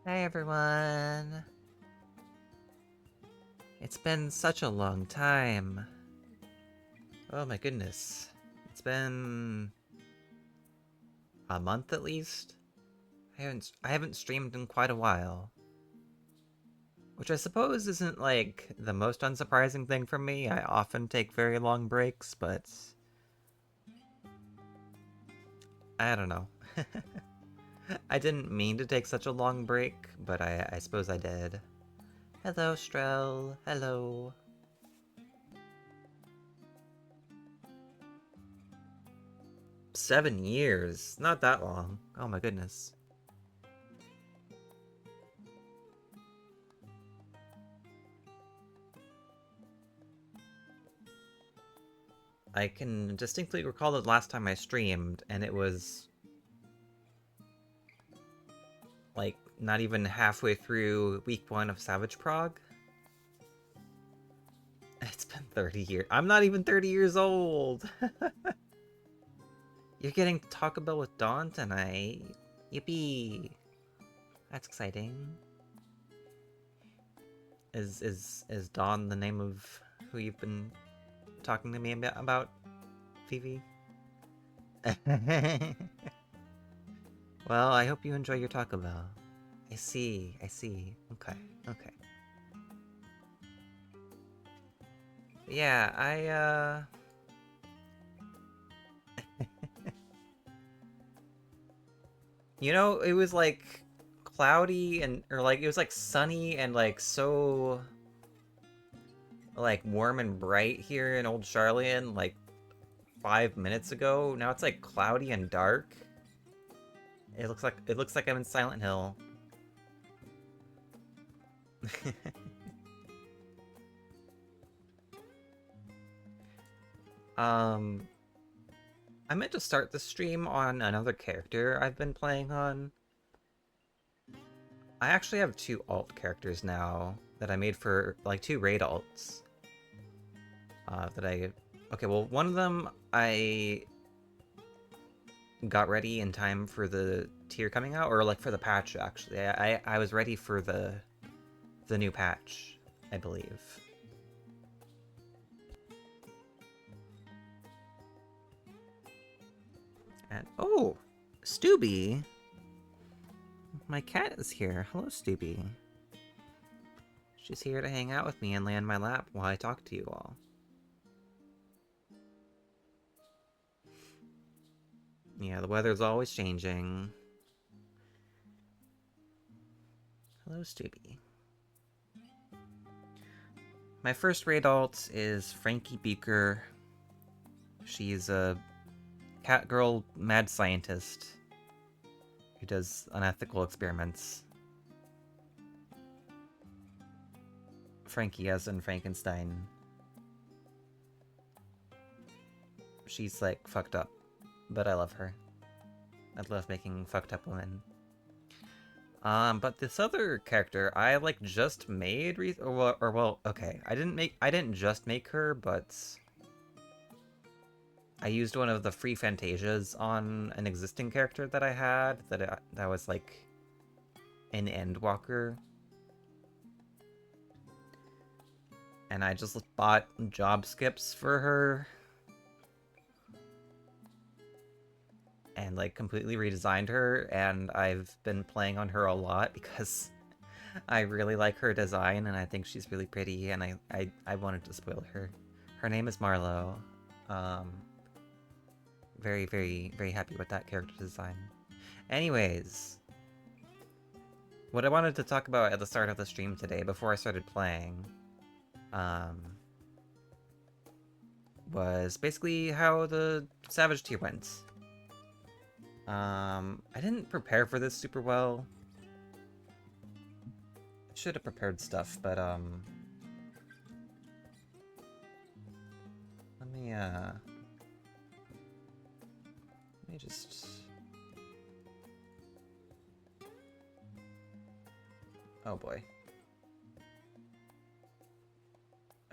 Hi everyone! It's been such a long time. Oh my goodness. It's been a month at least. I haven't streamed in quite a while. Which I suppose isn't like the most unsurprising thing for me. I often take very long breaks, but I don't know. I didn't mean to take such a long break, but I suppose I did. Hello, Strel. Hello. 7 years. Not that long. Oh my goodness. I can distinctly recall the last time I streamed, and it was like not even halfway through week 1 of Savage Prog. It's been 30 years. I'm not even 30 years old! You're getting Taco Bell with Dawn tonight. Yippee! That's exciting. Is Dawn the name of who you've been talking to me about, Phoebe? Well, I hope you enjoy your Taco Bell. I see, I see. Okay, okay. Yeah, you know, it was like cloudy or like it was like sunny and like so like warm and bright here in Old Charlotte like 5 minutes ago. Now it's like cloudy and dark. It looks like I'm in Silent Hill. um I meant to start the stream on another character I've been playing on. I actually have two alt characters now that I made for like two raid alts. That I Okay, well, one of them I got ready in time for the tier coming out, or like for the patch actually. I was ready for the new patch, I believe. And oh, Stubby! My cat is here. Hello, Stubby. She's here to hang out with me and lay on my lap while I talk to you all. Yeah, the weather's always changing. Hello, Stubby. My first raid alt is Frankie Beaker. She's a cat girl mad scientist who does unethical experiments. Frankie as in Frankenstein. She's like fucked up, but I love her. I love making fucked up women. But this other character I like just made well, okay. I didn't just make her, but I used one of the free Fantasias on an existing character that I had that was like an Endwalker. And I just bought job skips for her and like completely redesigned her, and I've been playing on her a lot because I really like her design and I think she's really pretty, and I wanted to spoil her. Her name is Marlo. Um, very, very, very happy with that character design. Anyways, what I wanted to talk about at the start of the stream today, before I started playing, um, was basically how the Savage tier went. I didn't prepare for this super well. Should have prepared stuff, but let me just... Oh boy.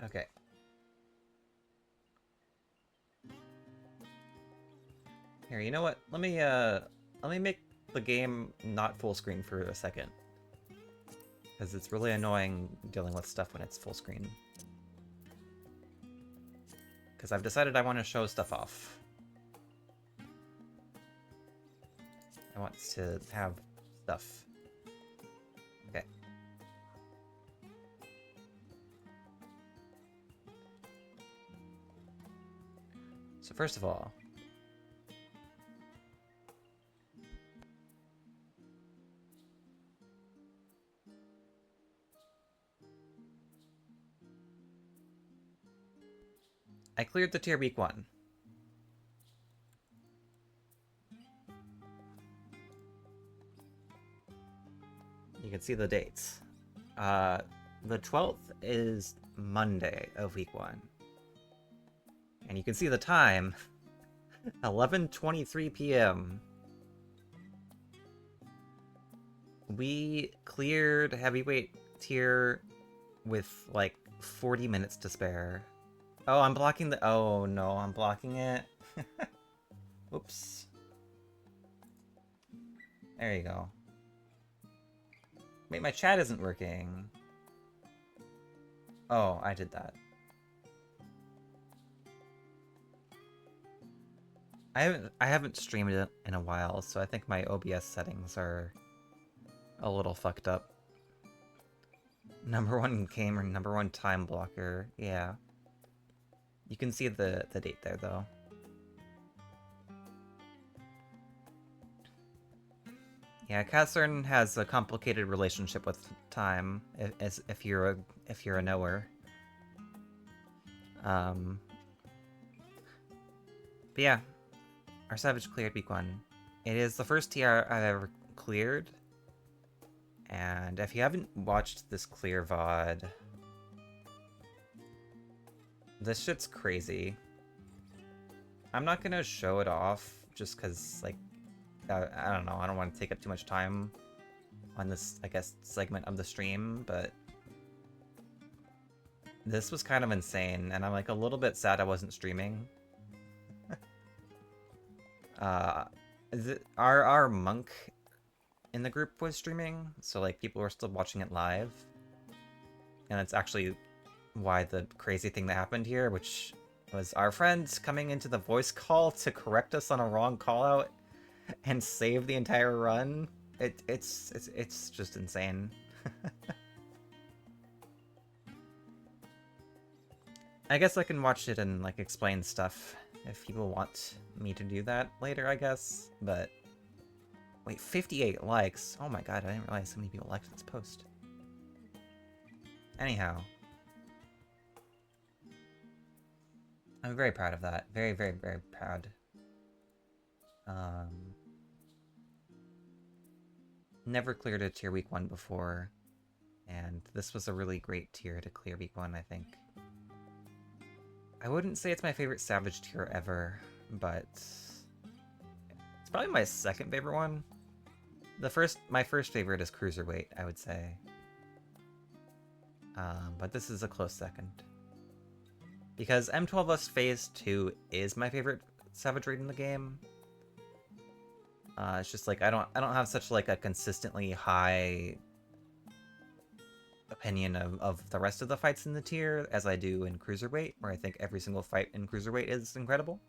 Okay. Here, you know what? Let me make the game not full screen for a second. Because it's really annoying dealing with stuff when it's full screen. Because I've decided I want to show stuff off. I want to have stuff. Okay. So first of all, I cleared the tier week 1. You can see the dates. The 12th is Monday of week 1. And you can see the time, 11:23 p.m. We cleared heavyweight tier with like 40 minutes to spare. Oh, I'm blocking the... Oh no, I'm blocking it. Oops. There you go. Wait, my chat isn't working. Oh, I did that. I haven't streamed it in a while, so I think my OBS settings are a little fucked up. #1 gamer, #1 time blocker. Yeah. You can see the date there though. Yeah, Catcern has a complicated relationship with time, if you're a knower. But yeah, our Savage cleared week 1. It is the first tier I've ever cleared, and if you haven't watched this clear VOD, this shit's crazy. I'm not gonna show it off just because, like, I don't know, I don't want to take up too much time on this, I guess, segment of the stream, but this was kind of insane, and I'm like a little bit sad I wasn't streaming. Our monk in the group was streaming, so like people were still watching it live, and that's actually why the crazy thing that happened here, which was our friends coming into the voice call to correct us on a wrong call out and save the entire run. It's just insane. I guess I can watch it and like explain stuff if people want me to do that later, I guess. But wait, 58 likes. Oh my god, I didn't realize so many people liked this post. Anyhow, I'm very proud of that. Very, very, very proud. Never cleared a tier week 1 before, and this was a really great tier to clear week 1, I think. I wouldn't say it's my favorite Savage tier ever, but it's probably my second favorite one. My first favorite is Cruiserweight, I would say. But this is a close second. Because M12S Phase 2 is my favorite Savage raid in the game. It's just like I don't have such like a consistently high opinion of the rest of the fights in the tier as I do in Cruiserweight, where I think every single fight in Cruiserweight is incredible.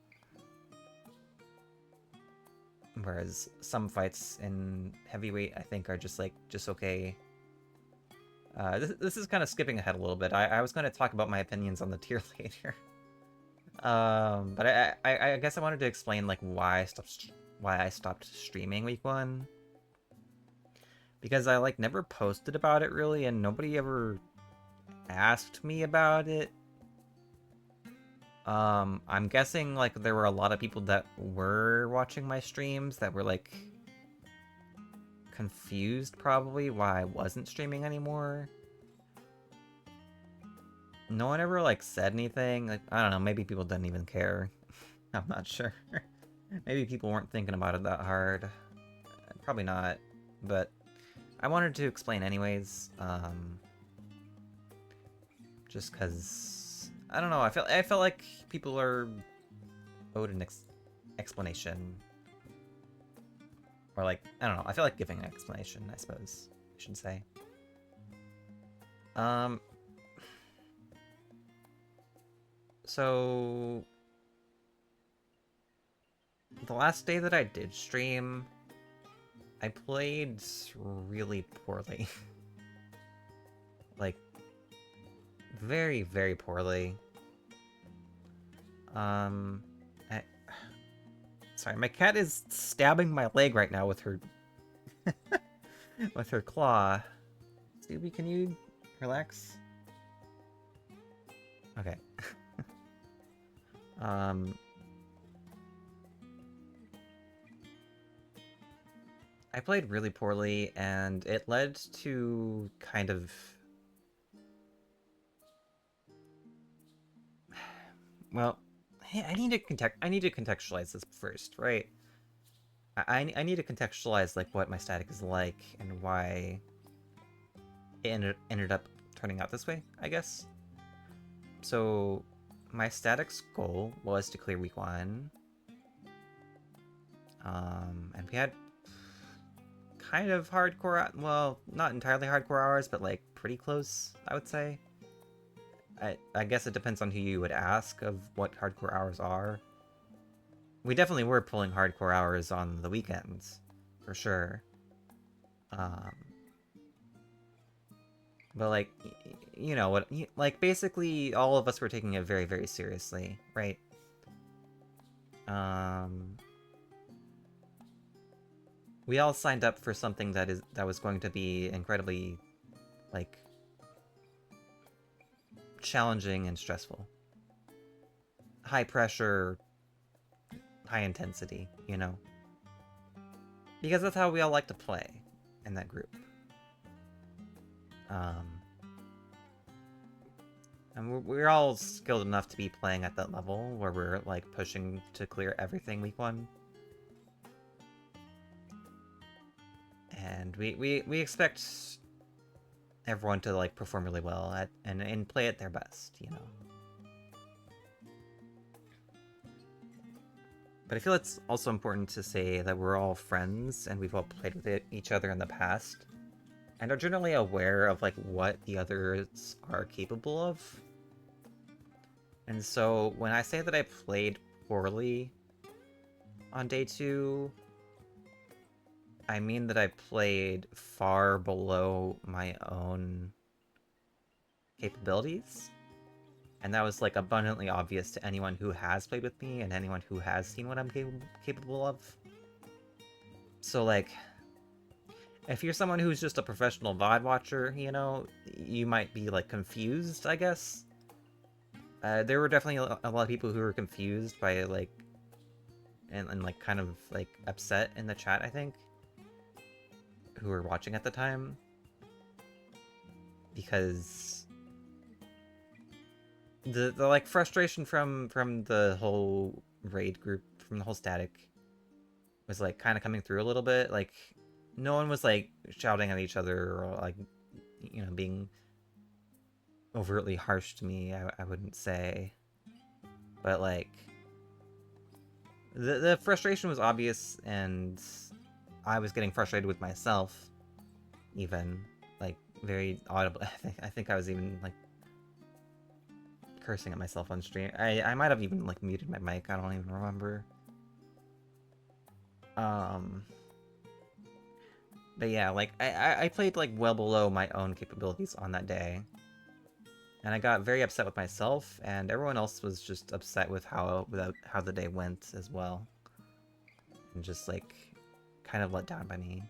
Whereas some fights in Heavyweight I think are just okay. This is kind of skipping ahead a little bit. I was going to talk about my opinions on the tier later. But I guess I wanted to explain like why I stopped streaming week 1. Because I like never posted about it really, and nobody ever asked me about it. I'm guessing like there were a lot of people that were watching my streams that were like confused probably why I wasn't streaming anymore. No one ever like said anything. Like, I don't know, maybe people didn't even care. I'm not sure. Maybe people weren't thinking about it that hard. Probably not, but I wanted to explain anyways. Just because I don't know. I felt like people are owed an explanation, or like I don't know. I feel like giving an explanation. I suppose I should say. Um, so the last day that I did stream, I played really poorly. Like, very, very poorly. Um, I, sorry, my cat is stabbing my leg right now with her with her claw. Scooby, can you relax? Okay. um, I played really poorly, and it led to kind of... Well, hey, I need to contextualize this first, right? I need to contextualize like what my static is like and why it ended up turning out this way, I guess. So my static's goal was to clear week 1. And we had kind of hardcore, well, not entirely hardcore hours, but like pretty close, I would say. I guess it depends on who you would ask of what hardcore hours are. We definitely were pulling hardcore hours on the weekends, for sure. Um, but like, you know what? Like basically, all of us were taking it very, very seriously, right? Um, we all signed up for something that was going to be incredibly, like, challenging and stressful. High pressure, high intensity, you know? Because that's how we all like to play in that group. Um, and we're all skilled enough to be playing at that level where we're like pushing to clear everything week 1. And we expect everyone to like perform really well at and play at their best, you know. But I feel it's also important to say that we're all friends and we've all played with each other in the past and are generally aware of like what the others are capable of. And so when I say that I played poorly on day 2, I mean that I played far below my own capabilities. And that was like abundantly obvious to anyone who has played with me and anyone who has seen what I'm capable of. So like, if you're someone who's just a professional VOD watcher, you know, you might be like confused, I guess. There were definitely a lot of people who were confused by like, and like kind of like upset in the chat, I think, who were watching at the time. Because the like frustration from the whole raid group, from the whole static, was like kind of coming through a little bit. Like no one was like shouting at each other or like, you know, being overtly harsh to me, I wouldn't say. But like the frustration was obvious, and I was getting frustrated with myself, even like very audible. I think I was even like cursing at myself on stream. I might have even like muted my mic. I don't even remember. But yeah, like I played like well below my own capabilities on that day, and I got very upset with myself, and everyone else was just upset with how the day went as well, and just like kind of let down by me.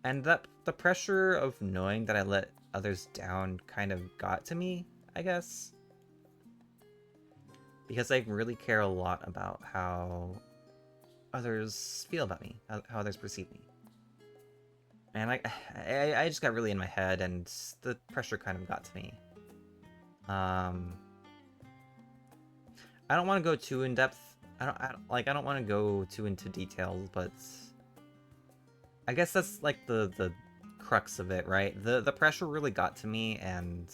And that the pressure of knowing that I let others down kind of got to me, I guess, because I really care a lot about how others feel about me, how others perceive me. And I just got really in my head, and the pressure kind of got to me. I don't want to go too in depth. I don't want to go too into details, but I guess that's like the crux of it, right? The pressure really got to me, and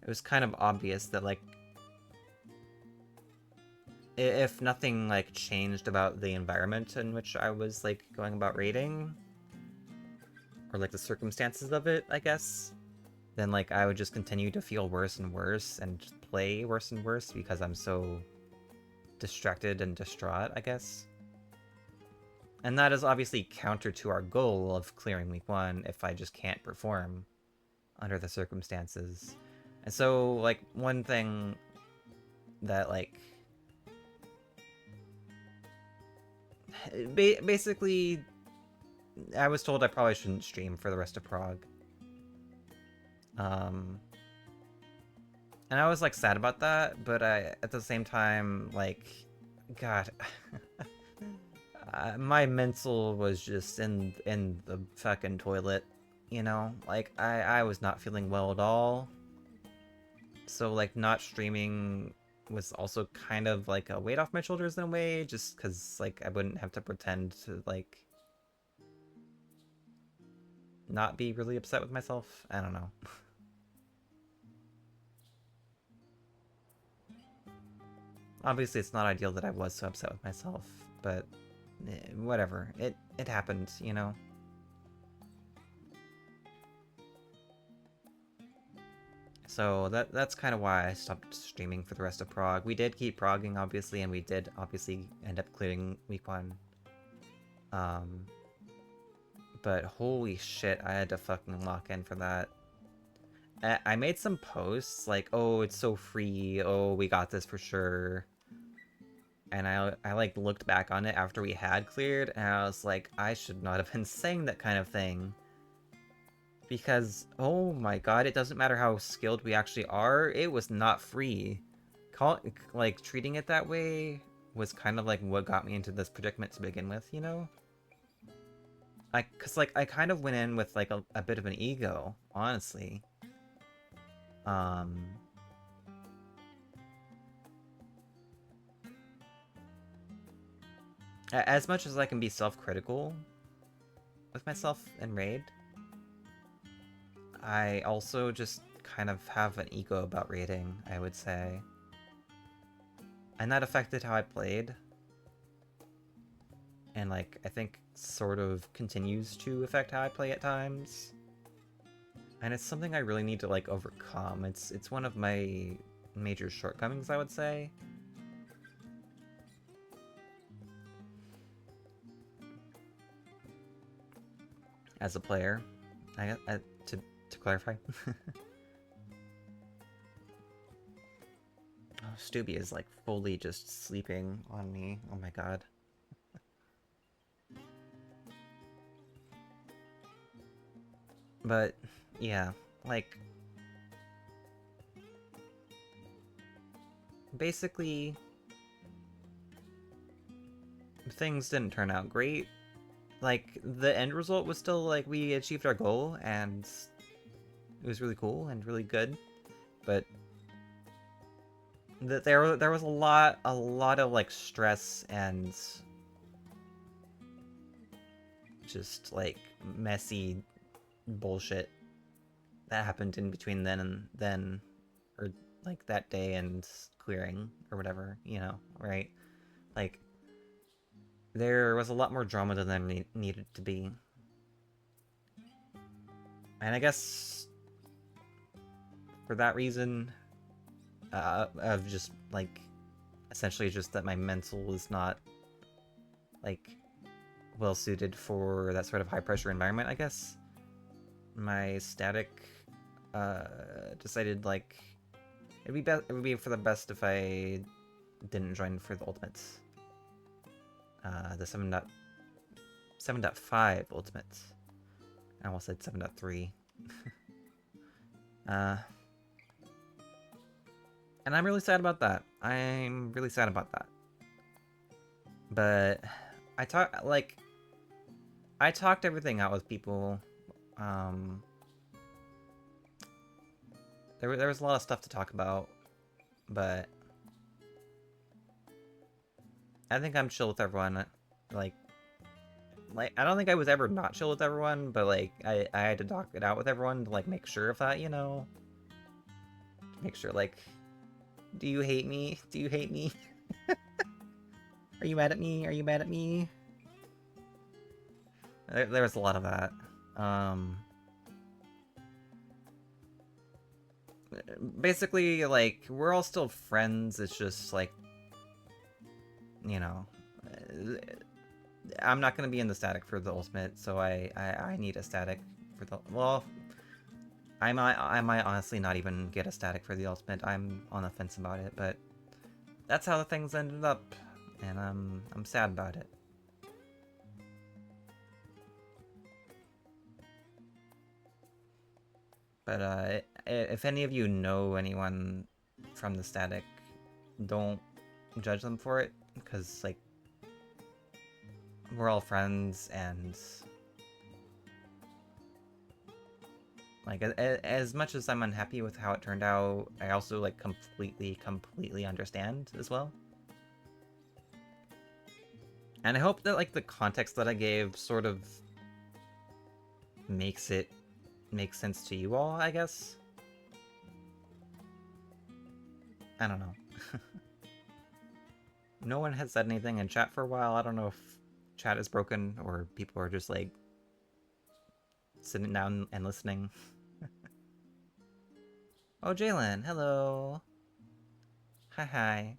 it was kind of obvious that like if nothing like changed about the environment in which I was like going about raiding, or like the circumstances of it, I guess, then like I would just continue to feel worse and worse and just play worse and worse because I'm so distracted and distraught, I guess. And that is obviously counter to our goal of clearing week 1 if I just can't perform under the circumstances. And so, like, one thing that, like, basically, I was told I probably shouldn't stream for the rest of Prague. And I was, like, sad about that, but at the same time, like, God, my mental was just in the fucking toilet, you know? Like, I was not feeling well at all. So, like, not streaming was also kind of, like, a weight off my shoulders in a way, just because, like, I wouldn't have to pretend to, like, not be really upset with myself. I don't know. Obviously, it's not ideal that I was so upset with myself, but whatever. It happened, you know? So that's kind of why I stopped streaming for the rest of Prague. We did keep progging, obviously, and we did obviously end up clearing week 1. But holy shit, I had to fucking lock in for that. I made some posts like, oh, it's so free, oh, we got this for sure. And I like looked back on it after we had cleared, and I was like, I should not have been saying that kind of thing. Because, oh my god, it doesn't matter how skilled we actually are, it was not free. Like, treating it that way was kind of like what got me into this predicament to begin with, you know? Cause like, I kind of went in with like a bit of an ego, honestly. As much as I can be self-critical with myself in Raid, I also just kind of have an ego about raiding, I would say. And that affected how I played. And like, I think sort of continues to affect how I play at times. And it's something I really need to like overcome. It's one of my major shortcomings, I would say. As a player, to clarify. Oh, Stubby is like fully just sleeping on me. Oh my god. But yeah, like basically things didn't turn out great. Like the end result was still like we achieved our goal and it was really cool and really good, but there was a lot of like stress and just like messy bullshit that happened in between then or like that day and clearing or whatever, you know, right? Like there was a lot more drama than there needed to be. And I guess for that reason, of just like essentially just that my mental is not like well suited for that sort of high pressure environment, I guess. My static decided like it would be for the best if I didn't join for the ultimates. The 7.5 ultimates. I almost said 7.3. And I'm really sad about that. I'm really sad about that. But I talked everything out with people. There was a lot of stuff to talk about, but I think I'm chill with everyone. Like I don't think I was ever not chill with everyone, but like I had to talk it out with everyone to like make sure of that, you know? Make sure like, do you hate me? Do you hate me? Are you mad at me? Are you mad at me? There was a lot of that. Basically, like, we're all still friends, it's just, like, you know... I'm not gonna be in the static for the ultimate, so I need a static for the... Well, I might honestly not even get a static for the ultimate. I'm on the fence about it, but that's how the things ended up, and I'm sad about it. But if any of you know anyone from the static, don't judge them for it, because, like, we're all friends, and like, as much as I'm unhappy with how it turned out, I also, like, completely understand as well. And I hope that, like, the context that I gave sort of makes it make sense to you all, I guess? I don't know. No one has said anything in chat for a while. I don't know if chat is broken or people are just, like, sitting down and listening. Oh, Jalen, hello. Hi.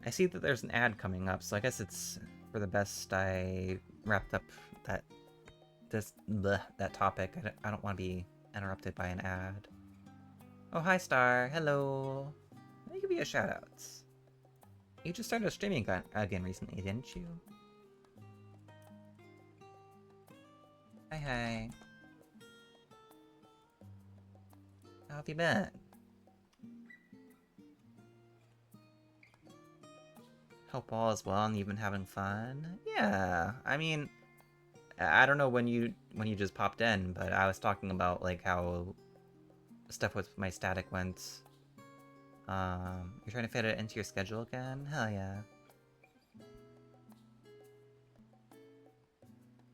I see that there's an ad coming up, so I guess it's for the best I wrapped up that that topic. I don't want to be interrupted by an ad. Oh, hi, Star. Hello. Let me give you a shout-out. You just started streaming again recently, didn't you? Hi. How have you been? Hope all is well and you've been having fun. Yeah, I mean, I don't know when you just popped in, but I was talking about, like, how stuff with my static went. You're trying to fit it into your schedule again? Hell yeah.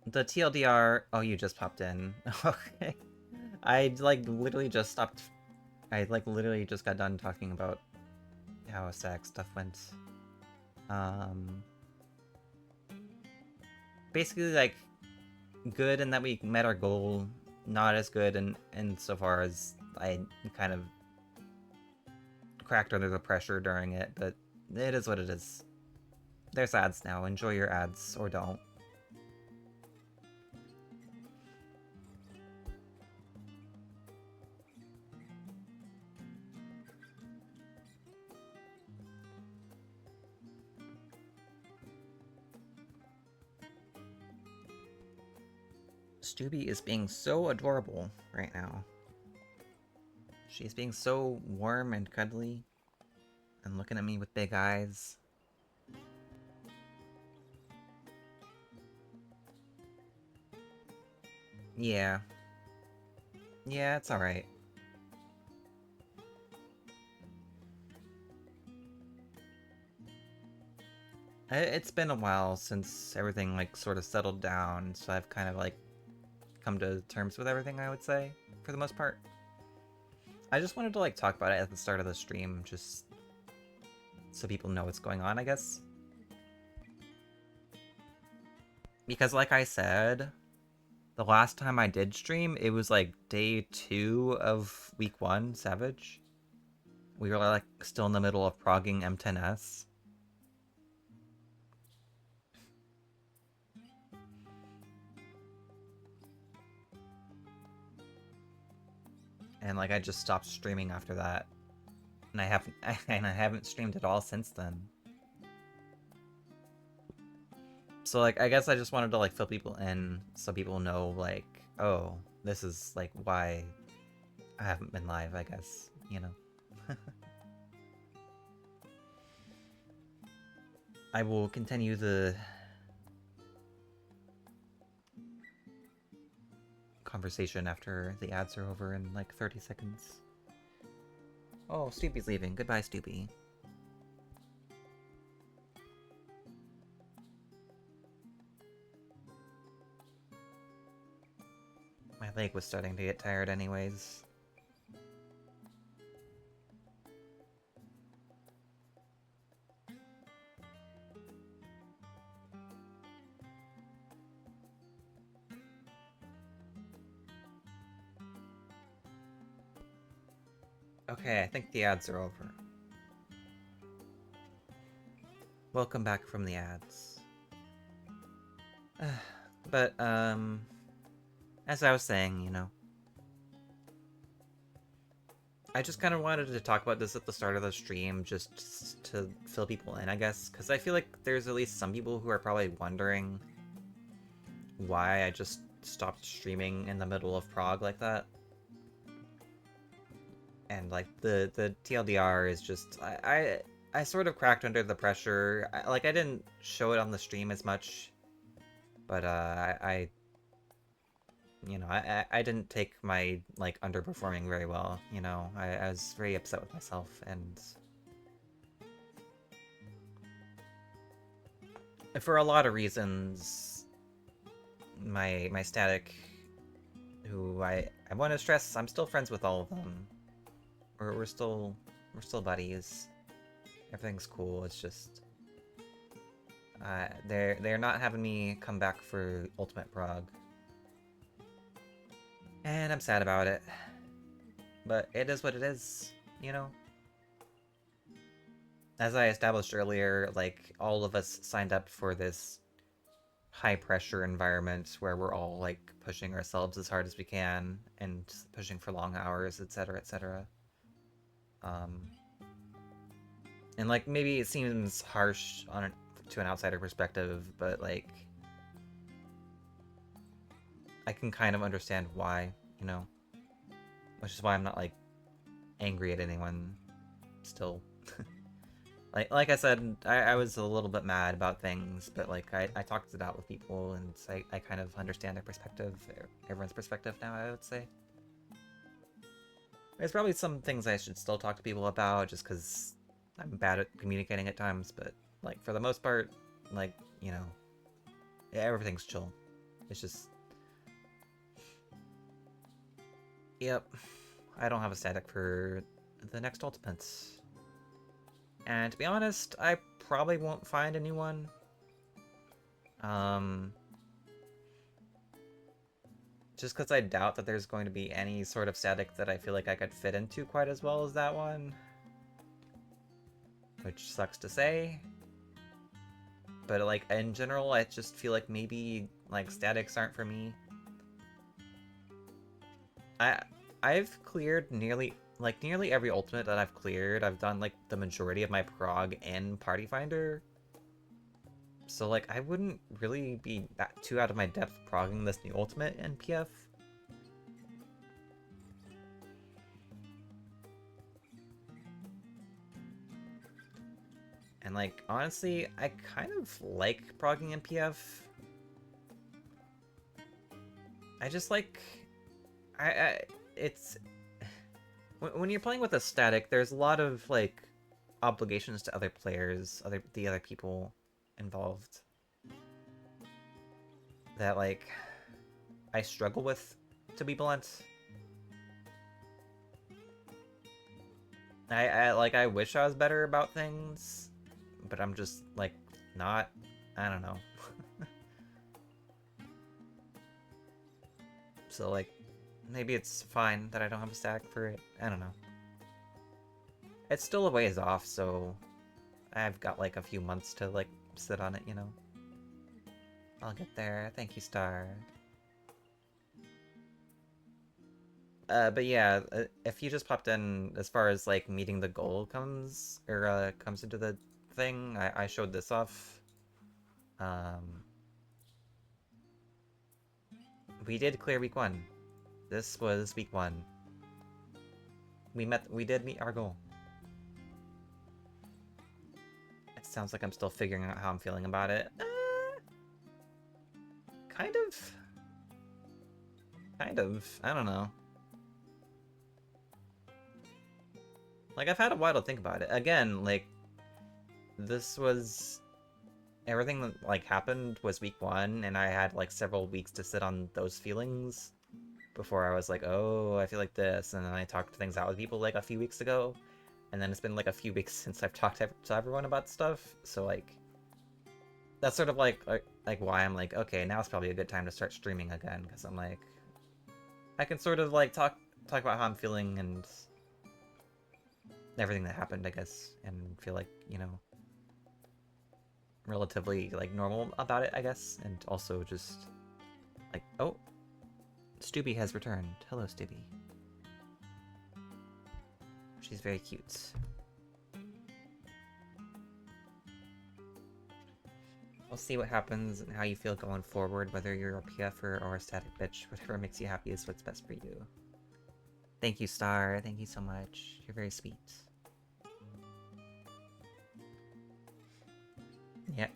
The TLDR... Oh, you just popped in. Okay. I, like, literally just stopped... I, like, literally just got done talking about how static stuff went. Basically, like, good in that we met our goal. Not as good in so far as I kind of cracked under the pressure during it, but it is what it is. There's ads now. Enjoy your ads, or don't. Stubby is being so adorable right now. She's being so warm and cuddly, and looking at me with big eyes. Yeah. Yeah, it's alright. It's been a while since everything, like, sort of settled down, so I've kind of, like, come to terms with everything, I would say, for the most part. I just wanted to, like, talk about it at the start of the stream, just so people know what's going on, I guess. Because, like I said, the last time I did stream, it was, like, day 2 of week 1, Savage. We were, like, still in the middle of progging M10S. And, like, I just stopped streaming after that. And I haven't streamed at all since then. So, like, I guess I just wanted to, like, fill people in so people know, like, oh, this is, like, why I haven't been live, I guess, you know? I will continue the conversation after the ads are over in, like, 30 seconds. Oh, Stoopy's leaving. Goodbye, Stoopy. My leg was starting to get tired anyways. Okay, I think the ads are over. Welcome back from the ads. But, as I was saying, you know, I just kind of wanted to talk about this at the start of the stream just to fill people in, I guess, because I feel like there's at least some people who are probably wondering why I just stopped streaming in the middle of Prague like that. And like the TLDR is just I sort of cracked under the pressure. I didn't show it on the stream as much, but I you know I didn't take my like underperforming very well. You know I was very upset with myself, and for a lot of reasons, my static, who I want to stress, I'm still friends with all of them. We're still buddies. Everything's cool. It's just they're not having me come back for Ultimate Prague, and I'm sad about it. But it is what it is, you know. As I established earlier, like all of us signed up for this high pressure environment where we're all like pushing ourselves as hard as we can and pushing for long hours, etc., etc. Um, and like maybe it seems harsh to an outsider perspective, but like I can kind of understand why, you know, which is why I'm not like angry at anyone still. like I said, I was a little bit mad about things, but like I talked it out with people, and I kind of understand their perspective, everyone's perspective now, I would say. There's probably some things I should still talk to people about just because I'm bad at communicating at times, but like for the most part, like, you know, yeah, everything's chill. It's just, yep, I don't have a static for the next ultimates. And to be honest, I probably won't find a new one. Just because I doubt that there's going to be any sort of static that I feel like I could fit into quite as well as that one. Which sucks to say. But like in general, I just feel like maybe like statics aren't for me. I've cleared nearly every ultimate that I've cleared. I've done like the majority of my prog in Party Finder. So like I wouldn't really be that too out of my depth progging this new ultimate in PF. And like honestly, I kind of like progging in PF. I just like it's when you're playing with a static, there's a lot of like obligations to other players, the other people involved that like I struggle with, to be blunt. I wish I was better about things, but I'm just like not. I don't know. So like maybe it's fine that I don't have a stack for it. I don't know. It's still a ways off, so I've got like a few months to like sit on it, you know. I'll get there. Thank you, Star. But yeah, if you just popped in, as far as like meeting the goal comes, or comes into the thing, I showed this off. We did clear week 1. This was week 1. We did meet our goal. It sounds like I'm still figuring out how I'm feeling about it. Kind of. Kind of. I don't know. Like, I've had a while to think about it. Again, like, this was... Everything that, like, happened was week 1, and I had, like, several weeks to sit on those feelings before I was like, oh, I feel like this, and then I talked things out with people, like, a few weeks ago, and then it's been, like, a few weeks since I've talked to everyone about stuff, so, like, that's sort of, like why I'm like, okay, now's probably a good time to start streaming again, because I'm like, I can sort of, like, talk about how I'm feeling, and everything that happened, I guess, and feel like, you know, relatively like normal about it, I guess, and also just like, oh, Stubby has returned. Hello, Stubby. She's very cute. We'll see what happens and how you feel going forward, whether you're a PFer or a static bitch. Whatever makes you happy is what's best for you. Thank you, Star. Thank you so much. You're very sweet.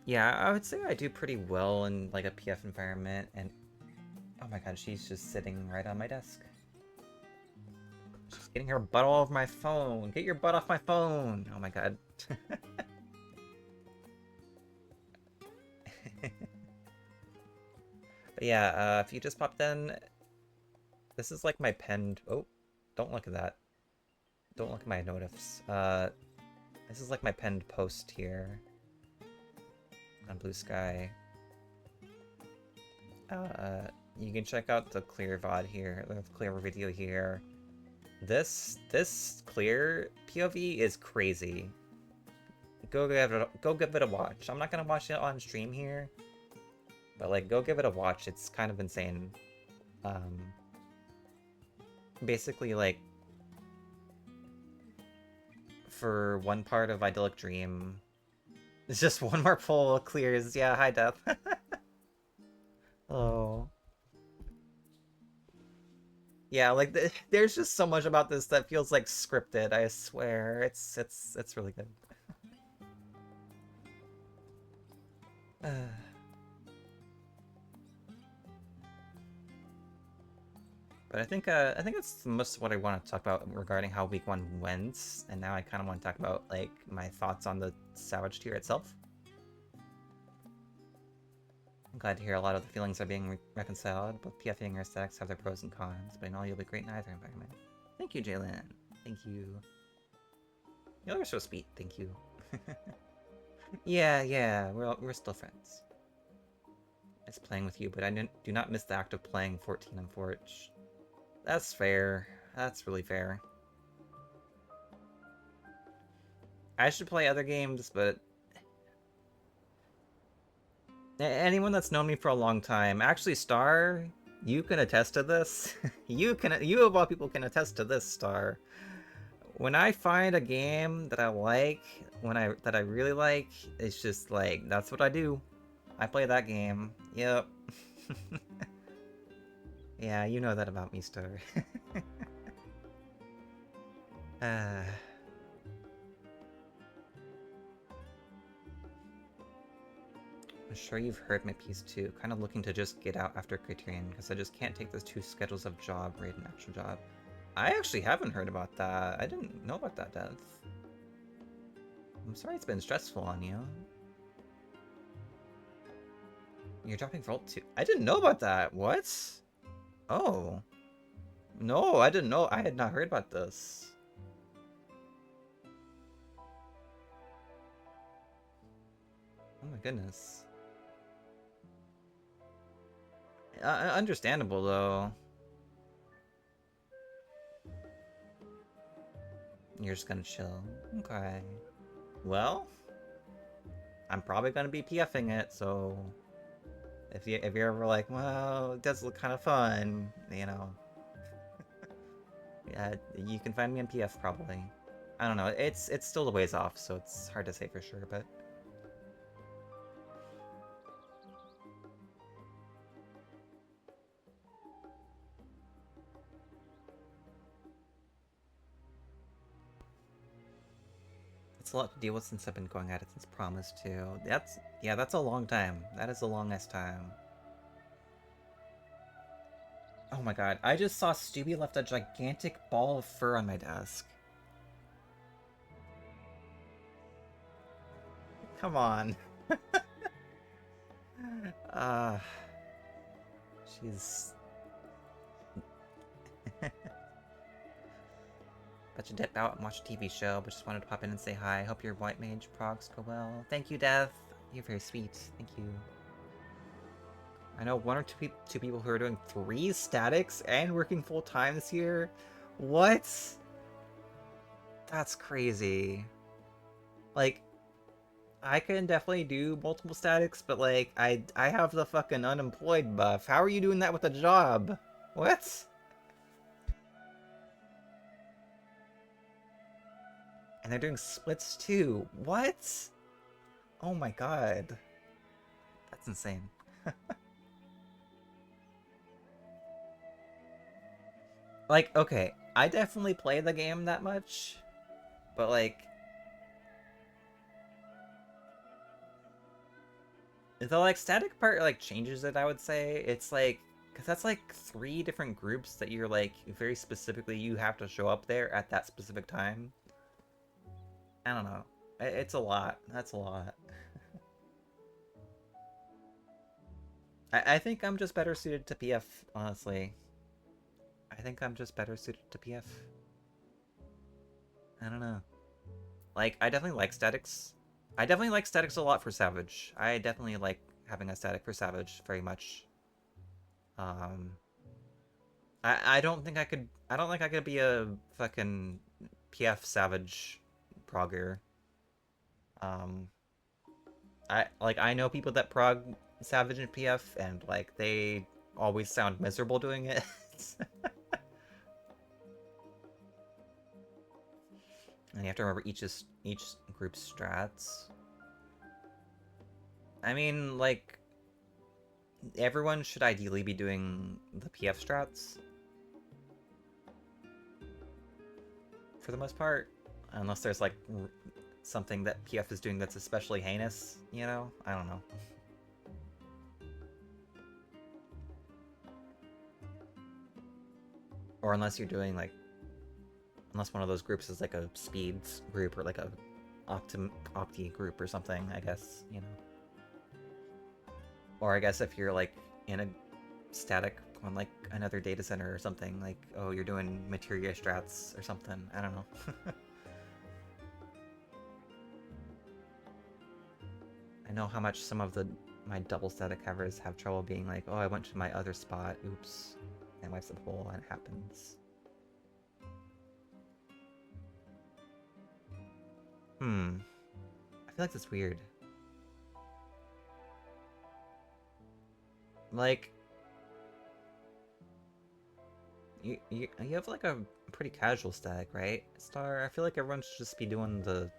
Yeah, I would say I do pretty well in like a PF environment, and oh my god, she's just sitting right on my desk. She's getting her butt all over my phone. Get your butt off my phone! Oh my god. But yeah, if you just popped in, this is like my pinned... Oh, don't look at that. Don't look at my notifs. This is like my pinned post here on Blue Sky. You can check out the clear VOD here, the clear video here. This clear POV is crazy. Go give it a watch. I'm not gonna watch it on stream here, but like go give it a watch. It's kind of insane. Basically like for one part of Idyllic Dream, it's just one more pull clears. Yeah, hi Death. Oh. Yeah, like there's just so much about this that feels like scripted. I swear, it's really good. But I think that's most of what I want to talk about regarding how week 1 went, and now I kind of want to talk about like my thoughts on the Savage tier itself. I'm glad to hear a lot of the feelings are being reconciled. Both PFing and aesthetics have their pros and cons, but in all, you'll be great in either environment. Thank you, Jalen. Thank you. You're so sweet. Thank you. Yeah, we're still friends. It's playing with you, but I do not miss the act of playing 14 on Forge. That's fair. That's really fair. I should play other games, but anyone that's known me for a long time, actually, Star, you can attest to this. You of all people can attest to this, Star. When I find a game that I like, that I really like, it's just like that's what I do. I play that game. Yep. Yeah, you know that about me, Star. I'm sure you've heard my piece too. Kind of looking to just get out after Criterion, because I just can't take those 2 schedules of job, raid, and actual job. I actually haven't heard about that. I didn't know about that, Death. I'm sorry it's been stressful on you. You're dropping Vault 2. I didn't know about that. What? Oh. No, I didn't know. I had not heard about this. Oh my goodness. Understandable, though. You're just gonna chill. Okay. Well, I'm probably gonna be PFing it, so if you're ever like, well, it does look kind of fun, you know, yeah, you can find me in PF probably. I don't know. It's still a ways off, so it's hard to say for sure, but. It's a lot to deal with since I've been going at it since Promise too. That's a long time. That is a longest time. Oh my god, I just saw Stubby left a gigantic ball of fur on my desk. Come on. She's... About to dip out and watch a TV show, but just wanted to pop in and say hi. Hope your White Mage progs go well. Thank you, Death. You're very sweet. Thank you. I know 1 or 2 people who are doing 3 statics and working full time this year. What? That's crazy. Like, I can definitely do multiple statics, but like, I have the fucking unemployed buff. How are you doing that with a job? What? And they're doing splits too. What? Oh my god. That's insane. Like, okay, I definitely play the game that much, but like, the like static part like changes it, I would say. It's like, because that's like three different groups that you're like very specifically you have to show up there at that specific time. I don't know. It's a lot. That's a lot. I think I'm just better suited to PF, honestly. I think I'm just better suited to PF. I don't know. Like, I definitely like statics. I definitely like statics a lot for Savage. I definitely like having a static for Savage very much. Um, I don't think I could. I don't think I could be a fucking PF Savage progger. Um, I know people that prog Savage and PF, and like they always sound miserable doing it. And you have to remember each group's strats. I mean, like, everyone should ideally be doing the PF strats for the most part, unless there's like something that PF is doing that's especially heinous. You know, I don't know. Or unless you're doing like, unless one of those groups is like a speeds group or like a opti group or something. I guess, you know. Or I guess if you're like in a static on like another data center or something, like, oh, you're doing materia strats or something. I don't know. I know how much some of my double static covers have trouble being like, oh, I went to my other spot. Oops. And wipes the hole and it happens. I feel like that's weird. Like, you have like a pretty casual static, right? Star, I feel like everyone should just be doing the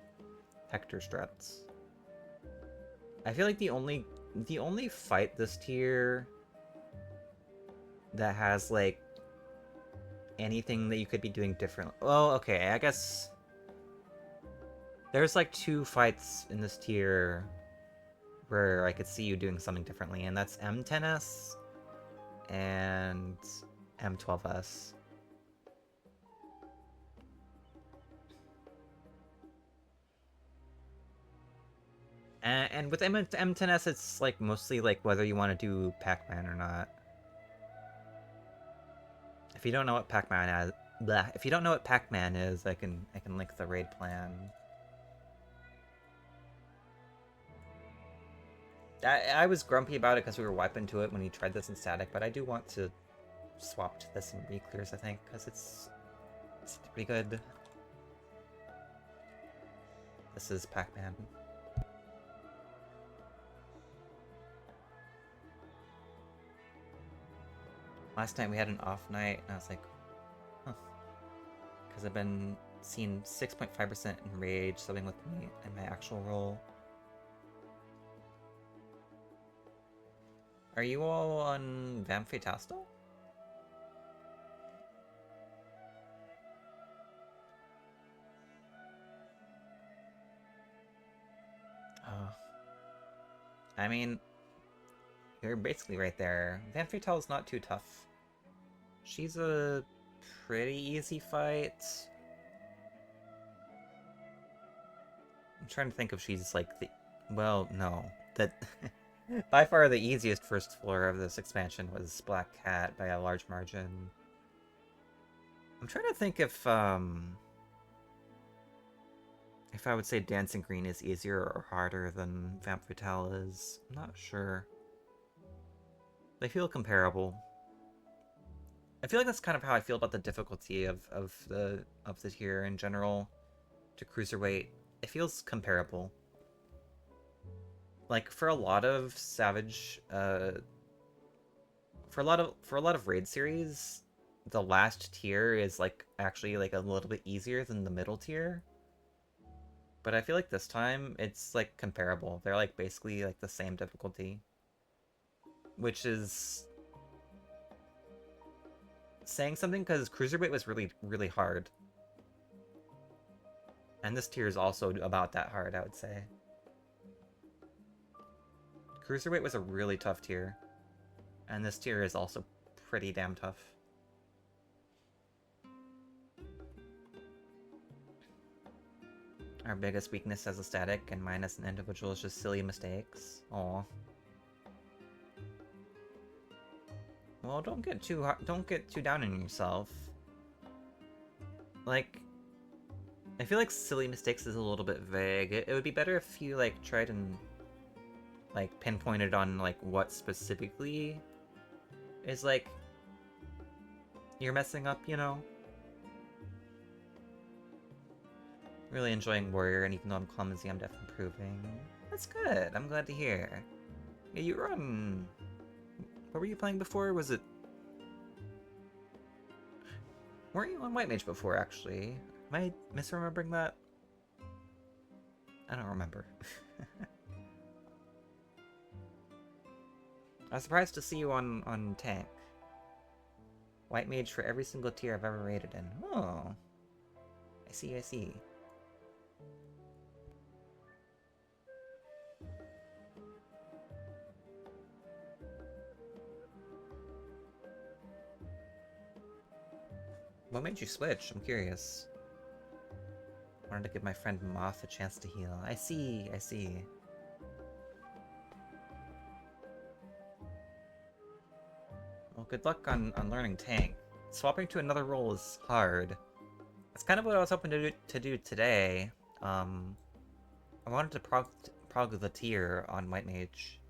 Hector strats. I feel like the only fight this tier that has like anything that you could be doing different. Well, okay, I guess there's like two fights in this tier where I could see you doing something differently, and that's M10S and M12S. And with M10S, it's like mostly like whether you want to do Pac-Man or not. If you don't know what Pac-Man is, bleh, if you don't know what Pac-Man is, I can link the raid plan. I was grumpy about it because we were wiping to it when he tried this in static, but I do want to swap to this in re-clears, I think, because it's pretty good. This is Pac-Man. Last night we had an off night, and I was like, huh. Because I've been seeing 6.5% in rage subbing with me in my actual role. Are you all on Vamp Fatale still? Oh. I mean, you're basically right there. Vamp Fatale is not too tough. She's a pretty easy fight. I'm trying to think if she's like the... Well, no. That by far the easiest first floor of this expansion was Black Cat by a large margin. I'm trying to think if I would say Dancing Green is easier or harder than Vamp Fatale is. I'm not sure. They feel comparable. I feel like that's kind of how I feel about the difficulty of the tier in general. to cruiserweight, it feels comparable. Like for a lot of Savage, for a lot of raid series, the last tier is like actually like a little bit easier than the middle tier. But I feel like this time it's like comparable. They're like basically like the same difficulty, which is saying something because cruiserweight was really hard, and this tier is also about that hard, I would say. Cruiserweight was a really tough tier, and this tier is also pretty damn tough. Our biggest weakness as a static and mine as an individual is just silly mistakes. Aw. Well, don't get too down on yourself. Like, I feel like silly mistakes is a little bit vague. It would be better if you like tried and like pinpointed on like what specifically is like you're messing up, you know? Really enjoying Warrior, and even though I'm clumsy, I'm definitely improving. That's good. I'm glad to hear. Yeah, you were on... What were you playing before? Was it... Weren't you on White Mage before, actually? Am I misremembering that? I don't remember. I was surprised to see you on Tank. White Mage for every single tier I've ever rated in. Oh. I see, I see. What made you switch? I'm curious. Wanted to give my friend Moth a chance to heal. I see, I see. Well, good luck on learning Tank. Swapping to another role is hard. That's kind of what I was hoping to do today. I wanted to prog the tier on White Mage.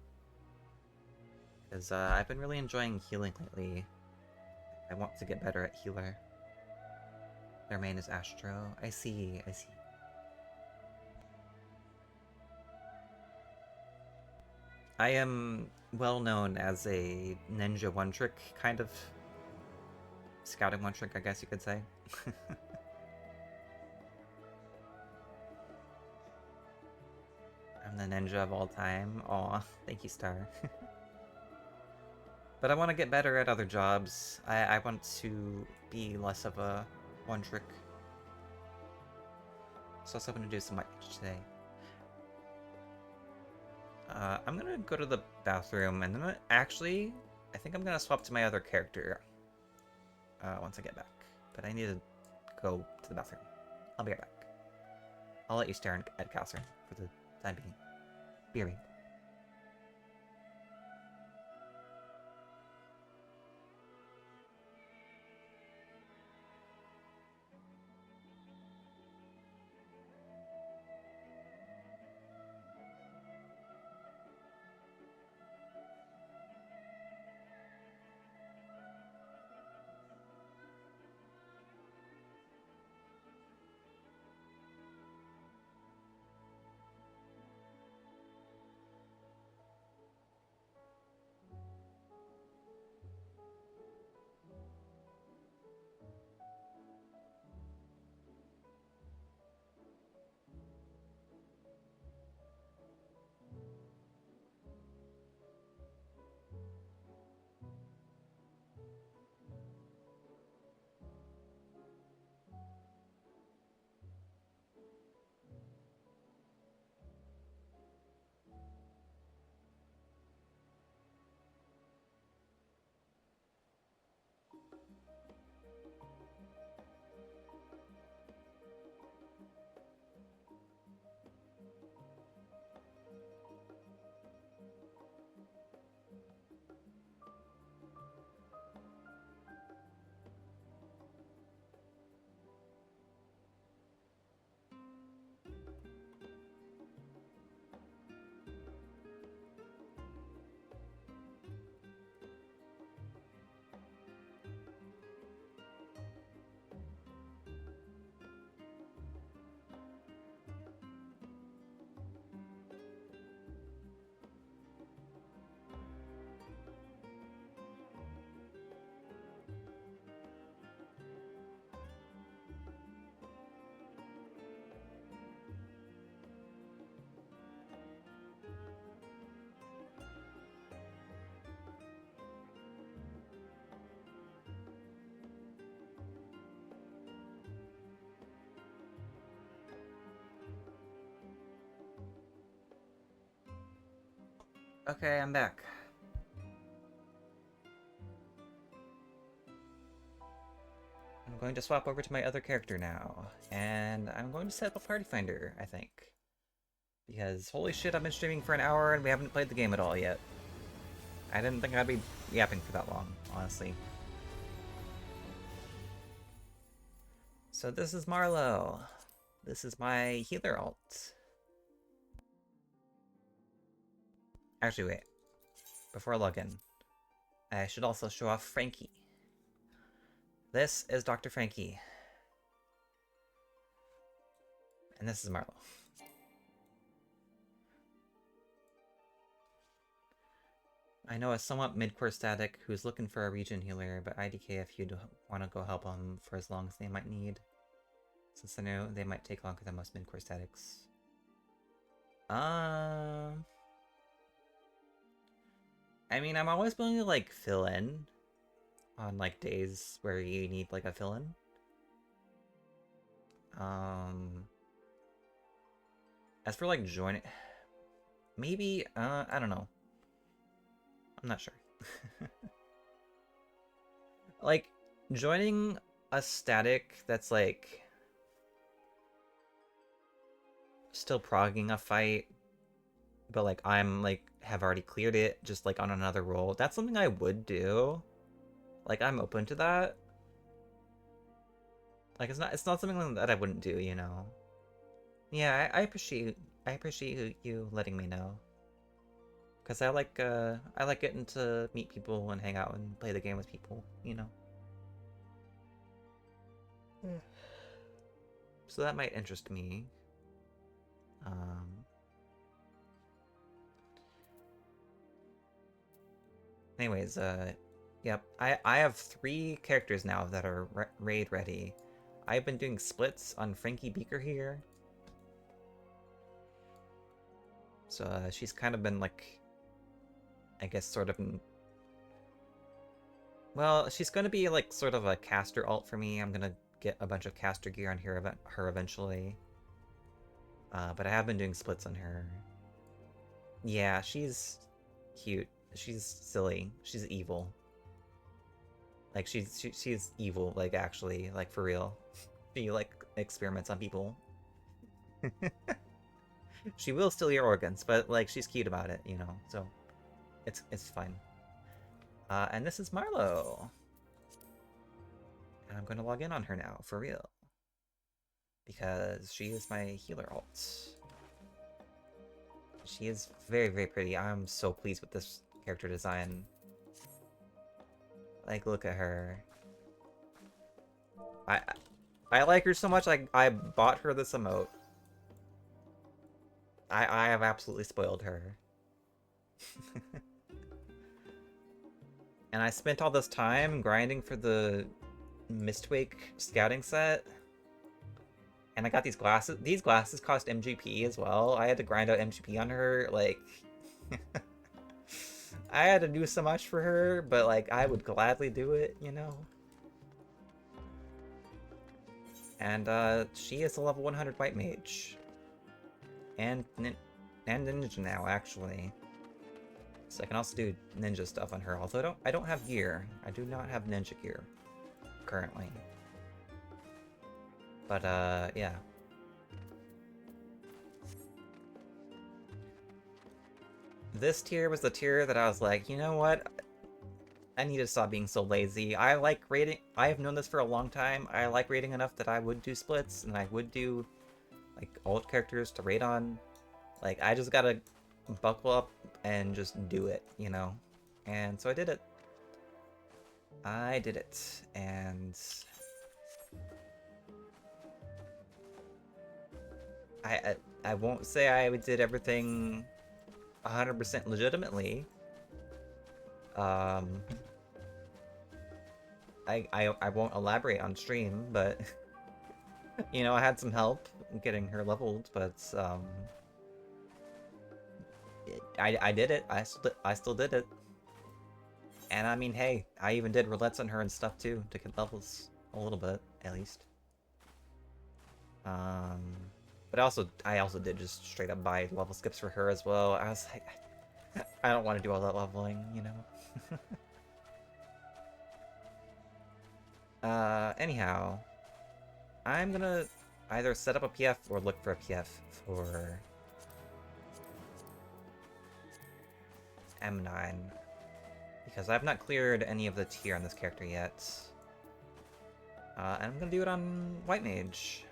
Because I've been really enjoying healing lately. I want to get better at healer. Their main is Astro. I see, I see. I am well known as a ninja one-trick kind of scouting one-trick, I guess you could say. I'm the ninja of all time. Aw, thank you, Star. But I want to get better at other jobs. I want to be less of a one-trick. So I was hoping to do some White Mage today. I'm gonna go to the bathroom, and then actually, I think I'm gonna swap to my other character once I get back. But I need to go to the bathroom. I'll be right back. I'll let you stare at Catherine for the time being. Be right back. Okay, I'm back. I'm going to swap over to my other character now, and I'm going to set up a party finder, I think. Because holy shit, I've been streaming for an hour and we haven't played the game at all yet. I didn't think I'd be yapping for that long, honestly. So this is Marlowe. This is my healer alt. Actually, wait. Before I log in, I should also show off Frankie. This is Dr. Frankie. And this is Marlowe. I know a somewhat mid-core static who's looking for a region healer, but IDK if you'd want to go help them for as long as they might need. Since I know they might take longer than most mid-core statics. I mean, I'm always willing to, like, fill in on, like, days where you need, like, a fill-in. As for, like, joining... Maybe, I don't know. I'm not sure. Like, joining a static that's, like... still progging a fight, but, like, I'm, like, have already cleared it, just, like, on another roll. That's something I would do. Like, I'm open to that. Like, it's not something that I wouldn't do, you know? Yeah, I appreciate you letting me know. Because I like getting to meet people and hang out and play the game with people, you know? So that might interest me. Anyways, yep, I have 3 characters now that are raid ready. I've been doing splits on Frankie Beaker here. So she's kind of been like, I guess sort of, well, she's going to be like sort of a caster alt for me. I'm going to get a bunch of caster gear on her eventually. But I have been doing splits on her. Yeah, she's cute. She's silly. She's evil. Like, she's evil, like, actually, like, for real. She, like, experiments on people. She will steal your organs, but, like, she's cute about it, you know, so it's fine. And this is Marlowe. And I'm gonna log in on her now, for real. Because she is my healer alt. She is very, very pretty. I'm so pleased with this character design. Like, look at her. I like her so much, I bought her this emote. I have absolutely spoiled her. And I spent all this time grinding for the Mistwake scouting set. And I got these glasses. These glasses cost MGP as well. I had to grind out MGP on her, like... I had to do so much for her, but, like, I would gladly do it, you know? And, she is a level 100 white mage. And ninja now, actually. So I can also do ninja stuff on her, although I don't have gear. I do not have ninja gear, currently. But, yeah. This tier was the tier that I was like, you know what? I need to stop being so lazy. I like raiding. I have known this for a long time. I like raiding enough that I would do splits, and I would do, like, alt characters to raid on. Like, I just gotta buckle up and just do it, you know? And so I did it. I did it. And... I won't say I did everything 100% legitimately. I won't elaborate on stream, but you know, I had some help getting her leveled, but I did it. I still did it. And I mean, hey, I even did roulettes on her and stuff too to get levels a little bit at least. But I also did just straight up buy level skips for her as well. I was like, I don't want to do all that leveling, you know? Anyhow, I'm gonna either set up a PF or look for a PF for M9, because I've not cleared any of the tier on this character yet. And I'm gonna do it on White Mage.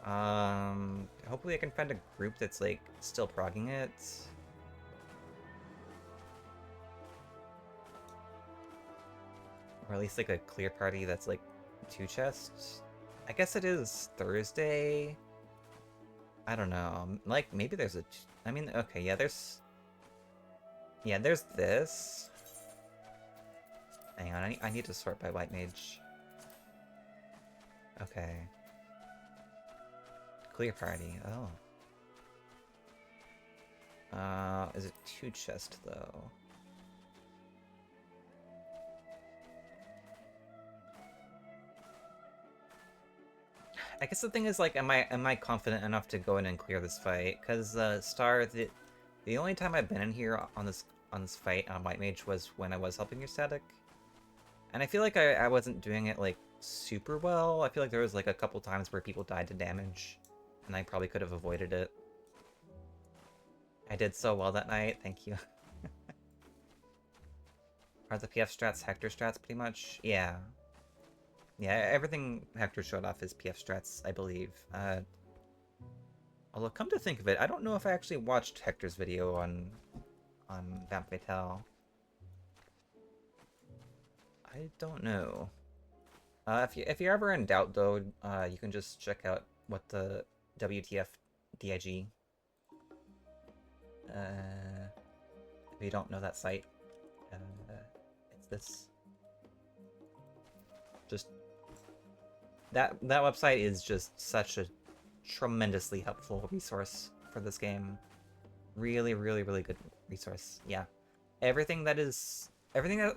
Hopefully I can find a group that's, like, still progging it. Or at least, like, a clear party that's, like, 2 chests. I guess it is Thursday. I don't know. Like, maybe there's a... I mean, okay, yeah, there's... Yeah, there's this. Hang on, I need to sort by White Mage. Okay. Clear party, oh. Is it 2 chest, though? I guess the thing is, like, am I confident enough to go in and clear this fight? Because Star, the only time I've been in here on this fight on White Mage was when I was helping your static, and I feel like I wasn't doing it like super well. I feel like there was like a couple times where people died to damage, and I probably could have avoided it. I did so well that night. Thank you. Are the PF strats Hector strats pretty much? Yeah. Yeah, everything Hector showed off is PF strats, I believe. Although, come to think of it, I don't know if I actually watched Hector's video on Vamp Fatale. I don't know. If you're ever in doubt, though, you can just check out what the WTF DIG. If you don't know that site, it's this. Just that website is just such a tremendously helpful resource for this game. Really, really, really good resource. Yeah, everything that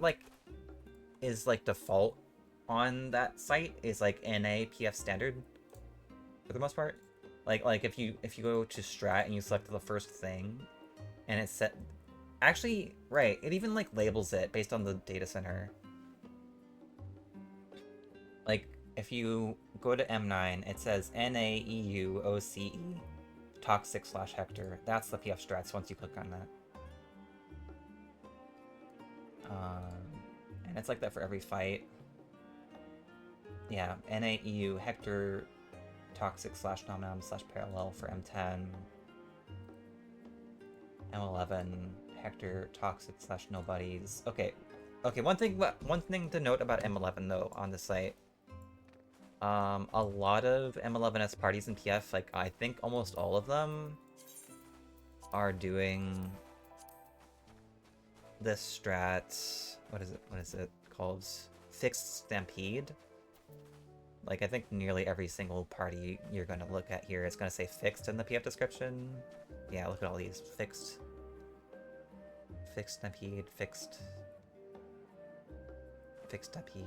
like is like default on that site is like NA PF standard for the most part. Like if you go to strat and you select the first thing, and it's set. Actually, right, it even like labels it based on the data center. Like, if you go to M9, it says NAEUOCE Toxic / Hector. That's the PF strats once you click on that. And it's like that for every fight. Yeah, NAEU Hector Toxic / Nom / Parallel for M10. M11 Hector Toxic / Nobodies. Okay, one thing to note about M11 though on the site. A lot of M11S parties in PF, like I think almost all of them, are doing this strat. What is it called? Fixed Stampede. Like, I think nearly every single party you're gonna look at here is gonna say fixed in the PF description. Yeah, look at all these. Fixed Stampede, fixed Stampede.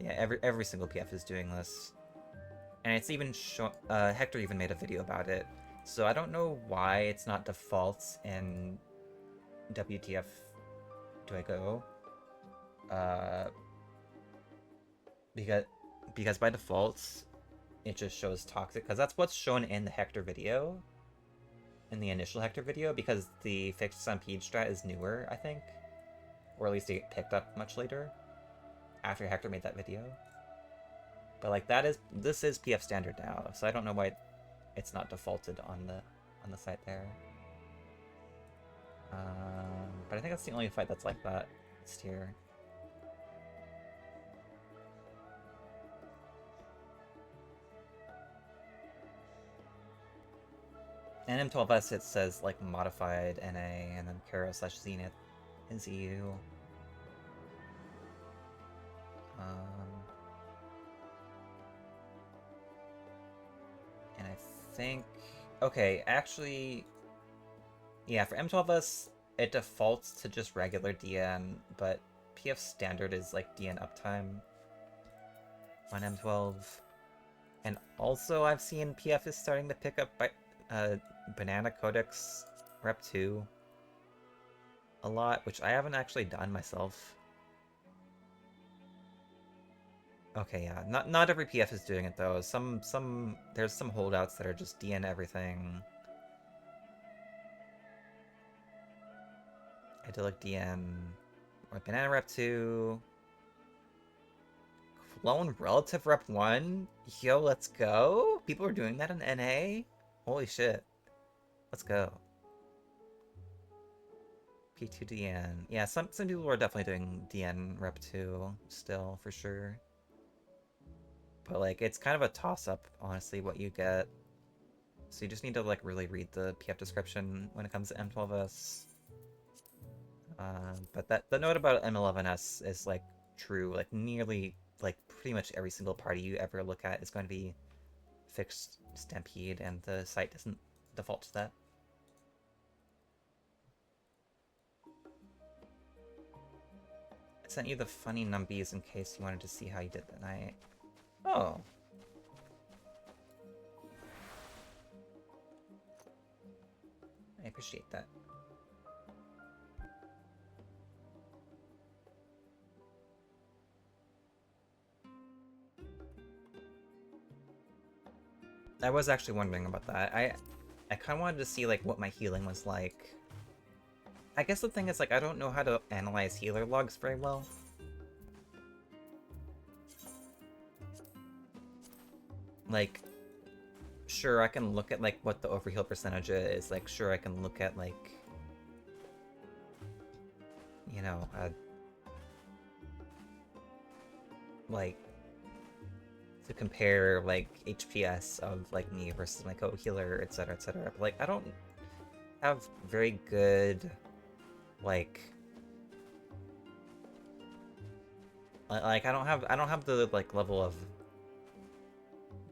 Yeah, every single PF is doing this. And it's even Hector even made a video about it. So I don't know why it's not default in WTF Do I Go. Because by default, it just shows toxic, because that's what's shown in the Hector video. In the initial Hector video, because the fixed Stampede strat is newer, I think. Or at least it picked up much later. After Hector made that video. But like this is PF standard now, so I don't know why it's not defaulted on the site there. But I think that's the only fight that's like that this tier. And M12S it says like modified NA, and then Kara / Zenith is EU. And I think... Okay, actually... Yeah, for M12S, it defaults to just regular DN, but PF standard is like DN uptime on M12. And also I've seen PF is starting to pick up by, Banana Codex Rep 2. a lot, which I haven't actually done myself. Okay, yeah. Not every PF is doing it though. There's some holdouts that are just DN everything. Idyllic DN or Banana Rep 2. Clone Relative Rep 1? Yo, let's go! People are doing that in NA? Holy shit. Let's go. P2DN. Yeah, some people are definitely doing DN Rep 2 still, for sure. But, like, it's kind of a toss-up, honestly, what you get. So you just need to, like, really read the PF description when it comes to M12S. But the note about M11S is, like, true. Like, nearly, like, pretty much every single party you ever look at is going to be fixed Stampede, and the site doesn't default to that. I sent you the funny numbies in case you wanted to see how you did that night. Oh. I appreciate that. I was actually wondering about that. I kind of wanted to see, like, what my healing was like. I guess the thing is, like, I don't know how to analyze healer logs very well. Like, sure, I can look at, like, what the overheal percentage is. Like, sure, I can look at, like, you know, like, to compare, like, HPS of, like, me versus my co-healer, etc., etc. But, like, I don't have very good, like, I don't have the, like, level of...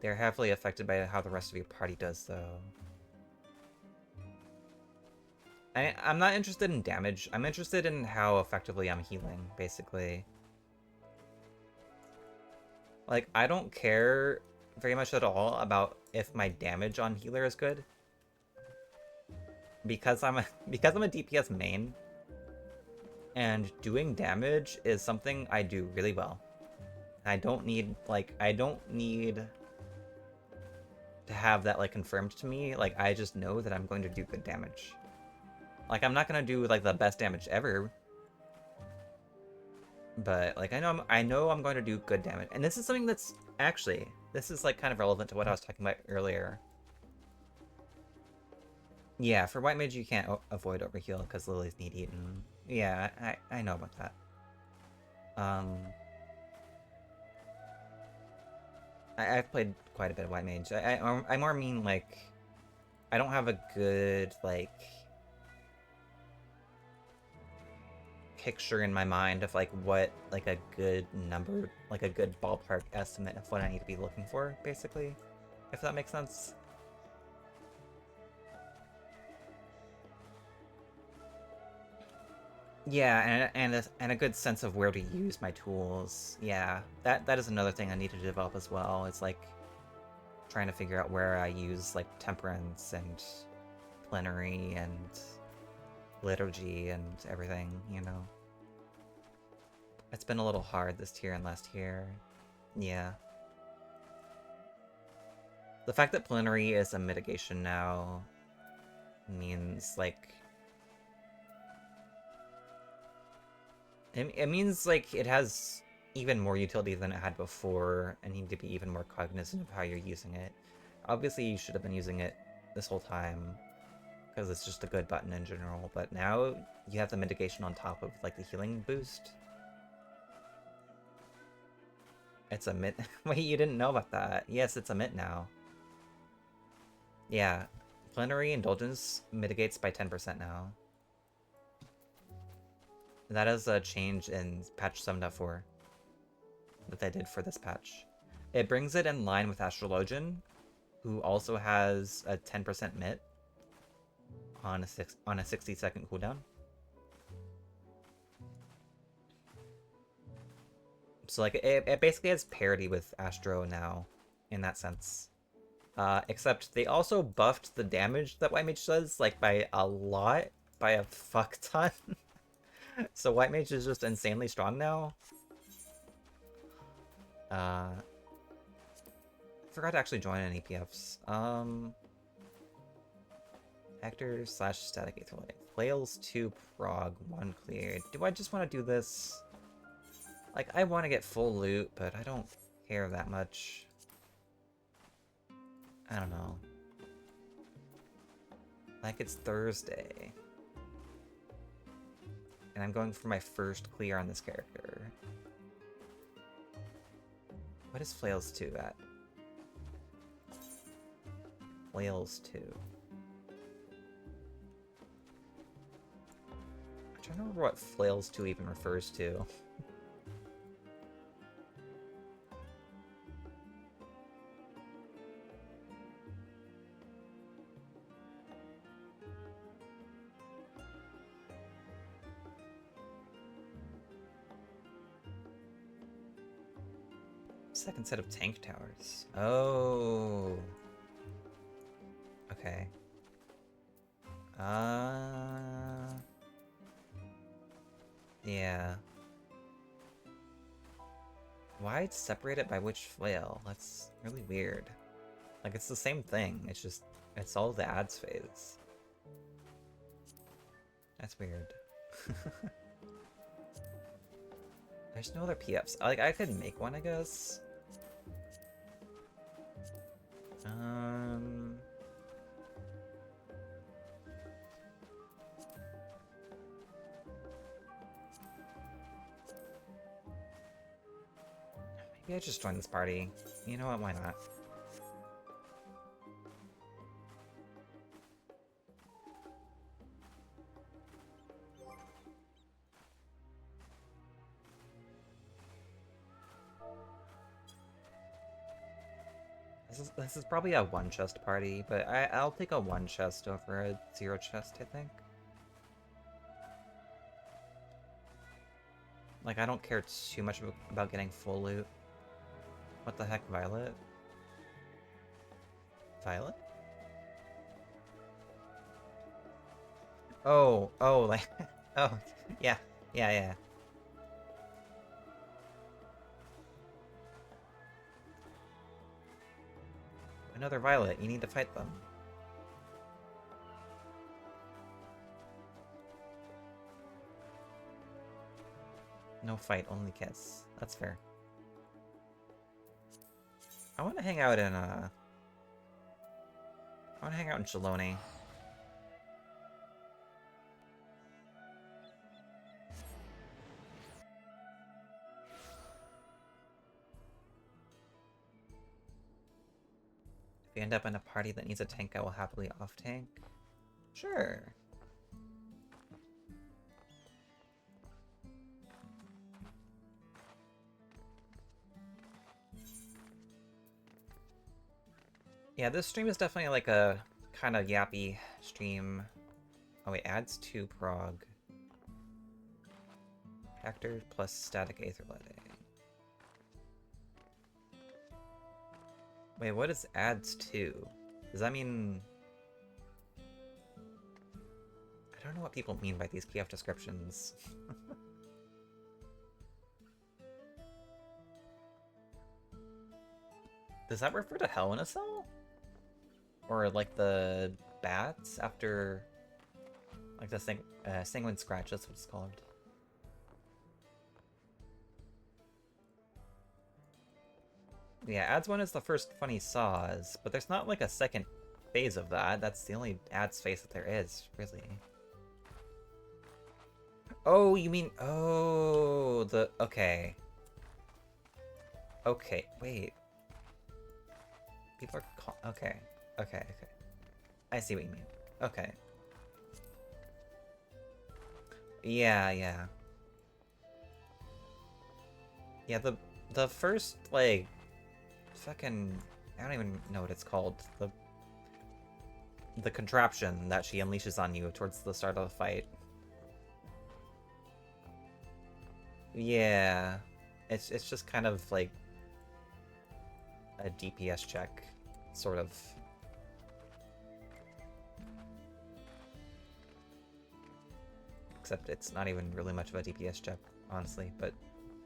They're heavily affected by how the rest of your party does, though. I'm not interested in damage. I'm interested in how effectively I'm healing, basically. Like, I don't care very much at all about if my damage on healer is good. Because I'm a DPS main, and doing damage is something I do really well. I don't need to have that, like, confirmed to me. Like, I just know that I'm going to do good damage. Like, I'm not gonna do, like, the best damage ever, but, like, I know I'm going to do good damage. And this is something that's actually, this is, like, kind of relevant to what I was talking about earlier. Yeah, for White Mage you can't avoid overheal because lilies need eaten. Yeah, I know about that. I've played quite a bit of White Mage. I more mean, like, I don't have a good, like, picture in my mind of, like, what, like, a good number, like, a good ballpark estimate of what I need to be looking for, basically, if that makes sense. Yeah, and a good sense of where to use my tools. Yeah, that is another thing I need to develop as well. It's, like, trying to figure out where I use, like, temperance and plenary and liturgy and everything, you know. It's been a little hard this tier and last tier. Yeah. The fact that plenary is a mitigation now means, like... It means, like, it has even more utility than it had before, and you need to be even more cognizant of how you're using it. Obviously, you should have been using it this whole time, because it's just a good button in general, but now you have the mitigation on top of, like, the healing boost. It's a mit. Wait, you didn't know about that? Yes, it's a mit now. Yeah, plenary indulgence mitigates by 10% now. That is a change in patch 7.4 that they did for this patch. It brings it in line with Astrologian, who also has a 10% mit on a 60-second cooldown. So, like, it basically has parity with Astro now, in that sense. Except they also buffed the damage that White Mage does, like, by a lot, by a fuck ton. So White Mage is just insanely strong now? I forgot to actually join any PFs. Actor slash static aether light. Flails 2 prog, 1 cleared. Do I just want to do this? Like, I want to get full loot, but I don't care that much. I don't know. Like, it's Thursday. And I'm going for my first clear on this character. What is Flails 2 at? Flails 2. I'm trying to remember what Flails 2 even refers to. Second set of tank towers. Oh. Okay. Yeah. Why separate it by which flail? That's really weird. Like, it's the same thing. It's just, it's all the ads phase. That's weird. There's no other PFs. Like, I could make one, I guess. Maybe I just join this party. You know what, why not? This is probably a one chest party, but I'll take a one chest over a zero chest, I think. Like, I don't care too much about getting full loot. What the heck, Violet? Violet? Oh, like, oh, yeah. Another Violet, you need to fight them. No fight, only kiss. That's fair. I want to hang out in, Shaloni. If you end up in a party that needs a tank, I will happily off-tank. Sure. Yeah, this stream is definitely like a kind of yappy stream. Oh wait, adds 2 prog. Actor plus static aether lighting. Wait, what is adds 2? Does that mean... I don't know what people mean by these PF descriptions. Does that refer to Hell in a Cell? Or like the bats after... like the Sanguine Scratch, that's what it's called. Yeah, ads 1 is the first funny saws, but there's not like a second phase of that. That's the only ads phase that there is, really. Oh, you mean... oh, the... okay. Okay, wait. People are... okay. Okay. I see what you mean. Okay. Yeah. Yeah, the first, like... fucking... I don't even know what it's called. The contraption that she unleashes on you towards the start of the fight. Yeah. It's just kind of like a DPS check, sort of. except it's not even really much of a DPS check, honestly, but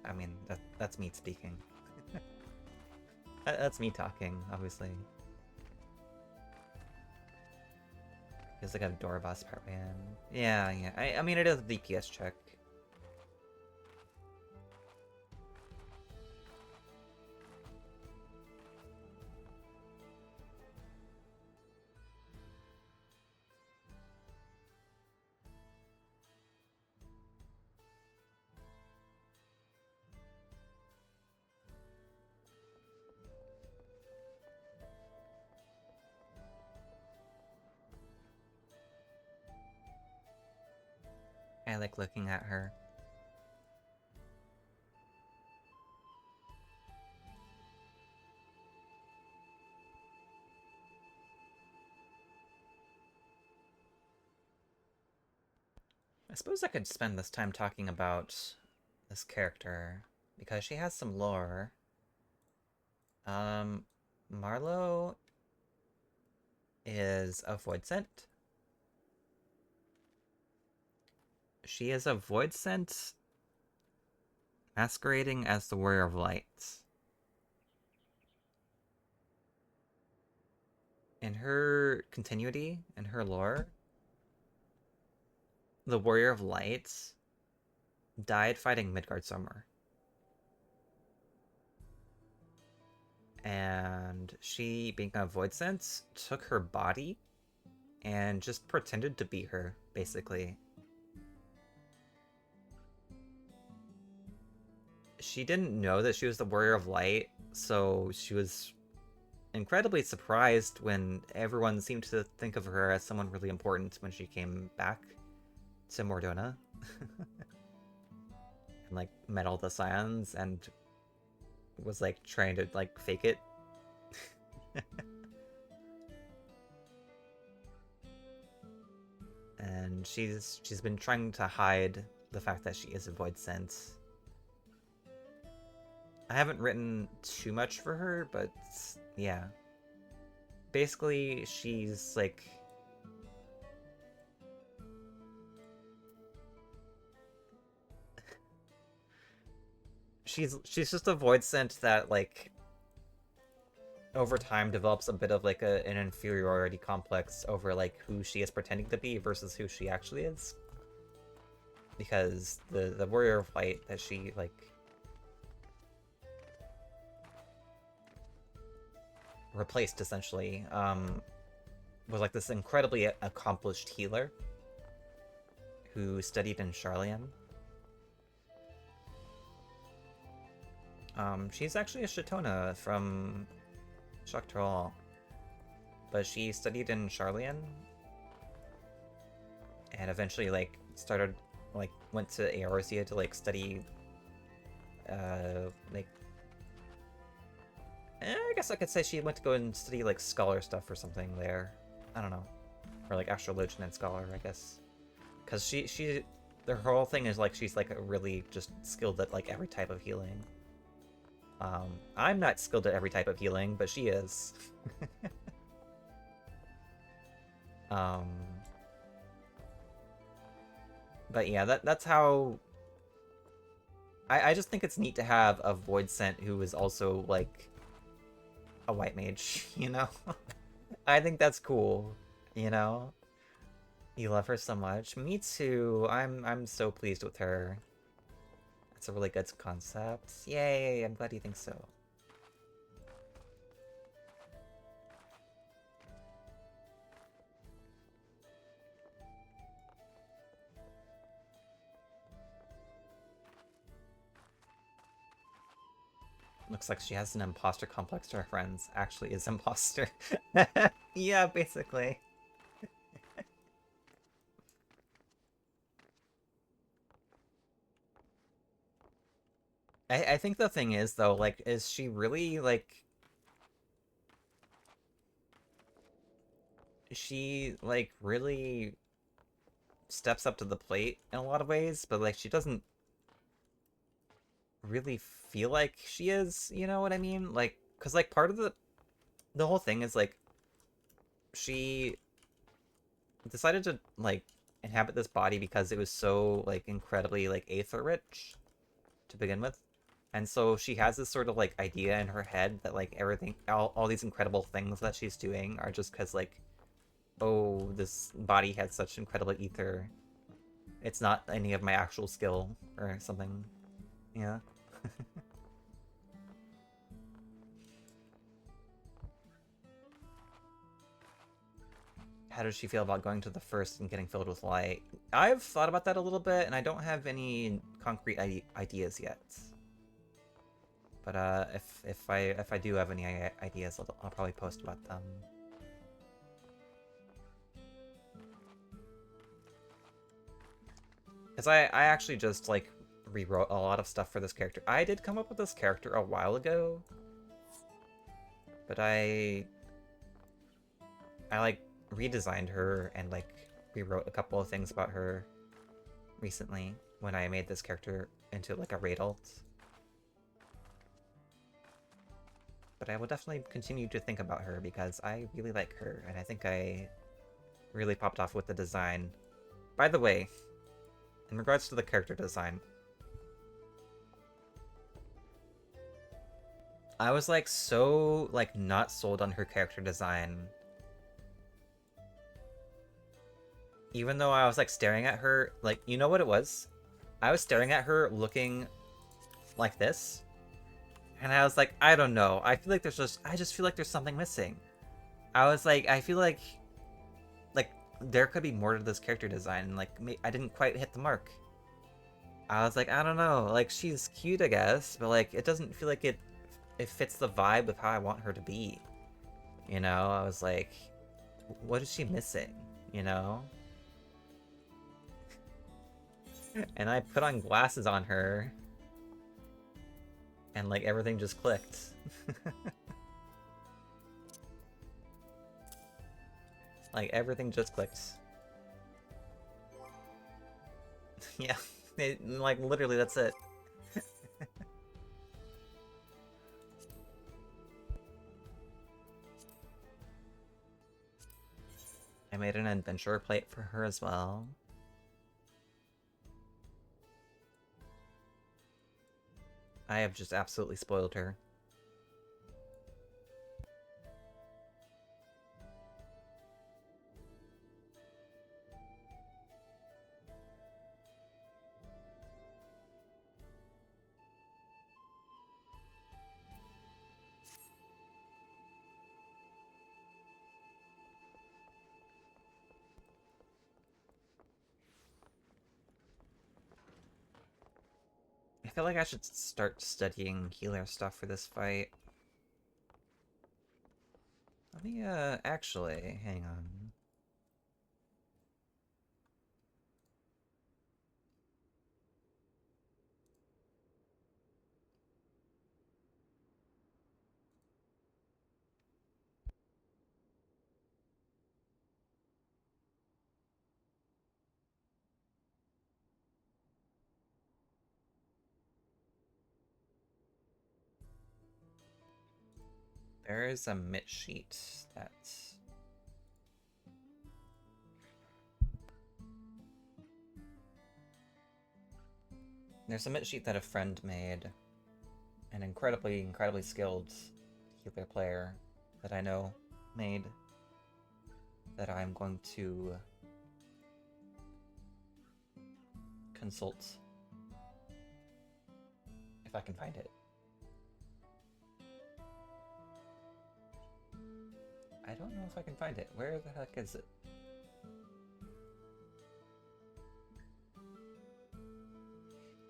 I mean, that's me speaking. That's me talking, obviously. Feels like a door boss part, man. Yeah, yeah. I mean, it is a DPS check. I like looking at her. I suppose I could spend this time talking about this character, because she has some lore. Marlowe is a void scent. She is a void scent masquerading as the Warrior of Light. In her continuity, in her lore, the Warrior of Light died fighting Midgard Summer. And she, being a void sense, took her body and just pretended to be her, basically. She didn't know that she was the Warrior of Light, so she was incredibly surprised when everyone seemed to think of her as someone really important when she came back to Mordona. And like met all the scions and was like trying to like fake it. And she's been trying to hide the fact that she is a void sense. I haven't written too much for her, but yeah. Basically, she's like she's just a void scent that like over time develops a bit of like an inferiority complex over like who she is pretending to be versus who she actually is. Because the Warrior of Light that she like replaced essentially was like this incredibly accomplished healer who studied in Charlian. She's actually a Shatona from Shak'Tarol, but she studied in Charlian and eventually like started like went to Eorzea to like study like I guess I could say she went to go and study like scholar stuff or something there. I don't know. Or like astrologian and scholar, I guess. Cause she her whole thing is like she's like really just skilled at like every type of healing. I'm not skilled at every type of healing, but she is. But yeah, that's how I just think it's neat to have a void scent who is also like a white mage, you know? I think that's cool, you know? You love her so much. Me too. I'm so pleased with her. It's a really good concept. Yay, I'm glad you think so. Looks like she has an imposter complex to her friends. Actually is imposter. Yeah, basically. I think the thing is though, like, is she really like she like really steps up to the plate in a lot of ways, but like she doesn't really feel like she is, you know what I mean? Like, cause like part of the whole thing is like she decided to like inhabit this body because it was so like incredibly like aether rich to begin with. And so she has this sort of like idea in her head that like everything, all these incredible things that she's doing are just because like, oh, this body has such incredible ether. It's not any of my actual skill or something. Yeah. How does she feel about going to the first and getting filled with light? I've thought about that a little bit, and I don't have any concrete ideas yet. But if I do have any ideas, I'll probably post about them. Because I actually just like rewrote a lot of stuff for this character. I did come up with this character a while ago, but I like redesigned her and like rewrote a couple of things about her recently when I made this character into like a raid alt. But I will definitely continue to think about her because I really like her, and I think I really popped off with the design. By the way, in regards to the character design, I was like so like not sold on her character design. Even though I was like staring at her, like, you know what it was? I was staring at her looking like this, and I was like, I don't know. I feel like I just feel like there's something missing. I was like, I feel like there could be more to this character design. Like, I didn't quite hit the mark. I was like, I don't know. Like, she's cute, I guess, but like, it doesn't feel like it fits the vibe of how I want her to be. You know, I was like, what is she missing? You know? And I put on glasses on her, and like everything just clicked. Like everything just clicked. Yeah, like literally that's it. I made an adventurer plate for her as well. I have just absolutely spoiled her. I feel like I should start studying healer stuff for this fight. Let me, actually, hang on. There is a mit sheet that's... There's a mit sheet that a friend made. An incredibly skilled healer player that I know made. That I'm going to consult. If I can find it. I don't know if I can find it. Where the heck is it?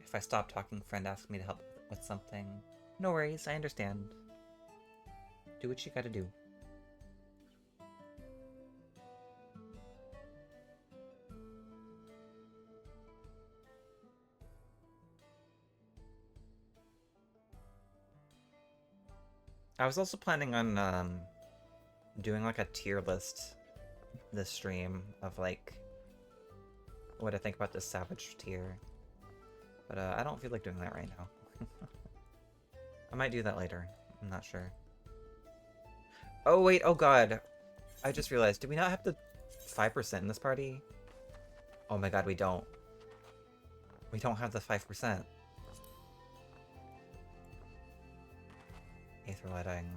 If I stop talking, friend asks me to help with something. No worries, I understand. Do what you gotta do. I was also planning on doing like a tier list this stream of like what I think about this savage tier. But I don't feel like doing that right now. I might do that later. I'm not sure. Oh wait, oh god. I just realized, did we not have the 5% in this party? Oh my god, we don't. We don't have the 5%. Aether letting.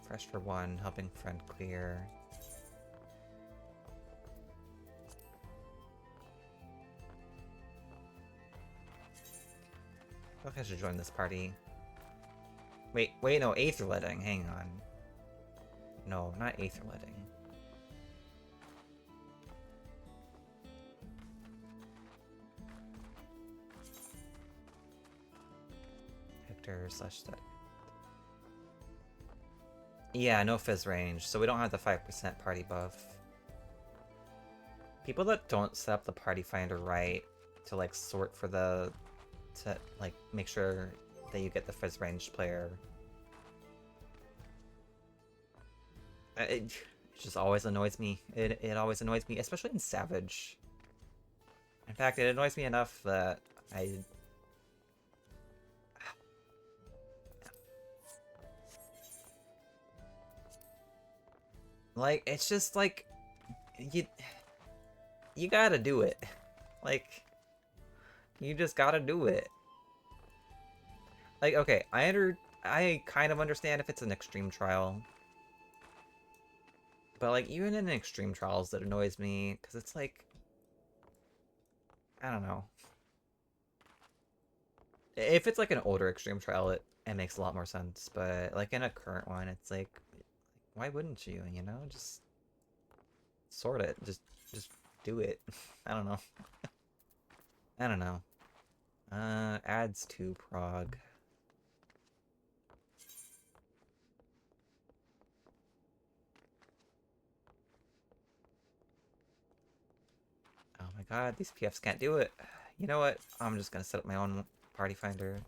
Fresh for 1, helping friend clear. I think I should join this party. Wait, no, Aether letting, hang on. No, not Aether letting. Hector / stud. Yeah, no fizz range, so we don't have the 5% party buff. People that don't set up the party finder right to like sort for the... to like make sure that you get the fizz range player. It just always annoys me. It always annoys me, especially in Savage. In fact, it annoys me enough that I... Like, it's just like... You gotta do it. Like... You just gotta do it. Like, okay, I kind of understand if it's an extreme trial. But, like, even in extreme trials, that annoys me, because it's like... I don't know. If it's like an older extreme trial, it makes a lot more sense. But, like, in a current one, it's like... Why wouldn't you, you know? Just... sort it. Just do it. I don't know. I don't know. Adds to prog. Oh my god, these PFs can't do it. You know what? I'm just gonna set up my own party finder.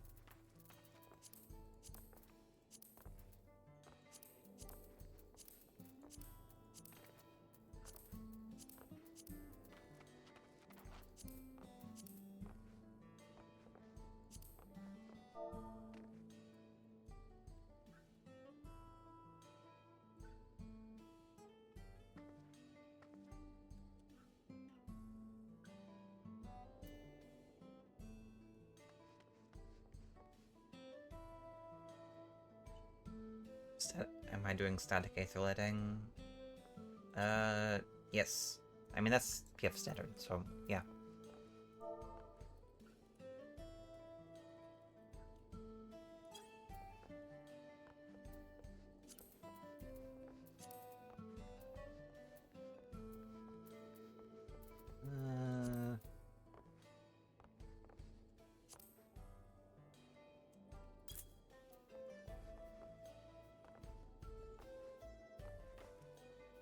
Am I doing static aether letting? Yes. I mean, that's PF standard, so yeah.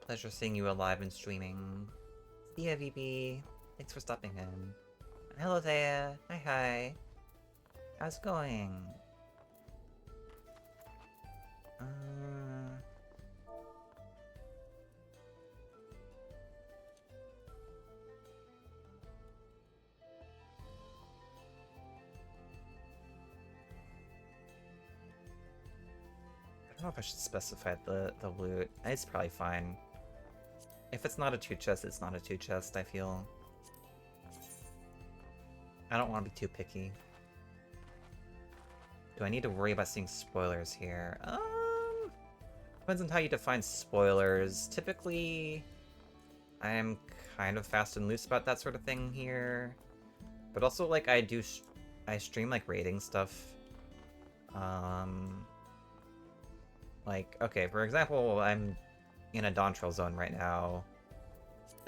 Pleasure seeing you alive and streaming. See ya, VB. Thanks for stopping in. Hello there. Hi. How's it going? I don't know if I should specify the loot. It's probably fine. If it's not a 2-chest, it's not a 2-chest, I feel. I don't want to be too picky. Do I need to worry about seeing spoilers here? Depends on how you define spoilers. Typically, I'm kind of fast and loose about that sort of thing here. But also, like, I stream, like, rating stuff. Like, okay, for example, I'm in a Dawntrail zone right now.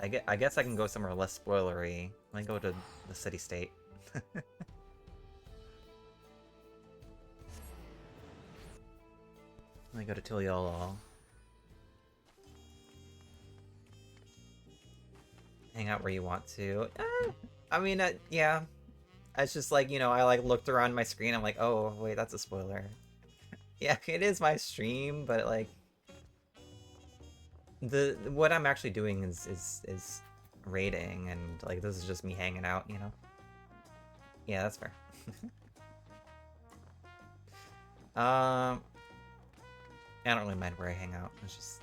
I guess I can go somewhere less spoilery. Let me go to the city-state. Let me go to Tuliolol. Hang out where you want to. I mean, yeah. It's just like, you know, I like looked around my screen, I'm like, oh, wait, that's a spoiler. Yeah, it is my stream, but like... What I'm actually doing is raiding, and like this is just me hanging out, you know? Yeah, that's fair. I don't really mind where I hang out. It's just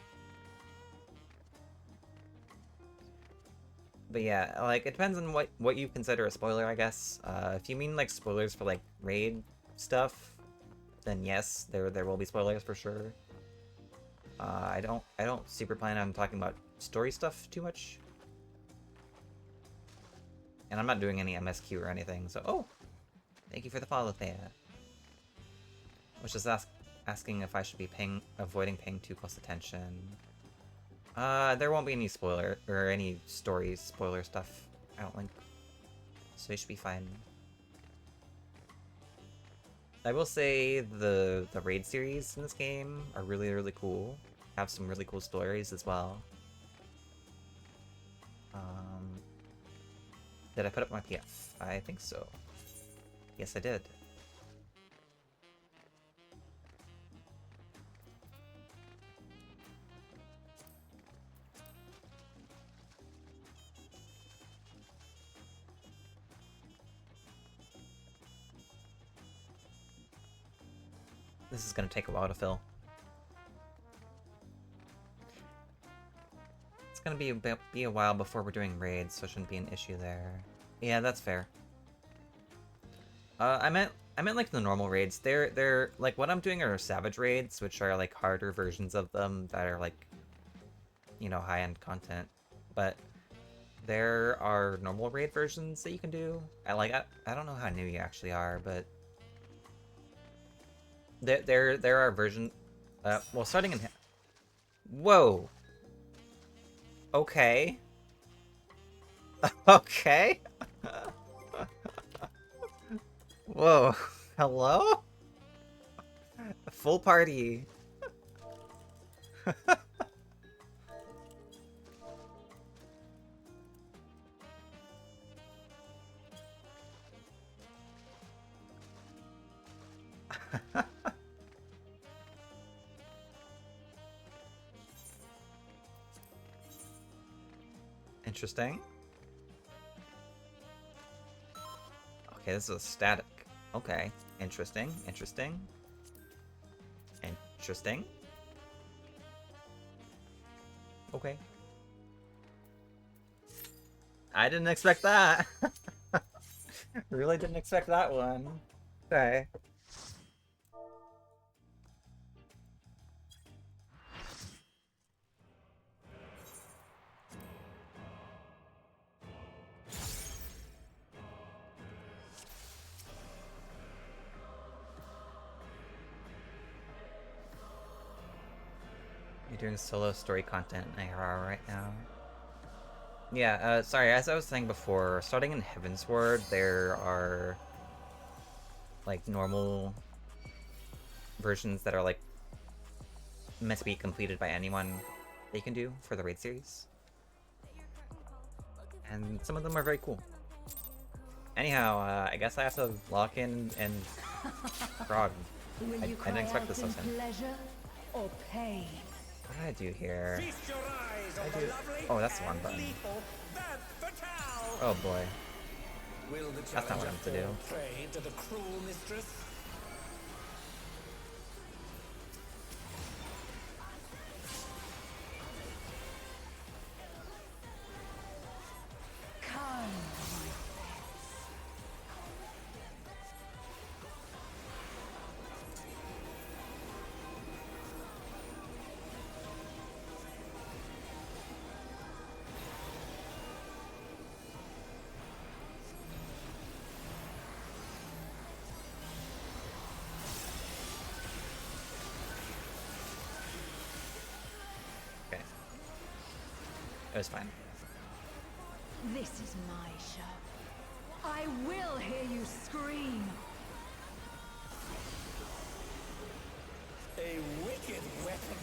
But yeah, like, it depends on what you consider a spoiler, I guess. If you mean, like, spoilers for, like, raid stuff, then yes, there will be spoilers for sure. I don't super plan on talking about story stuff too much. And I'm not doing any MSQ or anything, so... Oh! Thank you for the follow, Thea. I was just asking if I should be avoiding paying too close attention. There won't be any spoiler, or any story spoiler stuff, I don't think. So you should be fine. I will say the raid series in this game are really, really cool. Have some really cool stories as well. Did I put up my PF? I think so. Yes, I did. This is gonna take a while to fill. It's gonna be a while before we're doing raids, so it shouldn't be an issue there. Yeah, that's fair. I meant like the normal raids. They're like what I'm doing are savage raids, which are like harder versions of them that are like, you know, high-end content. But there are normal raid versions that you can do. I don't know how new you actually are, but there are versions. Well, starting in. Whoa. Okay. Okay. Whoa. Hello? Full party. Interesting. Okay, this is a static. Okay. Interesting. Interesting. Interesting. Okay. I didn't expect that. Really didn't expect that one. Okay. You're doing solo story content in ARR right now. Yeah, sorry, as I was saying before, starting in Heavensward, there are like normal versions that are like meant to be completed by anyone they can do for the raid series. And some of them are very cool. Anyhow, I guess I have to lock in and frog. I didn't expect this so soon. Or pain? What did I do here? Oh, that's the wrong button. Oh boy. That's not what I'm to do. To the cruel mistress? Come, my pets. Okay. It was fine. This is my show. I will hear you scream. A wicked weapon.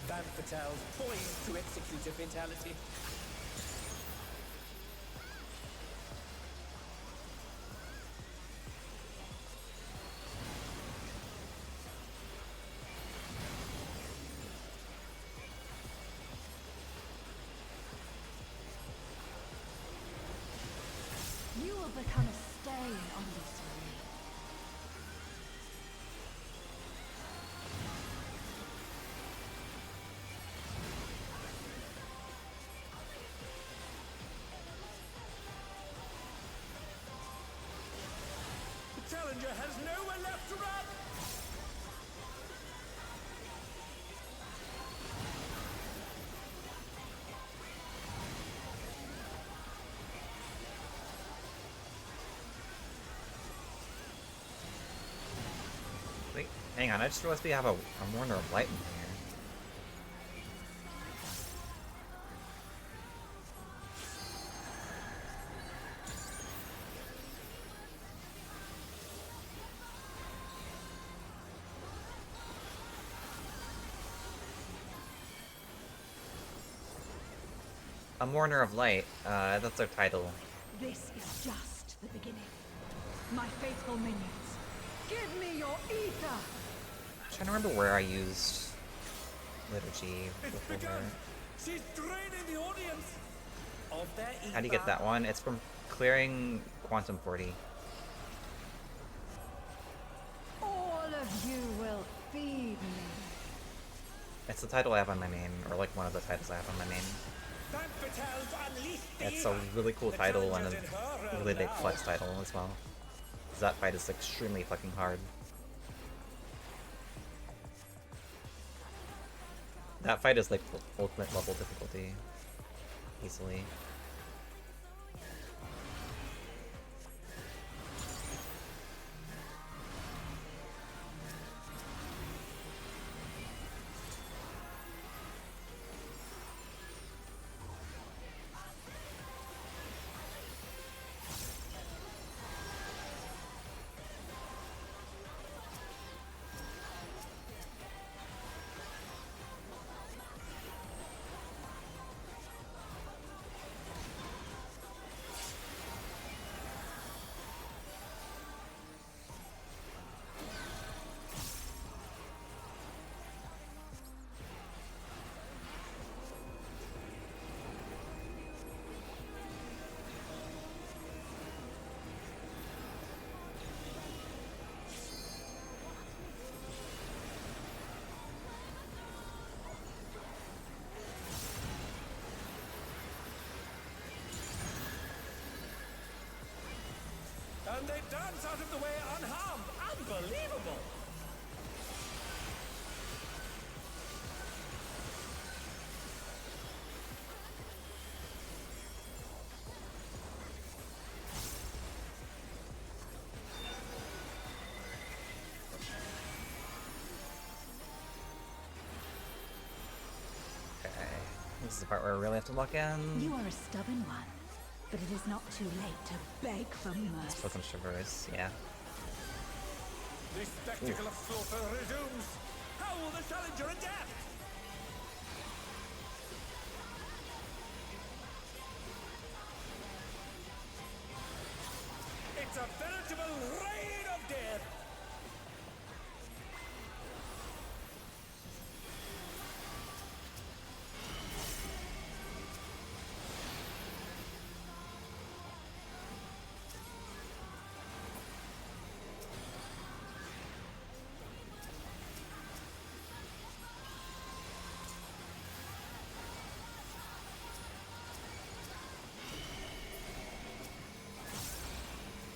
Van Fatale's poised to execute a fatality. You will become a stain on this ring. challenger has nowhere left to run! Wait, hang on, I just realized we have a Warner of Light in here. A Mourner of Light, that's our title. This is just the beginning. My faithful minions, give me your ether! I'm trying to remember where I used Liturgy It's before. begun! She's draining the audience of their ether. How do you get that one? It's from clearing Quantum 40. All of you will feed me. It's the title I have on my main, or like one of the titles I have on my main. It's a really cool title and a really big flex title as well. Because that fight is extremely fucking hard. That fight is like ultimate level difficulty. Easily. And they dance out of the way unharmed. Unbelievable! Okay. This is the part where I really have to lock in. You are a stubborn one, but it is not too late to beg for mercy. Put some shivers, yeah. The spectacle of slaughter resumes. How will the challenger adapt? It's a veritable rain of death.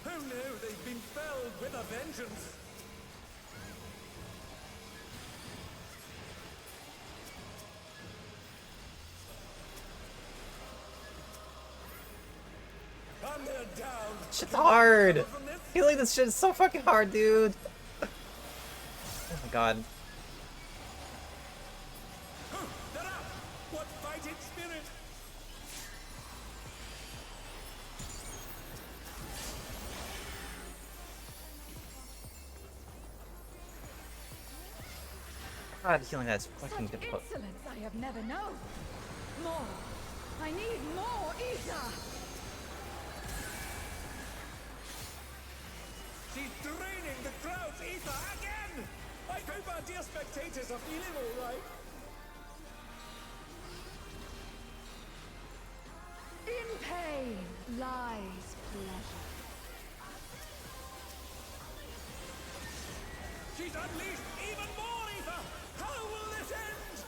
Oh no, they've been felled with a vengeance. And they're down. Shit's hard! Healing this shit is so fucking hard, dude! Oh my god. Oh, they're up. What fighting spirit! God, healing that is fucking Such difficult. insolence I have never known. More. I need more ether. She's draining the crowd's ether again! I hope our dear spectators are feeling all right. In pain lies pleasure. She's unleashed even more ether! How will this end?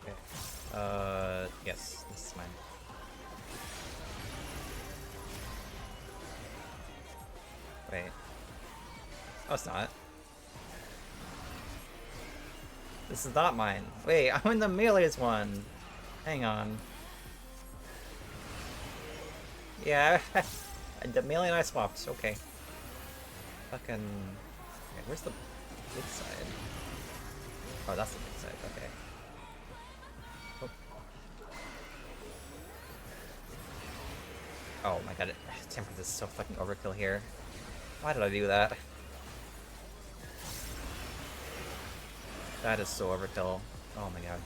Okay. Yes, this is mine. Oh, it's not. This is not mine. Wait, I'm in the melee's one. Hang on. Yeah, the melee and I swapped. Okay. Fucking. Okay, where's the big side? Oh, that's the big side. Okay. Oh my god, Temperance is so fucking overkill here. Why did I do that? That is so overkill. Oh my god.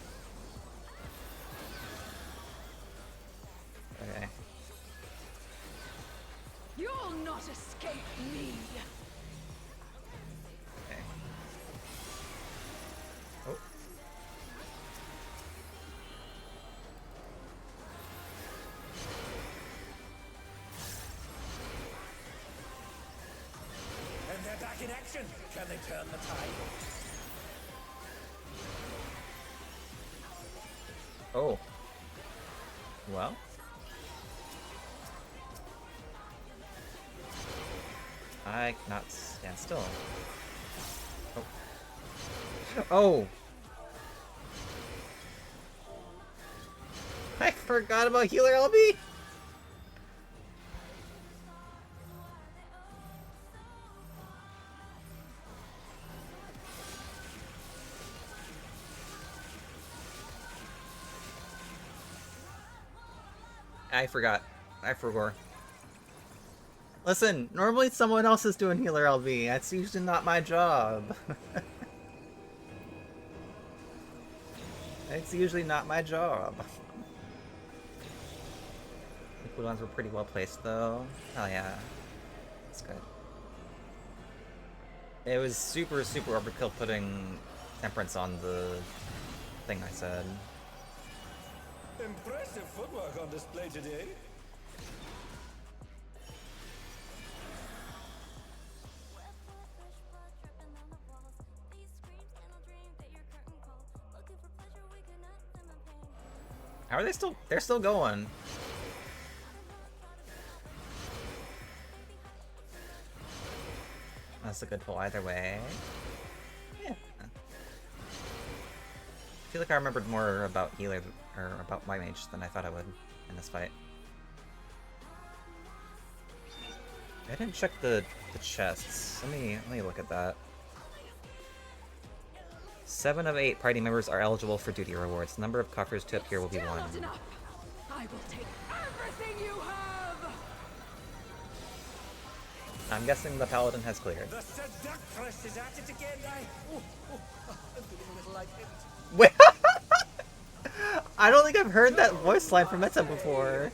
Okay. You'll not escape me. Okay. Oh. And they're back in action. Can they turn the tide? Oh. Well. I cannot stand still. Oh. Oh! I forgot about healer LB! I forgot. I forgot. Listen, normally someone else is doing healer LB. That's usually not my job. It's usually not my job. The cooldowns were pretty well placed though. Hell yeah. That's good. It was super overkill putting Temperance on the thing I said. Impressive footwork on display today. How are they still? They're still going. That's a good pull either way. Yeah. I feel like I remembered more about healer or about my mage than I thought I would in this fight. I didn't check the chests. Let me look at that. 7 of 8 party members are eligible for duty rewards. The number of coffers to appear will be 1. Not enough. I will take everything you have. I'm guessing the paladin has cleared. The seductress is at it again. I'm feeling a little lightheaded. Wait, I don't think I've heard that voice line from Meta before.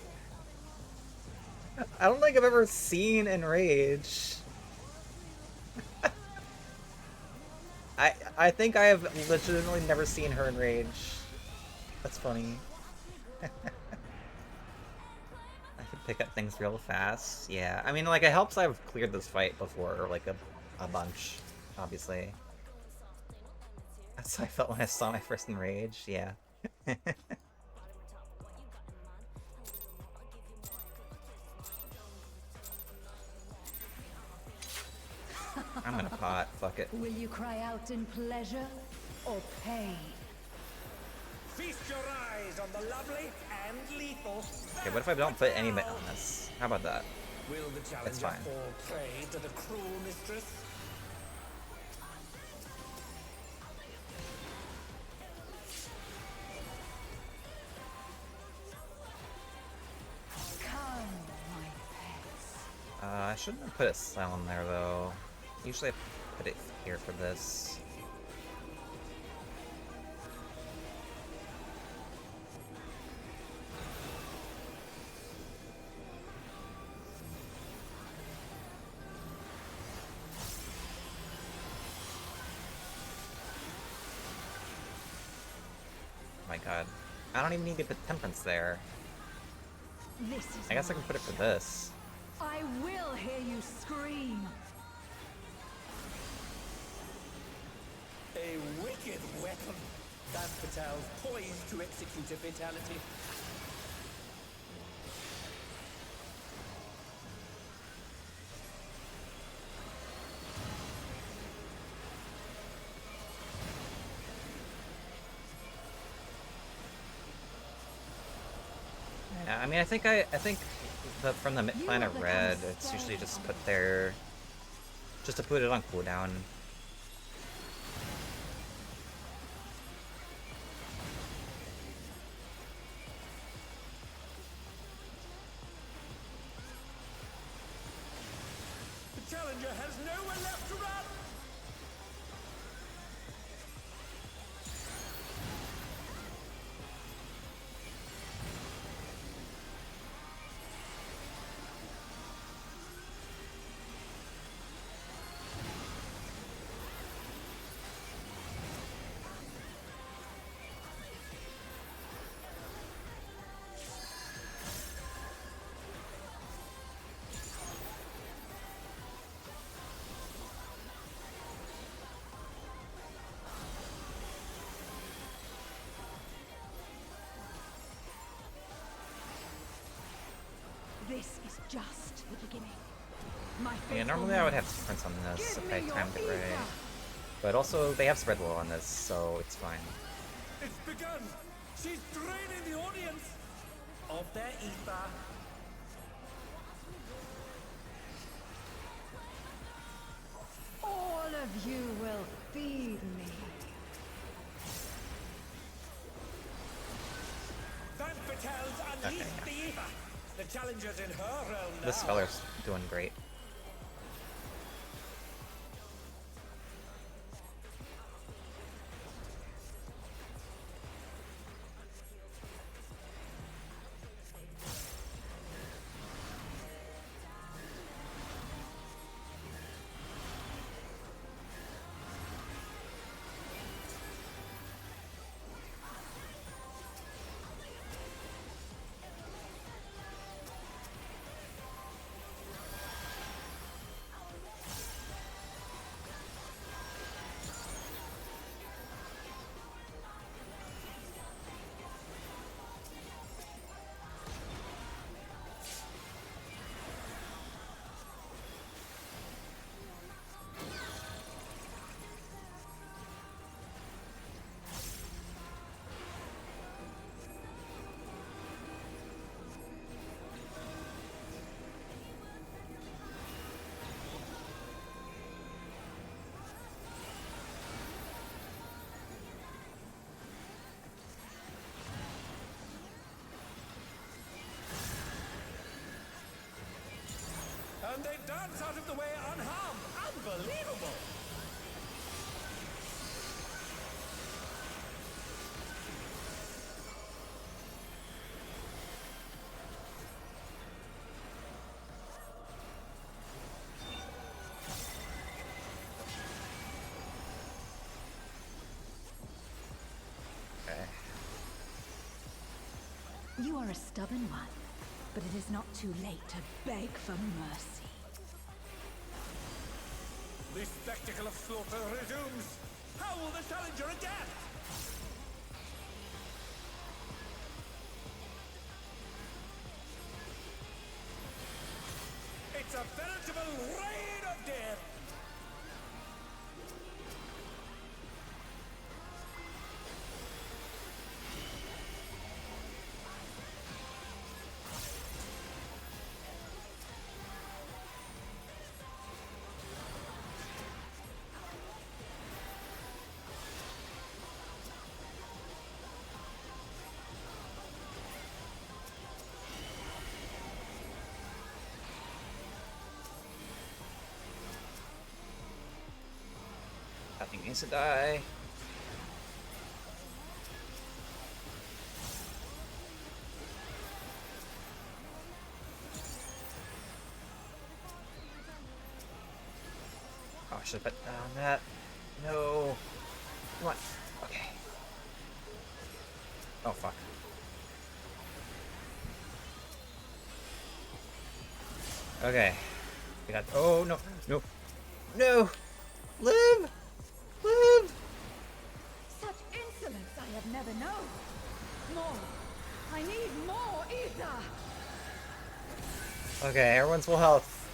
I don't think I've ever seen Enrage. I think I have legitimately never seen her Enrage. That's funny. I can pick up things real fast. Yeah, I mean, like, it helps I've cleared this fight before, like, a bunch, obviously. That's how I felt when I saw my first Enrage, yeah. I'm gonna pot, fuck it. Will you cry out in pleasure or pain? Feast your eyes on the lovely and lethal. Okay, what if I don't put any bit on this? How about that? Will the It's challenger fine. fall prey to the cruel mistress? Come, my pets. I shouldn't have put a Asylum there, though. Usually I put it here for this. Oh my god. I don't even need to put Temperance there. This is I guess I can put it for this. I will hear you scream. A wicked weapon. That Patel's poised to execute a fatality. mean, I think from the You planet will become Red, it's usually stale. just put there, just to put it on cooldown. The challenger has nowhere left to run! This is just the beginning. My Yeah, faithful normally I would have minions, sprints on this give if I me your timed it right. ether. But also, they have spread low on this, so it's fine. It's begun! She's draining the audience of their ether. All of you will feed me. Van Patel's unleashed Okay, the ether! The challenger's in her realm now. This speller's doing great. And they dance out of the way unharmed. Unbelievable! Okay. You are a stubborn one, but it is not too late to beg for mercy. The spectacle of slaughter resumes. How will the challenger adapt? It's a veritable rain of death! Nothing needs to die. Oh, I should have put down that. No. Come on. Okay. Oh, fuck. Okay. We got. Oh, no. No. No! Live! Live! Such insolence I have never known. More. I need more ether. Okay, everyone's full health.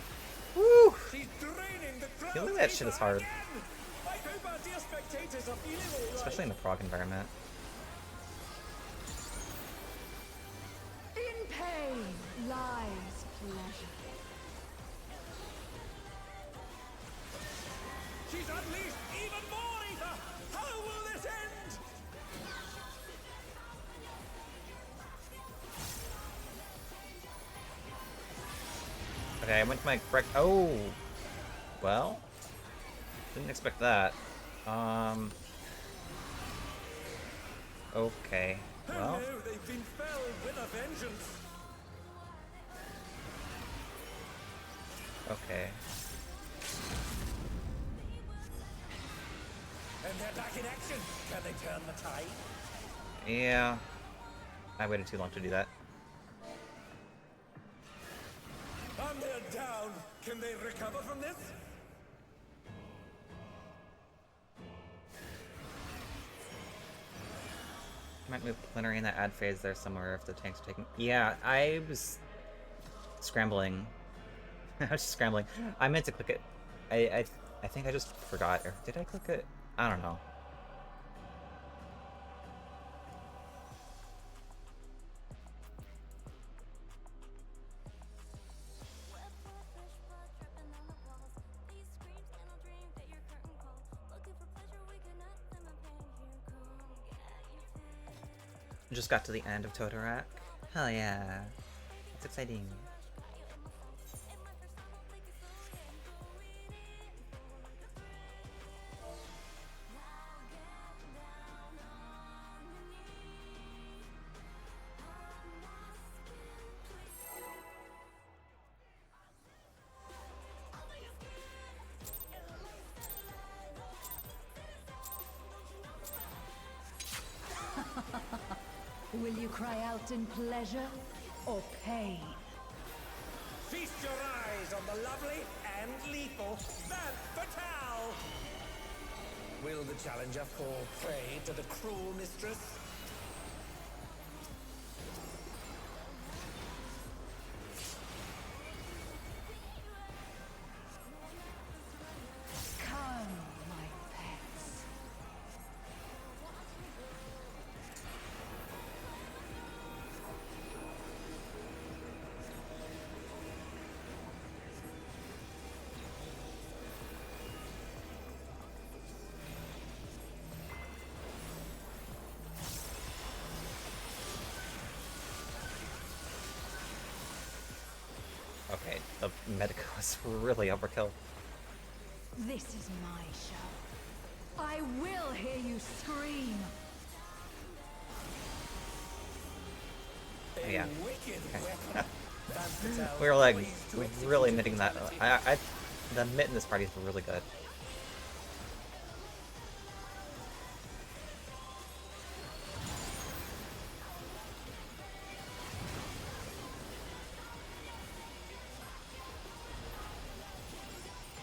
Woo! She's draining the crowd. Feeling that shit is hard. I hope our dear spectators are feeling all right. Especially in the prog environment. In pain lies pleasure. She's unleashed even more ether! How will this end? Okay, I went to my correct. Oh, well, didn't expect that. Okay, well. Oh no, they've been felled with a vengeance. Okay. And they're back in action. Can they turn the tide? Yeah. I waited too long to do that. And they're down. Can they recover from this? Might move plenary in that ad phase there somewhere if the tanks are taking. Yeah, I was scrambling. I was just scrambling. I meant to click it. I think I just forgot. Or did I click it? I don't know. Just got to the end of Totorak. Hell yeah. It's exciting. Will you cry out in pleasure or pain? Feast your eyes on the lovely and lethal Van Fatale! Will the challenger fall prey to the cruel mistress? Come, my pets. Okay, the Medica was really overkill. This is my show. I will hear you scream. A Yeah. wicked weapon. Van Fatale We were like poised to execute really it. knitting that. The mitt in this party is really good.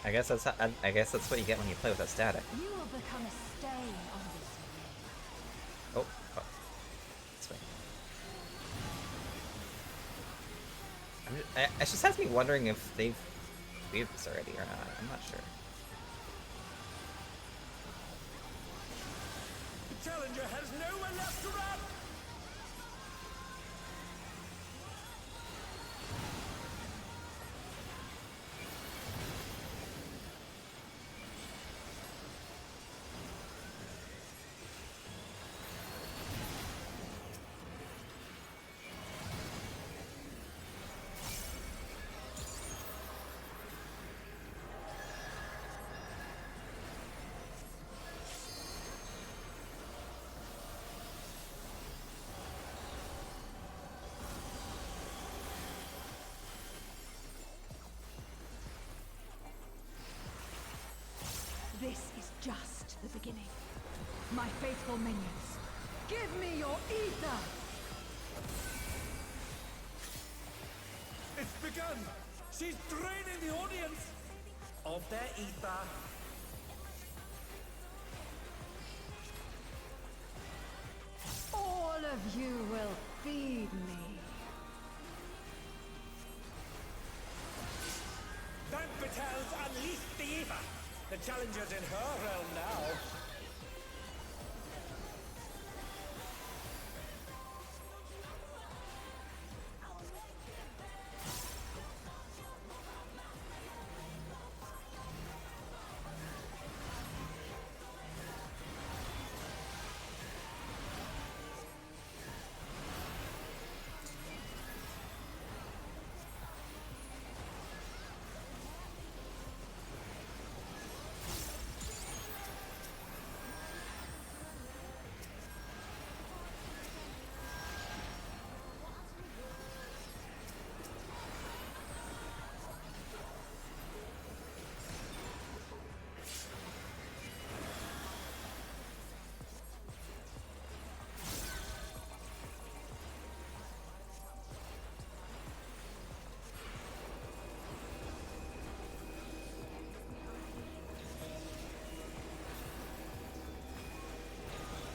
I guess that's what you get when you play with that static. You will become a stain on this world. Oh, this way. It just has me wondering if they've cleared this already or not. I'm not sure. Challenger has nowhere left to run! This is just the beginning. My faithful minions, give me your ether! It's begun! She's draining the audience of their ether. All of you will feed me. Van Fatale's unleashed the ether! The challenger's in her realm now.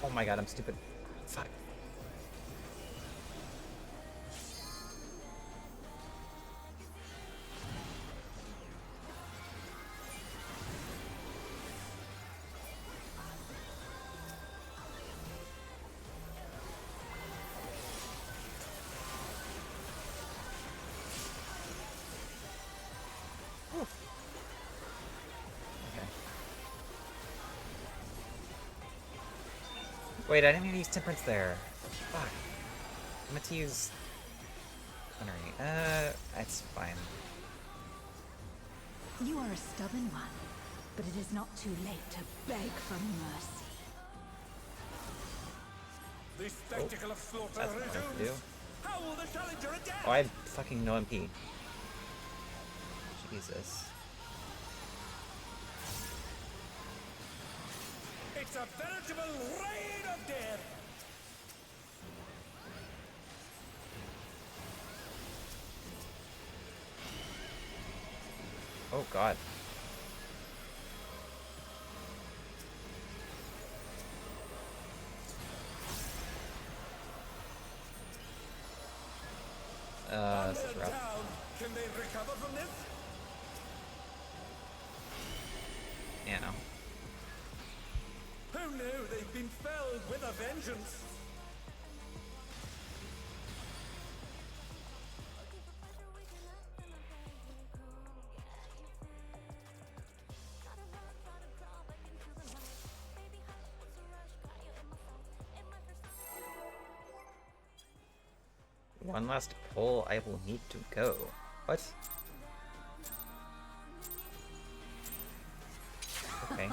Oh my god, I'm stupid. Fuck. Wait, I didn't even use Temperance there. Fuck. I meant to use... Culinary. That's fine. You are a stubborn one, but it is not too late to beg for mercy. The spectacle of slaughter That's not what to do. resumes. How will the challenger adapt? Oh, I have fucking no MP. Jesus. It's a veritable rain of death. Oh god. This is rough. Down. Can they recover from this? Yeah, no. Oh no, they've been felled with a vengeance. One last pull, I will need to go. What? Okay,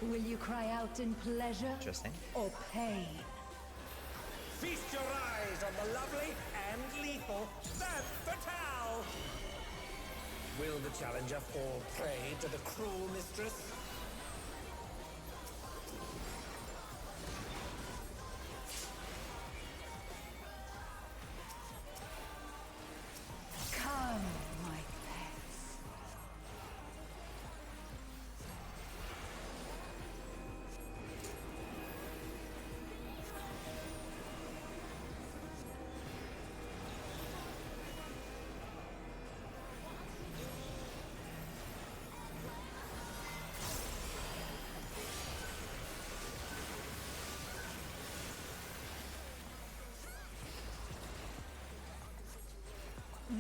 Will you cry out in pleasure interesting. or pain? Feast your eyes on the lovely and lethal Van Fatale. Will the challenger fall prey to the cruel mistress? Come, my pets.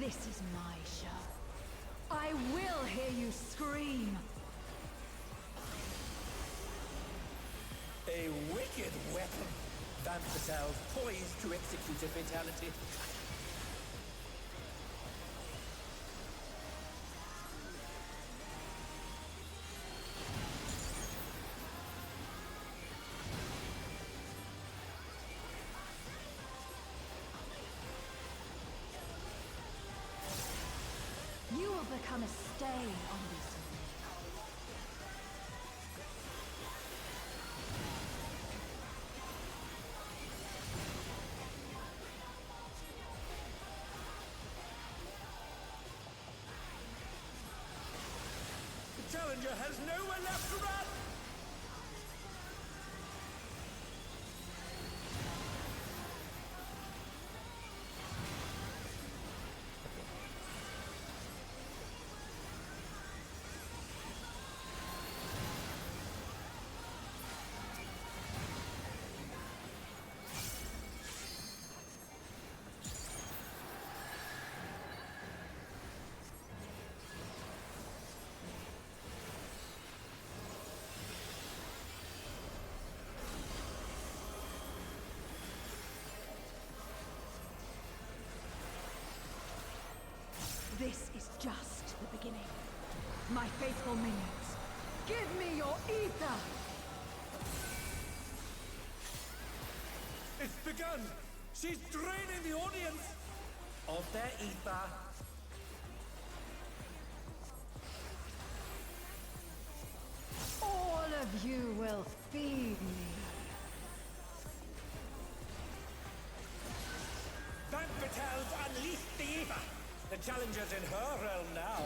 This is my show. I will hear you scream. A wicked weapon. Van Fatale's poised to execute a fatality. You will become a stain on this ring. The challenger has nowhere left to run. This is just the beginning. My faithful minions, give me your ether! It's begun. She's draining the audience of their ether. All of you will feed me. Van Fatale's unleashed the ether. The challenger's in her realm now.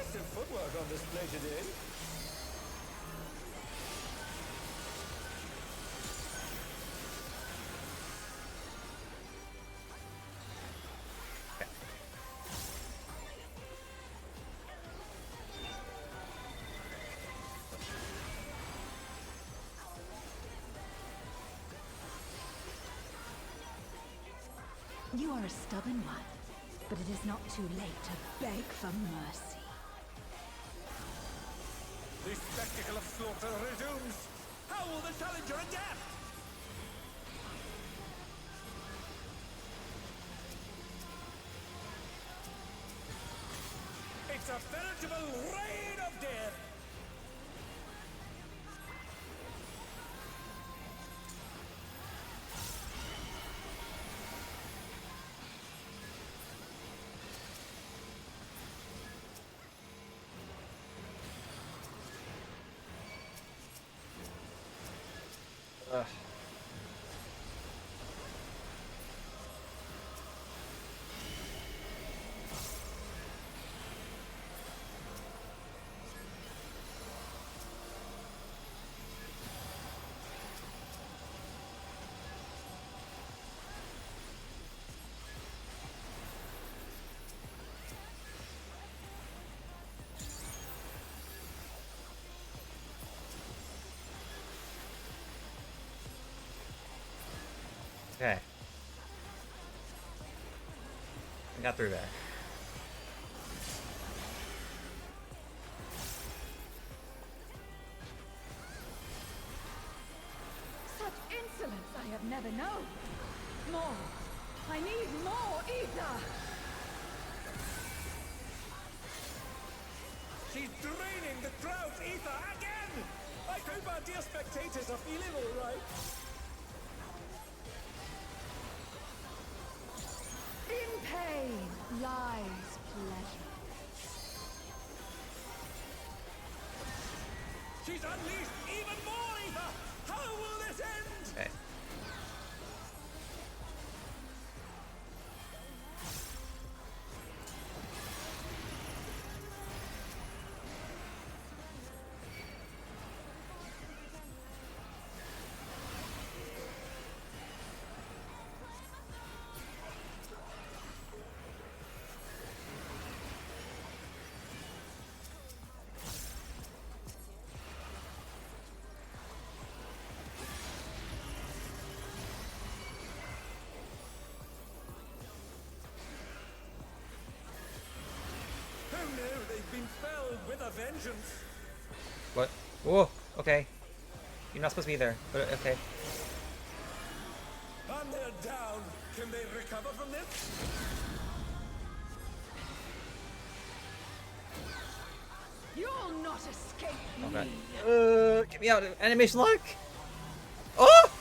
Impressive footwork on display today. You are a stubborn one, but it is not too late to beg for mercy. The spectacle of slaughter resumes. How will the challenger adapt? It's a veritable rain of death. Okay. I got through there. Such insolence I have never known. More. I need more ether. She's draining the crowd's ether again! I hope our dear spectators are feeling all right. In pain lies pleasure. She's unleashed even more ether! How will this end? Okay. Oh no, they've been felled with a vengeance. What? Whoa, okay. You're not supposed to be there, but okay. And they're down. Can they recover from this? You'll not escape Okay. me. Get me out of animation lock! Oh!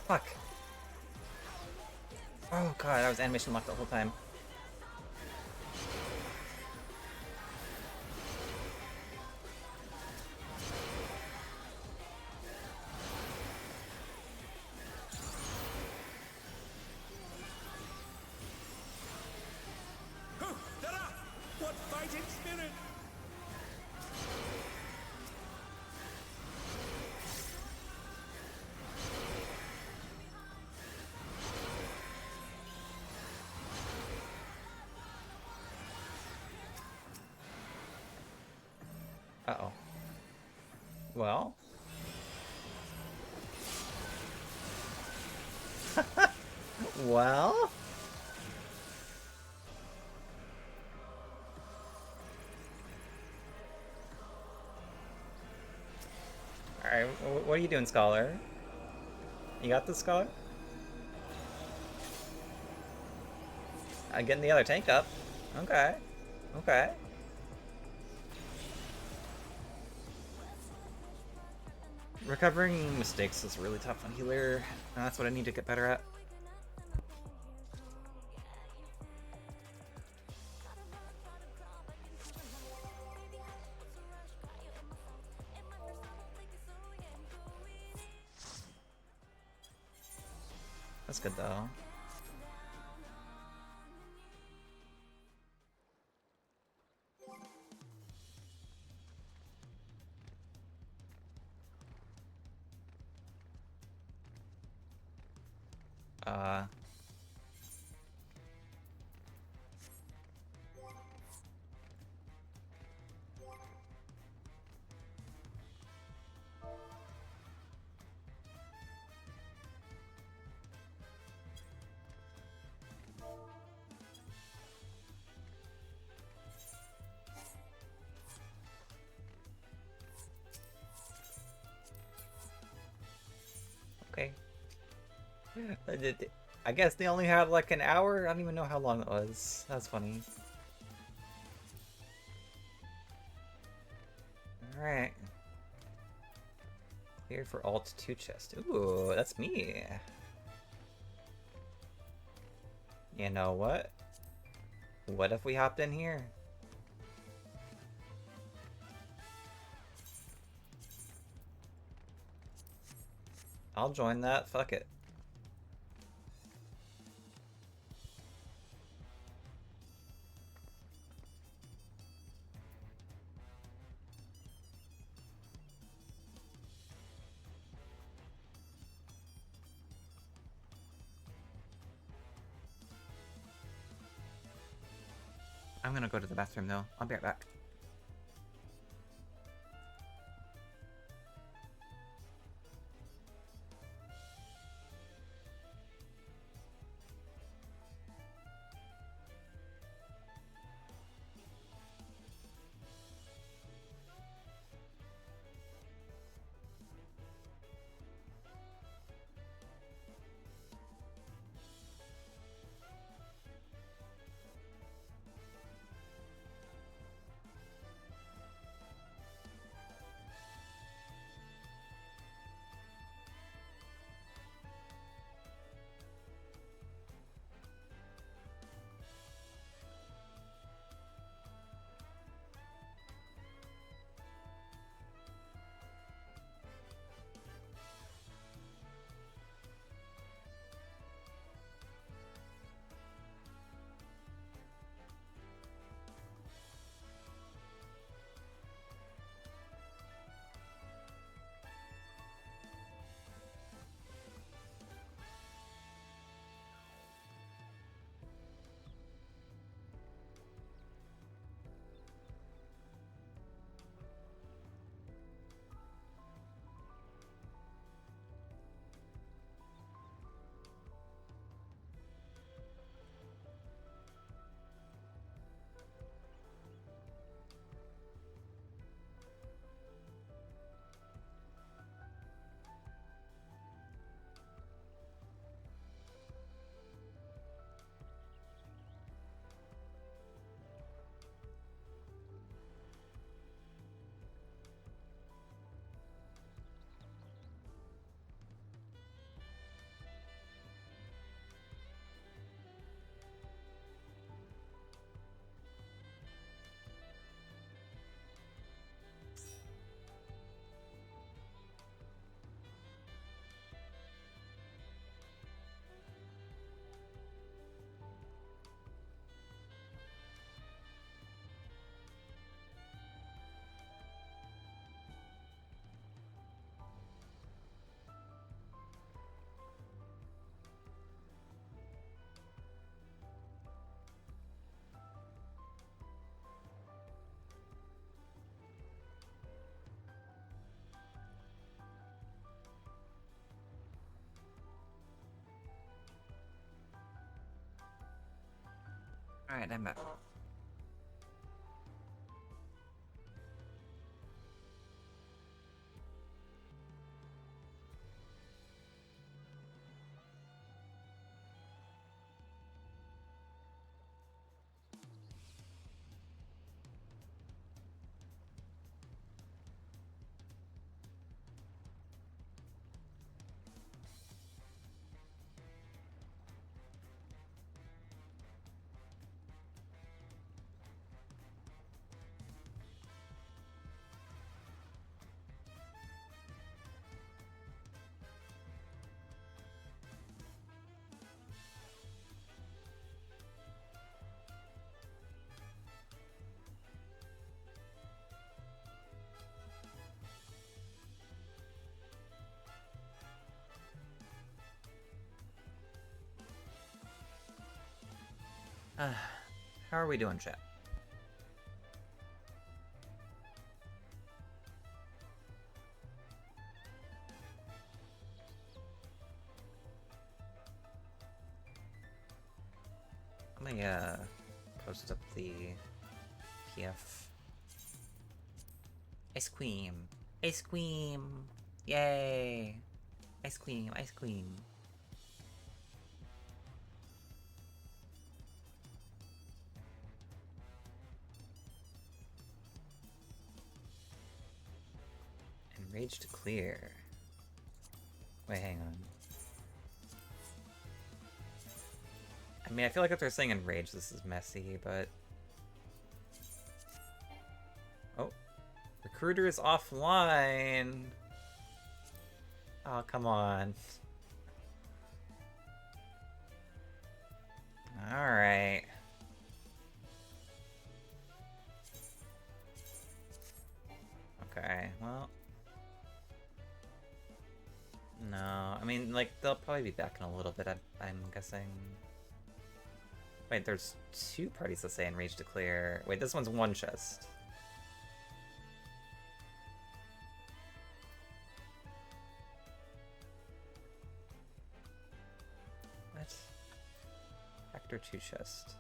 Fuck. Oh god, I was animation locked the whole time. Oh, they're up! What fighting spirit! Uh-oh. Well. Well? Alright, what are you doing, Scholar? You got this, Scholar? I'm getting the other tank up. Okay. Okay. Recovering mistakes is really tough on healer. That's what I need to get better at. That's good though. Uh, okay. I guess they only had like an hour? I don't even know how long it was. That's funny. Alright. Cleared for alt 2 chest. Ooh, that's me. You know what? What if we hopped in here? I'll join that. Fuck it. I'm gonna go to the bathroom though. I'll be right back. Alright, I'm back. How are we doing, chat? Let me post up the PF. Ice cream! Ice cream! Yay! Ice cream, ice cream. Enrage to clear. Wait, hang on. I mean, I feel like if they're saying enrage, this is messy, but... Oh. Recruiter is offline! Oh, come on. Alright. Okay, well... No, I mean, like, they'll probably be back in a little bit, I'm guessing. Wait, there's 2 parties that say enrage to clear. Wait, this one's 1 chest. What? Factor 2 chest.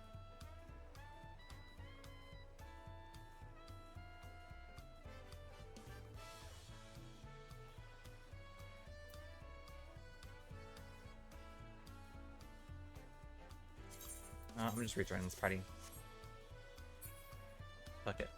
Oh, I'm just rejoining this party. Fuck it.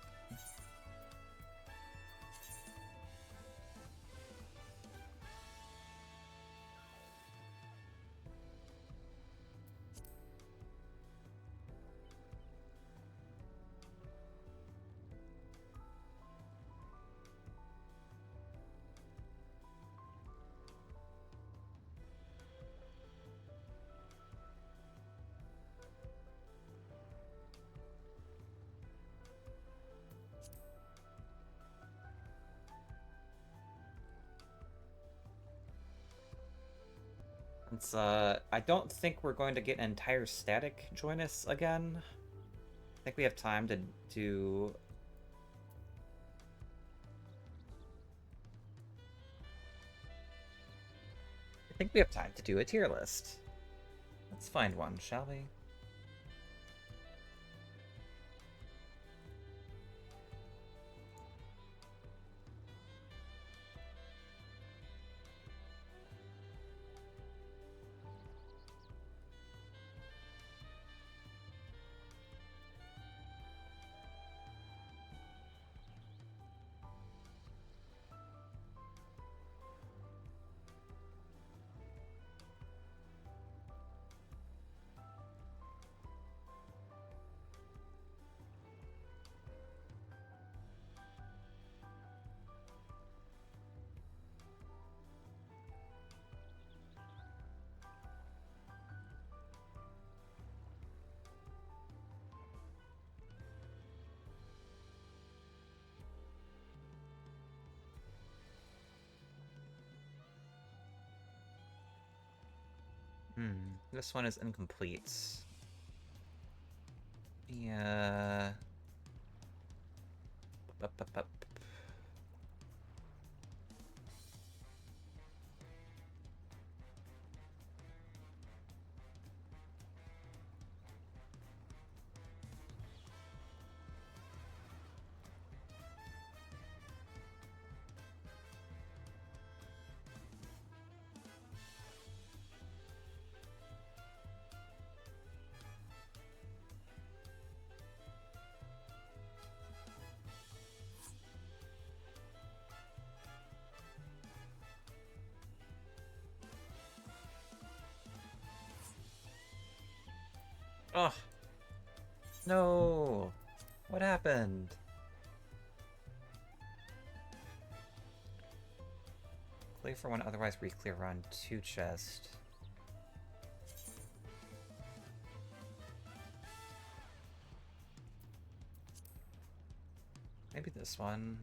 It's, I don't think we're going to get an entire static join us again. I think we have time to do... I think we have time to do a tier list. Let's find one, shall we? This one is incomplete. Yeah. Up. Oh. No. What happened? Clear for one, otherwise re-clear run 2 chest. Maybe this one.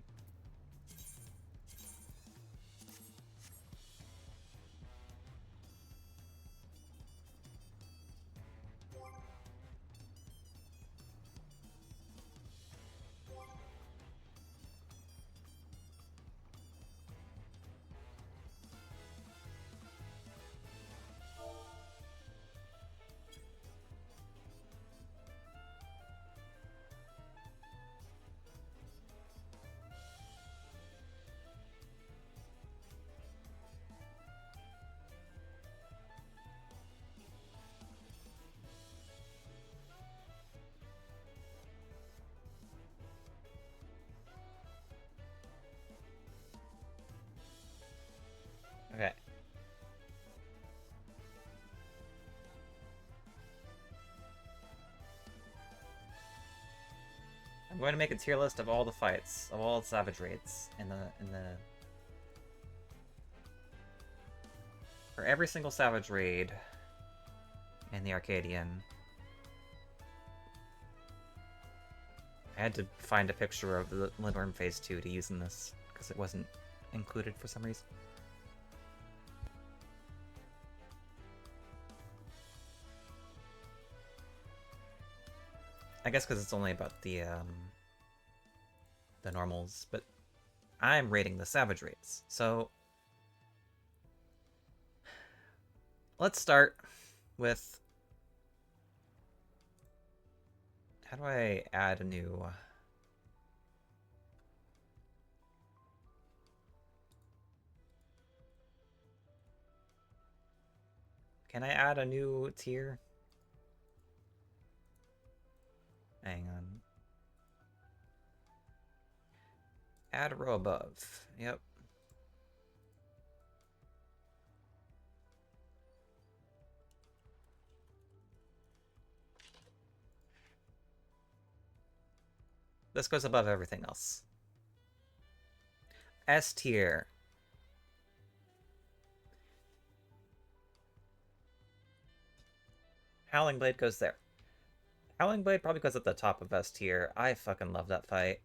Okay. I'm going to make a tier list of all the fights, of all the savage raids for every single savage raid in the Arcadian. I had to find a picture of the Lindworm Phase 2 to use in this, because it wasn't included for some reason. I guess because it's only about the normals, but I'm rating the savage raids. So let's start with, how do I add a new... Can I add a new tier? Hang on. Add a row above. Yep. This goes above everything else. S tier. Howling Blade goes there. Howling Blade probably goes at the top of S tier. I fucking love that fight.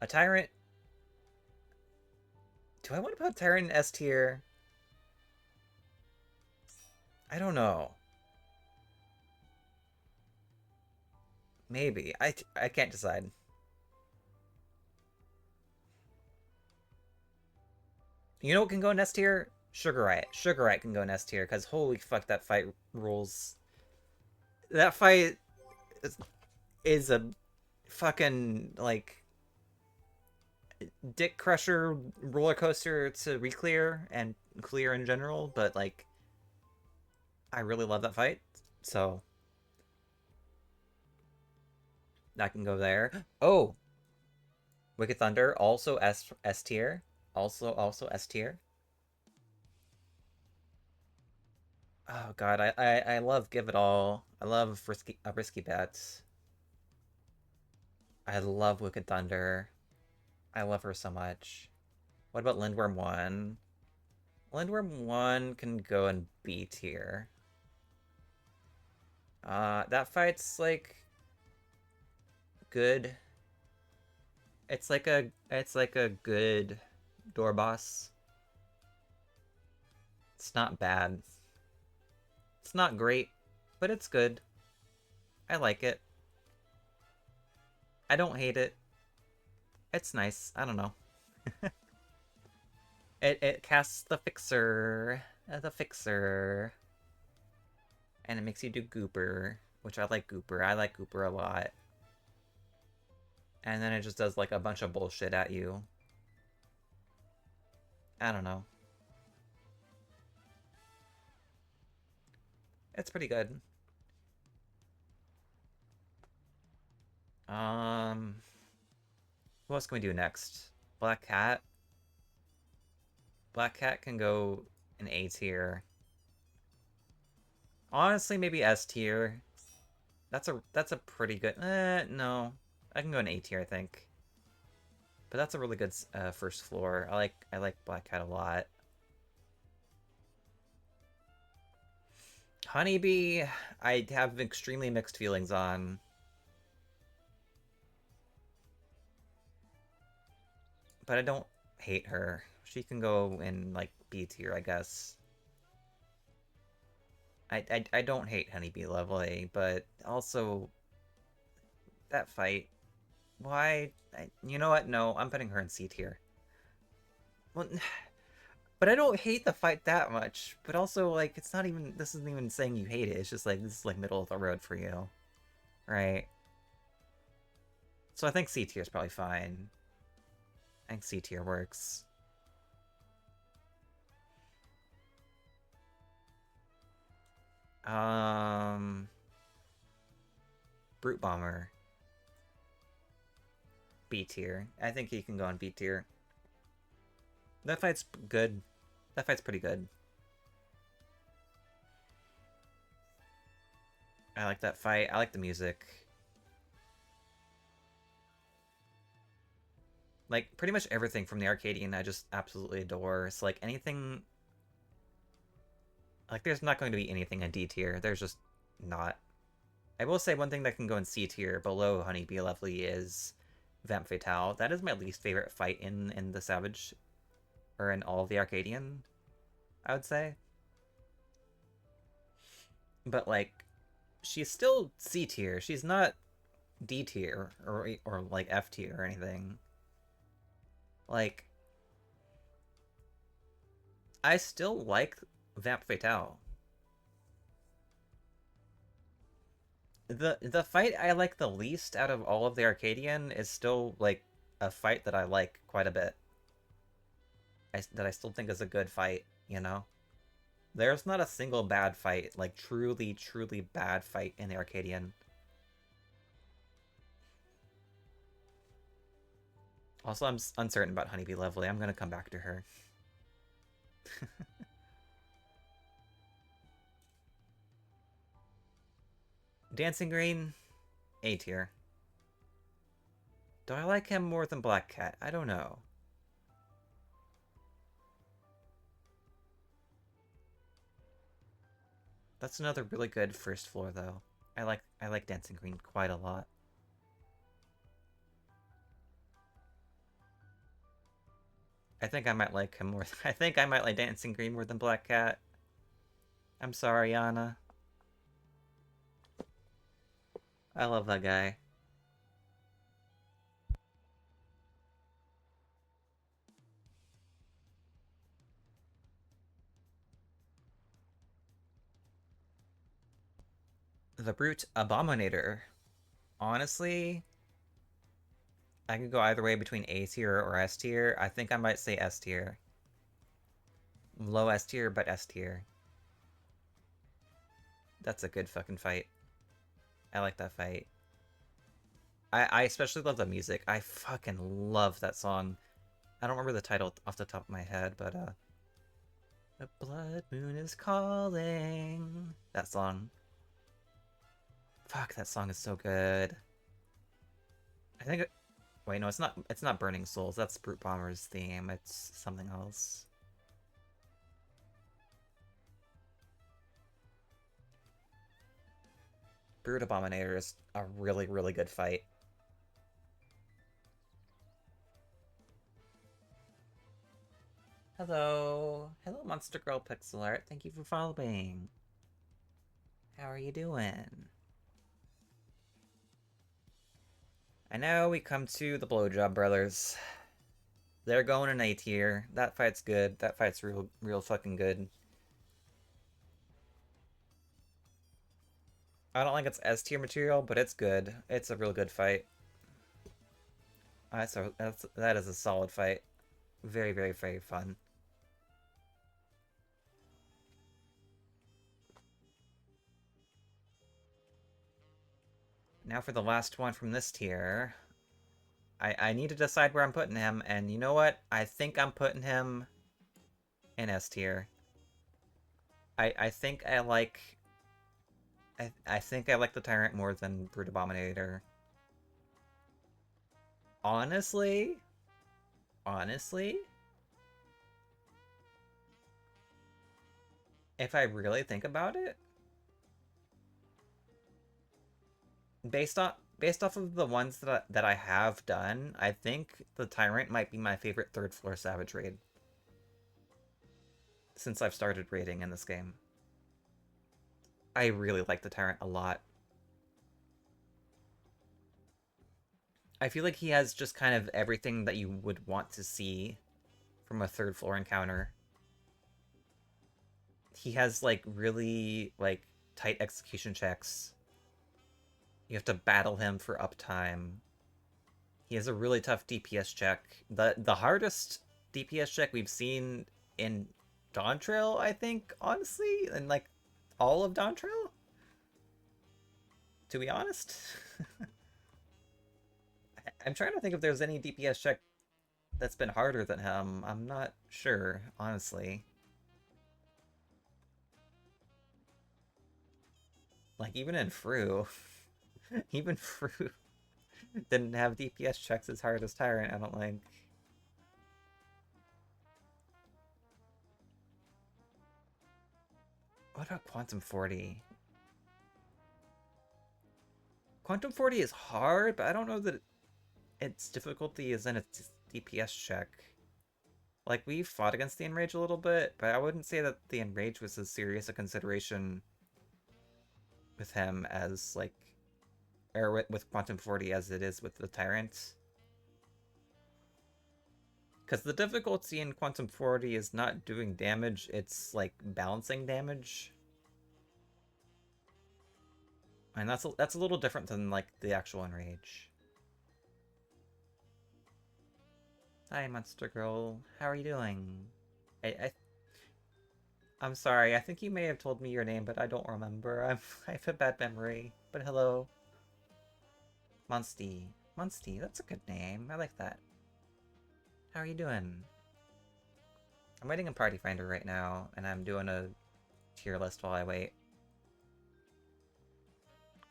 A Tyrant... Do I want to put Tyrant in S tier? I don't know. Maybe. I can't decide. You know what can go in S tier? Sugarite. Sugarite can go in S tier, because holy fuck, that fight rules. That fight is a fucking, like, dick crusher roller coaster to reclear and clear in general, but, like, I really love that fight, so that can go there. Oh! Wicked Thunder, also S tier. Also S tier. Oh god, I love Give It All. I love risky bets. I love Wicked Thunder. I love her so much. What about Lindworm 1? Lindworm 1 can go in B tier. That fight's, like, good. It's like a good door boss. It's not bad. It's not great, but it's good. I like it. I don't hate it. It's nice. I don't know. It casts the Fixer. The Fixer. And it makes you do Gooper, which I like Gooper. I like Gooper a lot. And then it just does, like, a bunch of bullshit at you. I don't know. It's pretty good. What else can we do next? Black Cat. Black Cat can go in A tier. Honestly, maybe S tier. That's a pretty good... no. I can go in A tier, I think. But that's a really good first floor. I like Black Cat a lot. Honeybee, I have extremely mixed feelings on. But I don't hate her. She can go in, like, B tier, I guess. I don't hate Honeybee Lovely, but also that fight. Why? You know what? No, I'm putting her in C tier. Well, but I don't hate the fight that much. But also, like, it's not even. This isn't even saying you hate it. It's just like this is like middle of the road for you, right? So I think C tier is probably fine. I think C tier works. Brute Bomber. B tier. I think he can go on B tier. That fight's good. That fight's pretty good. I like that fight. I like the music. Like, pretty much everything from the Arcadian I just absolutely adore. It's like anything... Like, there's not going to be anything in D tier. There's just not. I will say one thing that can go in C tier below Honeybee Lovely is Vamp Fatale. That is my least favorite fight in the Savage, or in all of the Arcadian, I would say. But, like, she's still C tier. She's not D tier, or like, F tier or anything. Like, I still like Vamp Fatale. The fight I like the least out of all of the Arcadian is still, like, a fight that I like quite a bit. That I still think is a good fight, you know? There's not a single bad fight, like, truly, truly bad fight in the Arcadian. Also, I'm uncertain about Honeybee Lovely. I'm gonna come back to her. Dancing Green, A tier. Do I like him more than Black Cat? I don't know. That's another really good first floor, though. I like Dancing Green quite a lot. I think I might like him more. I think I might like Dancing Green more than Black Cat. I'm sorry, Anna. I love that guy. The Brute Abominator. Honestly, I could go either way between A tier or S tier. I think I might say S tier. Low S tier, but S tier. That's a good fucking fight. I like that fight. I especially love the music. I fucking love that song. I don't remember the title off the top of my head, but The Blood Moon is Calling. That song. Fuck, that song is so good. I think wait, no, it's not Burning Souls. That's Brute Bomber's theme. It's something else. Brute Abominator is a really, really good fight. Hello. Hello, Monster Girl Pixel Art. Thank you for following. How are you doing? And now we come to the Blowjob Brothers. They're going in A tier. That fight's good. That fight's real fucking good. I don't think it's S tier material, but it's good. It's a real good fight. That is a solid fight. Very, very, very fun. Now for the last one from this tier. I need to decide where I'm putting him, and you know what? I think I'm putting him in S tier. I think I like... I think I like the Tyrant more than Brute Abominator. Honestly, if I really think about it, based off of the ones that I have done, I think the Tyrant might be my favorite third floor Savage raid since I've started raiding in this game. I really like the Tyrant a lot. I feel like he has just kind of everything that you would want to see from a third floor encounter. He has, like, really, like, tight execution checks. You have to battle him for uptime. He has a really tough DPS check. The hardest DPS check we've seen in Dawntrail, I think, honestly, and like all of Dawntrail. To be honest, I'm trying to think if there's any DPS check that's been harder than him. I'm not sure, honestly. Like, even in Fru, even Fru didn't have DPS checks as hard as Tyrant, I don't think. What about Quantum 40? Quantum 40 is hard, but I don't know that its difficulty is in its DPS check. Like, we fought against the Enrage a little bit, but I wouldn't say that the Enrage was as serious a consideration with him as, like, or with Quantum 40 as it is with the Tyrant. Because the difficulty in Quantum 40 is not doing damage, it's, like, balancing damage. And that's a little different than, like, the actual Enrage. Hi, Monster Girl. How are you doing? I'm sorry, I think you may have told me your name, but I don't remember. I have a bad memory. But hello. Monsty. Monsty, that's a good name. I like that. How are you doing? I'm waiting in Party Finder right now, and I'm doing a tier list while I wait.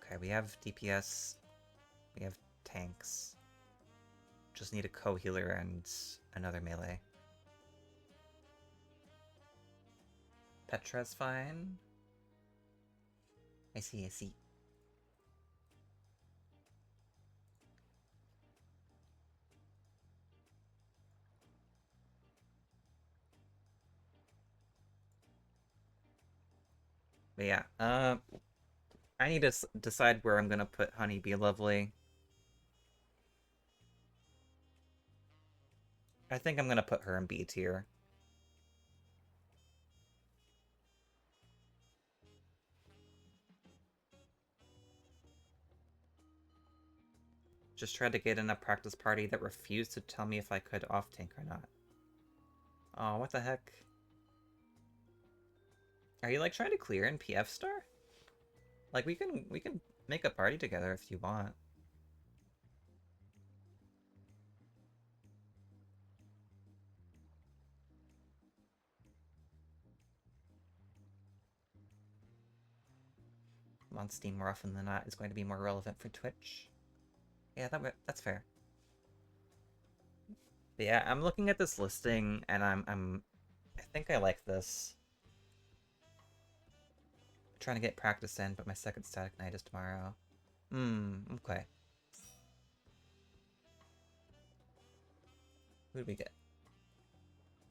Okay, we have DPS. We have tanks. Just need a co-healer and another melee. Petra's fine. I see, I see. But yeah, I need to decide where I'm gonna put Honeybee Lovely. I think I'm gonna put her in B tier. Just tried to get in a practice party that refused to tell me if I could off-tank or not. Oh, what the heck? Are you, like, trying to clear in PF Star? Like, we can make a party together if you want. On Steam more often than not is going to be more relevant for Twitch. Yeah, that's fair. But yeah, I'm looking at this listing and I think I like this. I'm trying to get practice in, but my second static night is tomorrow. Okay. Who did we get?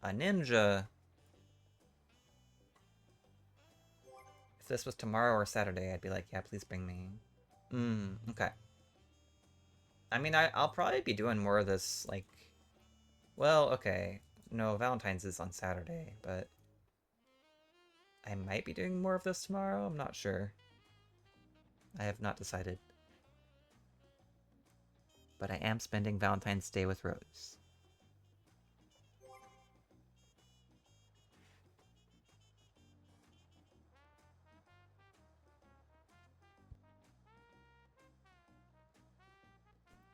A ninja. If this was tomorrow or Saturday, I'd be like, yeah, please bring me. Okay. I mean, I'll probably be doing more of this, like... Well, okay. No, Valentine's is on Saturday, but... I might be doing more of this tomorrow? I'm not sure. I have not decided. But I am spending Valentine's Day with Rose.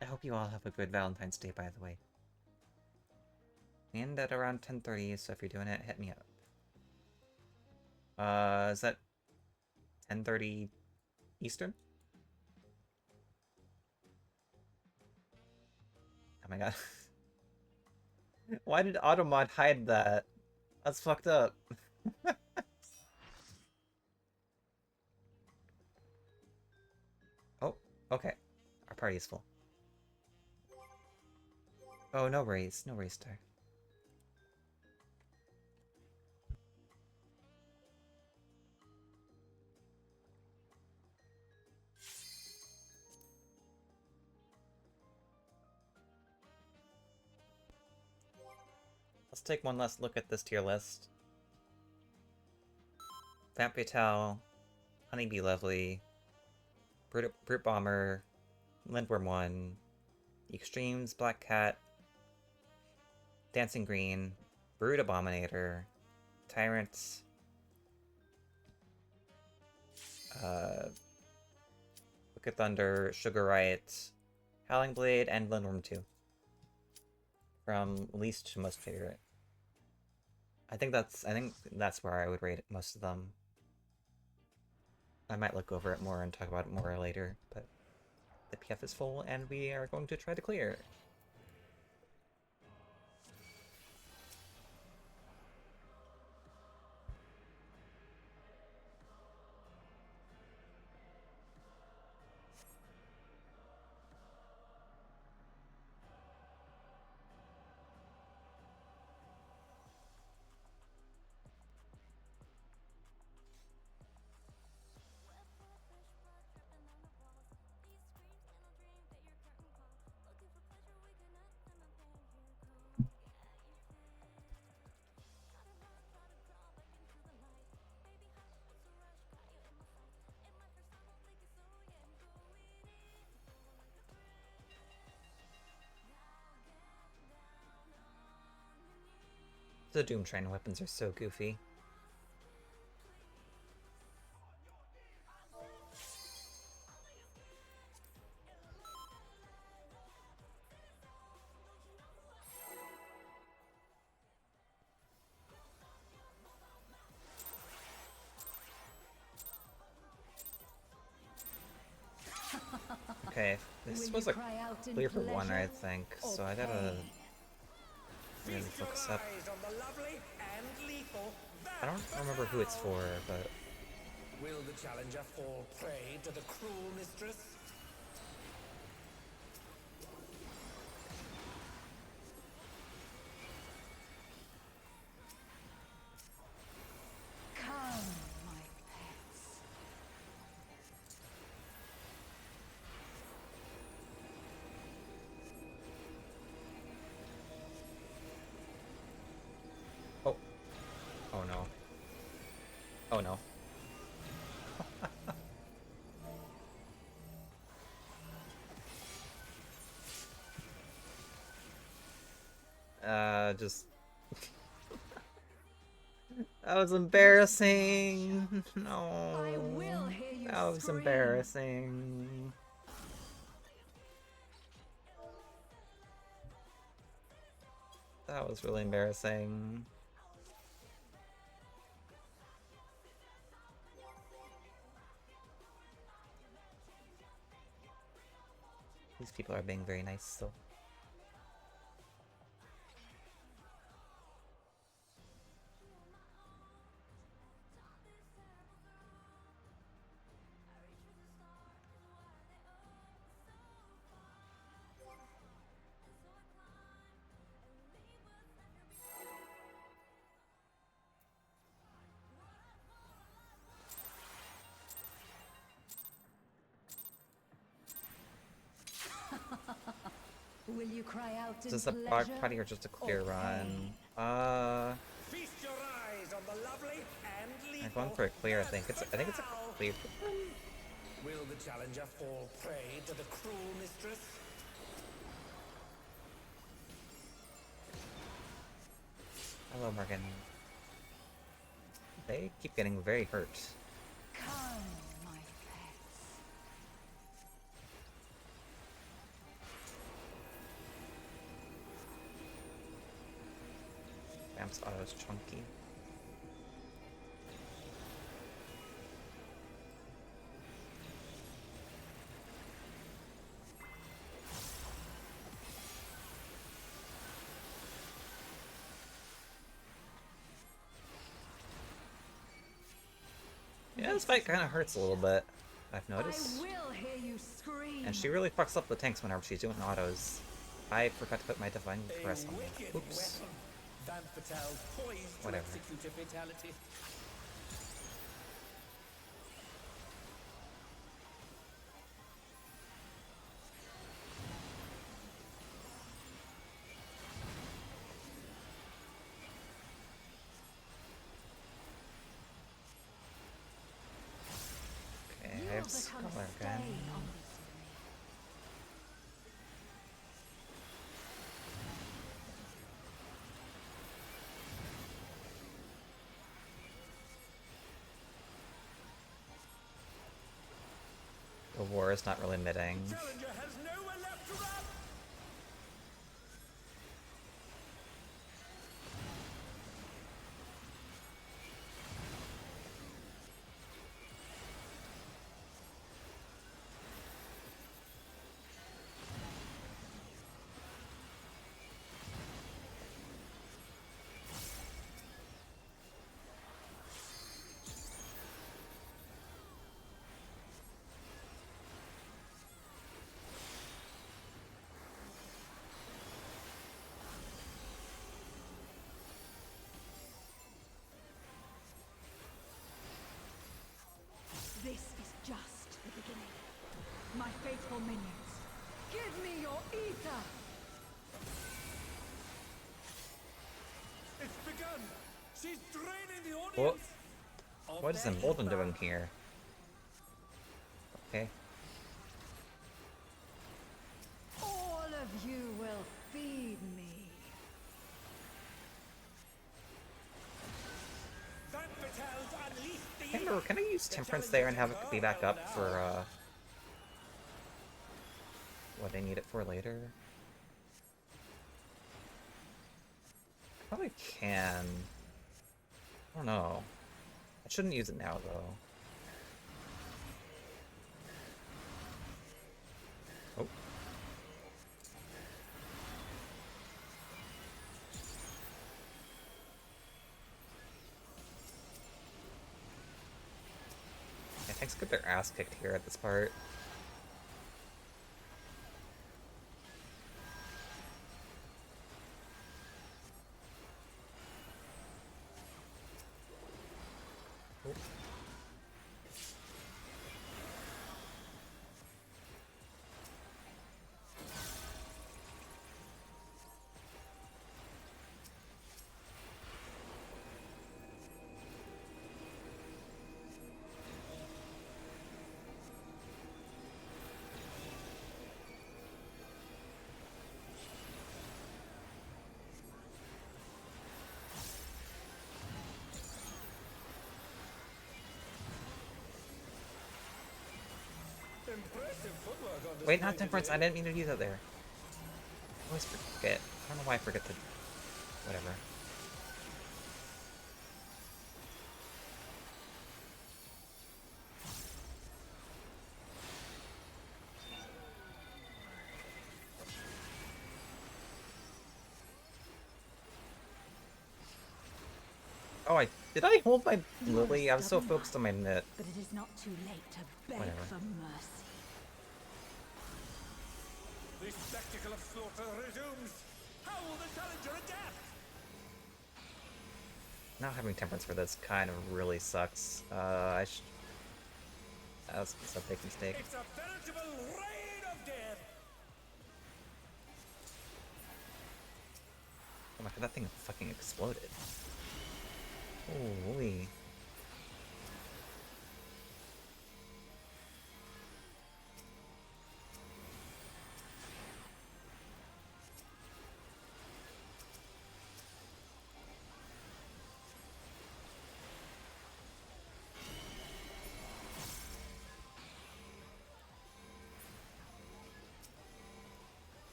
I hope you all have a good Valentine's Day, by the way. We end at around 10:30, so if you're doing it, hit me up. Is that 10:30 Eastern? Oh my god. Why did Automod hide that? That's fucked up. Oh, okay. Our party is full. Oh, no worries. No worries, Star. Let's take one last look at this tier list. Vamp Fatale, Honeybee Lovely, Brute Bomber, Lindworm 1, Extremes, Black Cat, Dancing Green, Brood Abominator, Tyrant, Wicked Thunder, Sugar Riot, Howling Blade, and Lindworm 2. From least to most favorite. I think that's where I would rate most of them. I might look over it more and talk about it more later, but the PF is full and we are going to try to clear. The Doom Train weapons are so goofy. Okay, this was a clear for one, I think, so I gotta really Feast your focus up. eyes on the lovely and lethal I don't remember who it's for, but Will the challenger fall prey to the cruel mistress? Come, my pets. oh, oh no, oh no. Just that was embarrassing. No, I will hear you that was scream. embarrassing. That was really embarrassing. These people are being very nice still. Will you cry out in Is this a pleasure party or just a clear or run? Feast your eyes on the lovely and I'm going lethal. for a clear. I think it's a Fatal. clear. Will the challenger fall prey to the cruel mistress? Hello, Morgan. They keep getting very hurt. Come, my pets. Vamps auto's chunky. Yeah, this fight kind of hurts a little bit, I've noticed. I will hear you scream. And she really fucks up the tanks whenever she's doing autos. I forgot to put my Divine A Press on wicked there. Oops. weapon. Van Fatale poised Whatever. to execute a fatality. Okay, You I have will become a Scholar stain again. on this The war is not really mitting. Challenger has nowhere left to run. faithful minions. Give me your ether! It's begun! She's draining the What? audience! of What is their Embolden ether. doing here? Okay. All of you will feed me. Van Vitel's unleashed the Can't remember, can I use The Temperance there and have it challenger's be in back her up now. for, what I need it for later? Probably can. I don't know. I shouldn't use it now, though. Oh. Yeah, tanks get their ass kicked here at this part. Oh. Impressive footwork on Wait, display not Temperance. I today. didn't mean to use that there. I always forget. I don't know why I forget to... Whatever. Oh, did I hold my You are a lily? I was so stubborn focused on my one, knit. but it is not too late to beg Whatever. for mercy. The spectacle of slaughter resumes. How will the challenger adapt? Not having Temperance for this kind of really sucks. That was a big mistake. It's a veritable rain of death. Oh my god, that thing fucking exploded. Holy.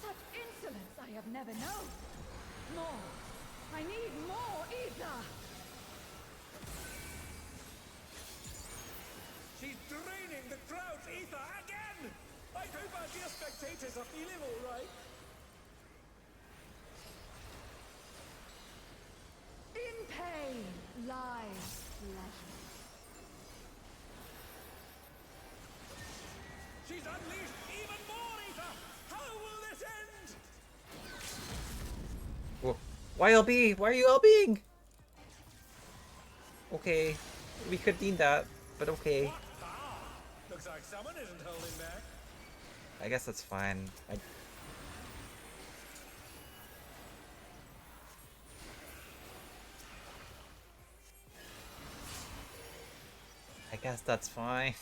Such insolence I have never known. More. I need more ether. She's draining the crowd's ether again. I hope our dear spectators are feeling all right. In pain lies pleasure. She's unleashed even more ether. How will this end? Whoa. YLB! Why are you LBing? Okay. We could deem that, but okay. What power? Looks like someone isn't holding back. I guess that's fine. I guess that's fine.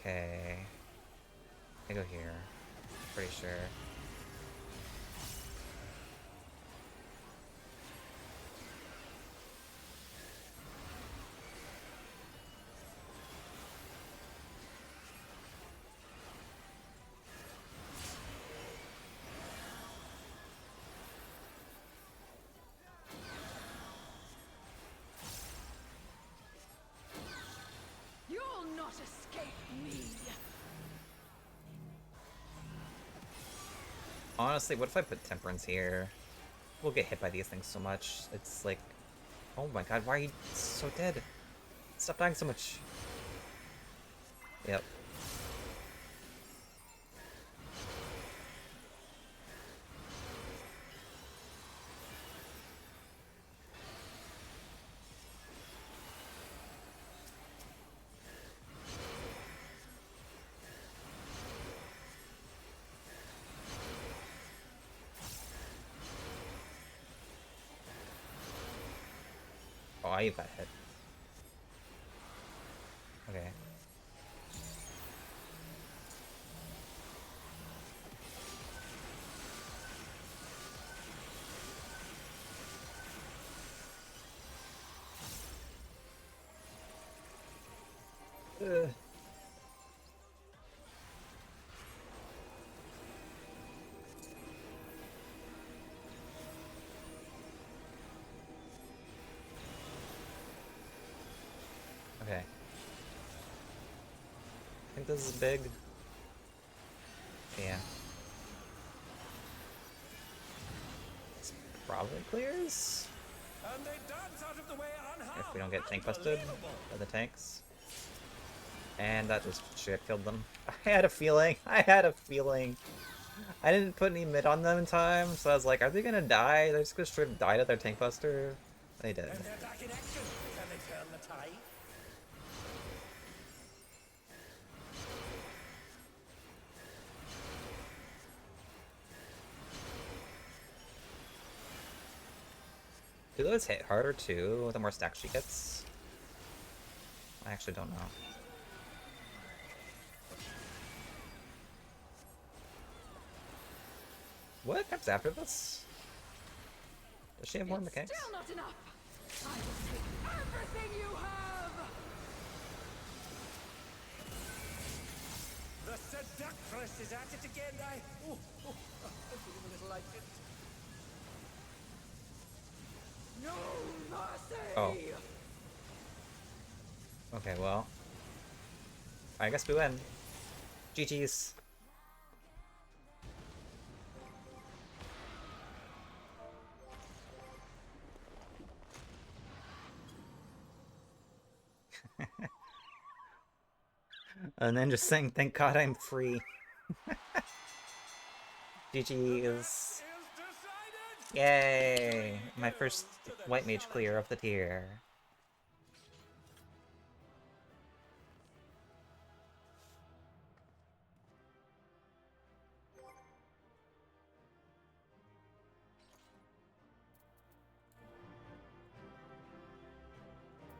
Okay. I go here. Pretty sure. Your Honestly, what if I put Temperance here? We'll get hit by these things so much. It's like, oh my god, why are you so dead? Stop dying so much. Yep. Oh, I got hit. Okay. Ugh. Okay. I think this is big. Yeah. This probably clears. And they dance out of the way unharmed. If we don't get tank busted by the tanks. And that just shit killed them. I had a feeling. I had a feeling. I didn't put any mid on them in time, so I was like, are they gonna die? They're just gonna straight up die to their tank buster? They did. And they're back in action. Can they turn the tide? Do those hit harder too, the more stacks she gets? I actually don't know. What comes after this? Does she have more mechanics? Still not enough. I will take everything you have. The seductress is at it again. I'm feeling a little like it. No mercy. Oh. Okay, well. I guess we win. GG's. And then just saying, thank God I'm free. GG's. Yay! My first white mage clear of the tier.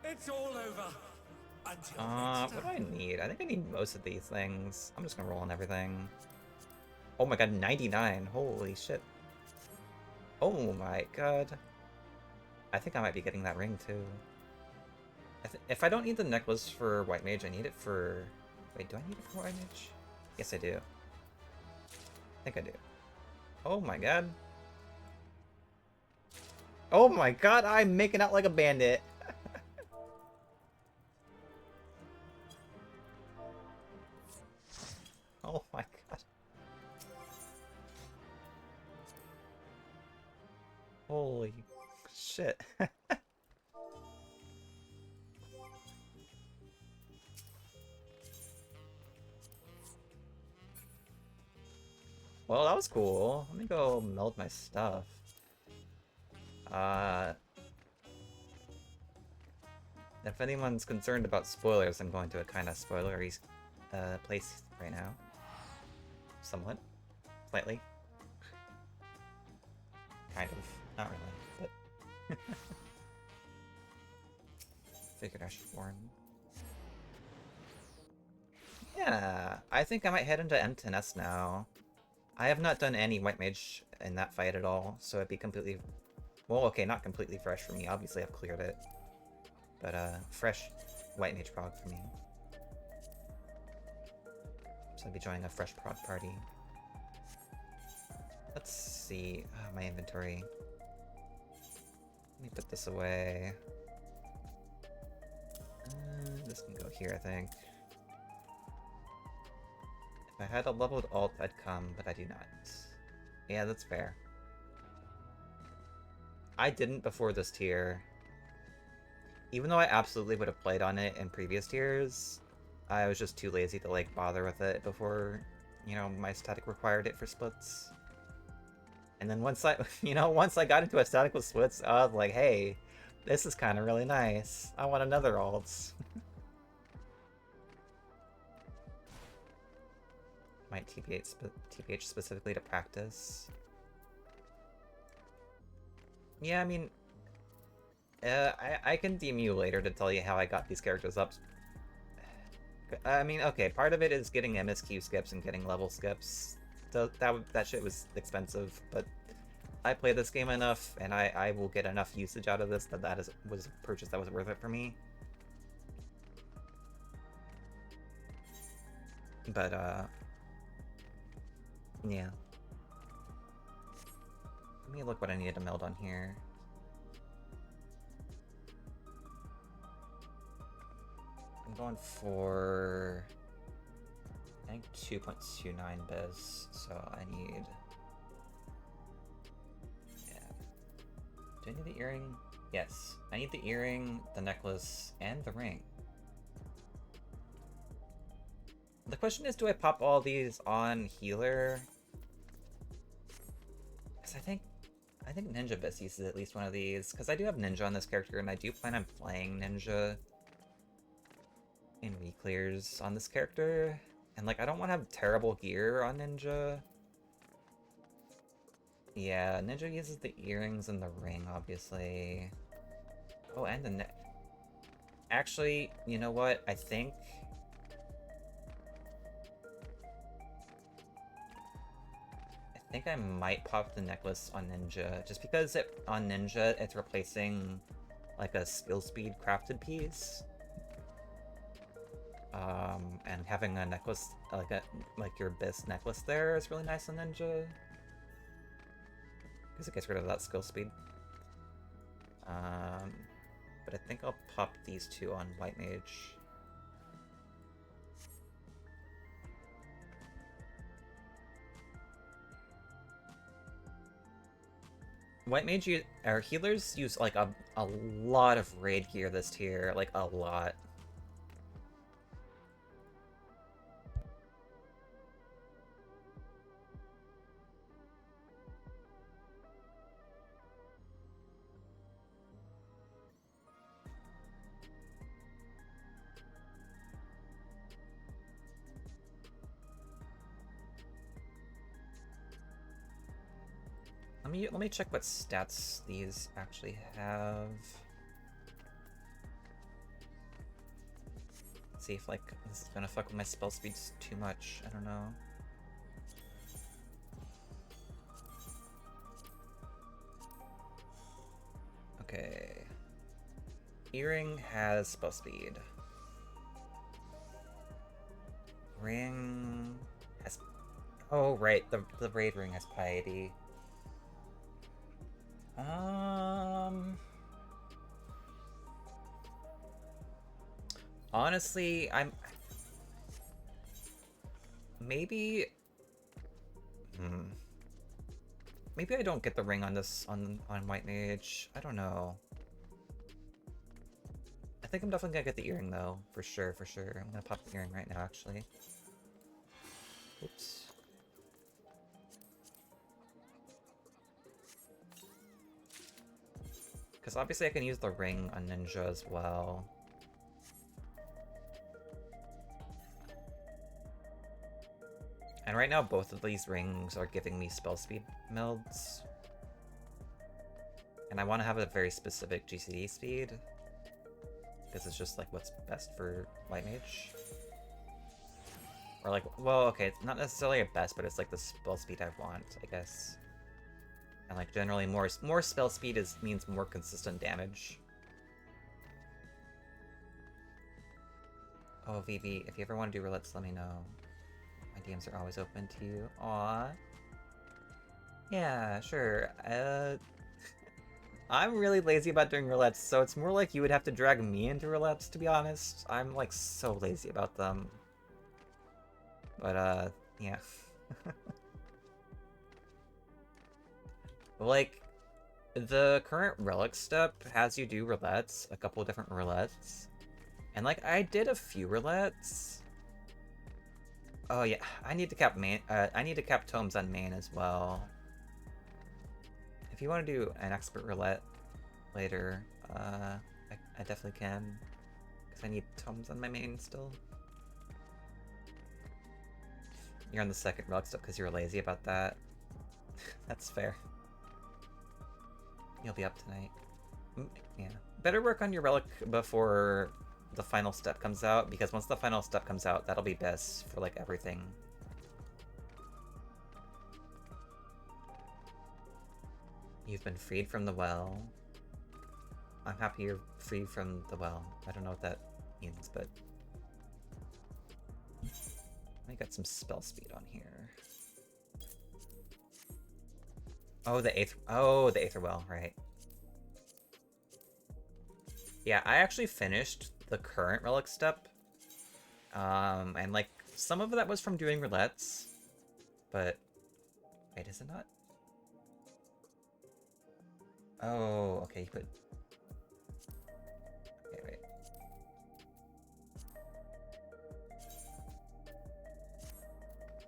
It's all over. Until next What do I time. need? I think I need most of these things. I'm just gonna roll on everything. Oh my god, 99. Holy shit. Oh my god. I think I might be getting that ring too. If I don't need the necklace for white mage, I need it for... Wait, do I need it for white mage? Yes, I do. I think I do. Oh my god. Oh my god, I'm making out like a bandit. Oh my god. Holy shit. Well, that was cool. Let me go meld my stuff. If anyone's concerned about spoilers, I'm going to a kind of spoilery place right now. Somewhat. Slightly. Kind of. Not really, but... Figured I should warn. Yeah, I think I might head into M10S now. I have not done any white mage in that fight at all, so it'd be completely... Well, okay, not completely fresh for me. Obviously, I've cleared it. But, fresh white mage prog for me. So I'd be joining a fresh prog party. Let's see. My inventory. Let me put this away. This can go here, I think. If I had a leveled alt, I'd come, but I do not. Yeah, that's fair. I didn't before this tier. Even though I absolutely would have played on it in previous tiers, I was just too lazy to, like, bother with it before, you know, my static required it for splits. And then once I, you know, once I got into a static with splits, I was like, hey, this is kind of really nice. I want another alt. Might TPH specifically to practice. Yeah, I mean, I can DM you later to tell you how I got these characters up. I mean, okay, part of it is getting MSQ skips and getting level skips. So that shit was expensive, but I play this game enough, and I will get enough usage out of this that was a purchase that was worth it for me. But, yeah. Let me look what I needed to meld on here. I'm going for, I think, 2.29 biz, so I need... Yeah. Do I need the earring? Yes. I need the earring, the necklace, and the ring. The question is, do I pop all these on healer? Because I think Ninja Bis uses at least one of these, because I do have Ninja on this character, and I do plan on playing Ninja in reclears on this character. And, like, I don't want to have terrible gear on Ninja. Yeah, Ninja uses the earrings and the ring, obviously. Oh, and the neck. Actually, you know what? I think I might pop the necklace on Ninja, just because on Ninja it's replacing like a skill speed crafted piece. And having a necklace like your Bis necklace there is really nice on Ninja, because it gets rid of that skill speed. But I think I'll pop these two on White Mage. White Mage or healers use like a lot of raid gear this tier, like a lot. Let me check what stats these actually have. See if like this is gonna fuck with my spell speeds too much. I don't know. Okay. Earring has spell speed. Ring has... Oh, right. The raid ring has piety. Honestly, maybe... Maybe I don't get the ring on this, on White Mage. I don't know. I think I'm definitely gonna get the earring, though. For sure, for sure. I'm gonna pop the earring right now, actually. Oops. Because obviously I can use the ring on Ninja as well. And right now both of these rings are giving me spell speed melds. And I want to have a very specific GCD speed, because it's just like what's best for White Mage. Or like, well, okay, it's not necessarily a best, but it's like the spell speed I want, I guess. And like generally more spell speed means more consistent damage. Oh, Vivi, if you ever want to do roulettes, let me know. My DMs are always open to you. Aww. Yeah, sure. I'm really lazy about doing roulettes, so it's more like you would have to drag me into roulettes, to be honest. I'm like so lazy about them. But yeah. Like, the current relic step has you do roulettes, a couple different roulettes. And like, I did a few roulettes. Oh yeah, I need to cap I need to cap tomes on main as well. If you want to do an expert roulette later, I definitely can. Because I need tomes on my main still. You're on the second relic step because you're lazy about that. That's fair. You'll be up tonight. Yeah. Better work on your relic before the final step comes out, because once the final step comes out, that'll be best for like everything. You've been freed from the well. I'm happy you're free from the well. I don't know what that means, but I got some spell speed on here. Oh, the Aether Well, right. Yeah, I actually finished the current relic step. And like, some of that was from doing roulettes, but wait, is it not? Oh, okay, you put... Okay, wait.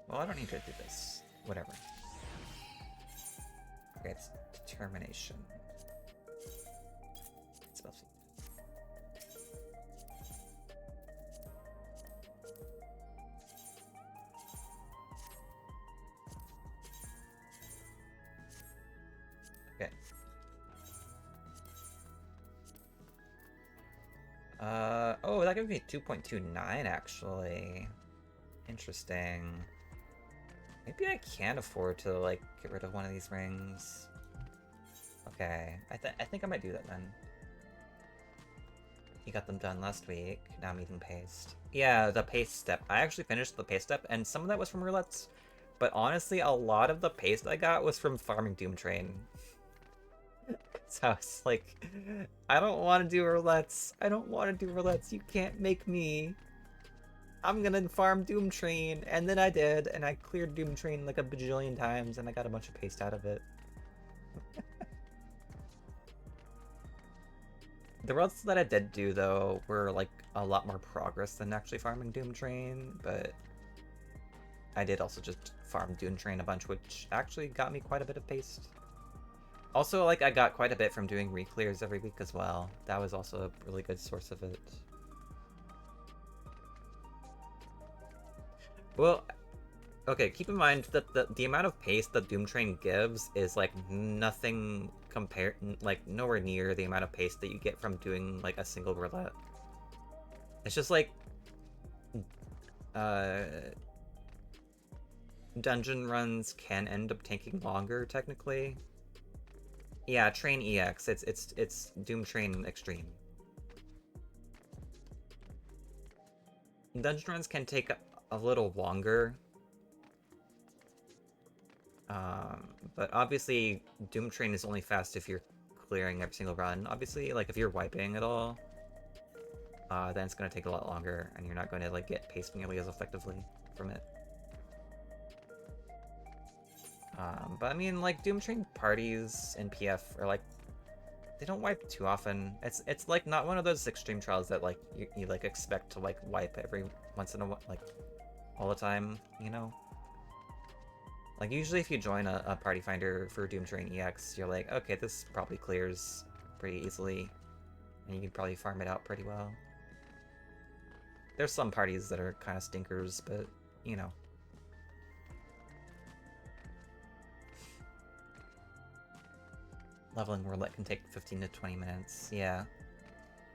Well, I don't need to do this. Whatever. Okay, it's determination. Spell sheet. Okay. Oh, that gives me 2.29 actually. Interesting. Maybe I can afford to, like, get rid of one of these rings. Okay, I think I might do that then. You got them done last week. Now I'm eating paste. Yeah, the paste step. I actually finished the paste step, and some of that was from roulettes. But honestly, a lot of the paste I got was from farming Doom Train. So I was like, I don't want to do roulettes. I don't want to do roulettes. You can't make me. I'm gonna farm Doom Train, and then I did, and I cleared Doom Train like a bajillion times, and I got a bunch of paste out of it. The roulettes that I did do, though, were like a lot more progress than actually farming Doom Train, but I did also just farm Doom Train a bunch, which actually got me quite a bit of paste. Also, like, I got quite a bit from doing re-clears every week as well. That was also a really good source of it. Well, okay, keep in mind that the amount of paste that Doom Train gives is, like, nothing compared, like, nowhere near the amount of paste that you get from doing, like, a single roulette. It's just, like, dungeon runs can end up taking longer, technically. Yeah, Train EX, it's Doom Train Extreme. Dungeon runs can take a little longer. But obviously, Doom Train is only fast if you're clearing every single run. Obviously, like, if you're wiping at all, then it's gonna take a lot longer, and you're not going to, like, get paste nearly as effectively from it. But I mean, like, Doom Train parties in PF are, like, they don't wipe too often. It's like, not one of those extreme trials that, like, you like, expect to, like, wipe every once in a while, like, all the time, you know? Like, usually if you join a party finder for Doom Train EX, you're like, okay, this probably clears pretty easily, and you can probably farm it out pretty well. There's some parties that are kind of stinkers, but, you know. Leveling roulette can take 15 to 20 minutes, yeah.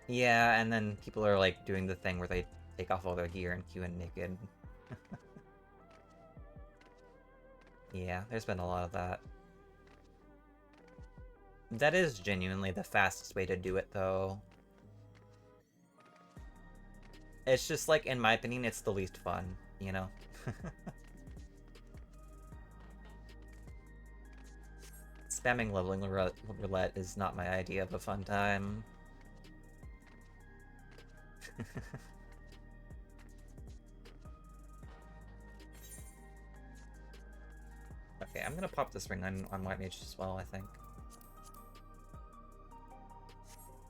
Yeah, and then people are, like, doing the thing where they take off all their gear and queue in naked. Yeah, there's been a lot of that. That is genuinely the fastest way to do it, though. It's just, like, in my opinion, it's the least fun, you know? Spamming leveling roulette is not my idea of a fun time. Okay, I'm gonna pop this ring on White Mage as well, I think.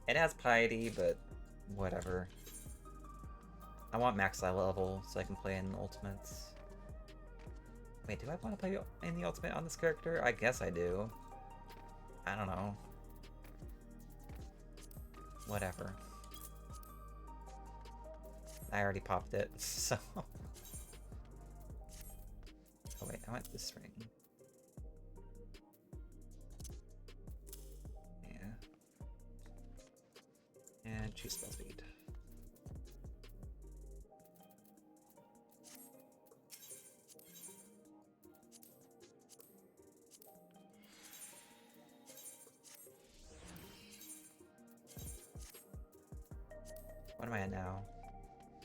It has Piety, but whatever. I want max level so I can play in Ultimates. Wait, do I want to play in the Ultimate on this character? I guess I do. I don't know. Whatever. I already popped it, so... Oh wait, I want this ring. Yeah. And choose spell speed. What am I at now?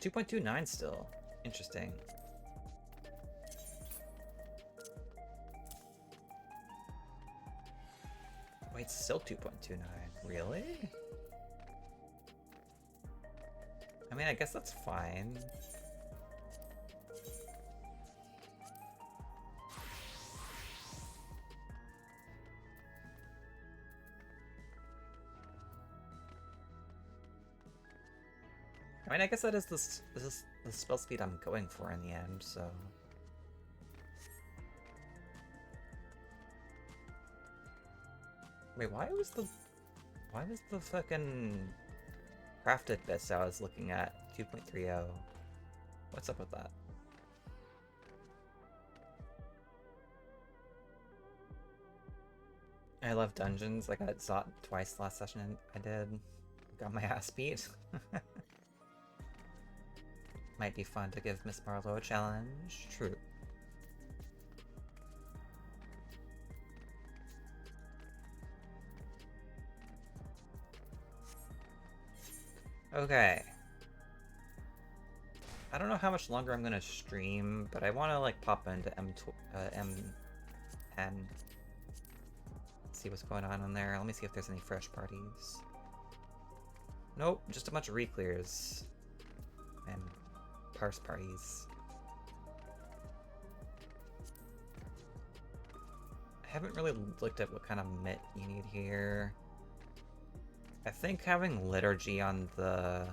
2.29 still. Interesting. Wait, still 2.29. Really? I mean, I guess that's fine. I mean, I guess that is the spell speed I'm going for in the end, so... Wait, why was the fucking crafted bits I was looking at 2.30? What's up with that? I love dungeons. I got Zot twice last session I did. Got my ass beat. Might be fun to give Miss Marlowe a challenge. True. Okay. I don't know how much longer I'm gonna stream, but I want to like pop into M10. See what's going on in there. Let me see if there's any fresh parties. Nope, just a bunch of reclears and parse parties. I haven't really looked at what kind of mitt you need here. I think having liturgy on the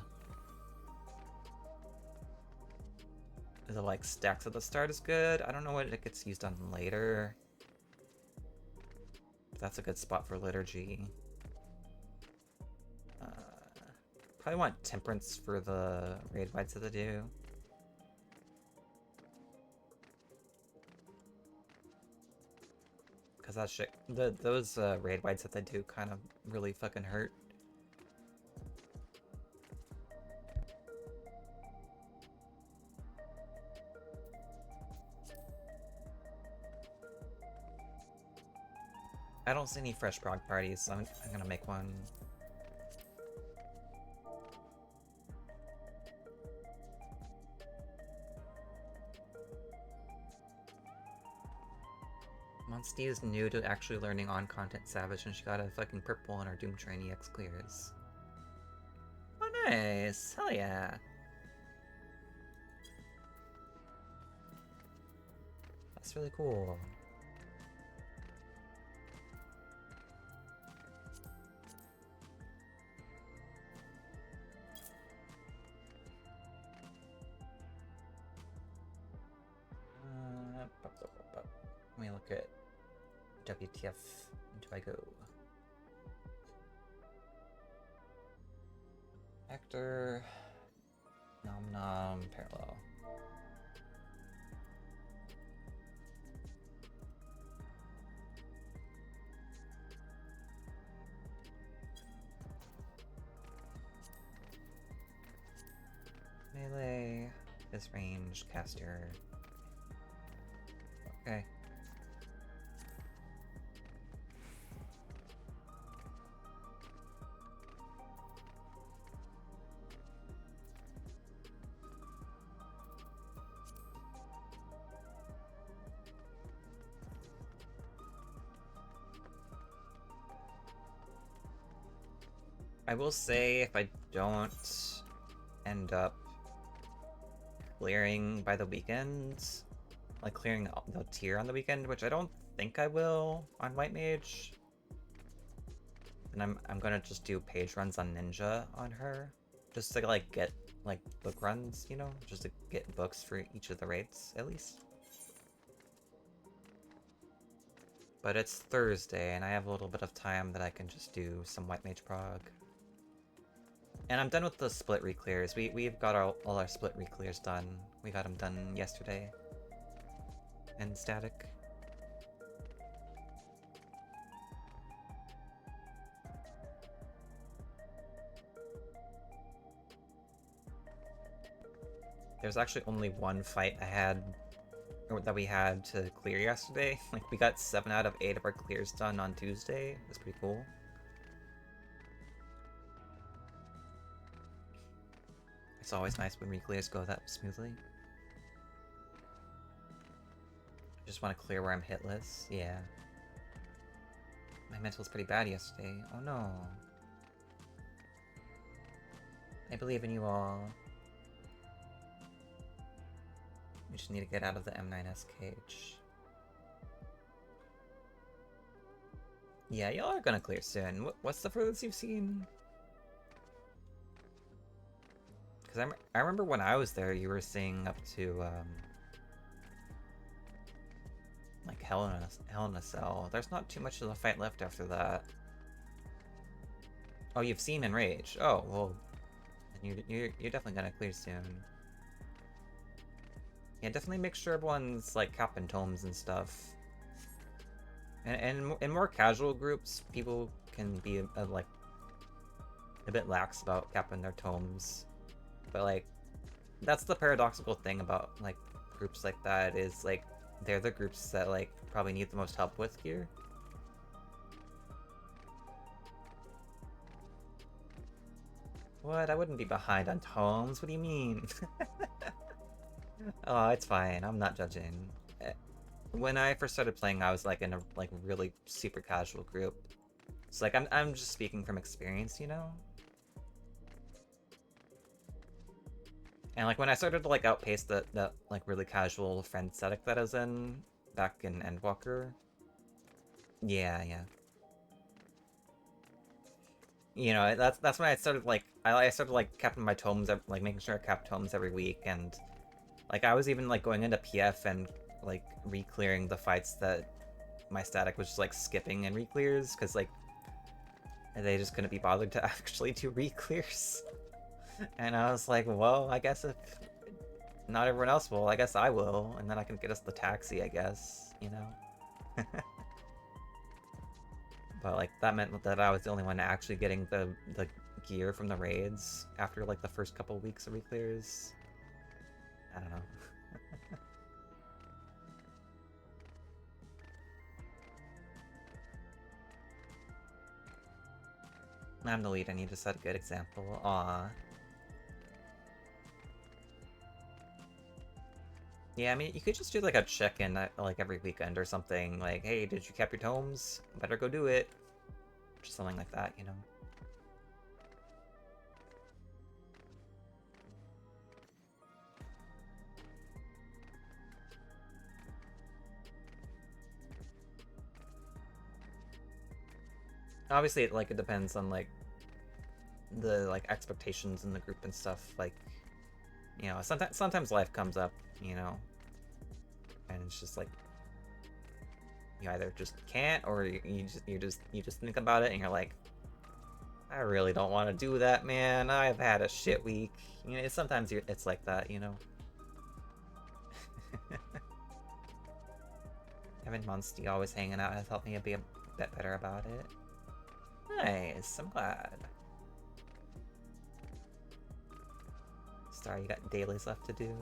like stacks at the start is good. I don't know what it gets used on later. But that's a good spot for liturgy. Probably want temperance for the raid wides that they do. Cause that shit, those raid wides that they do kind of really fucking hurt. I don't see any fresh prog parties, so I'm gonna make one. Monstie is new to actually learning on Content Savage, and she got a fucking purple on her Doom Train EX clears. Oh nice! Hell yeah! That's really cool. Let me look at WTF. Do I go? Actor. Nom nom. Parallel. Melee. This range. Caster. Okay. I will say, if I don't end up clearing by the weekend, like clearing the tier on the weekend, which I don't think I will on White Mage. And I'm gonna just do page runs on Ninja on her. Just to like get like book runs, you know? Just to get books for each of the raids, at least. But it's Thursday, and I have a little bit of time that I can just do some White Mage prog. And I'm done with the split reclears. We've got all our split reclears done. We got them done yesterday. And static. There's actually only one fight that we had to clear yesterday. Like, we got 7 out of 8 of our clears done on Tuesday. That's pretty cool. It's always nice when reclears go that smoothly. I just want to clear where I'm hitless. Yeah. My mental's pretty bad yesterday. Oh no. I believe in you all. We just need to get out of the M9S cage. Yeah, y'all are gonna clear soon. What's the furthest you've seen? Because I remember when I was there, you were seeing up to, like, Hell in a Cell. There's not too much of the fight left after that. Oh, you've seen Enrage. Oh, well, then you're definitely gonna clear soon. Yeah, definitely make sure everyone's, like, capping tomes and stuff. And in more casual groups, people can be, like, a bit lax about capping their tomes. But, like, that's the paradoxical thing about, like, groups like that, is, like, they're the groups that, like, probably need the most help with gear. What? I wouldn't be behind on tomes. What do you mean? Oh, it's fine. I'm not judging. When I first started playing, I was, like, in a, like, really super casual group. So, like, I'm just speaking from experience, you know? And, like, when I started to, like, outpace that like, really casual friend static that I was in back in Endwalker. Yeah. You know, that's when I started, like, I started, like, capping my tomes, like, making sure I capped tomes every week, and, like, I was even, like, going into PF and, like, re-clearing the fights that my static was just, like, skipping in re-clears, because, like, they just couldn't be bothered to actually do re-clears. And I was like, well, I guess if not everyone else will, I guess I will, and then I can get us the taxi, I guess, you know? But, like, that meant that I was the only one actually getting the gear from the raids after, like, the first couple weeks of re-clears. I don't know. I'm the lead, I need to set a good example. Aw. Yeah, I mean, you could just do, like, a check-in, like, every weekend or something. Like, hey, did you cap your tomes? Better go do it. Just something like that, you know? Obviously, it depends on, like, the, like, expectations in the group and stuff. Like, you know, sometimes life comes up, you know? And it's just, like, you either just can't, or you just think about it and you're like, I really don't want to do that, man. I've had a shit week. You know, sometimes it's like that, you know. Having Monsty always hanging out has helped me be a bit better about it. Nice, I'm glad. Sorry, you got dailies left to do.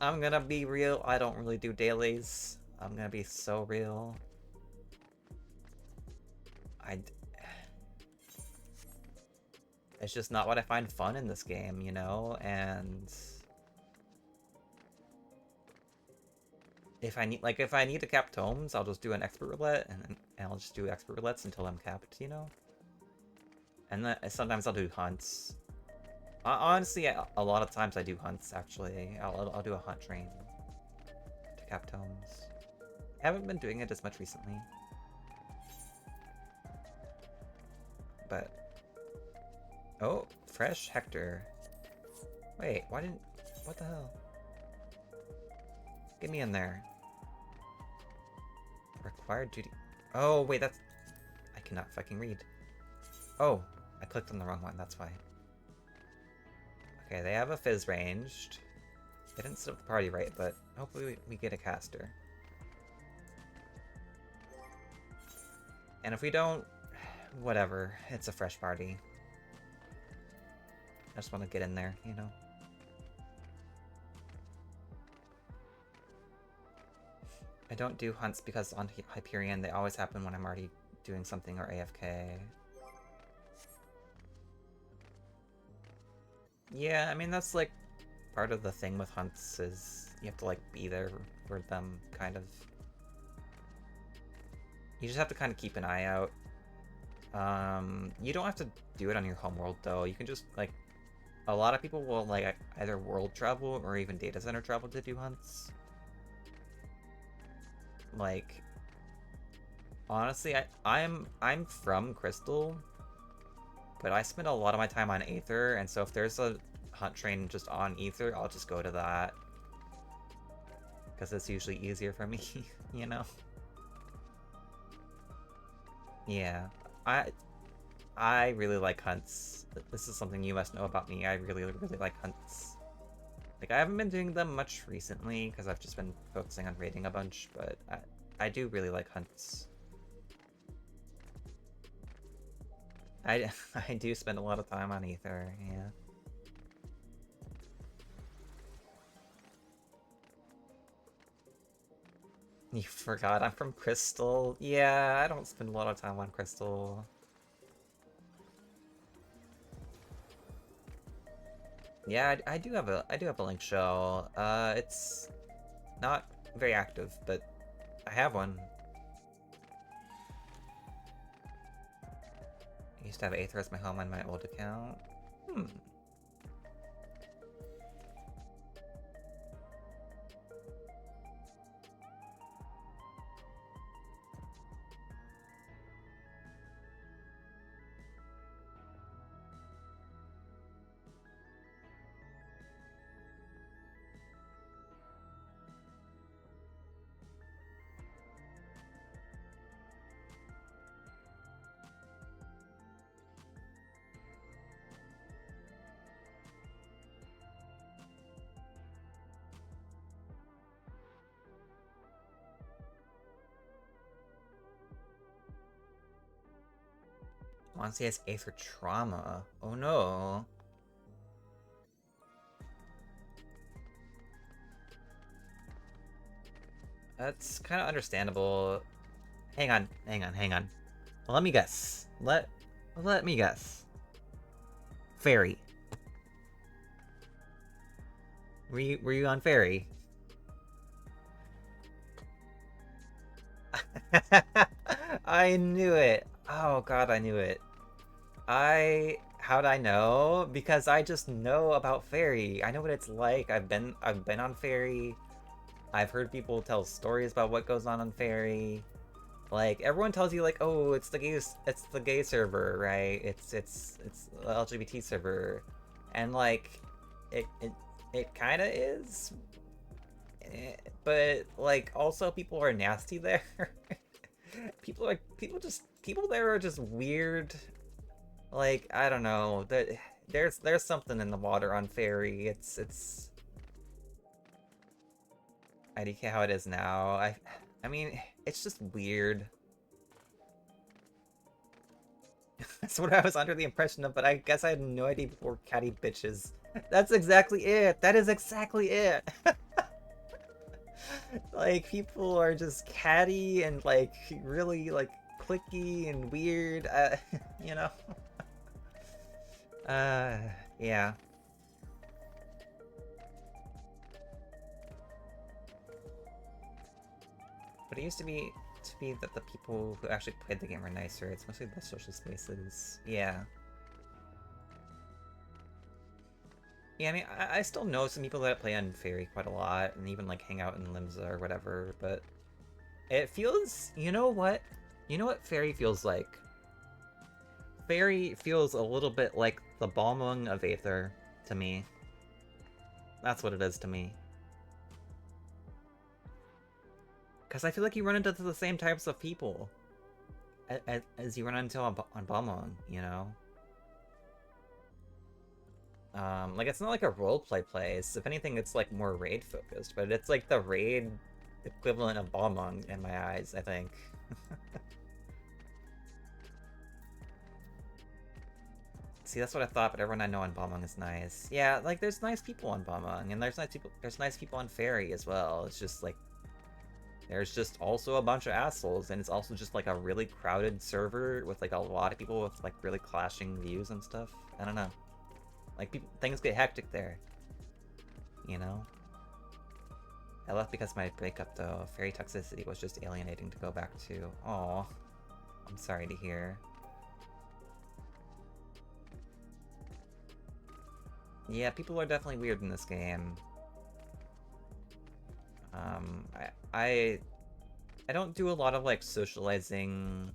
I'm gonna be real, I don't really do dailies. I'm gonna be so real. It's just not what I find fun in this game, you know? And if I need to cap tomes, I'll just do an expert roulette, and I'll just do expert roulettes until I'm capped, you know? And then sometimes I'll do hunts. Honestly, a lot of times I do hunts, actually. I'll do a hunt train recap tomes. I haven't been doing it as much recently. But... Oh, fresh Hector. Wait, why didn't... What the hell? Get me in there. Required duty... Oh, wait, that's... I cannot fucking read. Oh, I clicked on the wrong one, that's why. Okay, they have a fizz ranged. They didn't set up the party right, but hopefully we get a caster. And if we don't, whatever, it's a fresh party. I just want to get in there, you know? I don't do hunts because on Hyperion they always happen when I'm already doing something or AFK. Yeah, I mean, that's like part of the thing with hunts is you have to like be there for them, kind of. You just have to kind of keep an eye out. You don't have to do it on your homeworld though. You can just like, a lot of people will like either world travel or even data center travel to do hunts. Like, honestly, I'm from Crystal, but I spend a lot of my time on Aether, and so if there's a hunt train just on Aether, I'll just go to that. Because it's usually easier for me, you know? Yeah. I really like hunts. This is something you must know about me. I really, really like hunts. Like, I haven't been doing them much recently, because I've just been focusing on raiding a bunch, but I do really like hunts. I do spend a lot of time on Aether, yeah. You forgot I'm from Crystal? Yeah, I don't spend a lot of time on Crystal. Yeah, I do have a link shell. It's not very active, but I have one. I used to have Aether as my home on my old account. Monty has Aether trauma. Oh no. That's kind of understandable. Hang on. Let me guess. Let me guess. Fairy. Were you on Fairy? I knew it. Oh god, I knew it. How'd I know? Because I just know about Fairy. I know what it's like. I've been on Fairy. I've heard people tell stories about what goes on Fairy. Like, everyone tells you like, oh, it's the gay server, right? It's the LGBT server. And like it kind of is. But like, also people are nasty there. people there are just weird. Like, I don't know. There's something in the water on Fairy. It's IDK how it is now. I mean, it's just weird. That's what I was under the impression of, but I guess I had no idea before catty bitches. That's exactly it. That is exactly it. Like, people are just catty and like really like clicky and weird, you know. Yeah. But it used to be that the people who actually played the game were nicer. It's mostly the social spaces. Yeah. Yeah, I mean, I still know some people that play on Fairy quite a lot, and even like hang out in Limsa or whatever, but it feels, you know what? You know what Fairy feels like? Fairy feels a little bit like the Balmung of Aether to me. That's what it is to me. Because I feel like you run into the same types of people as you run into on Balmung, you know? Like, it's not like a roleplay place. If anything, it's like more raid focused, but it's like the raid equivalent of Balmung in my eyes, I think. See, that's what I thought, but everyone I know on Balmung is nice. Yeah, like there's nice people on Balmung, and there's nice people on Fairy as well. It's just like there's just also a bunch of assholes, and it's also just like a really crowded server with like a lot of people with like really clashing views and stuff. I don't know. Like things get hectic there, you know? I left because of my breakup though. Fairy toxicity was just alienating to go back to. Aw. I'm sorry to hear. Yeah, people are definitely weird in this game. Um, I, I, I don't do a lot of like socializing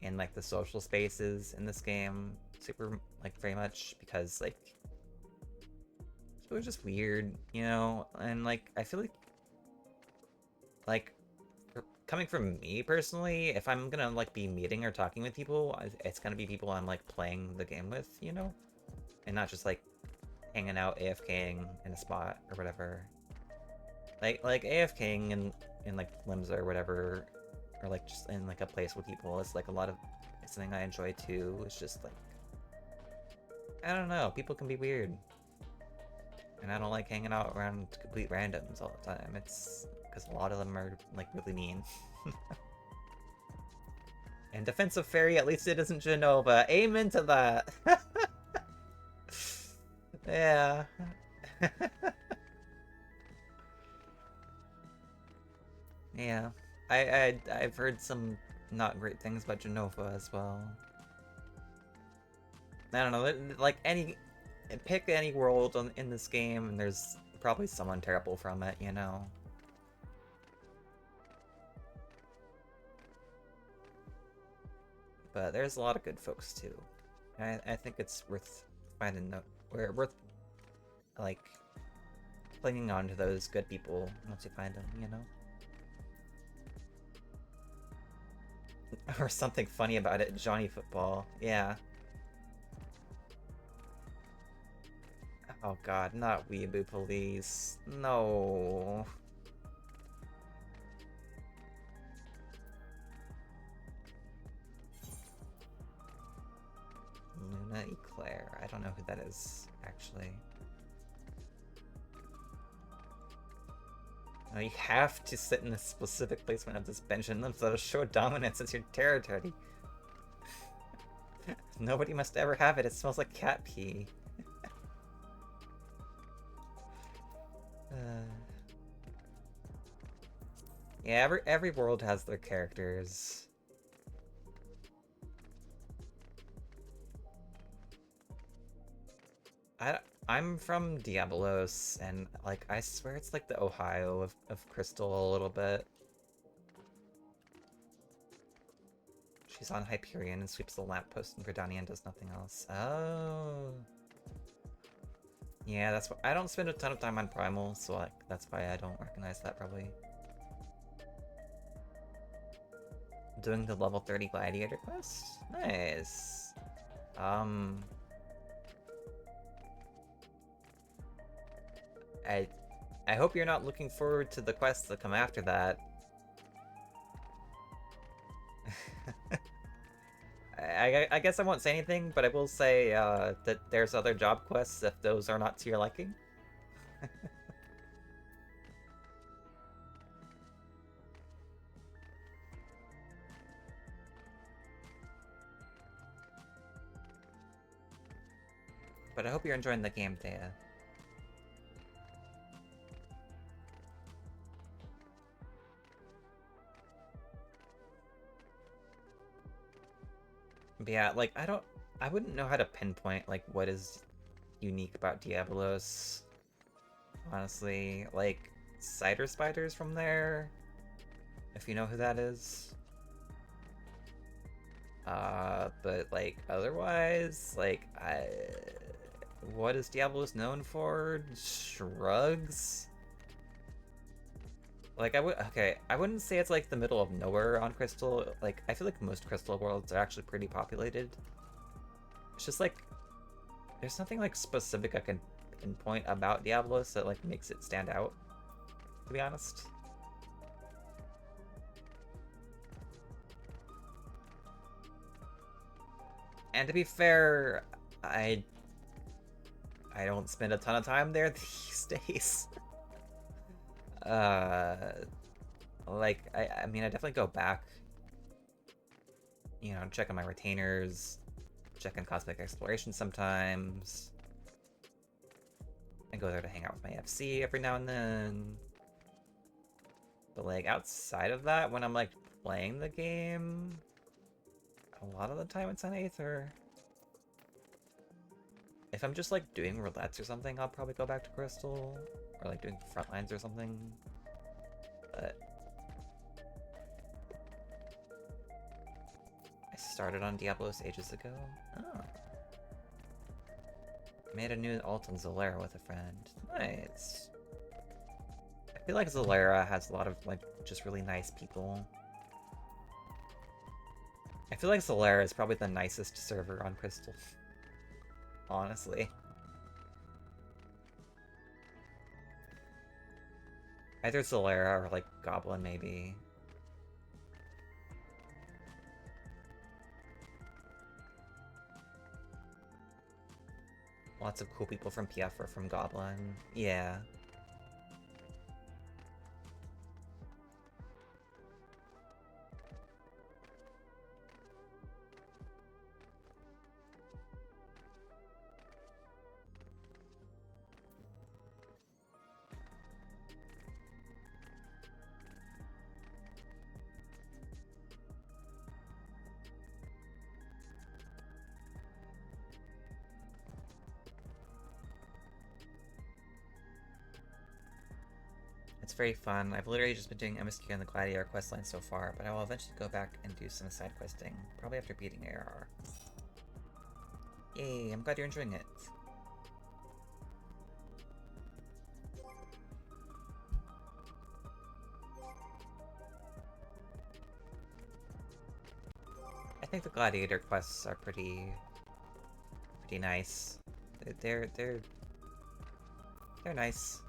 in like the social spaces in this game super like very much because like people are just weird, you know, and like I feel like coming from me personally, if I'm gonna like be meeting or talking with people, it's gonna be people I'm like playing the game with, you know, and not just like hanging out AFKing in a spot or whatever. Like AFKing in like Limsa or whatever, or like just in like a place with people. It's like it's something I enjoy too. It's just like I don't know. People can be weird, and I don't like hanging out around complete randoms all the time. It's because a lot of them are like really mean. And defensive fairy, at least it isn't Genova. Amen to that. Yeah. Yeah. I've heard some not great things about Genova as well. I don't know, like pick any world in this game and there's probably someone terrible from it, you know? But there's a lot of good folks too. I think it's worth finding worth like clinging on to those good people once you find them, you know? Or something funny about it, Johnny Football. Yeah. Oh god, not Weeaboo Police. No. Luna Eclair. I don't know who that is, actually. No, you have to sit in the specific placement of this bench and them so that'll show dominance as your territory. Nobody must ever have it. It smells like cat pee. Yeah, every world has their characters. I'm from Diabolos, and like I swear it's like the Ohio of Crystal a little bit. She's on Hyperion and sweeps the lamppost in Verdania and does nothing else. Oh. Yeah, that's why I don't spend a ton of time on Primal, so like that's why I don't recognize that probably. Doing the level 30 gladiator quest? Nice. I I hope you're not looking forward to the quests that come after that. I guess I won't say anything, but I will say that there's other job quests if those are not to your liking. But I hope you're enjoying the game, Thea. But yeah, like I wouldn't know how to pinpoint like what is unique about Diablos. Honestly, like cider spiders from there, if you know who that is. But like otherwise, like what is Diablos known for? Shrugs? Like I wouldn't say it's like the middle of nowhere on Crystal. Like I feel like most Crystal worlds are actually pretty populated. It's just like there's something like specific I can pinpoint about Diablos that like makes it stand out, to be honest. And to be fair, I don't spend a ton of time there these days. Like I mean I definitely go back, you know, check on my retainers, check on Cosmic Exploration sometimes. I go there to hang out with my FC every now and then. But like outside of that, when I'm like playing the game, a lot of the time it's on Aether. If I'm just like doing roulettes or something, I'll probably go back to Crystal. Or like doing frontlines or something. But I started on Diablos ages ago. Oh. Made a new alt on Zolera with a friend. Nice. I feel like Zolera has a lot of like just really nice people. I feel like Zolera is probably the nicest server on Crystal. Honestly. Either Zolera or like Goblin maybe. Lots of cool people from PF are from Goblin. Yeah. It's very fun. I've literally just been doing MSQ and the Gladiator questline so far, but I will eventually go back and do some side questing, probably after beating ARR. Yay, I'm glad you're enjoying it. I think the Gladiator quests are pretty nice. They're nice.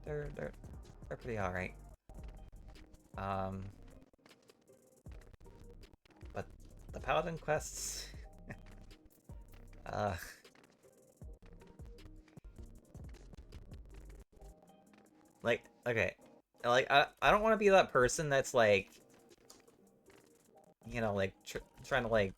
They're pretty alright. But the Paladin quests, like, okay, like I don't want to be that person that's like, you know, like trying to like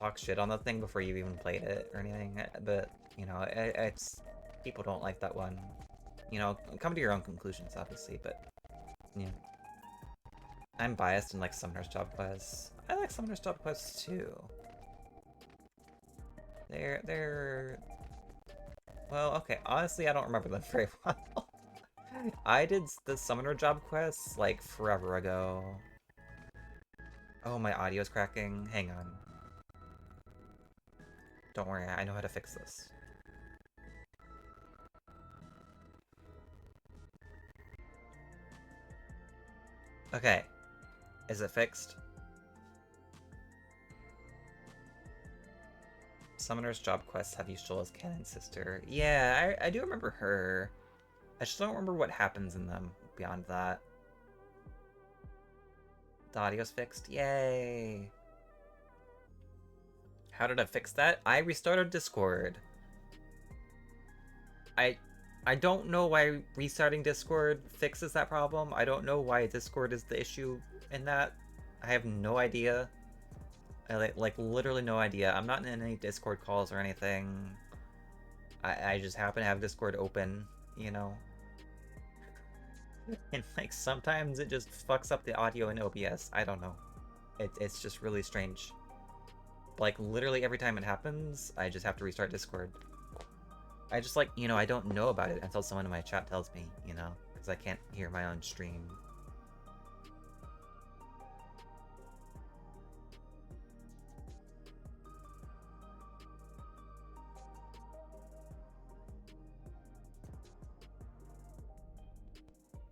talk shit on the thing before you even played it or anything, but you know, it's people don't like that one. You know, come to your own conclusions, obviously, but yeah. I'm biased in like Summoner's Job quests. I like Summoner's Job quests too. They're well, okay, honestly I don't remember them very well. I did the Summoner Job quests like forever ago. Oh, my audio's cracking. Hang on. Don't worry, I know how to fix this. Okay. Is it fixed? Summoner's Job quests have Yushtola's canon sister. Yeah, I do remember her. I just don't remember what happens in them beyond that. The audio's fixed? Yay! How did I fix that? I restarted Discord. I don't know why restarting Discord fixes that problem. I don't know why Discord is the issue in that. I have no idea. I like literally no idea. I'm not in any Discord calls or anything. I just happen to have Discord open, you know. And like sometimes it just fucks up the audio in OBS. I don't know. It's just really strange. like, literally every time it happens, I just have to restart Discord. I just, like, you know, I don't know about it until someone in my chat tells me, you know? Because I can't hear my own stream.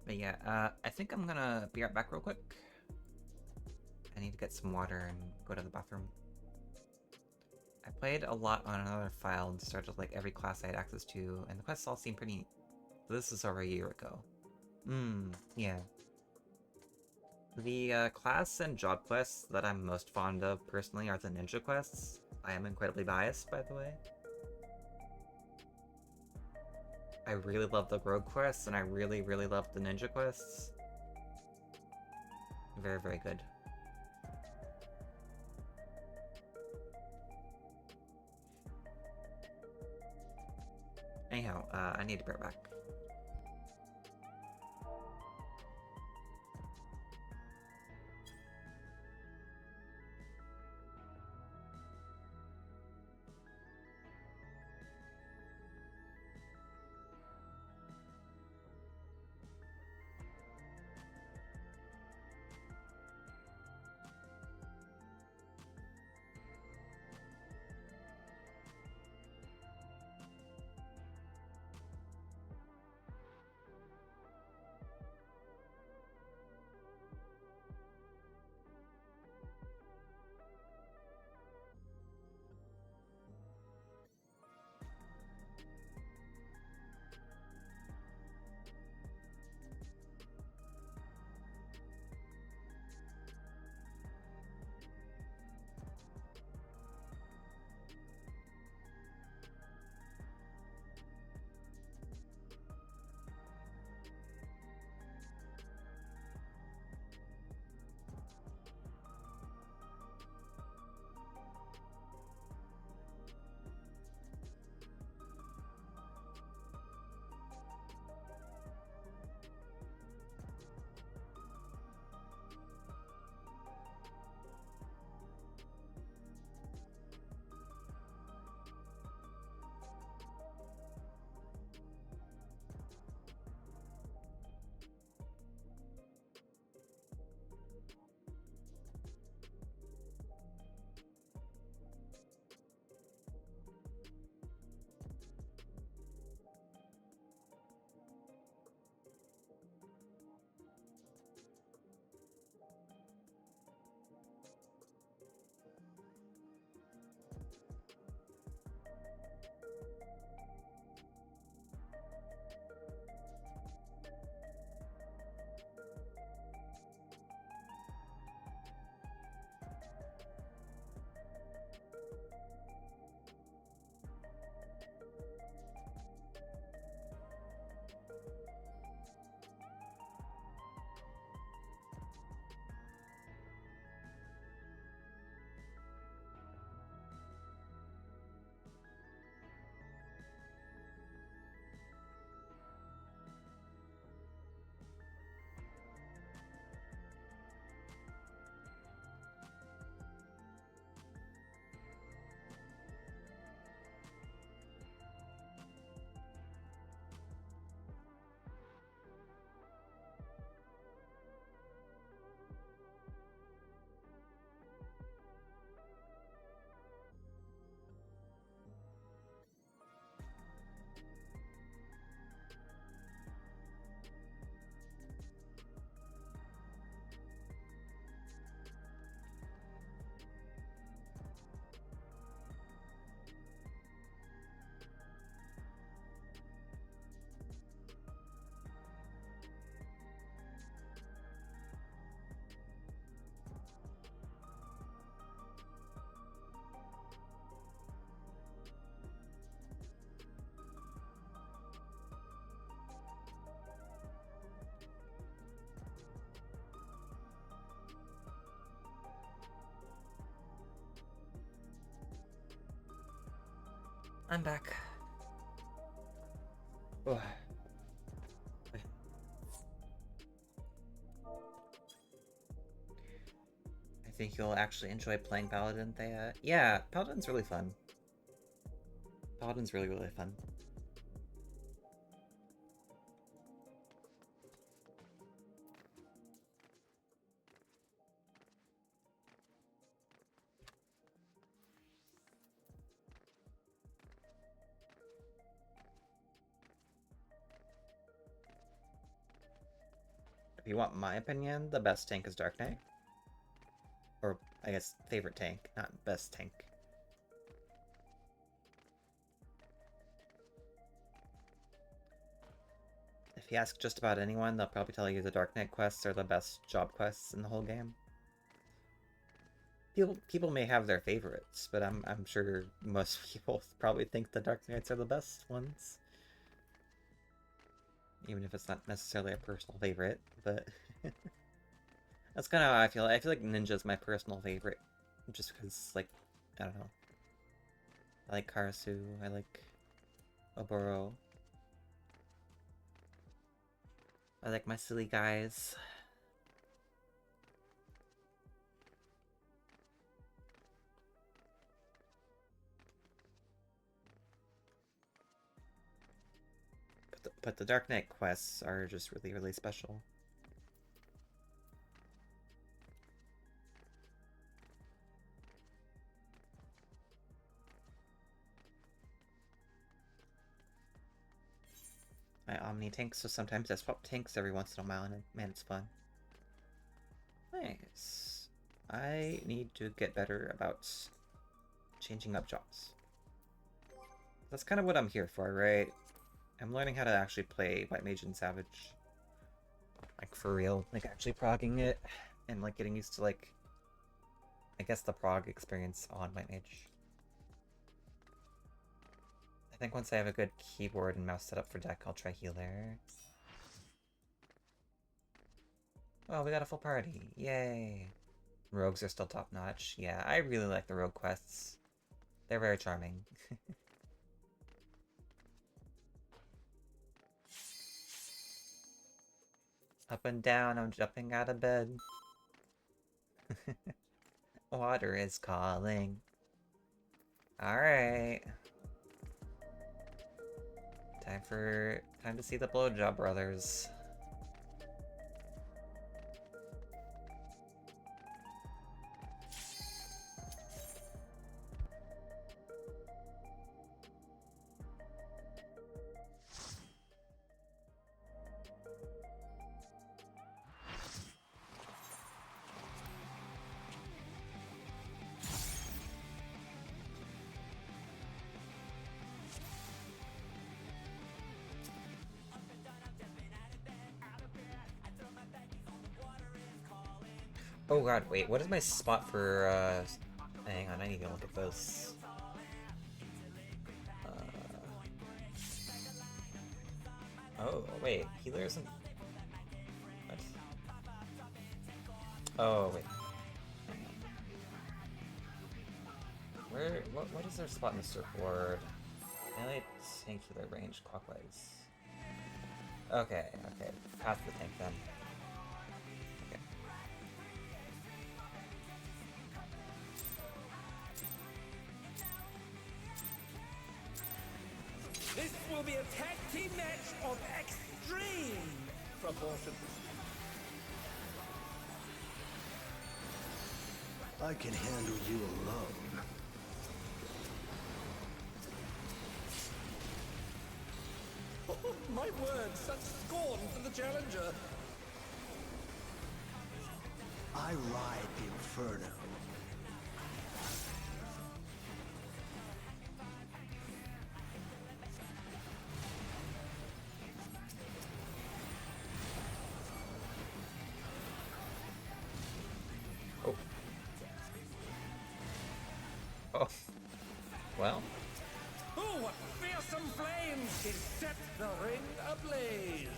But yeah, I think I'm gonna be right back real quick. I need to get some water and go to the bathroom. I played a lot on another file and started like every class I had access to, and the quests all seem pretty... This is over a year ago. Yeah. The class and job quests that I'm most fond of personally are the ninja quests. I am incredibly biased, by the way. I really love the rogue quests, and I really, really love the ninja quests. Very, very good. Anyhow, I need to be right back. I'm back. Ugh. I think you'll actually enjoy playing Paladin, Thea? Yeah, Paladin's really fun. Paladin's really, really fun. If you want my opinion, the best tank is Dark Knight. Or, I guess, favorite tank, not best tank. If you ask just about anyone, they'll probably tell you the Dark Knight quests are the best job quests in the whole game. People may have their favorites, but I'm sure most people probably think the Dark Knights are the best ones. Even if it's not necessarily a personal favorite, but that's kind of how I feel. I feel like Ninja's my personal favorite, just because, like, I don't know. I like Karasu, I like Oboro. I like my silly guys. But the Dark Knight quests are just really, really special. I Omni tank, so sometimes I swap tanks every once in a while, and man, it's fun. Nice. I need to get better about changing up jobs. That's kind of what I'm here for, right? I'm learning how to actually play White Mage and Savage. Like, for real. Like, actually progging it, and, like, getting used to, like, I guess the prog experience on White Mage. I think once I have a good keyboard and mouse setup for deck, I'll try Healer. Oh, we got a full party. Yay. Rogues are still top-notch. Yeah, I really like the rogue quests. They're very charming. Up and down, I'm jumping out of bed. Water is calling. Alright. Time to see the Blowjob Brothers. Oh god, wait, what is my spot for, hang on, I need to look at this. Oh, wait, healer isn't... What? Oh, wait. What is their spot in the surfboard? Melee tank healer range clockwise. Okay, past the tank then. This will be a tag team match of extreme proportions. I can handle you alone. Oh, my word, such scorn for the challenger. I ride the inferno. Oh. Well. Oh, what fearsome flames! He set the ring ablaze.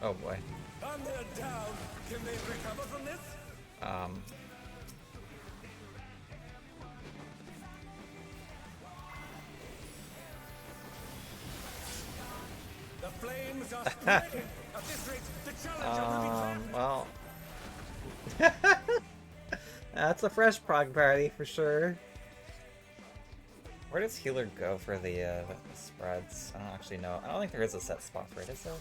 Oh boy. And they're down. Can they recover from this? The flames are spreading. At this rate, the challenger will be trapped. Well. That's a fresh prog party for sure. Where does healer go for the spreads? I don't actually know. I don't think there is a set spot for it, is there?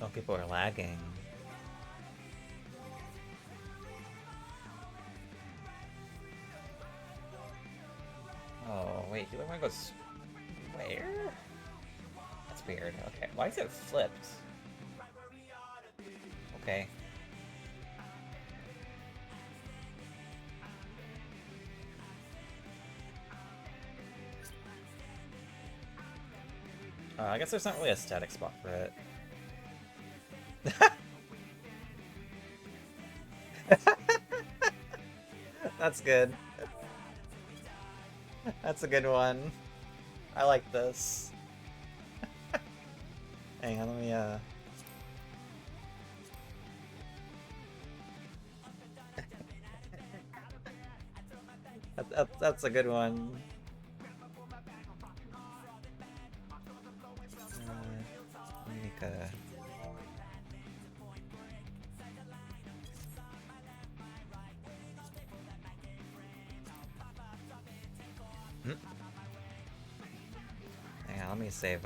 Oh, people are lagging. Oh, wait, healer one goes where? That's weird. Okay, why is it flipped? Okay. I guess there's not really a static spot for it. That's good. That's a good one. I like this. Hang on, let me that's a good one. Let me make a... Hang on, let me save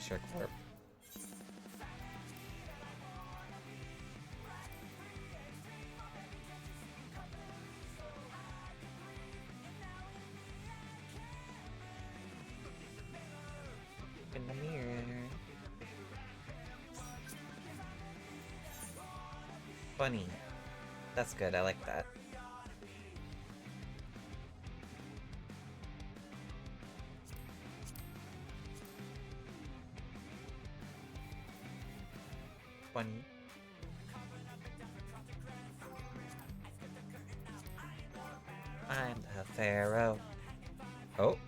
Sure Corp. In the mirror. Funny. That's good, I like that. Funny. I'm the pharaoh. Oh.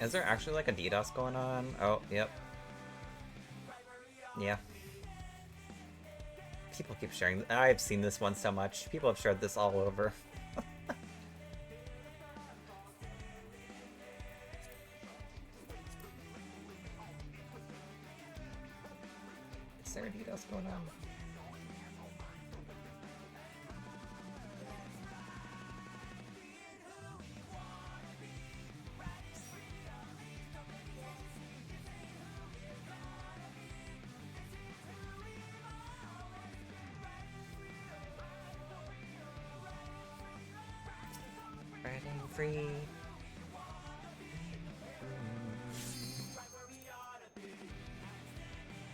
Is there actually like a DDoS going on? Oh, yep. Yeah. People keep sharing. I've seen this one so much. People have shared this all over. Is there a DDoS going on? Free.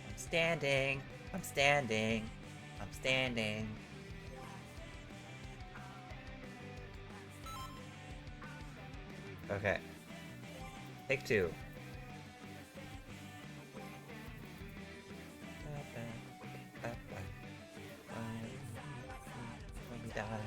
I'm standing. I'm standing. I'm standing. Okay. Take two. Let me die.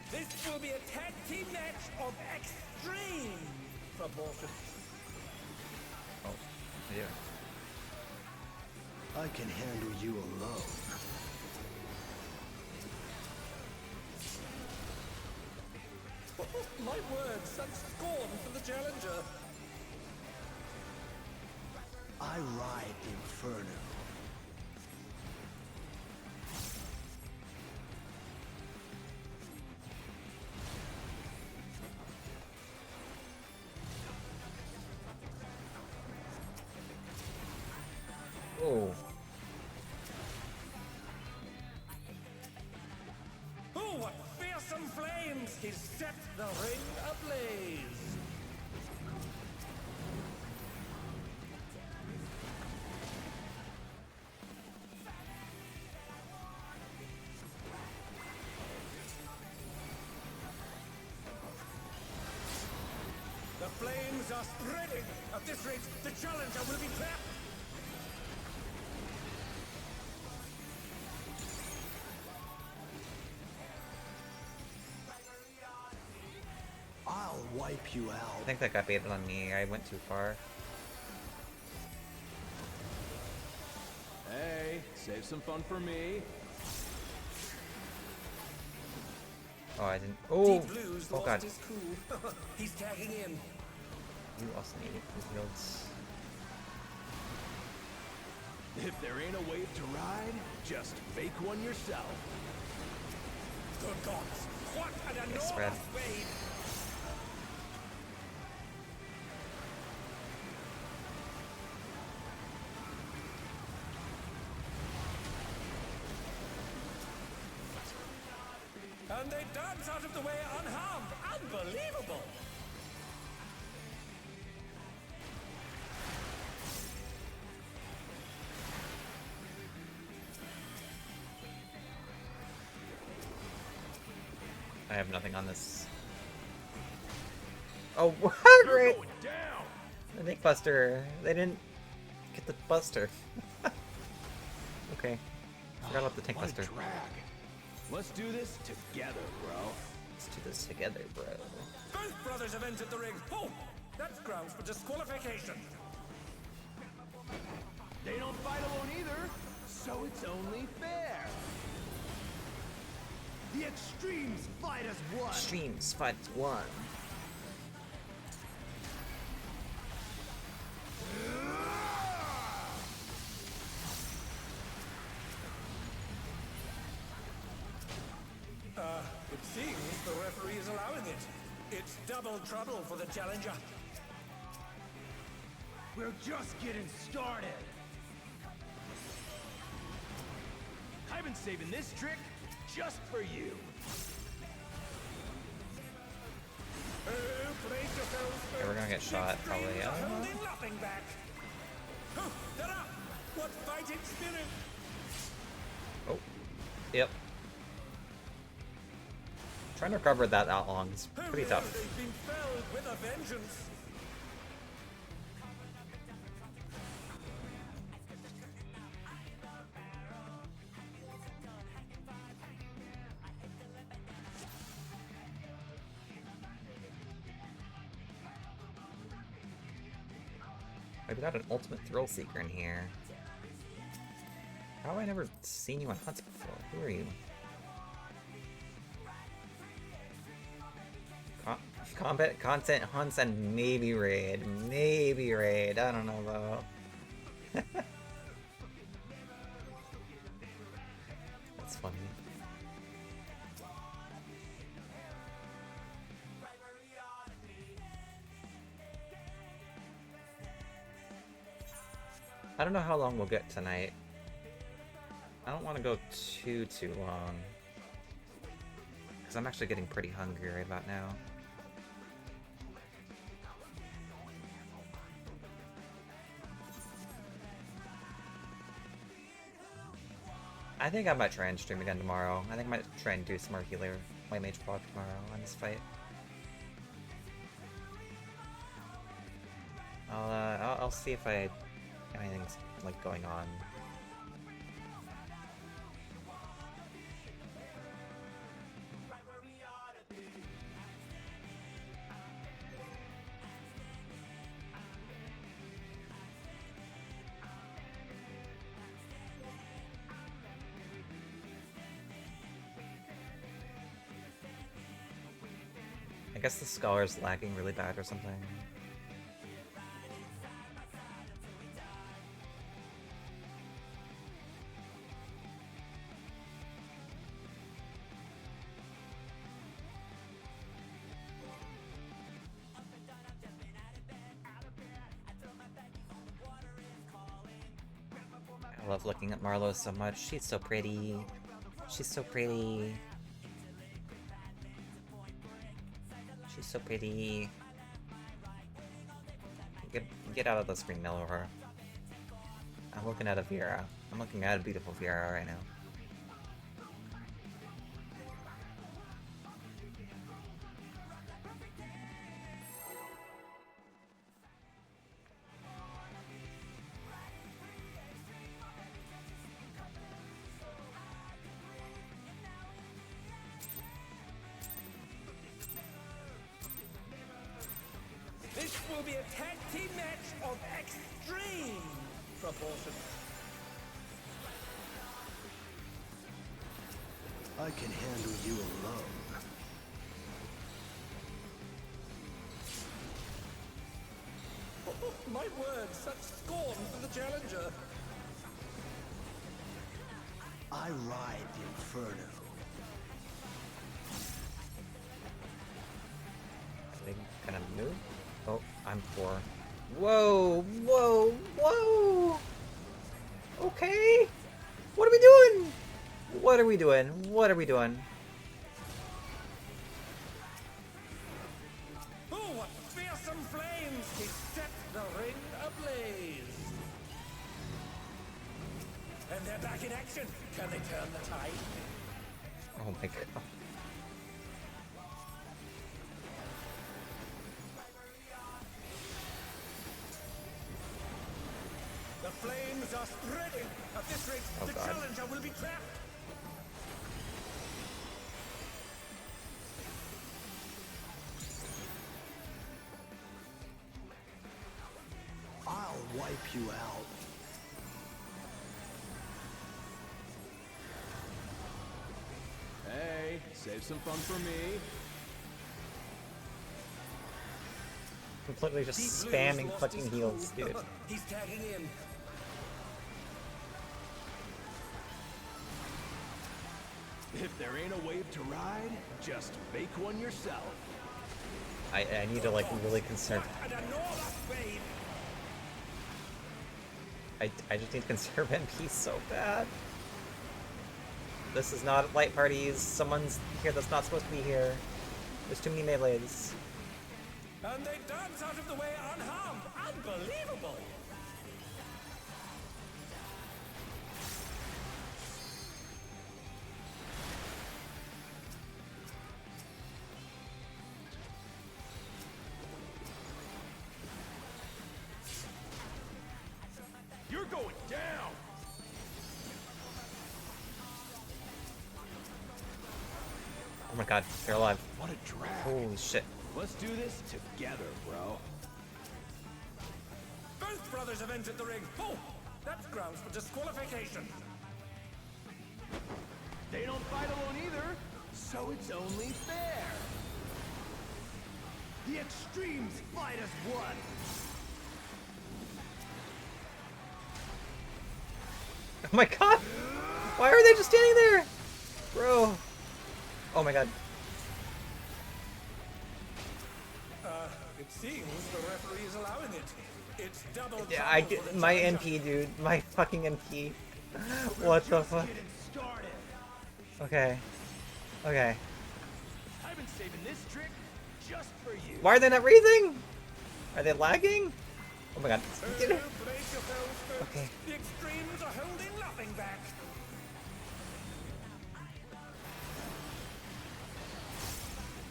This will be a tag team match of extreme proportions. Oh, yeah. I can handle you alone. My word, such scorn for the challenger. I ride Inferno. Oh. Oh, what fearsome flames! He's set the ring ablaze. The flames are spreading. At this rate, the challenger will be trapped. I'll wipe you I out. think that got baited on me. I went too far. Hey, save some fun for me. Oh, I didn't. Oh! Deep Blue's Oh lost god. his cool. He's tagging in. You also need fields. If there ain't a wave to ride, just make one yourself. Good gods! What an Okay, enormous spread. wave! And they dance out of the way unharmed. Unbelievable! I have nothing on this. Oh, great! Going down. The Nick Buster. They didn't get the Buster. Okay. Forgot about the Tank What a Buster. drag. Let's do this together, bro. Let's do this together, bro. Both brothers have entered the ring. Oh, that's grounds for disqualification. They don't fight alone either, so it's only fair. The extremes fight as one. Streams fight one. It seems the referee is allowing it. It's double trouble for the challenger. We're just getting started. I've been saving this trick just for you. Oh, brace yourselves. Okay, we're gonna get shot, probably. Extremes I are don't know. holding nothing back. Oh, they're up. What fighting spirit! Oh. Yep. Trying to recover that long is Oh, pretty yes, tough. they've been felled with a vengeance. Maybe got an ultimate thrill seeker in here. How have I never seen you on hunts before? Who are you? Combat, content, hunts, and maybe raid. Maybe raid. I don't know though. That's funny. I don't know how long we'll get tonight. I don't want to go too long. Because I'm actually getting pretty hungry right about now. I think I might try and stream again tomorrow. I think I might try and do some more healer White Mage vlog tomorrow on this fight. I'll see if anything's like going on. I guess the scholar's lagging really bad or something. I love looking at Marlo so much. She's so pretty. She's so pretty. She's so pretty. Get out of the screen, Melora. I'm looking at a Vera. I'm looking at a beautiful Vera right now. This will be a tag team match of extreme proportions. I can handle you alone. Oh, my word, such scorn for the challenger. I ride the inferno. They gonna move? Oh, I'm poor. Whoa! Whoa! Whoa! Okay! What are we doing? What are we doing? What are we doing? Oh, what fearsome flames! He set the ring ablaze. And they're back in action. Can they turn the tide? Oh my god. The flames are spreading. At this rate, Oh, the God. challenger will be trapped. I'll wipe you out. Hey, save some fun for me. Completely just Deep Blue's spamming lost fucking his heals, cool. dude. He's tagging in. If there ain't a wave to ride, just make one yourself. I need to like really conserve. And another wave. I just need to conserve MP so bad. This is not light parties. Someone's here that's not supposed to be here. There's too many melees. And they dance out of the way unharmed. Unbelievable. You're going down! Oh my god, they're alive. What a drag. Holy shit. Let's do this together, bro. Both brothers have entered the ring. Oh, that's grounds for disqualification. They don't fight alone either, so it's only fair. The extremes fight as one. Oh my god! Why are they just standing there? Bro. Oh my god. It seems the referee is allowing it. It's double. Yeah, trouble I for get the my challenger. NP, dude. My fucking NP. What the fuck? Getting started. Okay. Okay. I've been saving this trick just for you. Why are they not breathing? Are they lagging? Oh my god. Get it. Brace yourselves, folks. Okay. The extremes are holding nothing back.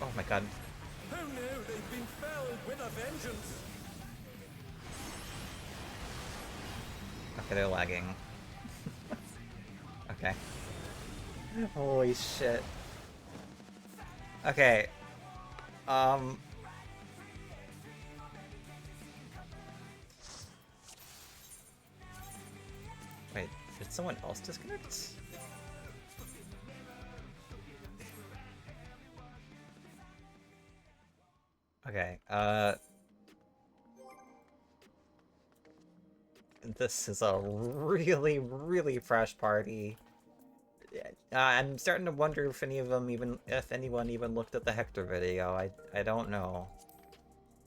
Oh my god. Oh no, they've been felled with a vengeance. Okay, they're lagging. Okay. Holy shit. Okay. Wait, did someone else disconnect? Okay, this is a really, really fresh party. I'm starting to wonder if if anyone even looked at the Hector video. I don't know.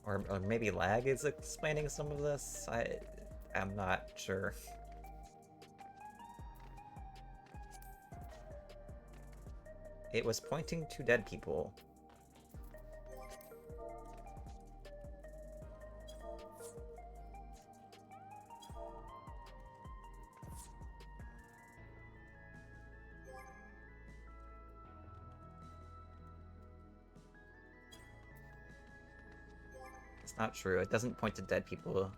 Or maybe Lag is explaining some of this? I'm not sure. It was pointing to dead people. It's not true. It doesn't point to dead people.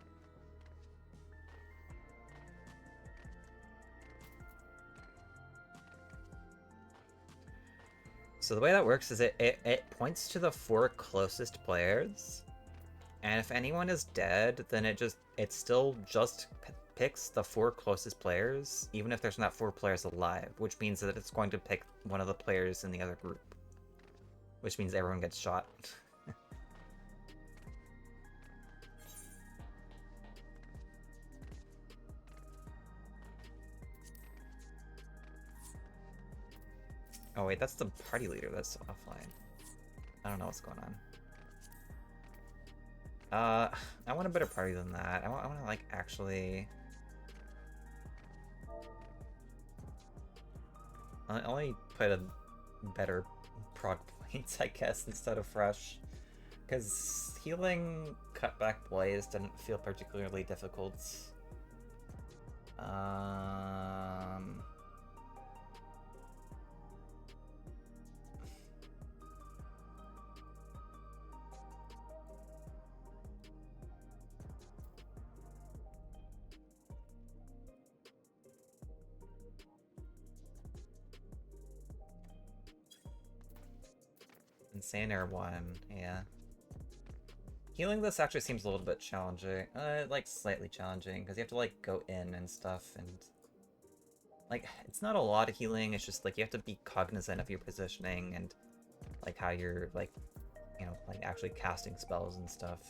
So the way that works is it points to the 4 closest players, and if anyone is dead, then it still just picks the 4 closest players, even if there's not 4 players alive, which means that it's going to pick one of the players in the other group. Which means everyone gets shot. Oh wait, that's the party leader that's offline. I don't know what's going on. I want a better party than that. I want to like actually... I only put a better prog points, I guess, instead of fresh. Because healing Cutback Blaze didn't feel particularly difficult. Insane Air 1, yeah. Healing this actually seems a little bit challenging. Like, slightly challenging, because you have to, like, go in and stuff, and... Like, it's not a lot of healing, it's just, like, you have to be cognizant of your positioning, and, like, how you're, like, you know, like, actually casting spells and stuff.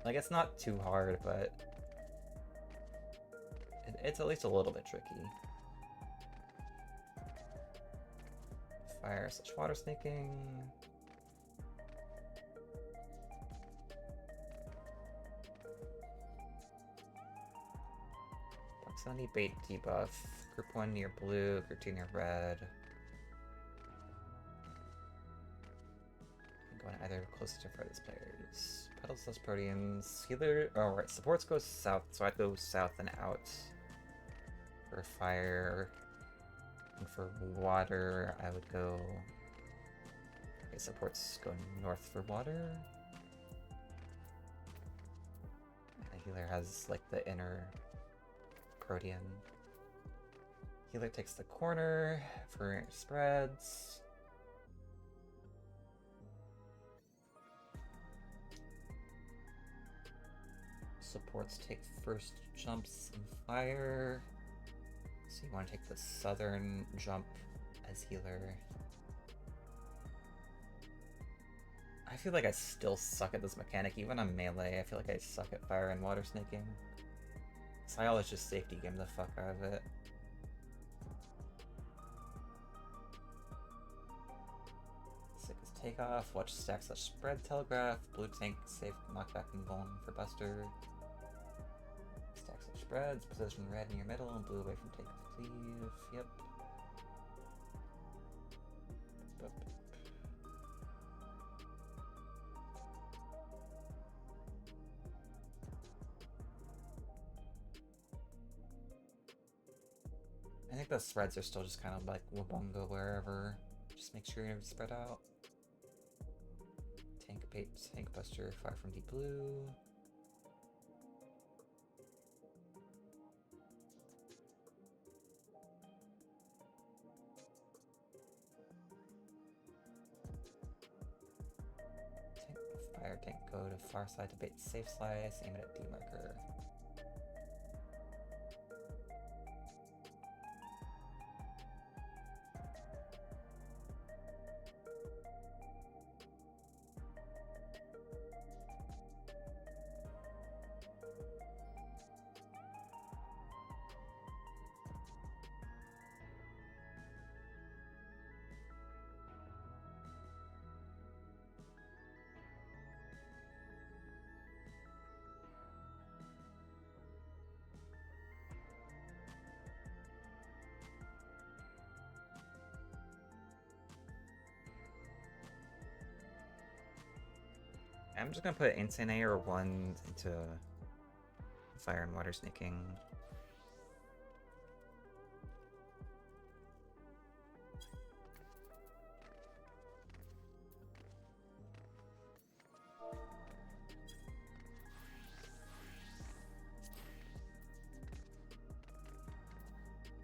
Like, it's not too hard, but... It's at least a little bit tricky. Fire / water snaking... Proximity bait debuff. Group 1 near blue, group 2 near red. I'm going either closest or farthest players. Petals / Proteans. Healer. Oh, right. Supports goes south, so I'd go south and out. For fire. And for water, I would go. Okay, supports go north for water. And the healer has, like, the inner Protean. Healer takes the corner for spreads. Supports take first jumps in fire. So you want to take the southern jump as healer. I feel like I still suck at this mechanic, even on melee. I feel like I suck at fire and water snaking. So I always just safety game the fuck out of it. Sick as takeoff, watch stack / spread telegraph, blue tank safe knockback and vuln for buster. Stack / spreads, position red in your middle and blue away from takeoff cleave, yep. I think the spreads are still just kind of like Wabongo wherever. Just make sure you're spread out. Tank bait, tank buster, fire from deep blue. Fire tank go to far side to bait safe slice, aim it at demarker. I'm just gonna put Insane or 1 into Fire and Water Sneaking.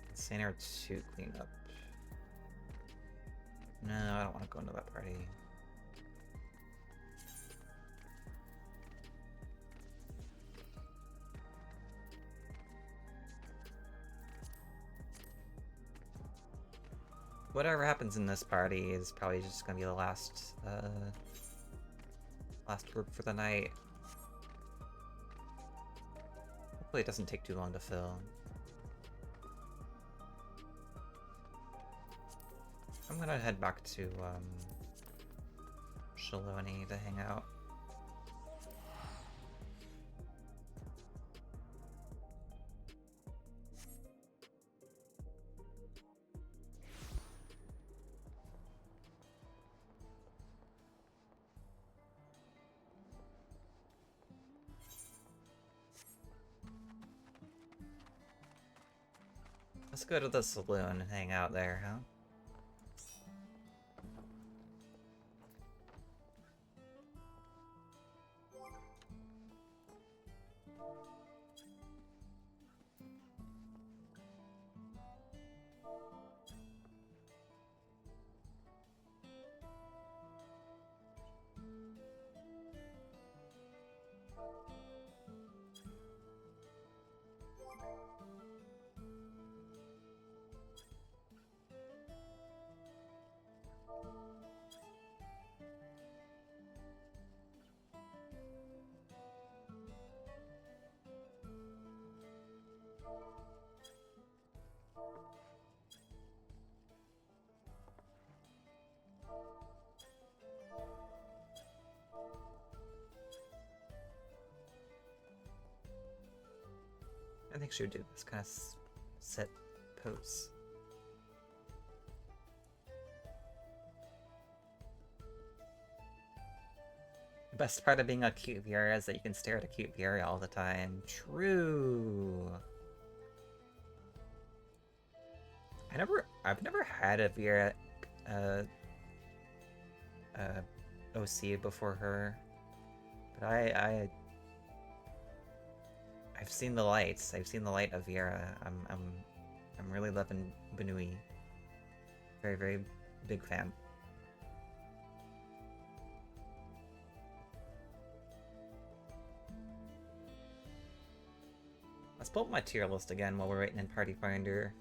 Insane or 2 cleanup. No, I don't want to go into that party. Whatever happens in this party is probably just gonna be the last group for the night. Hopefully it doesn't take too long to fill. I'm gonna head back to Shaloni to hang out. Let's go to the saloon and hang out there, huh? I think she would do this kind of set pose. The best part of being a cute Viera is that you can stare at a cute Viera all the time. True. I've never had a Viera OC before her, but I've seen the lights. I've seen the light of Viera. I'm really loving Benui. Very, very big fan. Let's pull up my tier list again while we're waiting in Party Finder.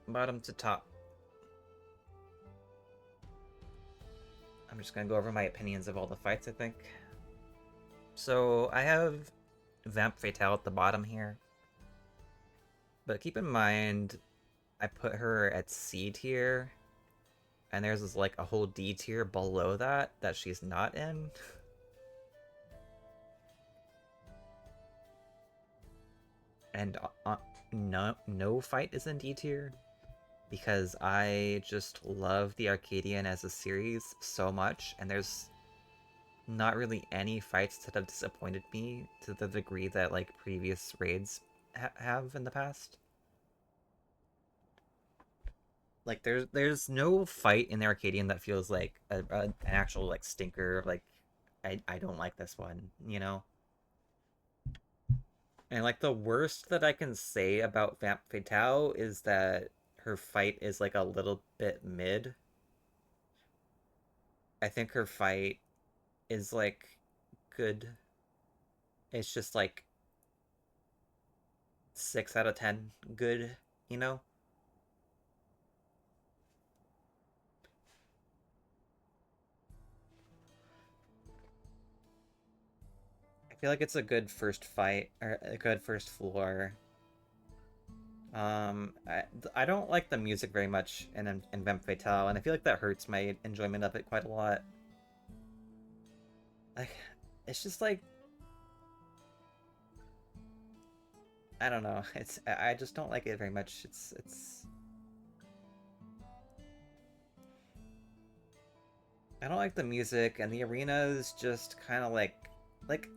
Bottom to top. I'm just gonna go over my opinions of all the fights, I think. So I have Vamp Fatale at the bottom here. But keep in mind, I put her at C tier, and there's like a whole D tier below that she's not in. And no fight is in D tier, because I just love the Arcadian as a series so much, and there's not really any fights that have disappointed me to the degree that like previous raids have in the past. Like there's no fight in the Arcadian that feels like an actual like stinker, like I don't like this one, you know? And like the worst that I can say about Vamp Fatale is that her fight is like a little bit mid. I think her fight is like good. It's just like 6 out of 10 good, you know? I feel like it's a good first fight, or a good first floor. I don't like the music very much in Vamp Fatale, and I feel like that hurts my enjoyment of it quite a lot. Like, it's just like I don't know. I just don't like it very much. I don't like the music, and the arena is just kind of like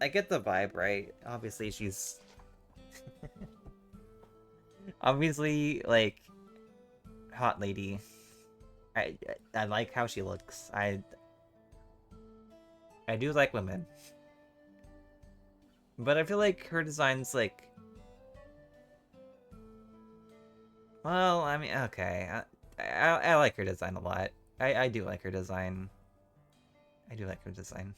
I get the vibe, right? Obviously she's obviously like hot lady. I like how she looks. I do like women, but I feel like her design's like, well, I mean, okay, I like her design a lot. I do like her design. I do like her design.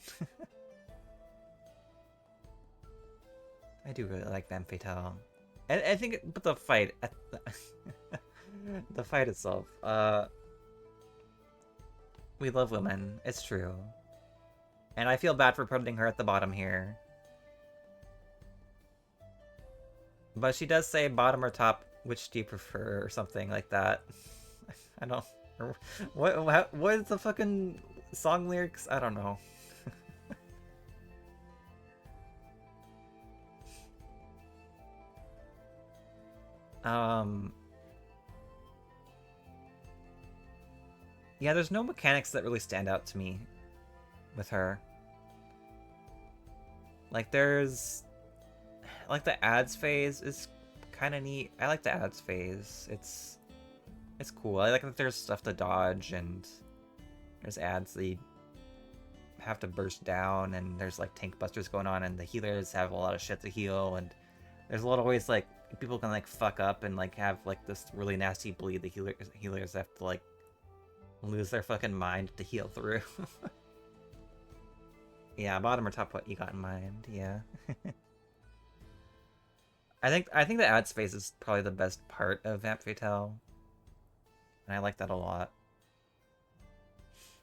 I do really like Van Fatale. I think, but the fight, the fight itself, we love women. It's true. And I feel bad for putting her at the bottom here. But she does say bottom or top, which do you prefer, or something like that. I don't... What is the fucking song lyrics? I don't know. Yeah, there's no mechanics that really stand out to me with her. Like, there's... Like, the ads phase is kind of neat. I like the ads phase. It's cool. I like that there's stuff to dodge, and there's ads that you have to burst down, and there's, like, tank busters going on, and the healers have a lot of shit to heal, and there's a lot of ways, like, people can, like, fuck up and, like, have, like, this really nasty bleed the healers have to, like, lose their fucking mind to heal through. Yeah, bottom or top, what you got in mind, yeah. I think the ad space is probably the best part of Vamp Fatale. And I like that a lot.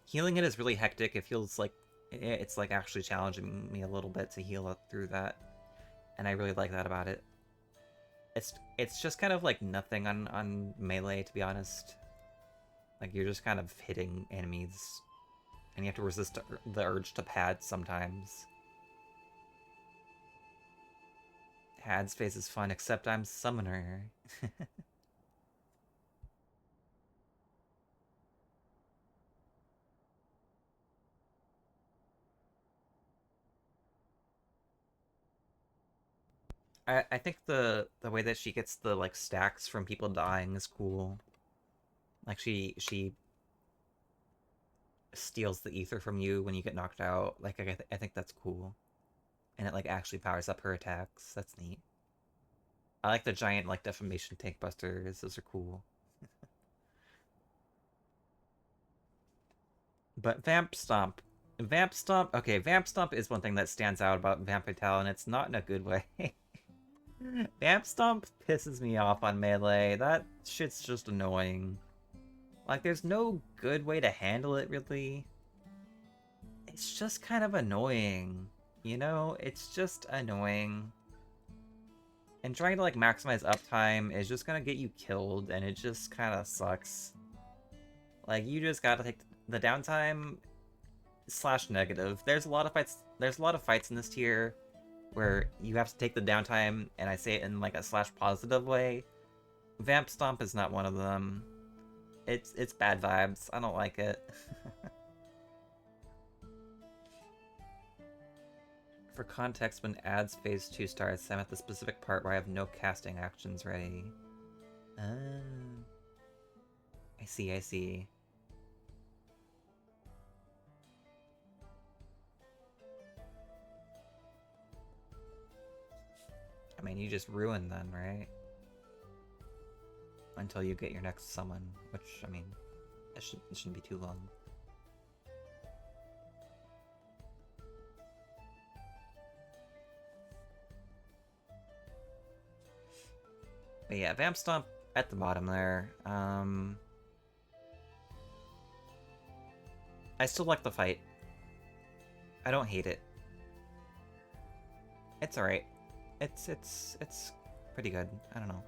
Healing it is really hectic. It feels like it's like actually challenging me a little bit to heal up through that. And I really like that about it. It's just kind of like nothing on melee, to be honest. Like, you're just kind of hitting enemies, and you have to resist the urge to pad sometimes. Had space is fun, except I'm summoner. I think the way that she gets the like stacks from people dying is cool. Like, she steals the ether from you when you get knocked out. Like, I think that's cool, and it like actually powers up her attacks. That's neat. I like the giant like defamation tank busters. Those are cool. But Vamp Stomp. Vamp Stomp, okay, Vamp Stomp is one thing that stands out about Vamp Fatale, and it's not in a good way. Vamp Stomp pisses me off on melee. That shit's just annoying. Like, there's no good way to handle it, really. It's just kind of annoying. You know? It's just annoying. And trying to, like, maximize uptime is just gonna get you killed, and it just kind of sucks. Like, you just gotta take the downtime / negative. There's a lot of fights in this tier where you have to take the downtime, and I say it in like a / positive way. Vamp Stomp is not one of them. It's bad vibes. I don't like it. For context, when ads phase 2 starts, I'm at the specific part where I have no casting actions ready. I see, I see. I mean, you just ruin then, right? Until you get your next summon, which, I mean, it shouldn't be too long. But yeah, Vamp Stomp at the bottom there. I still like the fight. I don't hate it. It's alright. It's pretty good. I don't know.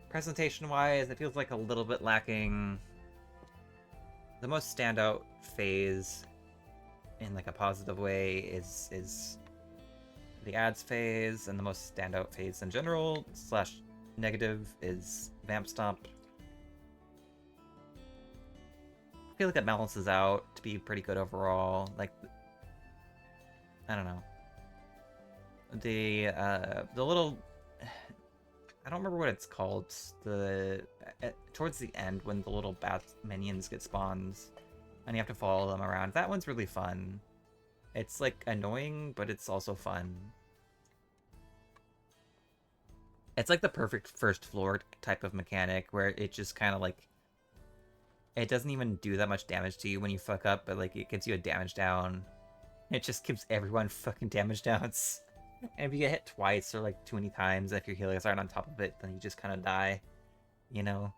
Presentation-wise, it feels like a little bit lacking. The most standout phase, in like a positive way, is the ads phase and the most standout phase in general, slash negative, is Vamp Stomp. I feel like it balances out to be pretty good overall. Like, I don't know. The little, I don't remember what it's called. Towards the end when the little bat minions get spawned and you have to follow them around. That one's really fun. It's like annoying, but it's also fun. It's like the perfect first floor type of mechanic where it just kind of like, it doesn't even do that much damage to you when you fuck up, but like it gives you a damage down. It just gives everyone fucking damage downs. And if you get hit twice or like too many times, if your healers aren't on top of it, then you just kind of die, you know?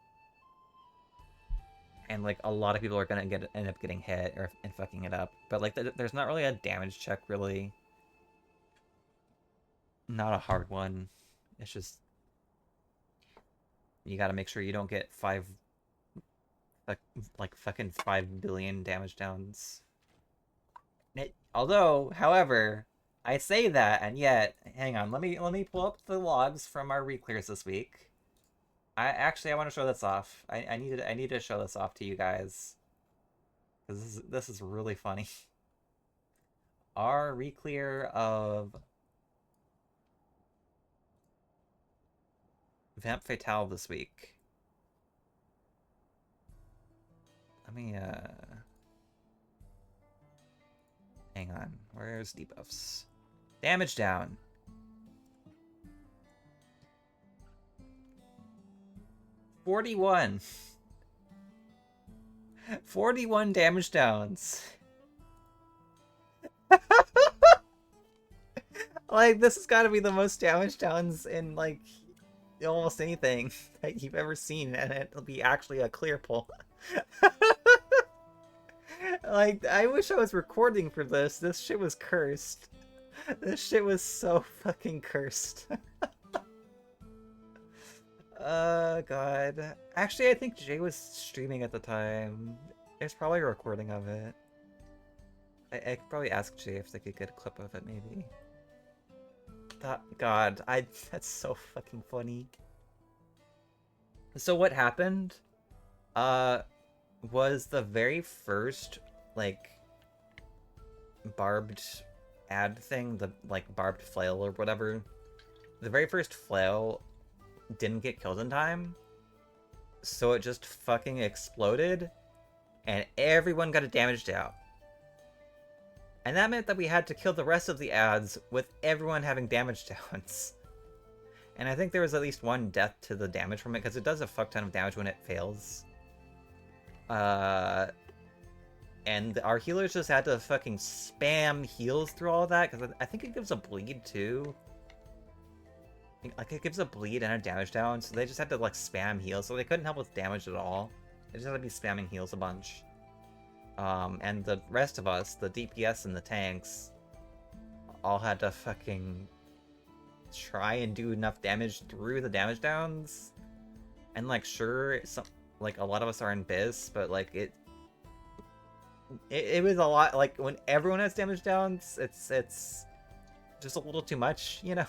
And like a lot of people are gonna end up getting hit and fucking it up. But like there's not really a damage check really. Not a hard one. It's just you gotta make sure you don't get like fucking 5 billion damage downs. However, I say that, and yet, hang on, let me pull up the logs from our reclears this week. I want to show this off. I need to show this off to you guys, because this is really funny. Our reclear of Vamp Fatale this week. Let me hang on. Where's debuffs? Damage down. 41. 41 damage downs. Like, this has got to be the most damage downs in, like, almost anything that you've ever seen, and it'll be actually a clear pull. Like, I wish I was recording for this. This shit was cursed. This shit was so fucking cursed. God. Actually, I think Jay was streaming at the time. There's probably a recording of it. I could probably ask Jay if they could get a clip of it, maybe. God, that's so fucking funny. So what happened, was the very first, like, barbed ad thing, the, like, barbed flail or whatever, the very first flail didn't get killed in time, so it just fucking exploded, and everyone got it damaged out. And that meant that we had to kill the rest of the ads with everyone having damage downs. And I think there was at least one death to the damage from it, because it does a fuck ton of damage when it fails. And our healers just had to fucking spam heals through all of that, because I think it gives a bleed too. Like, it gives a bleed and a damage down, so they just had to, like, spam heals, so they couldn't help with damage at all. They just had to be spamming heals a bunch. And the rest of us, the DPS and the tanks, all had to fucking try and do enough damage through the damage downs. And, like, sure, like, a lot of us are in Biz, but, like, it was a lot. Like, when everyone has damage downs, it's just a little too much, you know?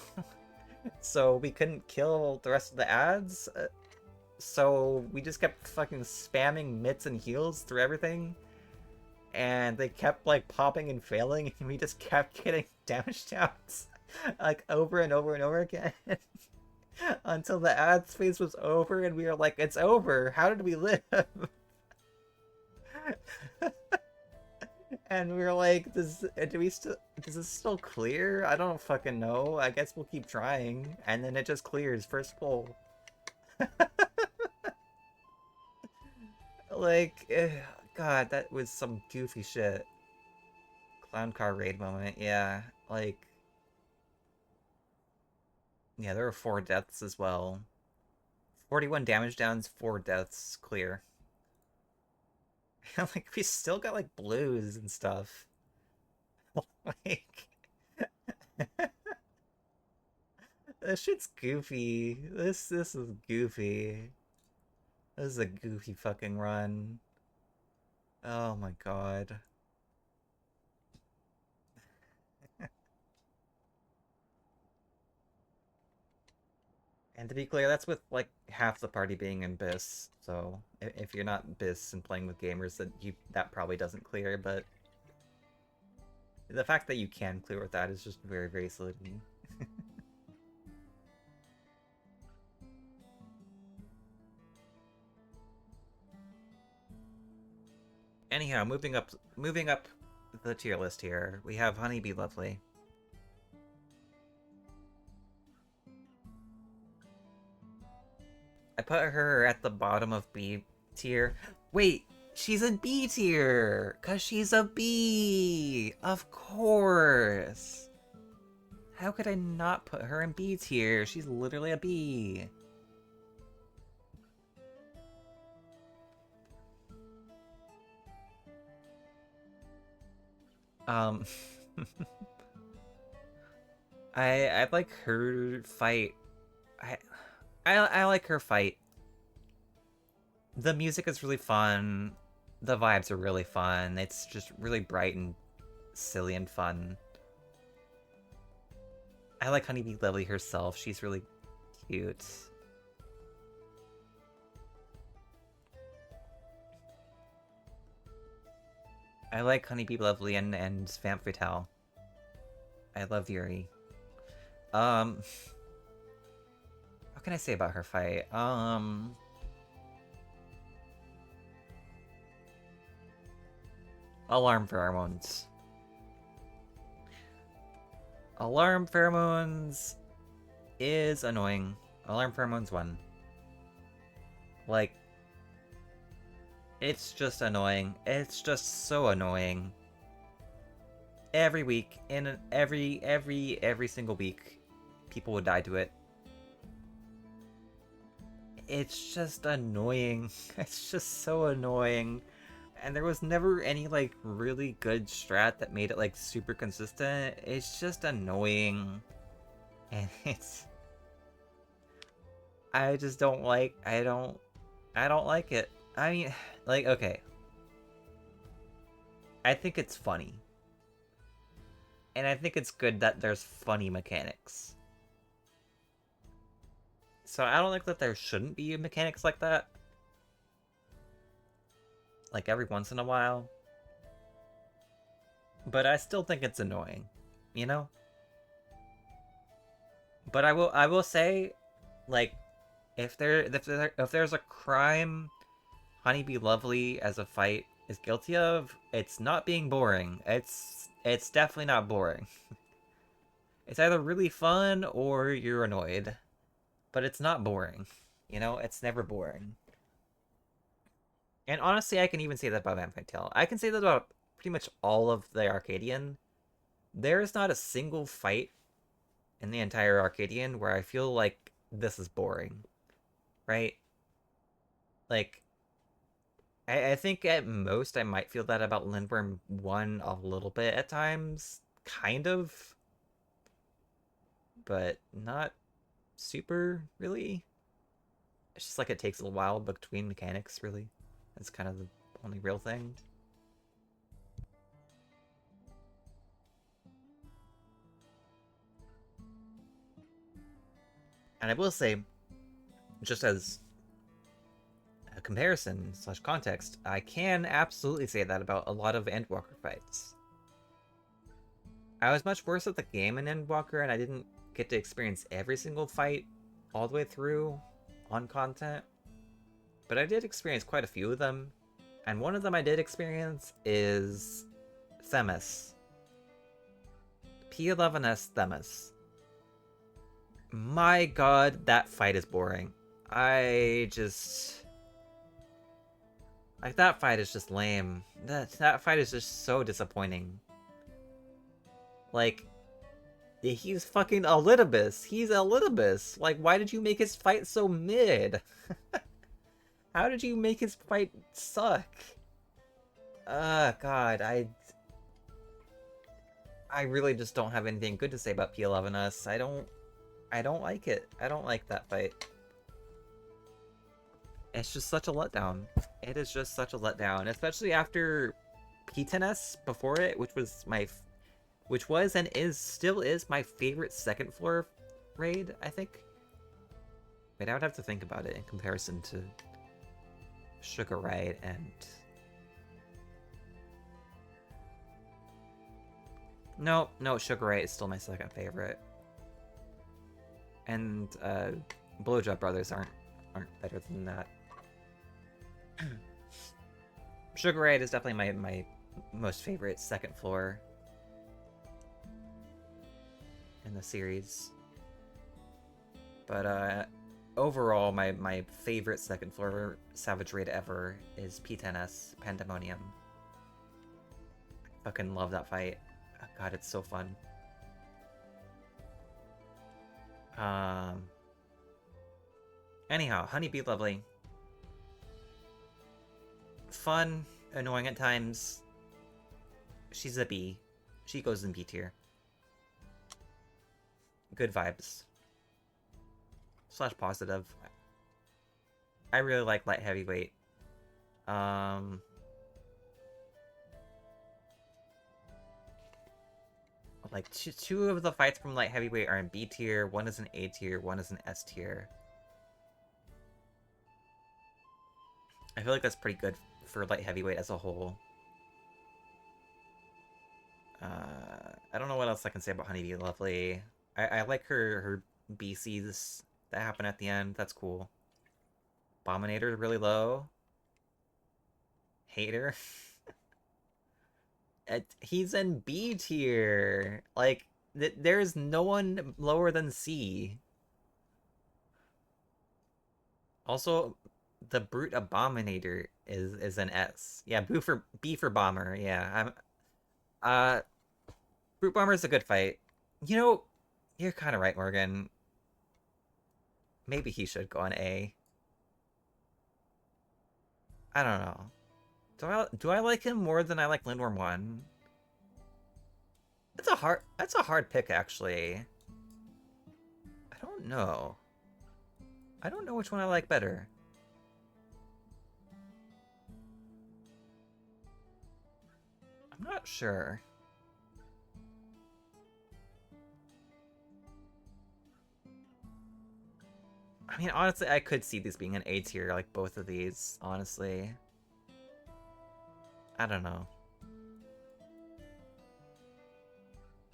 So we couldn't kill the rest of the ads, so we just kept fucking spamming mitts and heals through everything, and they kept, like, popping and failing, and we just kept getting damage downs, like, over and over and over again, until the ads phase was over, and we were like, it's over, how did we live? And we were like, is this still clear? I don't fucking know. I guess we'll keep trying. And then it just clears first pull. Like, God, that was some goofy shit. Clown car raid moment, yeah. Like, yeah, there were 4 deaths as well. 41 damage downs, 4 deaths, clear. Like, we still got, like, blues and stuff. Like, this shit's goofy. This is goofy. This is a goofy fucking run. Oh my god. And to be clear, that's with like half the party being in BIS. So if you're not BIS and playing with gamers, that probably doesn't clear. But the fact that you can clear with that is just very, very silly to me. Anyhow, moving up the tier list here, we have Honeybee Lovely. I put her at the bottom of B tier. Wait, she's in B tier! Cause she's a bee! Of course! How could I not put her in B tier? She's literally a bee. I like her fight. I like her fight. The music is really fun. The vibes are really fun. It's just really bright and silly and fun. I like Honeybee Lovely herself. She's really cute. I like Honeybee Lovely and Vamp Fatale. I love Yuri. What can I say about her fight? Alarm pheromones. Alarm pheromones is annoying. Alarm pheromones 1. Like, it's just annoying. It's just so annoying. Every week, every single week, people would die to it. It's just annoying. It's just so annoying. And there was never any, like, really good strat that made it, like, super consistent. It's just annoying. And it's... I just don't like... I don't like it. I mean, like, okay. I think it's funny. And I think it's good that there's funny mechanics. So I don't think that there shouldn't be mechanics like that. Like every once in a while. But I still think it's annoying, you know? But I will say, like, if there's a crime Honeybee Lovely as a fight is guilty of, it's not being boring. It's definitely not boring. It's either really fun or you're annoyed. But it's not boring. You know, it's never boring. And honestly, I can even say that about Vampire Tale. I can say that about pretty much all of the Arcadian. There is not a single fight in the entire Arcadian where I feel like this is boring. Right? Like, I think at most I might feel that about Lindworm 1 a little bit at times. Kind of. But not super, really. It's just like it takes a little while between mechanics, really. That's kind of the only real thing. And I will say, just as a comparison / context, I can absolutely say that about a lot of Endwalker fights. I was much worse at the game in Endwalker, and I didn't get to experience every single fight all the way through on content. But I did experience quite a few of them. And one of them I did experience is Themis. P11S Themis. My god, that fight is boring. I just... Like, that fight is just lame. That fight is just so disappointing. Like, he's fucking Elidibus. He's Elidibus. Like, why did you make his fight so mid? How did you make his fight suck? God, I really just don't have anything good to say about P11S. I don't like it. I don't like that fight. It's just such a letdown. It is just such a letdown, especially after P10S before it, which was and still is my favorite second floor raid, I think. Wait, I would have to think about it in comparison to Sugar Ray and... No, Sugar Ray is still my second favorite. And Blowjob Brothers aren't better than that. Sugar Ray is definitely my most favorite second floor in the series. But overall, my favorite second floor Savage Raid ever is P10S Pandemonium. I fucking love that fight. Oh, God, it's so fun. Anyhow, Honeybee Lovely. Fun, annoying at times. She's a B. She goes in B tier. Good vibes. / positive. I really like light heavyweight. Like two of the fights from light heavyweight are in B tier. One is an A tier. One is an S tier. I feel like that's pretty good for light heavyweight as a whole. I don't know what else I can say about Honeybee Lovely. I like her BCs that happen at the end. That's cool. Abominator's really low. Hater. He's in B tier. Like, there's no one lower than C. Also, the Brute Abominator is an S. Yeah, B for Bomber. Yeah, Brute Bomber is a good fight. You know, you're kind of right, Morgan. Maybe he should go on A. I don't know. Do I like him more than I like Lindworm 1? That's a hard pick, actually. I don't know. I don't know which one I like better. I'm not sure. I mean, honestly, I could see these being an A tier, like both of these, honestly. I don't know.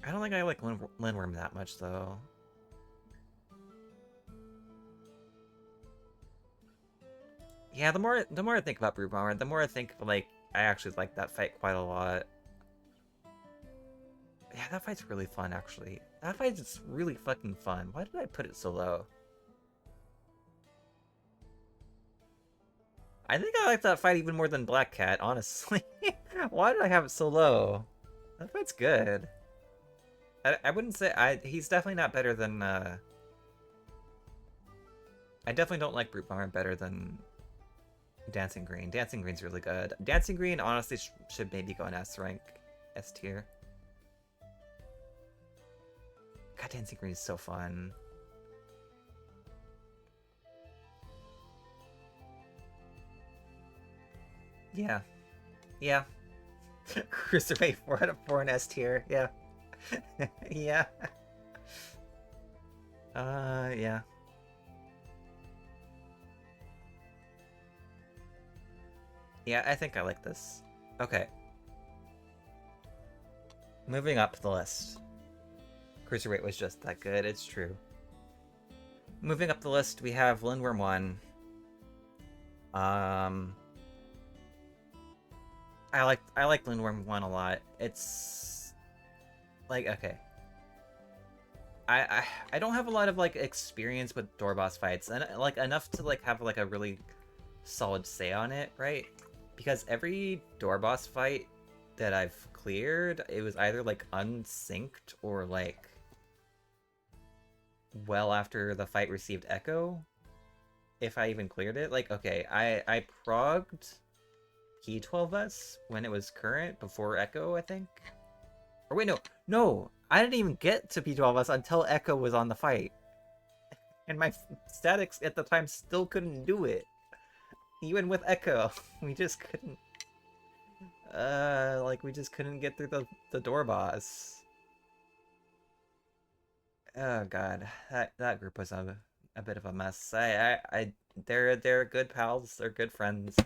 I don't think I like Lindworm that much, though. Yeah, the more I think about Brute Bomber, the more I think, like, I actually like that fight quite a lot. Yeah, that fight's really fun, actually. That fight's really fucking fun. Why did I put it so low? I think I like that fight even more than Black Cat, honestly. Why did I have it so low? That fight's good. I wouldn't say... he's definitely not better than... I definitely don't like Brute Bomber better than Dancing Green. Dancing Green's really good. Dancing Green, honestly, should maybe go in S rank. S tier. God, Dancing Green is so fun. Yeah. Yeah. Cruiserweight 4 out of 4 in S tier. Yeah. Yeah. Yeah. Yeah, I think I like this. Okay. Moving up the list. Cruiserweight was just that good, it's true. Moving up the list, we have Lindworm 1. I like Lindworm 1 a lot. It's like, okay. I don't have a lot of like experience with door boss fights, and like enough to like have like a really solid say on it, right? Because every door boss fight that I've cleared, it was either like unsynced or like well after the fight received echo, if I even cleared it. Like, okay, I progged Key 12S when it was current before echo, I think. Or wait, no, I didn't even get to P12S until echo was on the fight, and my statics at the time still couldn't do it. Even with echo, we just couldn't. Like we just couldn't get through the door boss. Oh god, that group was a a bit of a mess. They're good pals. They're good friends.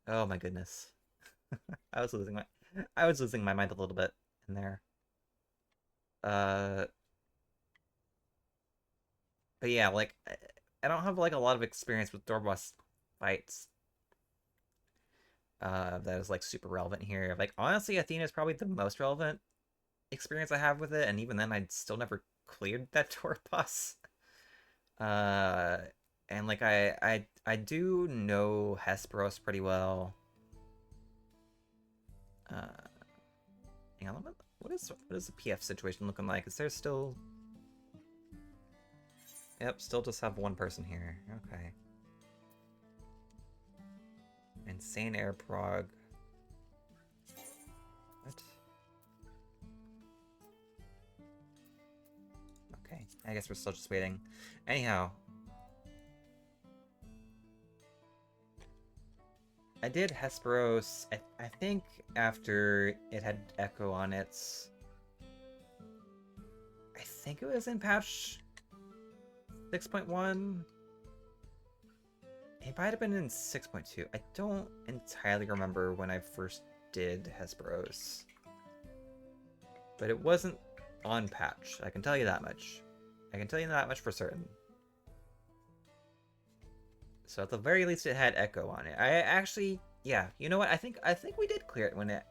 Oh my goodness. I was losing my mind a little bit in there. Uh, but yeah, like I don't have like a lot of experience with door boss fights. That is like super relevant here. Like honestly, Athena is probably the most relevant experience I have with it, and even then, I'd still never cleared that door boss. Uh, and like I do know Hesperos pretty well. Uh, hang on, what is the PF situation looking like? Is there still? Yep, still just have one person here. Okay. Insane Air Prog. What? Okay, I guess we're still just waiting. Anyhow, I did Hesperos, I think after it had Echo on its... I think it was in patch 6.1? It might have been in 6.2. I don't entirely remember when I first did Hesperos. But it wasn't on patch, I can tell you that much. I can tell you that much for certain. So at the very least it had Echo on it. I actually, yeah, you know what? I think we did clear it when it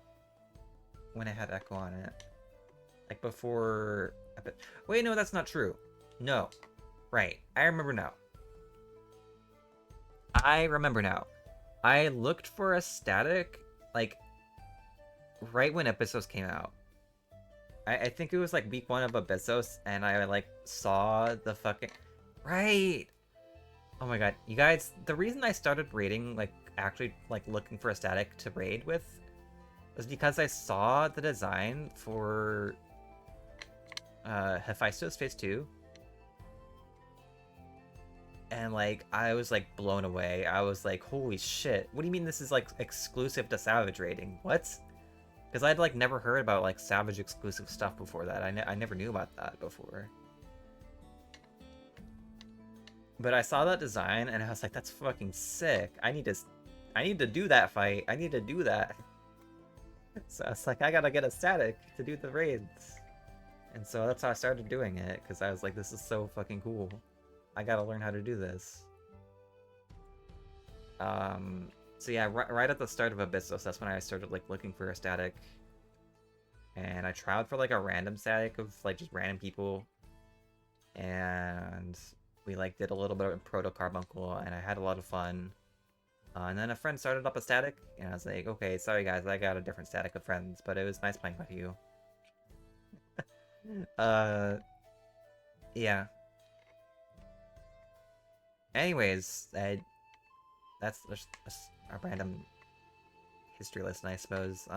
had Echo on it. Like before wait, no, that's not true. No. Right. I remember now. I looked for a static like right when Abyssos came out. I think it was like week 1 of Abyssos and I like saw the fucking right. Oh my god, you guys, the reason I started raiding, like, actually, like, looking for a static to raid with was because I saw the design for, Hephaestus Phase 2. And, like, I was, like, blown away. I was like, holy shit, what do you mean this is, like, exclusive to Savage raiding? What? Because I'd, like, never heard about, like, Savage exclusive stuff before that. I never knew about that before. But I saw that design and I was like, that's fucking sick. I need to do that fight. I need to do that. So I was like, I gotta get a static to do the raids. And so that's how I started doing it, because I was like, this is so fucking cool. I gotta learn how to do this. So yeah, right at the start of Abyssos, that's when I started like looking for a static. And I tried for like a random static of like just random people. And we like did a little bit of Proto Carbuncle, and I had a lot of fun. And then a friend started up a static, and I was like, okay, sorry guys, I got a different static of friends, but it was nice playing with you. Yeah. Anyways, that's just a random history lesson, I suppose.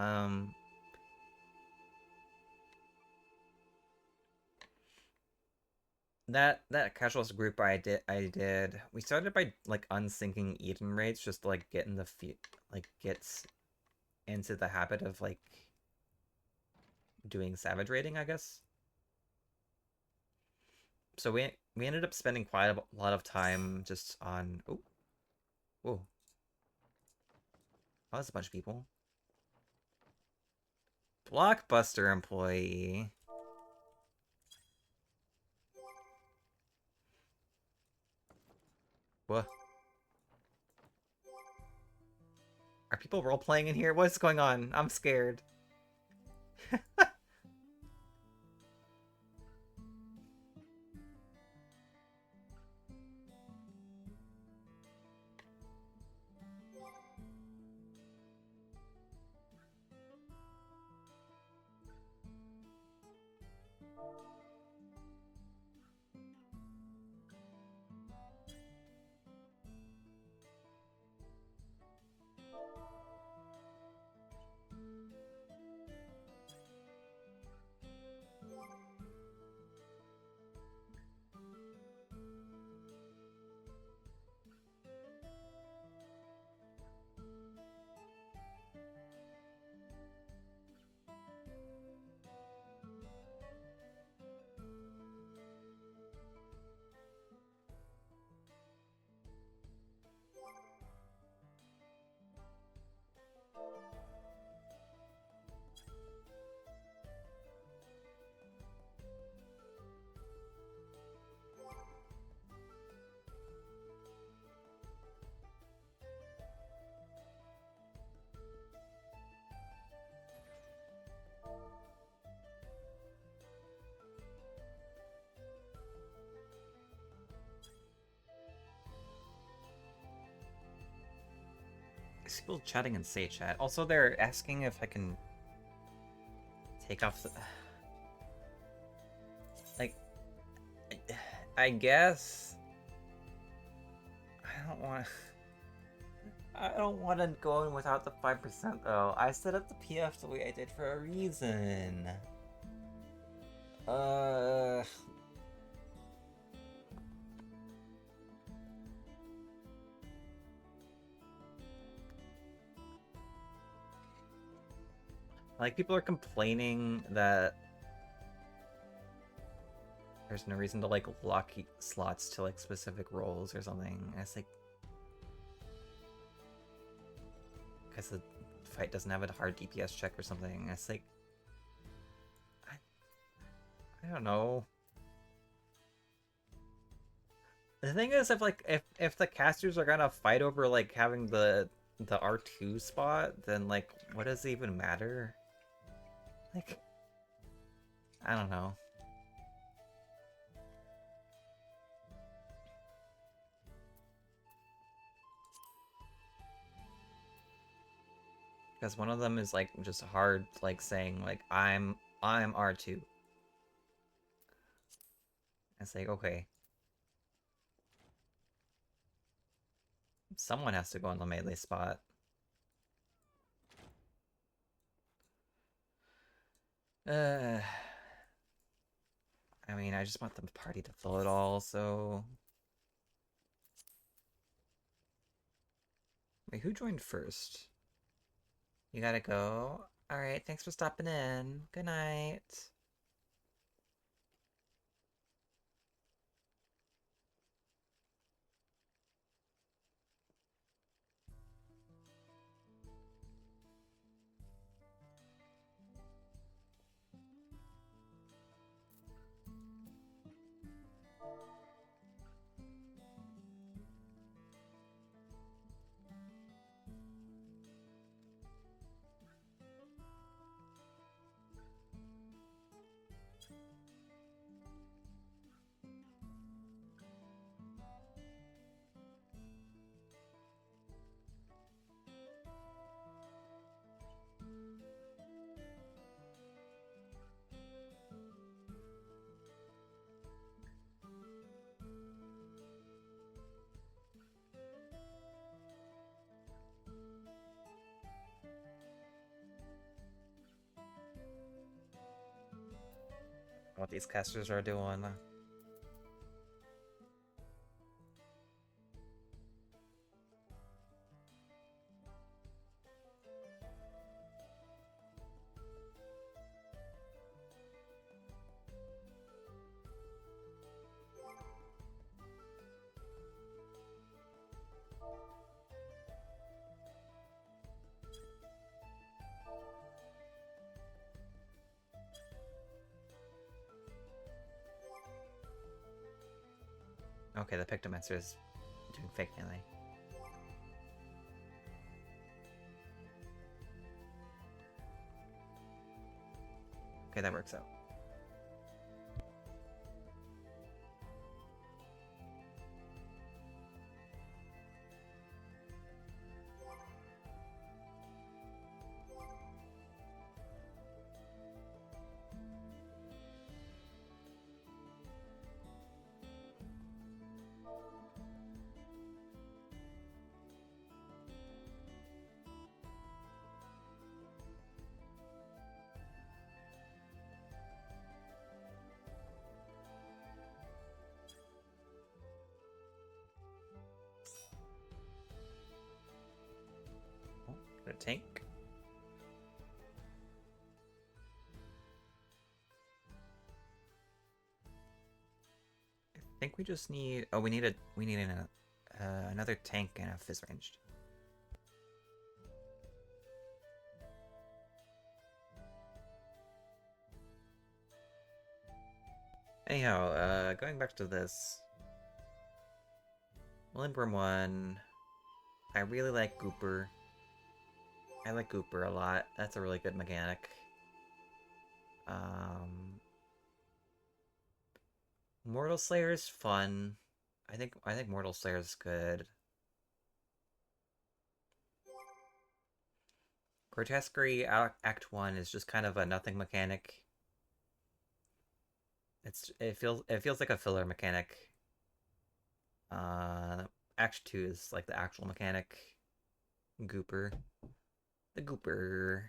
That casuals group I did, we started by like unsyncing Eden raids just to like get in the get into the habit of like doing Savage raiding, I guess. So we ended up spending quite a lot of time just on whoa. Oh, that's a bunch of people. Blockbuster employee. What? Are people role-playing in here? What's going on? I'm scared. see people chatting in Say Chat. Also, they're asking if I can take off the... Like, I guess... I don't want to... I don't want to go in without the 5% though. I set up the PF the way I did for a reason. Like, people are complaining that there's no reason to, like, lock slots to, like, specific roles or something. And it's like... Because the fight doesn't have a hard DPS check or something. It's like... I don't know. The thing is, if the casters are gonna fight over, like, having the R2 spot, then, like, what does it even matter? Like, I don't know. Because one of them is, like, just hard, like, saying, like, I'm R2. It's like, okay. Someone has to go on the melee spot. I mean, I just want the party to fill it all, so... Wait, who joined first? You gotta go? Alright, thanks for stopping in. Good night. What these casters are doing. Okay, the Pictomancer is doing fake melee. Okay, that works out. A tank. I think we just need. Oh, we need another tank and a fizz ranged. Anyhow, going back to this. Lindworm 1. I really like Gooper. I like Gooper a lot. That's a really good mechanic. Mortal Slayer is fun. I think Mortal Slayer is good. Grotesquerie Act 1 is just kind of a nothing mechanic. It feels like a filler mechanic. Act 2 is like the actual mechanic. Gooper. The Gooper.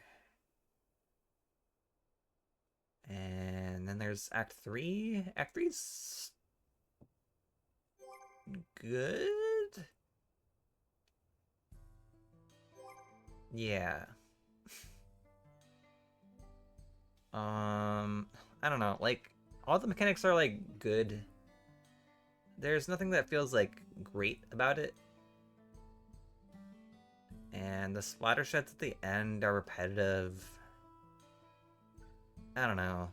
And then there's Act 3. Act 3's good? Yeah. I don't know. Like, all the mechanics are, like, good. There's nothing that feels, like, great about it. And the splatter shots at the end are repetitive. I don't know.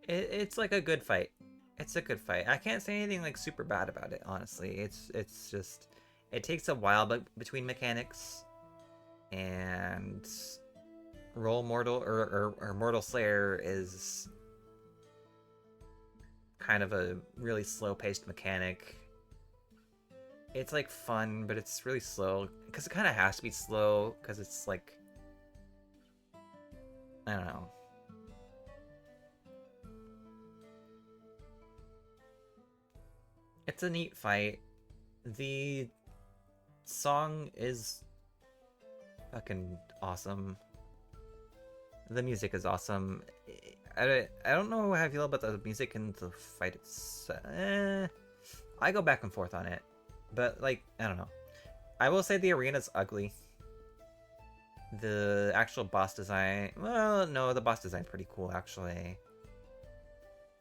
It's like a good fight. It's a good fight. I can't say anything like super bad about it, honestly. It's just it takes a while between mechanics, and Roll Mortal or Mortal Slayer is kind of a really slow-paced mechanic. It's like fun, but it's really slow because it kind of has to be slow because it's like I don't know. It's a neat fight. The song is fucking awesome. The music is awesome. I don't know how I feel about the music in the fight itself. I go back and forth on it. But, like, I don't know. I will say the arena's ugly. The actual boss design... Well, no, the boss design's pretty cool, actually.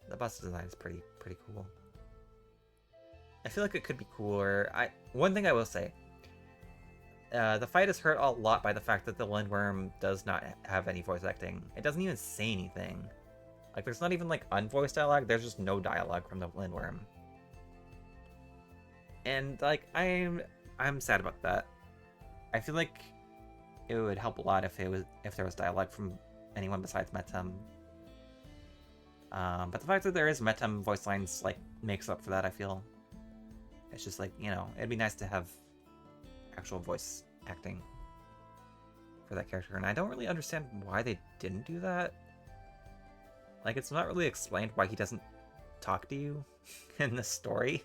The boss design is pretty cool. I feel like it could be cooler. One thing I will say. The fight is hurt a lot by the fact that the Lindworm does not have any voice acting. It doesn't even say anything. Like, there's not even, like, unvoiced dialogue. There's just no dialogue from the Lindworm. And, like, I'm sad about that. I feel like it would help a lot if there was dialogue from anyone besides Metem. But the fact that there is Metem voice lines, like, makes up for that, I feel. It's just like, you know, it'd be nice to have actual voice acting for that character, and I don't really understand why they didn't do that. Like, it's not really explained why he doesn't talk to you in the story.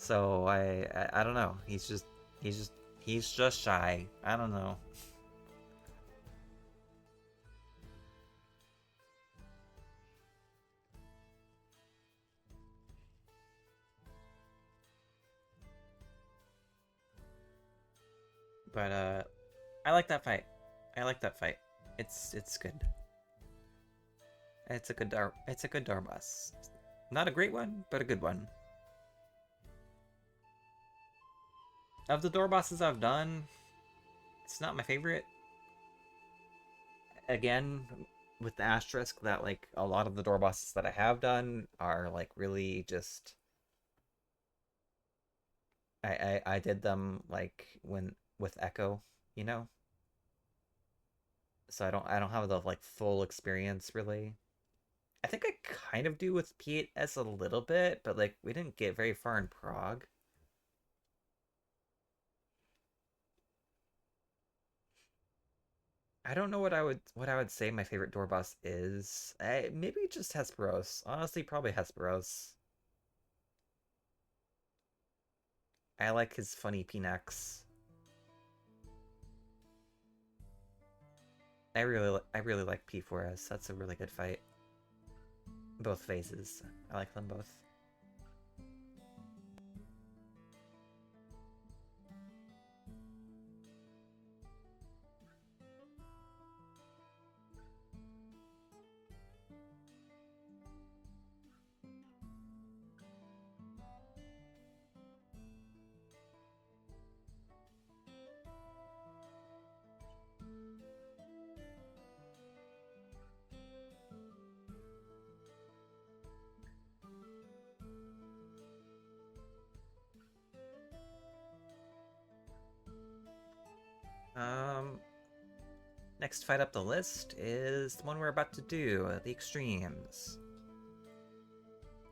So I don't know. He's just shy. I don't know. But I like that fight. I like that fight. It's good. It's a good door boss. Not a great one, but a good one. Of the door bosses I've done, it's not my favorite. Again, with the asterisk that like a lot of the door bosses that I have done are like really just I did them like when with Echo, you know? So I don't have the like full experience really. I think I kind of do with P8S a little bit, but like we didn't get very far in Prague. I don't know what I would say my favorite door boss is. Maybe just Hesperos. Honestly, probably Hesperos. I like his funny Pinax. I really like P4S. That's a really good fight. Both phases. I like them both. Next fight up the list is the one we're about to do, the Extremes.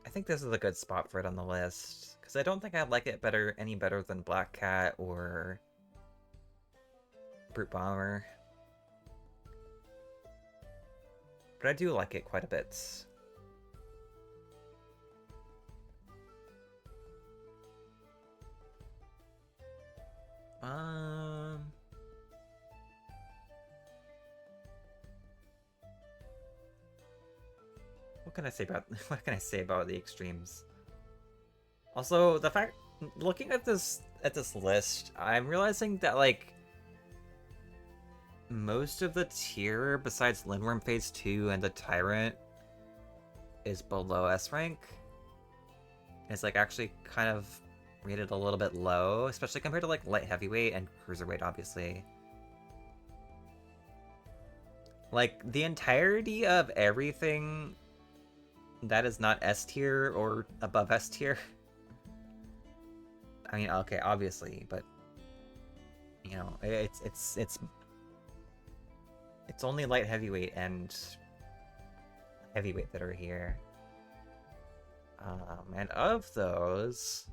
I think this is a good spot for it on the list, because I don't think I'd like it any better than Black Cat or Brute Bomber. But I do like it quite a bit. What can I say about the extremes? Also, the fact looking at this list, I'm realizing that like most of the tier besides Lindworm Phase 2 and the Tyrant is below S rank. It's like actually kind of rated a little bit low, especially compared to like light heavyweight and cruiserweight, obviously. Like the entirety of everything that is not S tier or above S tier. I mean, okay, obviously, but you know, it's only light heavyweight and heavyweight that are here. And of those,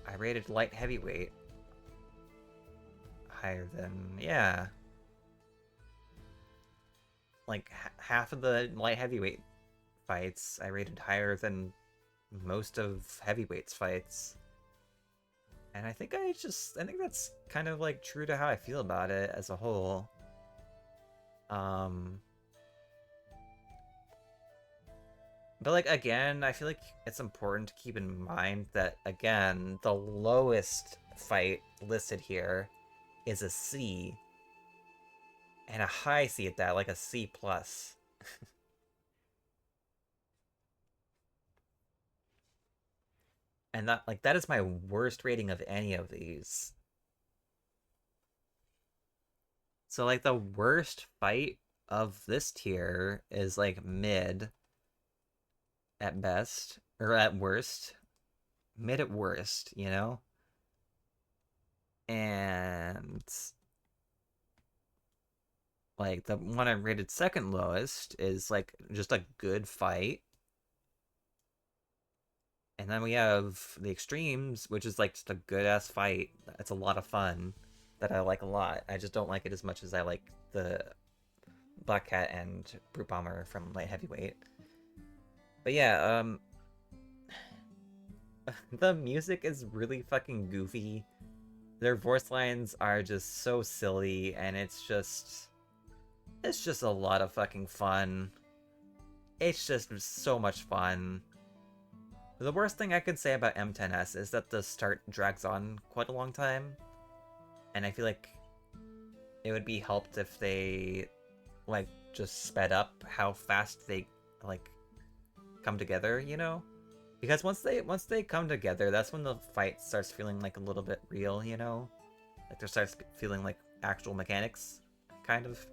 I rated light heavyweight higher than, yeah. Like, half of the light heavyweight fights I rated higher than most of heavyweight's fights. And I think that's kind of like true to how I feel about it as a whole. But like, again, I feel like it's important to keep in mind that, again, the lowest fight listed here is a C. And a high C at that, like a C+. And that is my worst rating of any of these. So like the worst fight of this tier is like mid at best, or at worst. Mid at worst, you know? And like the one I rated second lowest is like just a good fight. And then we have the extremes, which is like just a good ass fight. It's a lot of fun that I like a lot. I just don't like it as much as I like the Black Cat and Brute Bomber from light heavyweight. But yeah, the music is really fucking goofy. Their voice lines are just so silly, and it's just a lot of fucking fun. It's just so much fun. The worst thing I could say about M10S is that the start drags on quite a long time. And I feel like it would be helped if they, like, just sped up how fast they, like, come together, you know? Because once they come together, that's when the fight starts feeling, like, a little bit real, you know? Like, there starts feeling like actual mechanics, kind of.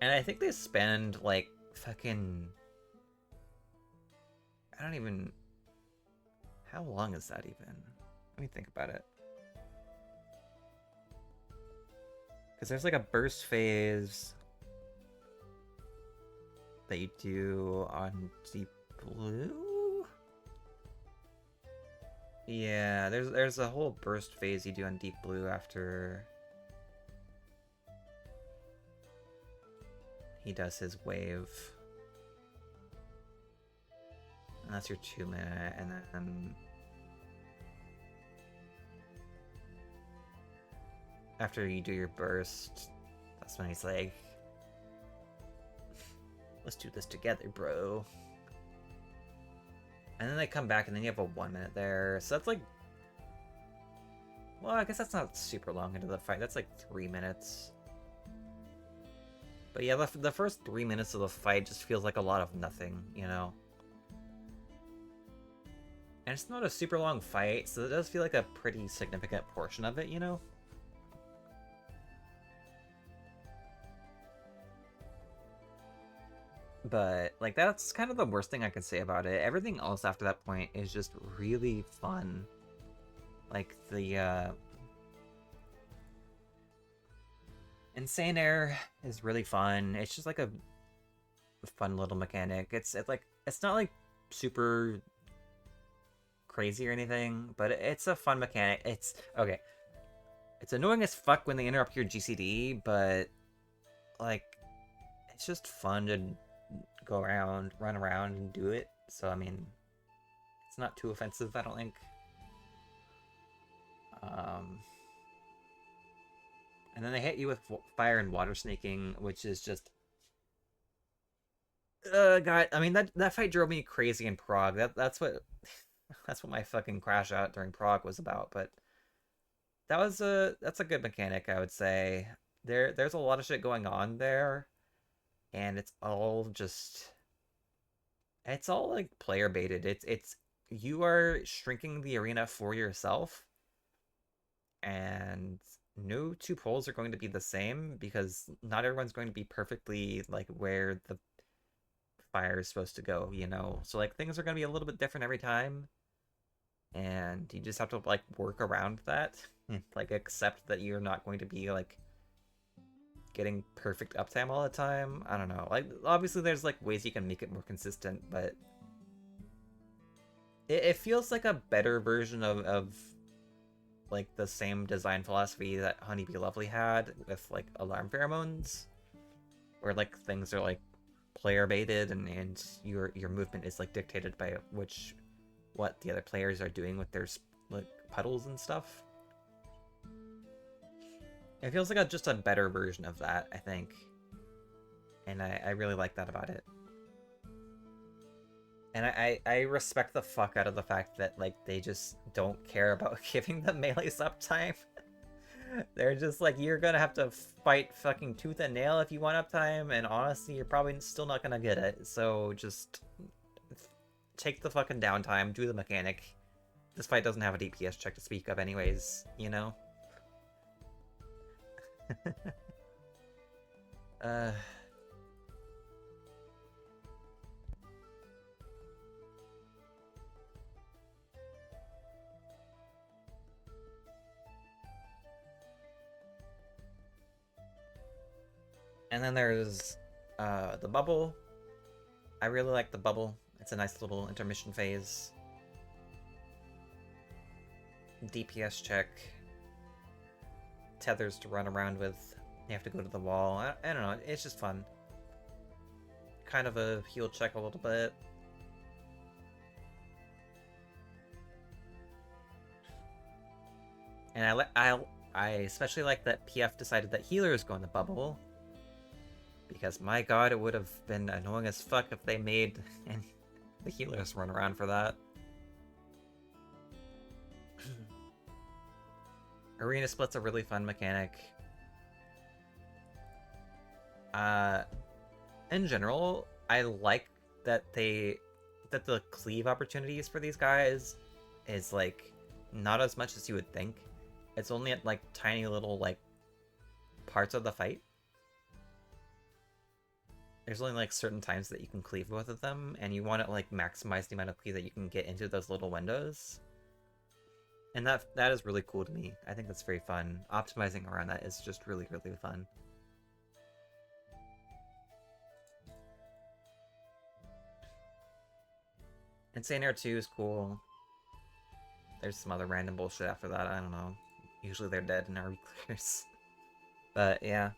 And I think they spend, like, fucking... I don't even... How long is that even? Let me think about it. Because there's like a burst phase that you do on Deep Blue? Yeah, there's a whole burst phase you do on Deep Blue after he does his wave. And that's your 2 minute, and then after you do your burst, that's when he's like, let's do this together, bro. And then they come back, and then you have a 1 minute there. So that's like, well, I guess that's not super long into the fight. That's like 3 minutes. But yeah, the first 3 minutes of the fight just feels like a lot of nothing, you know? And it's not a super long fight, so it does feel like a pretty significant portion of it, you know? But, like, that's kind of the worst thing I could say about it. Everything else after that point is just really fun. Like, the, Insane Air is really fun. It's just like a fun little mechanic. It's not like super crazy or anything, but it's a fun mechanic. Okay, It's annoying as fuck when they interrupt your GCD, but like it's just fun to go around, run around, and do it. So I mean, it's not too offensive, I don't think. And then they hit you with fire and water snaking, which is just God, I mean that fight drove me crazy in Prague. That's what that's what my fucking crash out during Prague was about. But that's a good mechanic, I would say. There's a lot of shit going on there, and it's all like player baited. It's you are shrinking the arena for yourself, and no two poles are going to be the same because not everyone's going to be perfectly like where the fire is supposed to go, you know? So like things are going to be a little bit different every time, and you just have to like work around that. Like accept that you're not going to be like getting perfect uptime all the time. I don't know. Like obviously there's like ways you can make it more consistent, but it feels like a better version of like the same design philosophy that Honeybee Lovely had with like alarm pheromones, where like things are like player baited and your movement is like dictated by what the other players are doing with their like puddles and stuff. It feels like just a better version of that, I think, and I really like that about it. And I respect the fuck out of the fact that like they just don't care about giving the melees uptime. They're just like, you're gonna have to fight fucking tooth and nail if you want uptime, and honestly, you're probably still not gonna get it. So just take the fucking downtime, do the mechanic. This fight doesn't have a DPS check to speak of anyways, you know? uh... And then there's the bubble. I really like the bubble. It's a nice little intermission phase. DPS check. Tethers to run around with. You have to go to the wall. I don't know. It's just fun. Kind of a heal check a little bit. And I especially like that PF decided that healers go in the bubble. Because my god, it would have been annoying as fuck if they made the healers run around for that. Arena split's a really fun mechanic. In general, I like that the cleave opportunities for these guys is like not as much as you would think. It's only at like tiny little like parts of the fight. There's only like certain times that you can cleave both of them, and you want to like maximize the amount of cleave that you can get into those little windows. And that is really cool to me. I think that's very fun. Optimizing around that is just really, really fun. Insane Air 2 is cool. There's some other random bullshit after that, I don't know. Usually they're dead in our clears. But yeah,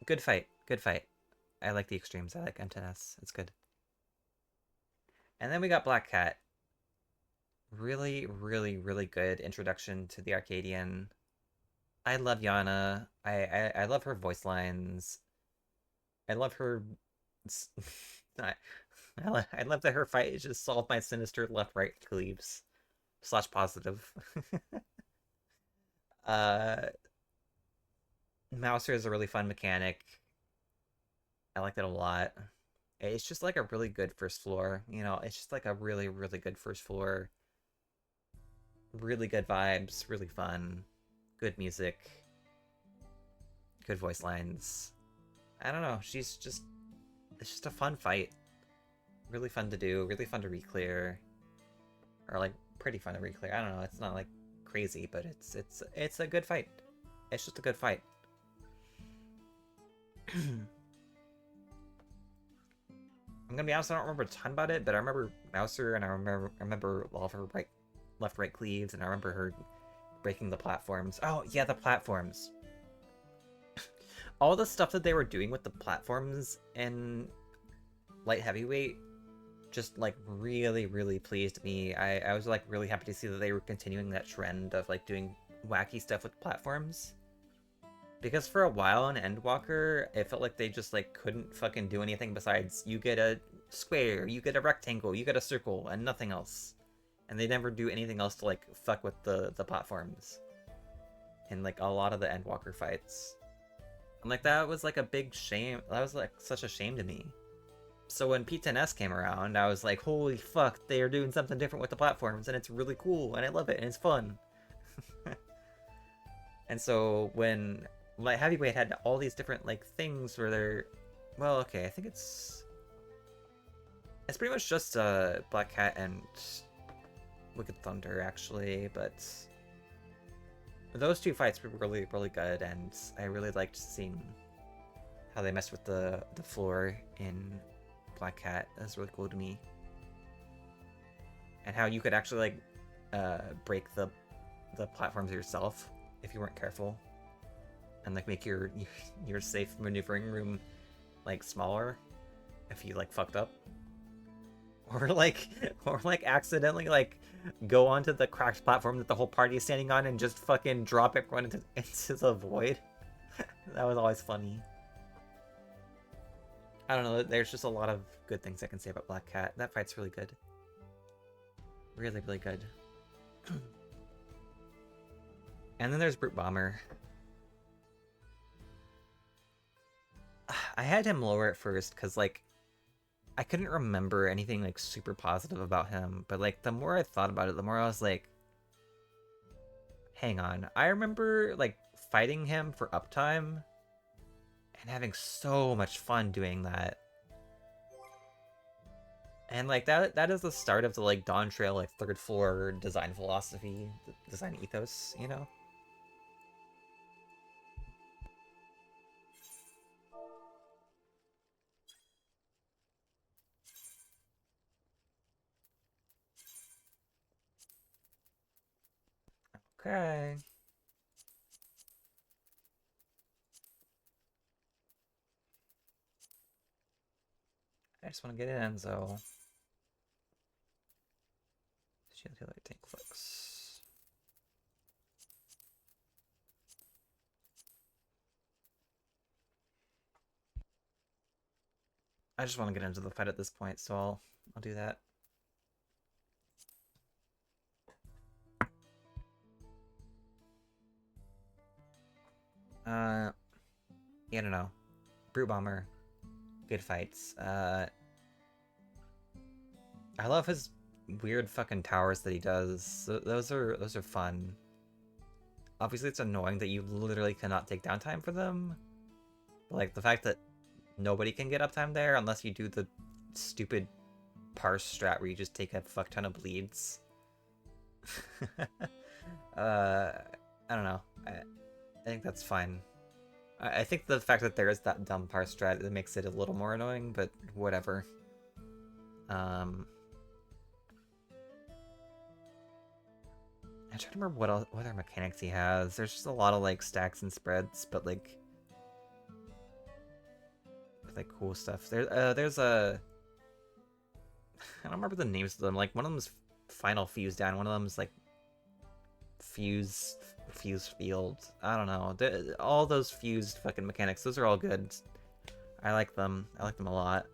good fight, good fight. I like the extremes, I like M10S, it's good. And then we got Black Cat. Really, really, really good introduction to the Arcadian. I love Yana. I love her voice lines. I love her... I love that her fight is just solved by sinister left-right cleaves. / positive. Mouser is a really fun mechanic. I like that a lot. It's just like a really good first floor. You know, it's just like a really, really good first floor. Really good vibes, really fun. Good music. Good voice lines. I don't know, it's just a fun fight. Really fun to do, really fun to re-clear. Or like, pretty fun to re-clear. I don't know, it's not like crazy, but it's a good fight. It's just a good fight. I'm gonna be honest, I don't remember a ton about it, but I remember Mouser, and I remember all of her left-right cleaves, and I remember her breaking the platforms. Oh, yeah, the platforms. All the stuff that they were doing with the platforms in light heavyweight just like really, really pleased me. I was like really happy to see that they were continuing that trend of like doing wacky stuff with platforms. Because for a while on Endwalker, it felt like they just like couldn't fucking do anything besides you get a square, you get a rectangle, you get a circle, and nothing else. And they never do anything else to like fuck with the platforms. In like a lot of the Endwalker fights. And like that was like a big shame. That was like such a shame to me. So when P10S came around, I was like, holy fuck, they are doing something different with the platforms, and it's really cool, and I love it, and it's fun. And so when Light Heavyweight had all these different like things where they're, well, okay, I think it's pretty much just Black Cat and Wicked Thunder actually, but those two fights were really, really good, and I really liked seeing how they messed with the floor in Black Cat. That's really cool to me. And how you could actually like break the platforms yourself if you weren't careful, and like make your safe maneuvering room like smaller if you like fucked up, or like accidentally like go onto the cracked platform that the whole party is standing on and just fucking drop everyone into the void. That was always funny. I don't know, there's just a lot of good things I can say about Black Cat. That fight's really good. Really, really good. And then there's Brute Bomber. I had him lower at first because like I couldn't remember anything like super positive about him, but like the more I thought about it, the more I was like, hang on, I remember like fighting him for uptime and having so much fun doing that. And like that is the start of the like Dawn Trail like third floor design philosophy, design ethos, you know? Okay. I just want to get in, so shield healer tank flicks. I just want to get into the fight at this point, so I'll do that. Yeah, I don't know. Brute Bomber, good fights. I love his weird fucking towers that he does. Those are fun. Obviously, it's annoying that you literally cannot take downtime for them. Like the fact that nobody can get uptime there unless you do the stupid parse strat where you just take a fuck ton of bleeds. I don't know. I think that's fine. I think the fact that there is that dumb parse strat, it makes it a little more annoying, but whatever. I'm trying to remember what other mechanics he has. There's just a lot of like stacks and spreads, but like with like cool stuff. There's a I don't remember the names of them. Like one of them's Final Fuse Down, one of them's like Fuse Field. I don't know. All those fused fucking mechanics, those are all good. I like them. I like them a lot.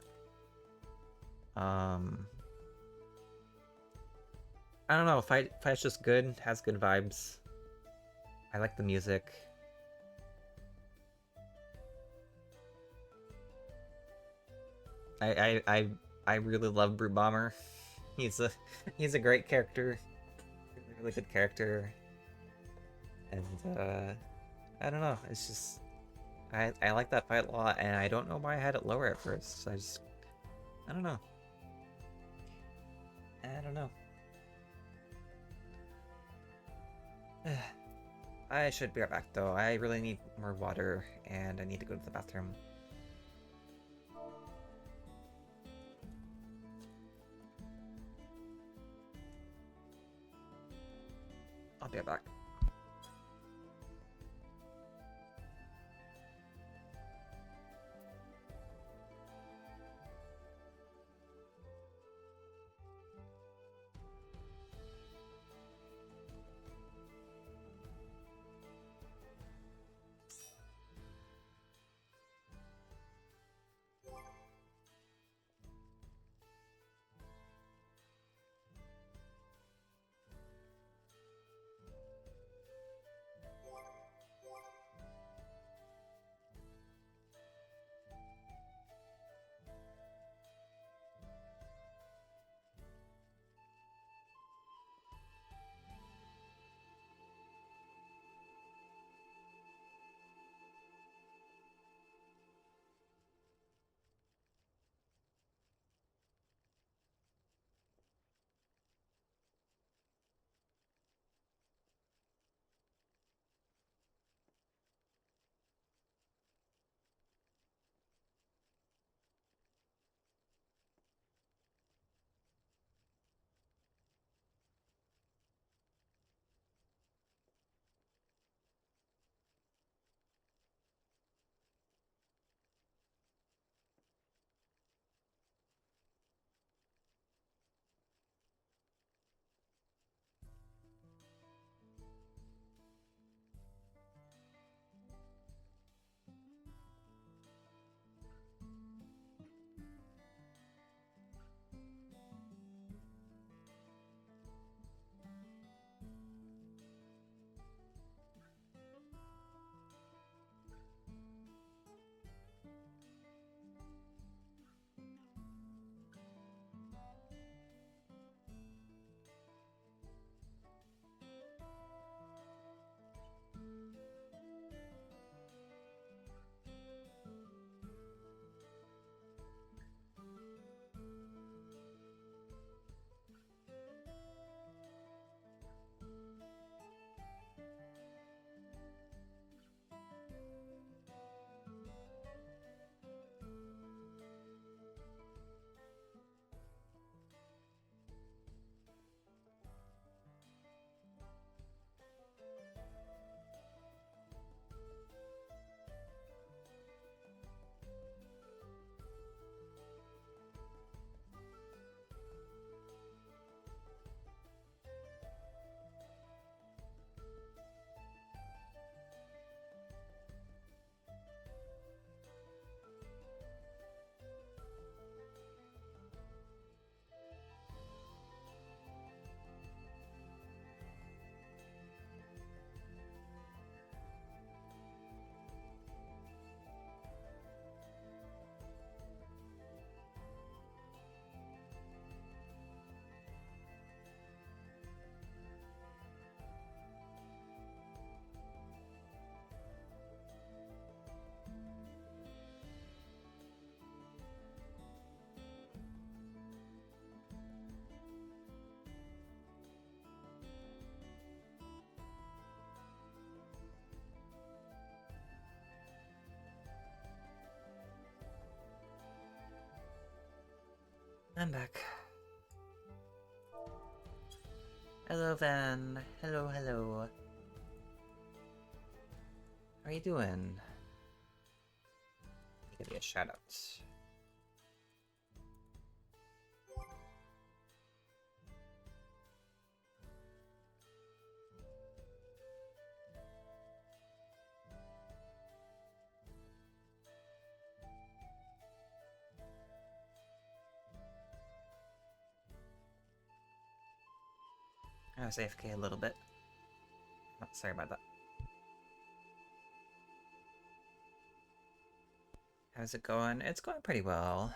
I don't know. Fight's just good. Has good vibes. I like the music. I really love Brute Bomber. He's a great character. Really good character. And I don't know. It's just I like that fight a lot, and I don't know why I had it lower at first. I don't know. I don't know. I should be right back though. I really need more water, and I need to go to the bathroom. I'll be right back. I'm back. Hello, Van. Hello, hello. How are you doing? Give you a shout out. I was AFK a little bit. Oh, sorry about that. How's it going? It's going pretty well.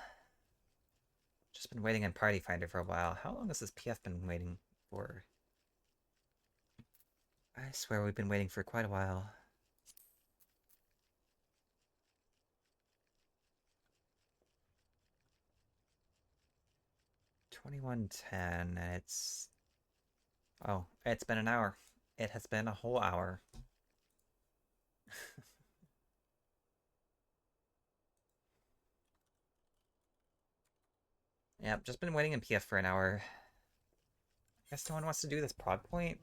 Just been waiting in Party Finder for a while. How long has this PF been waiting for? I swear we've been waiting for quite a while. $21.10, and it's... Oh, it's been an hour. It has been a whole hour. Yep, just been waiting in PF for an hour. Guess no one wants to do this prog point?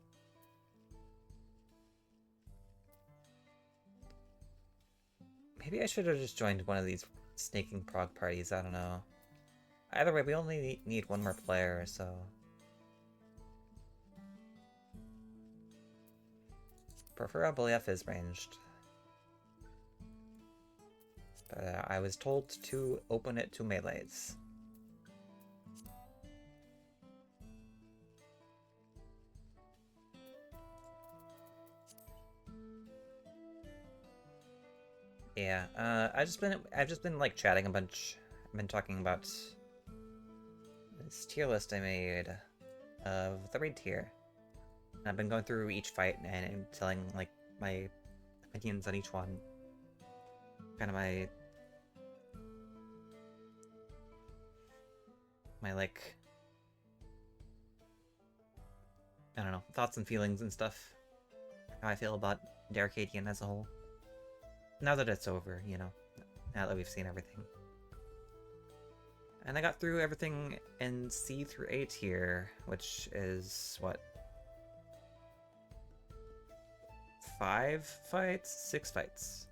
Maybe I should have just joined one of these snaking prog parties, I don't know. Either way, we only need one more player, so... Preferably F is ranged. But I was told to open it to melees. Yeah, I've just been like chatting a bunch. I've been talking about this tier list I made of the raid tier. And I've been going through each fight and telling like my opinions on each one. Kind of my like, I don't know, thoughts and feelings and stuff. How I feel about the Arcadian as a whole. Now that it's over, you know, now that we've seen everything. And I got through everything in C through A tier, which is, what? 5 fights? 6 fights.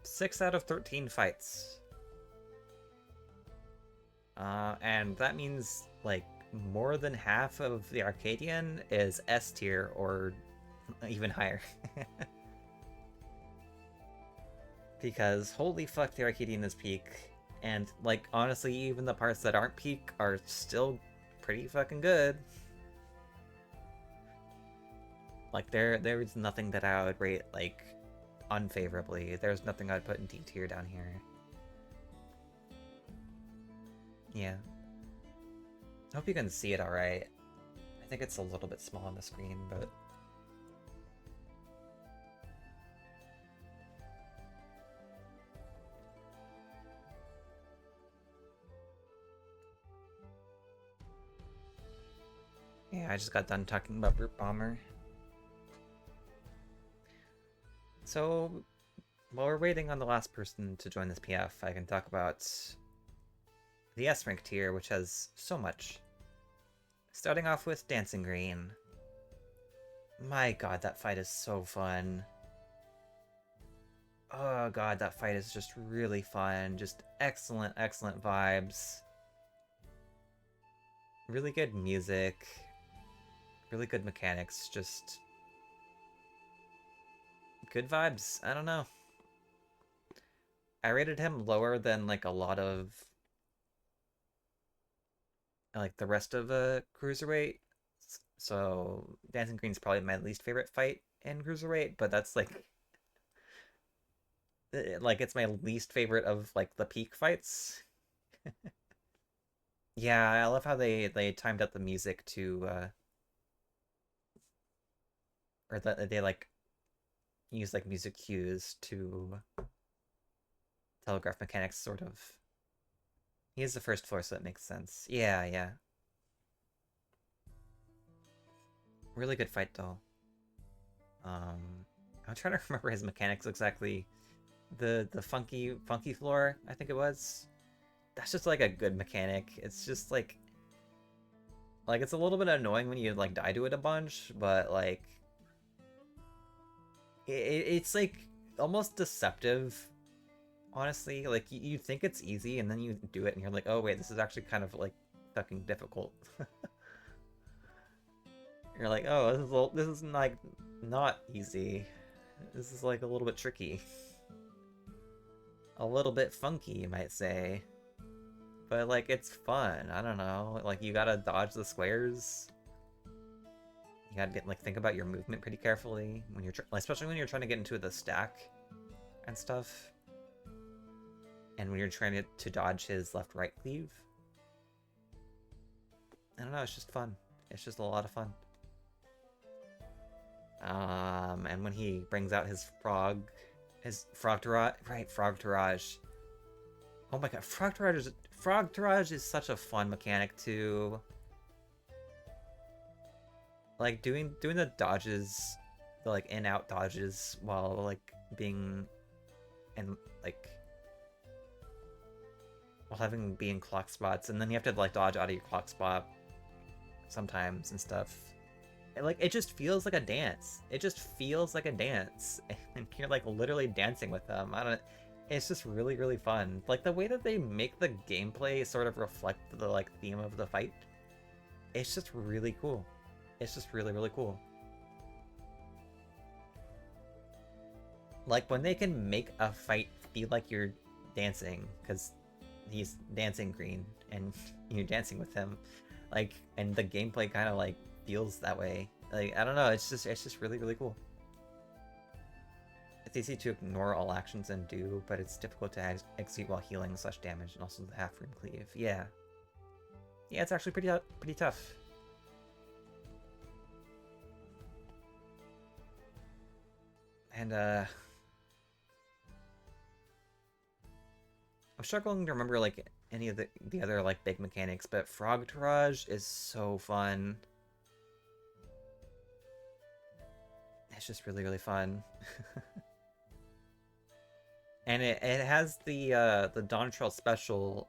6 out of 13 fights. And that means, like, more than half of the Arcadian is S tier or even higher. Because holy fuck, the Arcadian is peak. And, like, honestly, even the parts that aren't peak are still pretty fucking good. Like, there's nothing that I would rate, like, unfavorably. There's nothing I'd put in D tier down here. Yeah. I hope you can see it alright. I think it's a little bit small on the screen, but... Yeah, I just got done talking about Brute Bomber. So, while we're waiting on the last person to join this PF, I can talk about the S rank tier, which has so much. Starting off with Dancing Green. My god, that fight is so fun. Oh god, that fight is just really fun. Just excellent, excellent vibes. Really good music. Really good mechanics, just... good vibes, I don't know. I rated him lower than, like, a lot of... like, the rest of Cruiserweight. So, Dancing Green's probably my least favorite fight in Cruiserweight, but that's, like... like, it's my least favorite of, like, the peak fights. Yeah, I love how they timed out the music to, or that they, like, use, like, music cues to telegraph mechanics, sort of. He is the first floor, so that makes sense. Yeah, yeah. Really good fight, though. I'm trying to remember his mechanics exactly. The funky floor, I think it was. that's just like a good mechanic. It's just like it's a little bit annoying when you like die to it a bunch, but like it's like almost deceptive, honestly. Like you think it's easy and then you do it and you're like, oh wait, this is actually kind of like fucking difficult. You're like, oh, this is like not easy. This is like a little bit tricky. A little bit funky, you might say. But like it's fun. I don't know. Like you gotta dodge the squares. You gotta think about your movement pretty carefully when you're especially when you're trying to get into the stack and stuff. And when you're trying to dodge his left-right cleave. I don't know, it's just fun. It's just a lot of fun. And when he brings out his frog Tourage, right, frog Tourage. Oh my god, frog Tourage is such a fun mechanic too. Like doing the dodges, the like in-out dodges while like being and like while having being clock spots, and then you have to like dodge out of your clock spot sometimes and stuff. It just feels like a dance. It just feels like a dance, and you're like literally dancing with them. I don't. It's just really, really fun. Like the way that they make the gameplay sort of reflect the like theme of the fight. It's just really cool. It's just really, really cool. Like when they can make a fight feel like you're dancing, because he's dancing green and you're dancing with him, like, and the gameplay kind of like feels that way. Like I don't know, it's just really, really cool. It's easy to ignore all actions and do, but it's difficult to execute while healing / damage, and also the half-room cleave. Yeah, it's actually pretty tough. And I'm struggling to remember like any of the other like big mechanics, but Frog Tourage is so fun. It's just really, really fun. And it has the Dontrell special,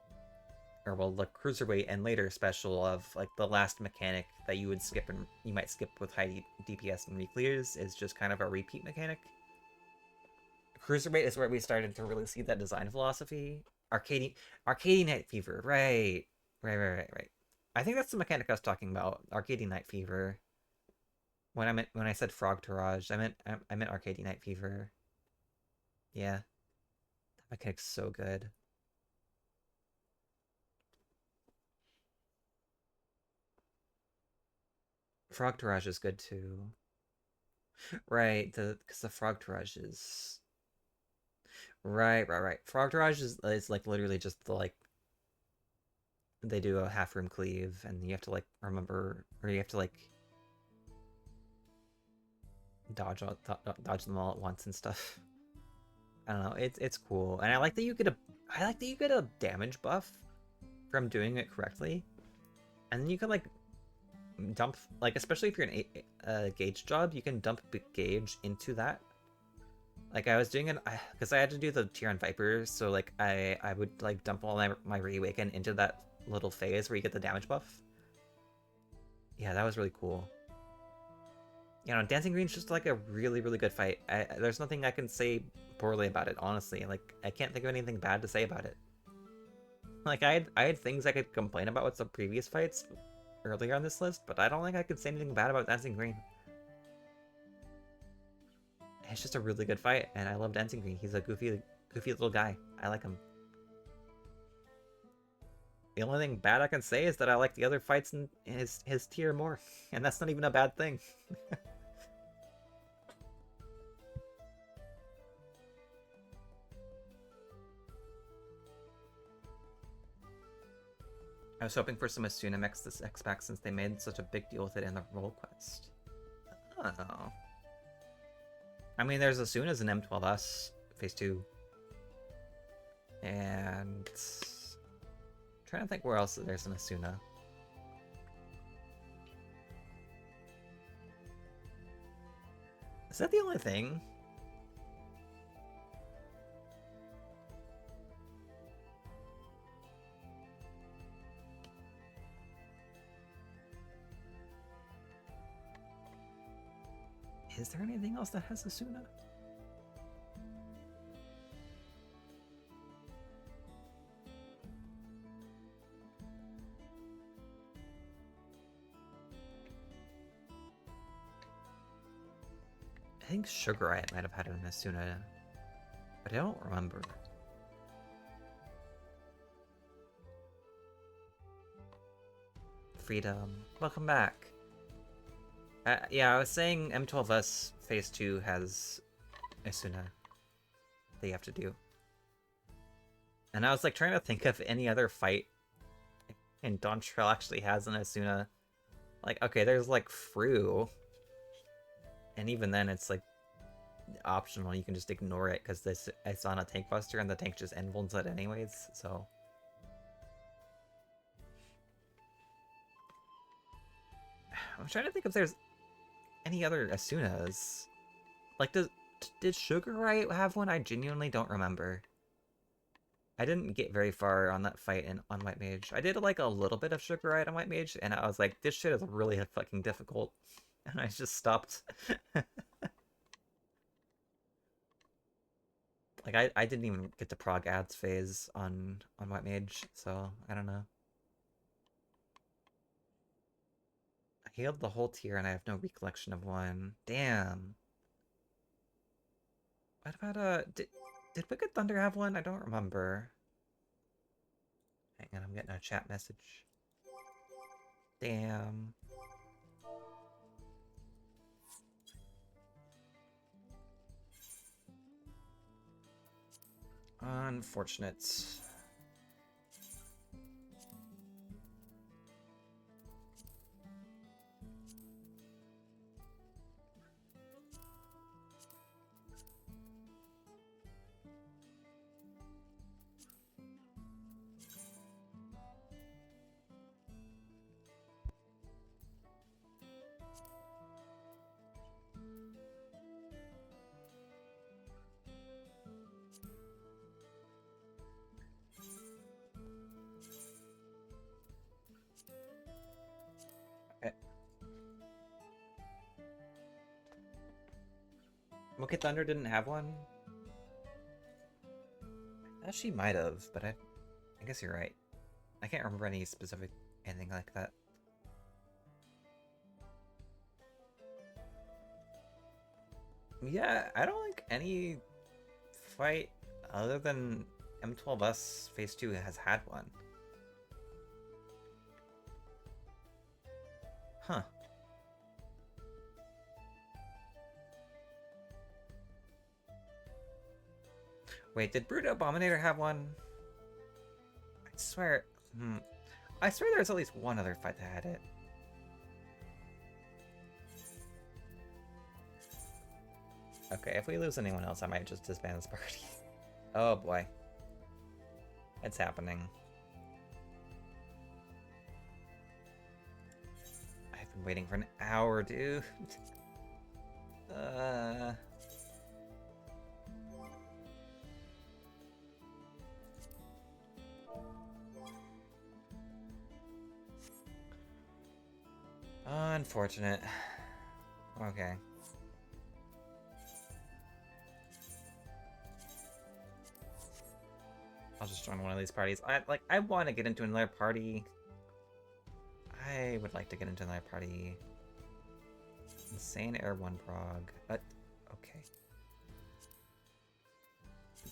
or well, the Cruiserweight and later special of like the last mechanic that you would skip and you might skip with high DPS and reclears is just kind of a repeat mechanic. Cruiserweight is where we started to really see that design philosophy. Arcady Night Fever, right. I think that's the mechanic I was talking about. Arcady Night Fever. When I said Frog Tourage, I meant Arcady Night Fever. Yeah. That mechanic's so good. Frog Tourage is good too. Right, because the Frog Tourage is right. Frog Tourage is like literally just the like they do a half room cleave and you have to like remember, or you have to like dodge them all at once and stuff. I don't know, it's cool. And I like that you get a damage buff from doing it correctly. And then you can like dump, like especially if you're in a gauge job, you can dump gauge into that. Like I was doing it because I had to do the tier on Viper, so like I would like dump all my Reawaken into that little phase where you get the damage buff. Yeah, that was really cool. You know, Dancing Green's just like a really, really good fight. There's nothing I can say poorly about it, honestly. Like I can't think of anything bad to say about it. Like I had things I could complain about with some previous fights earlier on this list, but I don't think I could say anything bad about Dancing Green. It's just a really good fight, and I love Dancing Green. He's a goofy little guy. I like him. The only thing bad I can say is that I like the other fights in his tier more, and that's not even a bad thing. I was hoping for some Asuna mechs this X-Pack since they made such a big deal with it in the role quest. Oh. I mean, there's Asunas in M12S, Phase 2. And... I'm trying to think where else there's an Asuna. Is that the only thing? Is there anything else that has Asuna? I think Sugarite might have had an Asuna, but I don't remember. Freedom, welcome back. Yeah, I was saying M12S Phase 2 has Asuna that you have to do. And I was like trying to think of any other fight and Dawn Trail actually has an Asuna. Like, okay, there's like Fru. And even then it's like optional, you can just ignore it because this it's on a tank buster and the tank just invulns it anyways, so. I'm trying to think if there's any other Asunas. Like, did Sugarite have one? I genuinely don't remember. I didn't get very far on that fight on White Mage. I did like a little bit of Sugarite on White Mage, and I was like, this shit is really fucking difficult. And I just stopped. Like, I didn't even get to prog ads phase on White Mage, so I don't know. I healed the whole tier and I have no recollection of one. Damn. What about, did Wicked Thunder have one? I don't remember. Hang on, I'm getting a chat message. Damn. Unfortunate. Wicked Thunder didn't have one? She might have, but I guess you're right. I can't remember any specific anything like that. Yeah, I don't think any fight other than M12S Phase 2 has had one. Huh. Wait, did Brute Abominator have one? I swear... I swear there's at least one other fight that had it. Okay, if we lose anyone else, I might just disband this party. Oh boy. It's happening. I've been waiting for an hour, dude. Unfortunate. Okay. I'll just join one of these parties. I want to get into another party. I would like to get into another party. Insane Air 1 prog. Okay.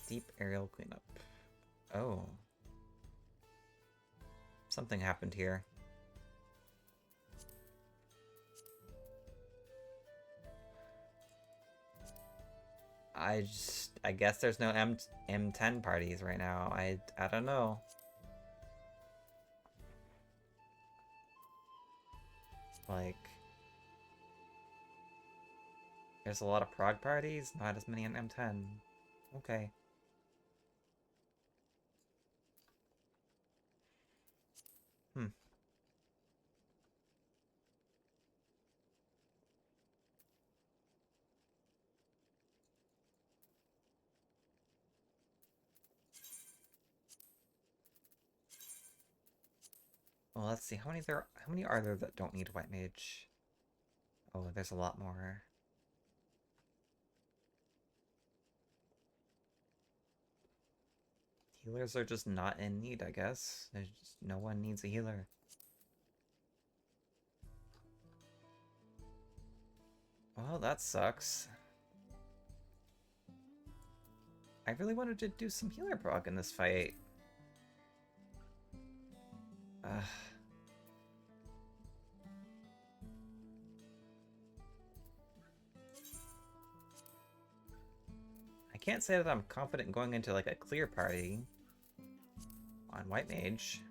Deep aerial cleanup. Oh. Something happened here. I guess there's no M10 parties right now. I don't know. Like, there's a lot of prog parties, not as many on M10. Okay. Well, let's see. How many are there that don't need White Mage? Oh, there's a lot more. Healers are just not in need, I guess. There's just no one needs a healer. Well, that sucks. I really wanted to do some healer proc in this fight. Ugh. I can't say that I'm confident going into like a clear party on White Mage.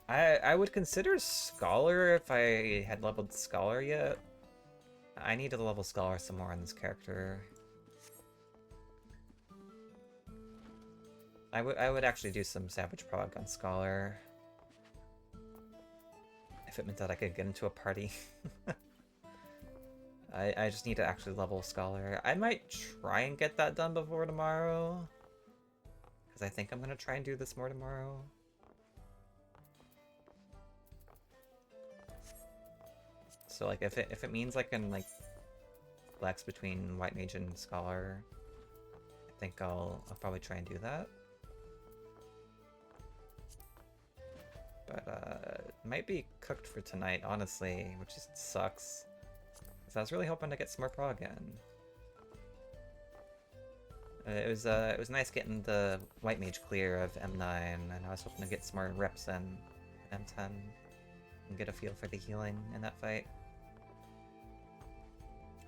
I would consider Scholar if I had leveled Scholar yet. I need to level Scholar some more on this character. I would actually do some Savage Prog on Scholar. If it meant that I could get into a party. I just need to actually level Scholar. I might try and get that done before tomorrow. Because I think I'm going to try and do this more tomorrow. So like if it means I can like flex between White Mage and Scholar, I think I'll probably try and do that. But it might be cooked for tonight, honestly, which just sucks. Because I was really hoping to get some more prog in. It was nice getting the White Mage clear of M9, and I was hoping to get some more reps in M10 and get a feel for the healing in that fight.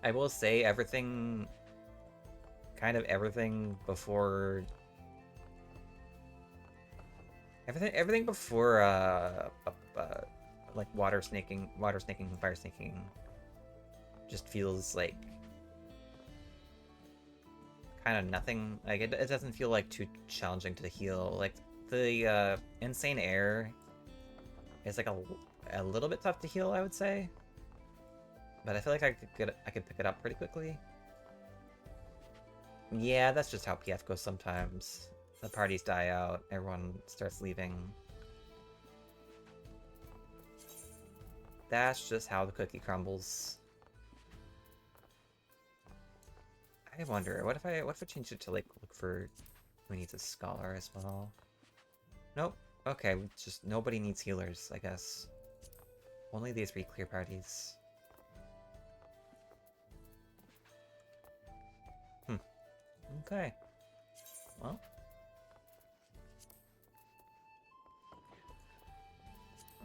I will say everything before everything before like water snaking, fire snaking just feels like kind of nothing. Like it doesn't feel like too challenging to heal. Like the insane air is like a little bit tough to heal, I would say. But I feel like I could pick it up pretty quickly. Yeah, that's just how PF goes sometimes. The parties die out, everyone starts leaving. That's just how the cookie crumbles. I wonder, what if I change it to like look for who needs a scholar as well? Nope. Okay, just nobody needs healers, I guess. Only these 3 clear parties. Okay. Well.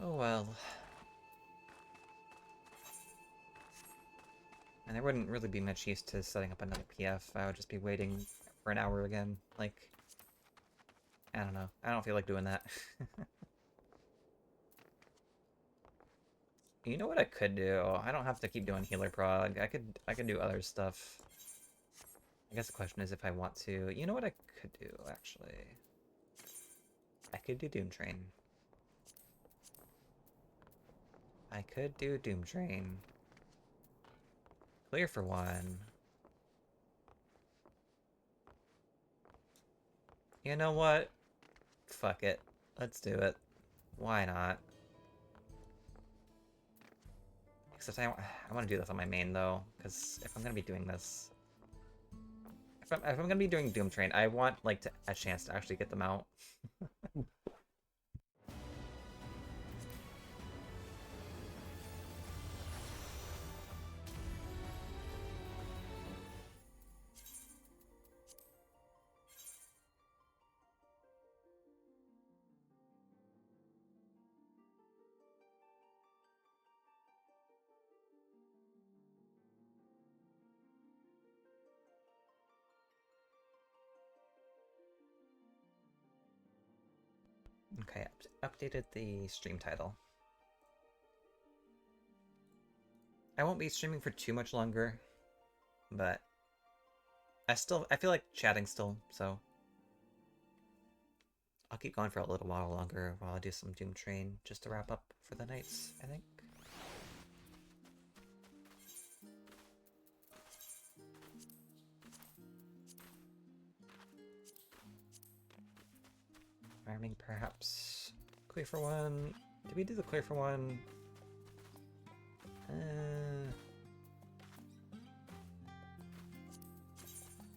Oh well. And there wouldn't really be much use to setting up another PF. I would just be waiting for an hour again. Like, I don't know. I don't feel like doing that. You know what I could do? I don't have to keep doing healer prog. I could do other stuff. I guess the question is if I want to. You know what I could do, actually? I could do Doom Train. I could do Doom Train. Clear for 1. You know what? Fuck it. Let's do it. Why not? Except I want to do this on my main, though, because if I'm going to be doing this... If I'm going to be doing Doom Train, I want, like, a chance to actually get them out. Okay, updated the stream title. I won't be streaming for too much longer, but I feel like chatting still, so I'll keep going for a little while longer while I do some Doom Train just to wrap up for the nights, I think. Farming, perhaps. Clear for 1. Did we do the clear for 1?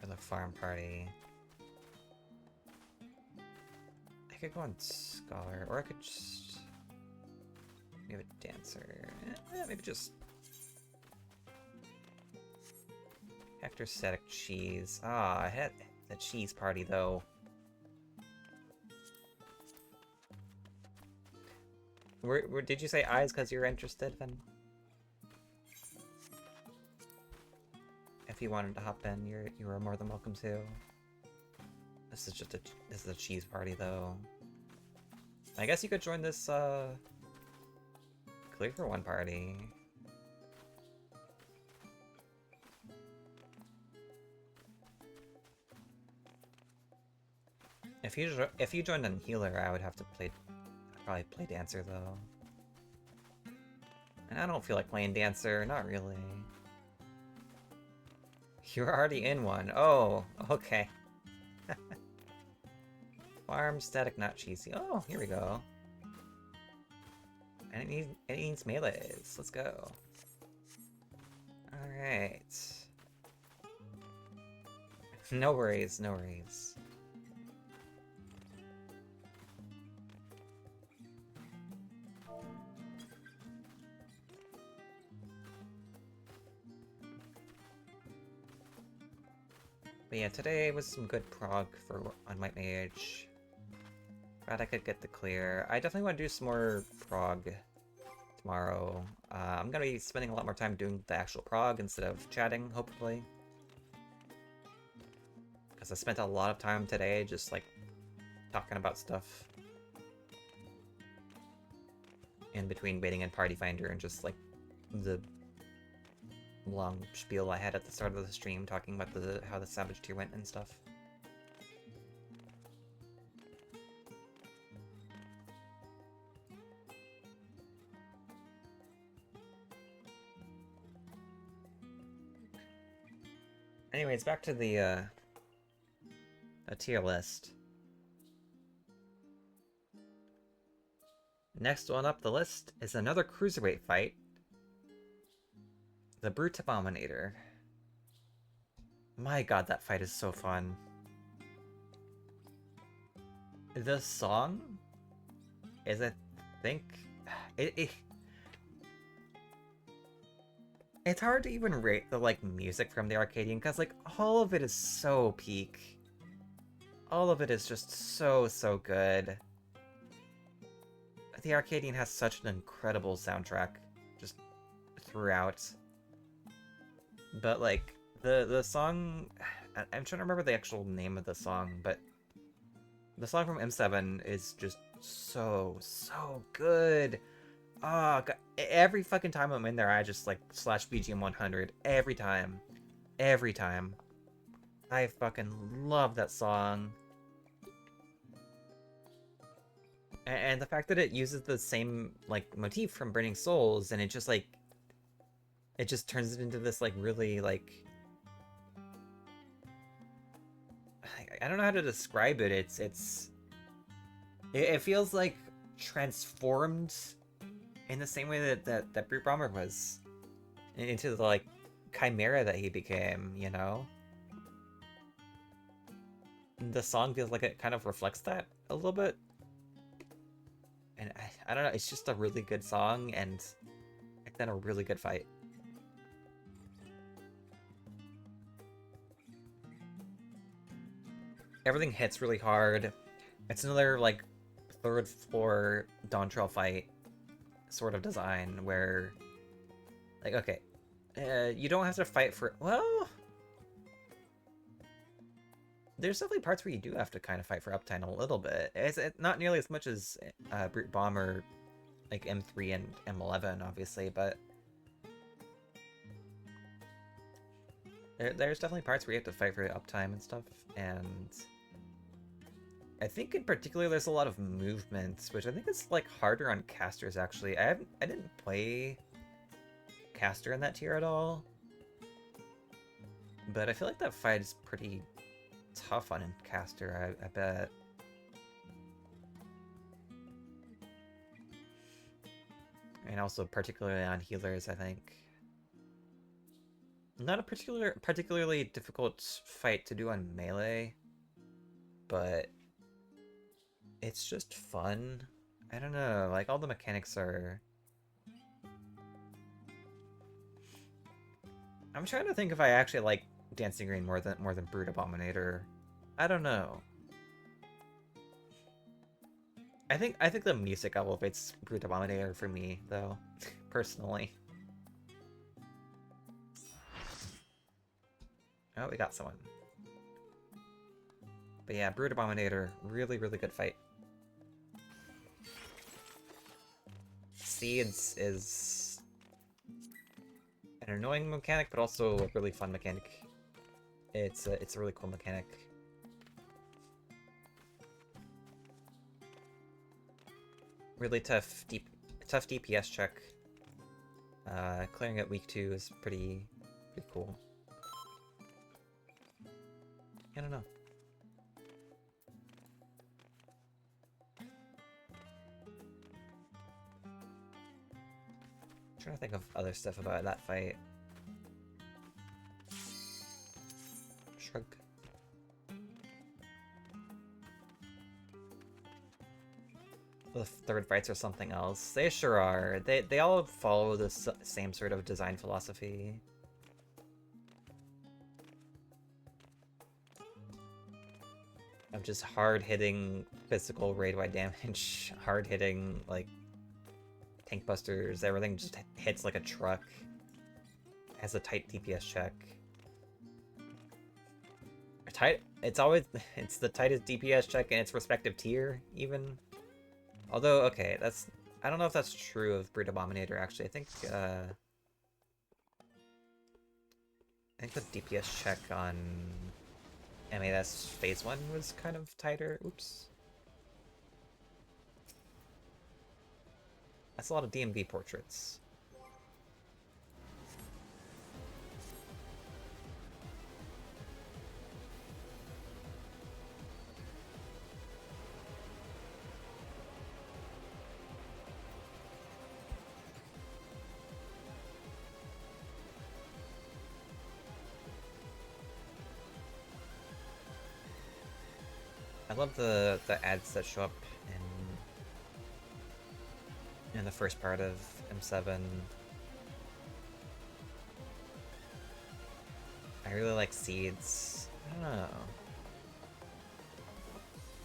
for the farm party. I could go on Scholar, or I could just... Maybe a Dancer. Maybe just... Hector Static Cheese. Ah, I had the cheese party, though. Did you say eyes because you're interested, then? If you wanted to hop in, you were more than welcome to. This is a cheese party, though. I guess you could join this Clear for One party. If you joined on healer, I would have to I'd probably play Dancer though. And I don't feel like playing Dancer, not really. You're already in one. Oh, okay. Farm static, not cheesy. Oh, here we go. And it needs melees. Let's go. Alright. No worries, no worries. But yeah, today was some good prog on White Mage. Glad I could get the clear. I definitely want to do some more prog tomorrow. I'm gonna be spending a lot more time doing the actual prog instead of chatting, hopefully. Because I spent a lot of time today just like talking about stuff in between waiting in Party Finder and just like the long spiel I had at the start of the stream talking about how the Savage tier went and stuff. Anyways, back to the tier list. Next one up the list is another cruiserweight fight. The Brute Abominator. My god, that fight is so fun. The song is, I think... It's hard to even rate the, like, music from the Arcadian, because, like, all of it is so peak. All of it is just so, so good. The Arcadian has such an incredible soundtrack, just throughout. But, like, the song... I'm trying to remember the actual name of the song, but... The song from M7 is just so, so good. Oh, God. Every fucking time I'm in there, I just, like, slash BGM 100. Every time. Every time. I fucking love that song. And the fact that it uses the same, like, motif from Burning Souls, and it just, like... It just turns it into this, like, really, like... I don't know how to describe it. It feels, like, transformed... in the same way that Brute Bomber was into the, like, chimera that he became, you know? The song feels like it kind of reflects that a little bit. And I don't know, it's just a really good song and then a really good fight. Everything hits really hard. It's another, like, third floor Dawntrail fight sort of design where, like, okay, you don't have to fight for, well, there's definitely parts where you do have to kind of fight for uptime a little bit. It's not nearly as much as Brute Bomber, like M3 and M11, obviously, but there's definitely parts where you have to fight for uptime and stuff, and I think in particular there's a lot of movements, which I think is, like, harder on casters, actually. I didn't play caster in that tier at all, but I feel like that fight is pretty tough on caster, I bet. And also particularly on healers, I think. Not a particularly difficult fight to do on melee, but it's just fun. I don't know, like all the mechanics are... I'm trying to think if I actually like Dancing Green more than Brood Abominator. I don't know. I think the music elevates Brood Abominator for me, though, personally. Oh, we got someone. But yeah, Brood Abominator, really, really good fight. Seeds is an annoying mechanic, but also a really fun mechanic. It's a really cool mechanic. Really tough DPS check. Clearing at week 2 is pretty cool. I don't know. I'm trying to think of other stuff about that fight. Shrug. The third fights are something else. They sure are. They all follow the same sort of design philosophy. Of just hard-hitting physical raid-wide damage, hard-hitting, like, tank busters, everything just hits like a truck. Has a tight DPS check. It's the tightest DPS check in its respective tier, even. Although, okay, I don't know if that's true of Brood Abominator, actually. I think the DPS check on MAS Phase 1 was kind of tighter. Oops. That's a lot of DMV portraits. I love the ads that show up in the first part of M7. I really like Seeds. I don't know.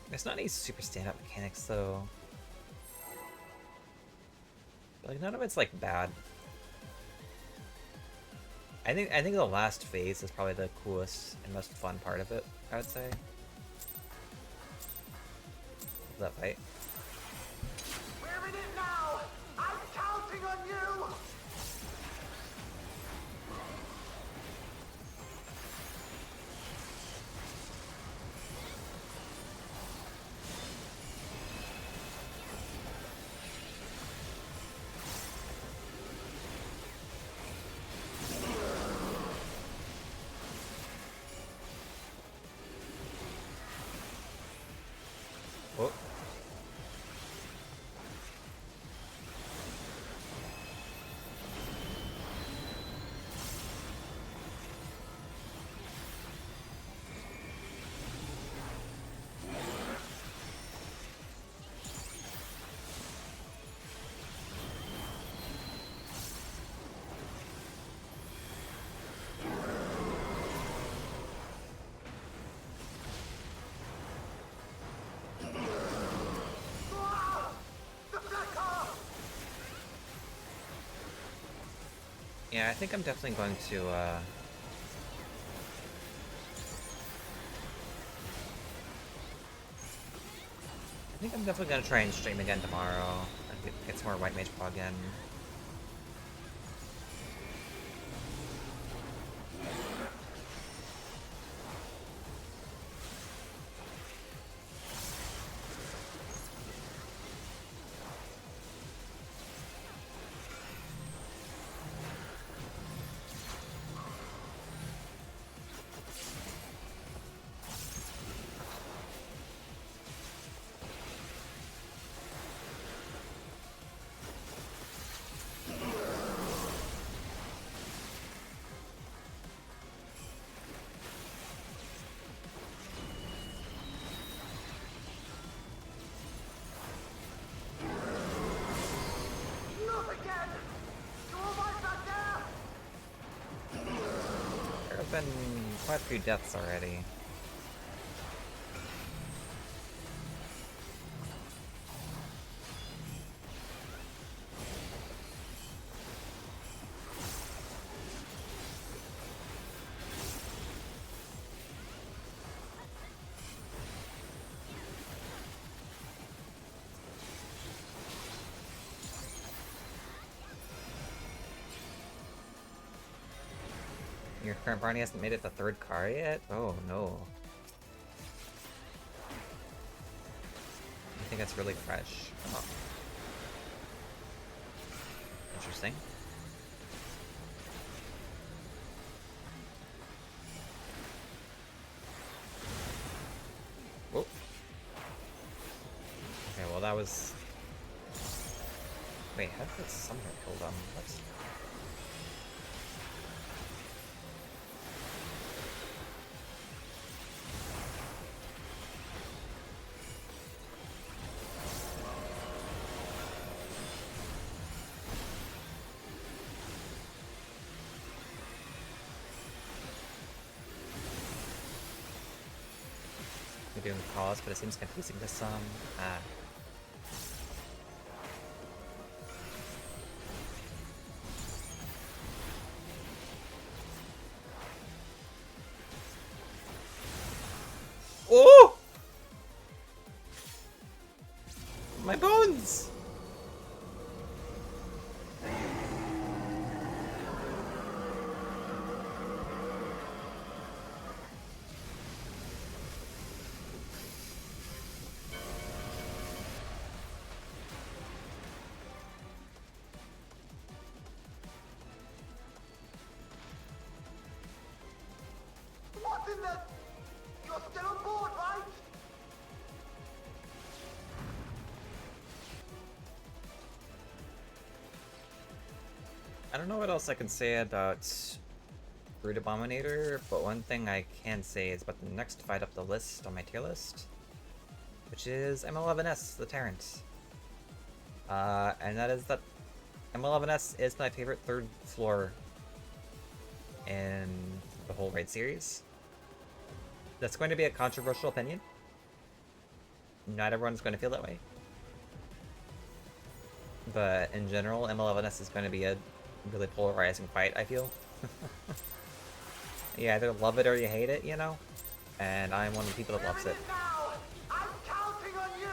There's not any super standout mechanics though. Like none of it's like bad. I think the last phase is probably the coolest and most fun part of it, I would say. That fight. We're in it now! I'm counting on you! Oh. Yeah, I think I'm definitely going to, I think I'm definitely gonna try and stream again tomorrow and get some more White Mage Paw again. been quite a few deaths already. Your current Barney hasn't made it the 3rd car yet? Oh no. I think that's really fresh. Oh. Interesting. Whoa. Okay, well that was... Wait, how did the summoner kill them? What? We're doing the cause, but it seems confusing to some. Ah. Oh! My bones! What in the... You're still on board, right? I don't know what else I can say about Brood Abominator, but one thing I can say is about the next fight up the list on my tier list, which is M11S, the Tyrant. And that is that M11S is my favorite 3rd floor in the whole raid series. That's going to be a controversial opinion. Not everyone's going to feel that way. But in general, M11S is going to be a really polarizing fight, I feel. You either love it or you hate it, you know? And I'm one of the people that loves it. Now! I'm counting on you!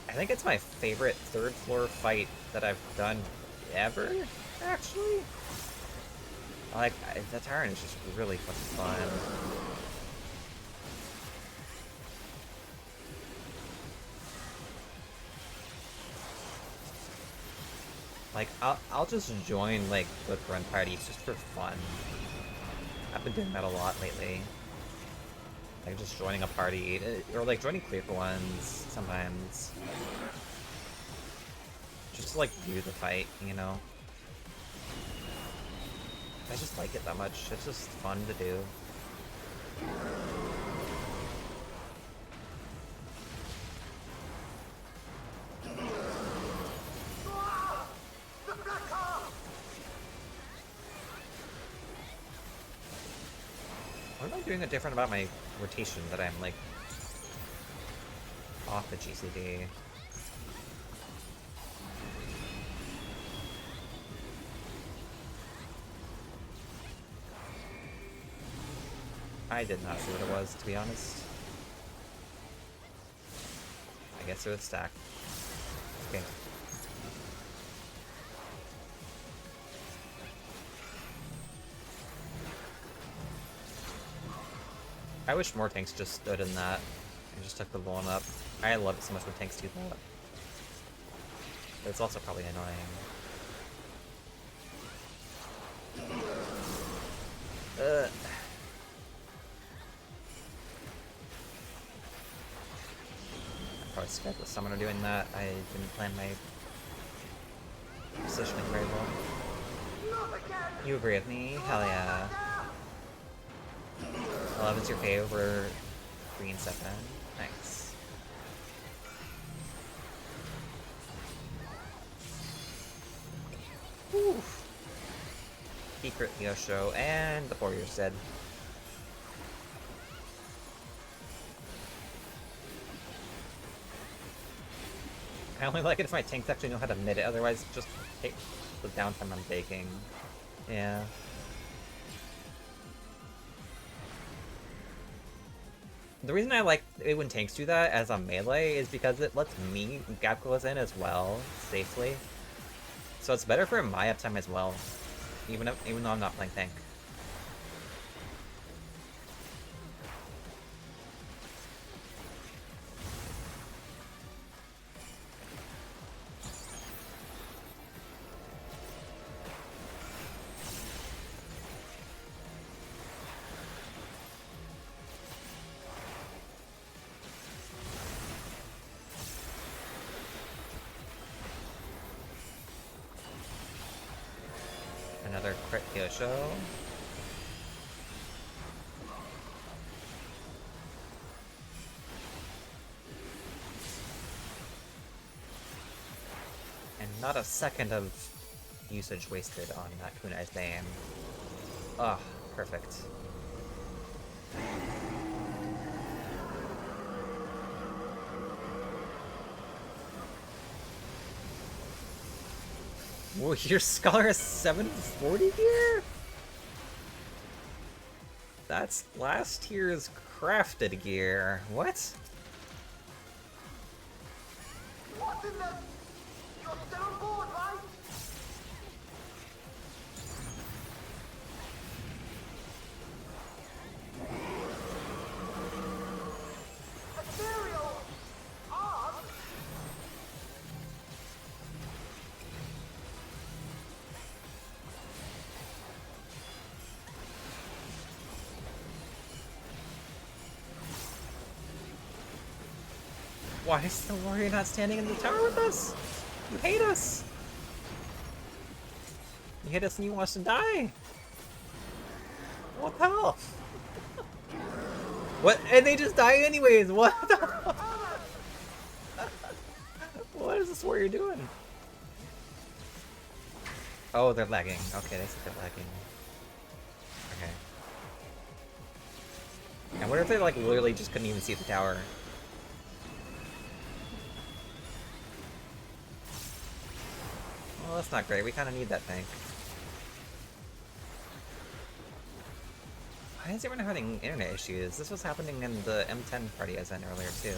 I think it's my favorite 3rd floor fight that I've done ever, actually. The Tyrant is just really fucking fun. Like, I'll just join, like, with run parties just for fun. I've been doing that a lot lately. Like, just joining a party, or, like, joining clear ones, sometimes. Just to, like, view the fight, you know? I just like it that much. It's just fun to do. What am I doing different about my rotation that I'm, like, off the GCD? I did not see what it was, to be honest. I guess it was stack. Okay. I wish more tanks just stood in that and just took the one up. I love it so much when tanks do that. But it's also probably annoying. I probably scared the summoner doing that. I didn't plan my positioning very well. You agree with me? Hell yeah. 11's your K over 3 and 7. Nice. He crit Yosho, and the warrior's dead. I only like it if my tanks actually know how to mid it, otherwise just take the downtime I'm taking. Yeah. The reason I like it when tanks do that as a melee is because it lets me gap close in as well, safely. So it's better for my uptime as well, even though I'm not playing tank. Another crit Yosho. And not a second of usage wasted on that Kunai's Bane. Ah, perfect. Whoa, your Scholar has 740 gear? That's last year's crafted gear. What? What in the... You're still on board, right? Ethereal! Art? Why is the warrior not standing in the tower with us? You hate us! You hate us and you want us to die! What the hell? What? And they just die anyways! What the hell? What is this warrior doing? Oh, they're lagging. Okay, they said they're lagging. Okay. I wonder if they like literally just couldn't even see the tower. Well, that's not great. We kind of need that tank. Why is everyone having internet issues? This was happening in the M10 party I was in earlier, too.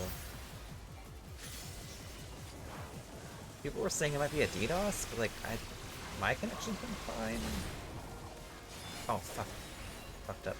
People were saying it might be a DDoS, but like, my connection's been fine. Oh, fuck. Fucked up.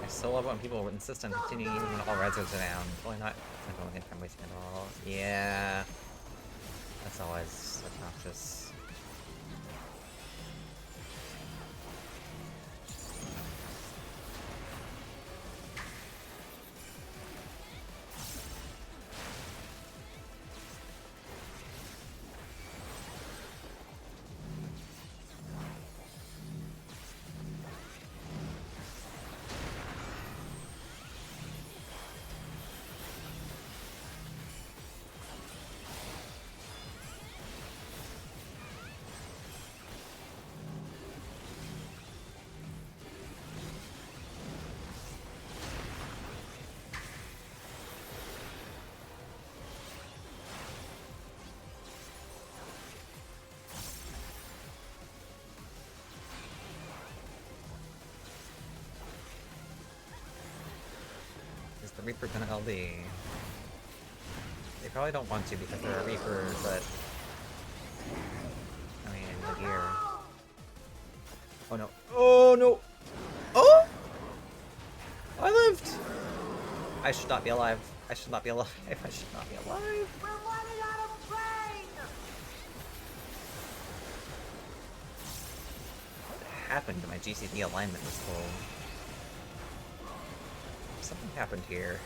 I still love when people insist on continuing even when all resos are down. Probably not. I don't think I'm wasting it all. Yeah. That's always obnoxious. Reaper gonna LD? They probably don't want to because they're a Reaper, but... I mean, the gear. Oh no. Oh no! Oh! I lived! I should not be alive. I should not be alive. I should not be alive. We're running out of train! What happened to my GCD alignment this whole... Something happened here.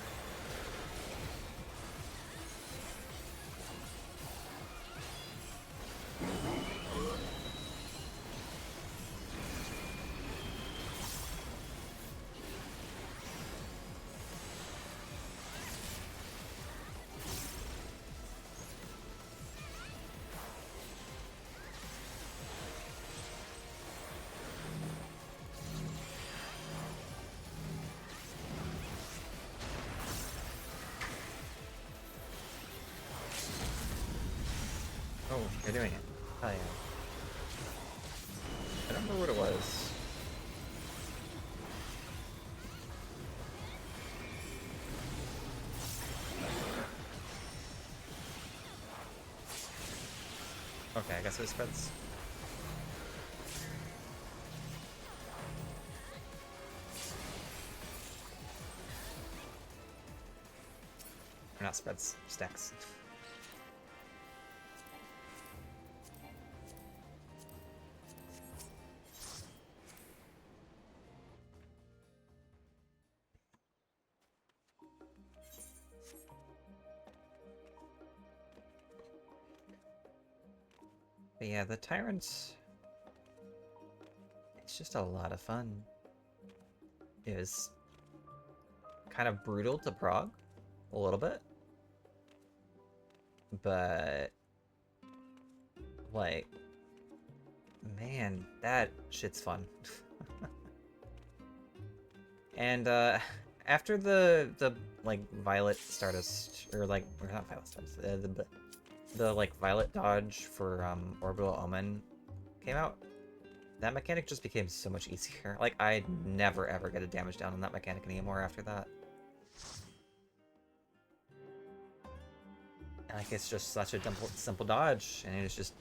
Oh, you're doing it. Oh yeah. I don't remember what it was. Okay, I guess it was spreads. Or not spreads, stacks. But yeah, the Tyrant... It's just a lot of fun. It was kind of brutal to prog, a little bit. But... like... man, that shit's fun. And, after the like, Violet Stardust... or, like, or not Violet Stardust, the like, Violet dodge for, Orbital Omen came out, that mechanic just became so much easier. Like, I'd never ever get a damage down on that mechanic anymore after that. And, like, it's just such a simple dodge, and it's just...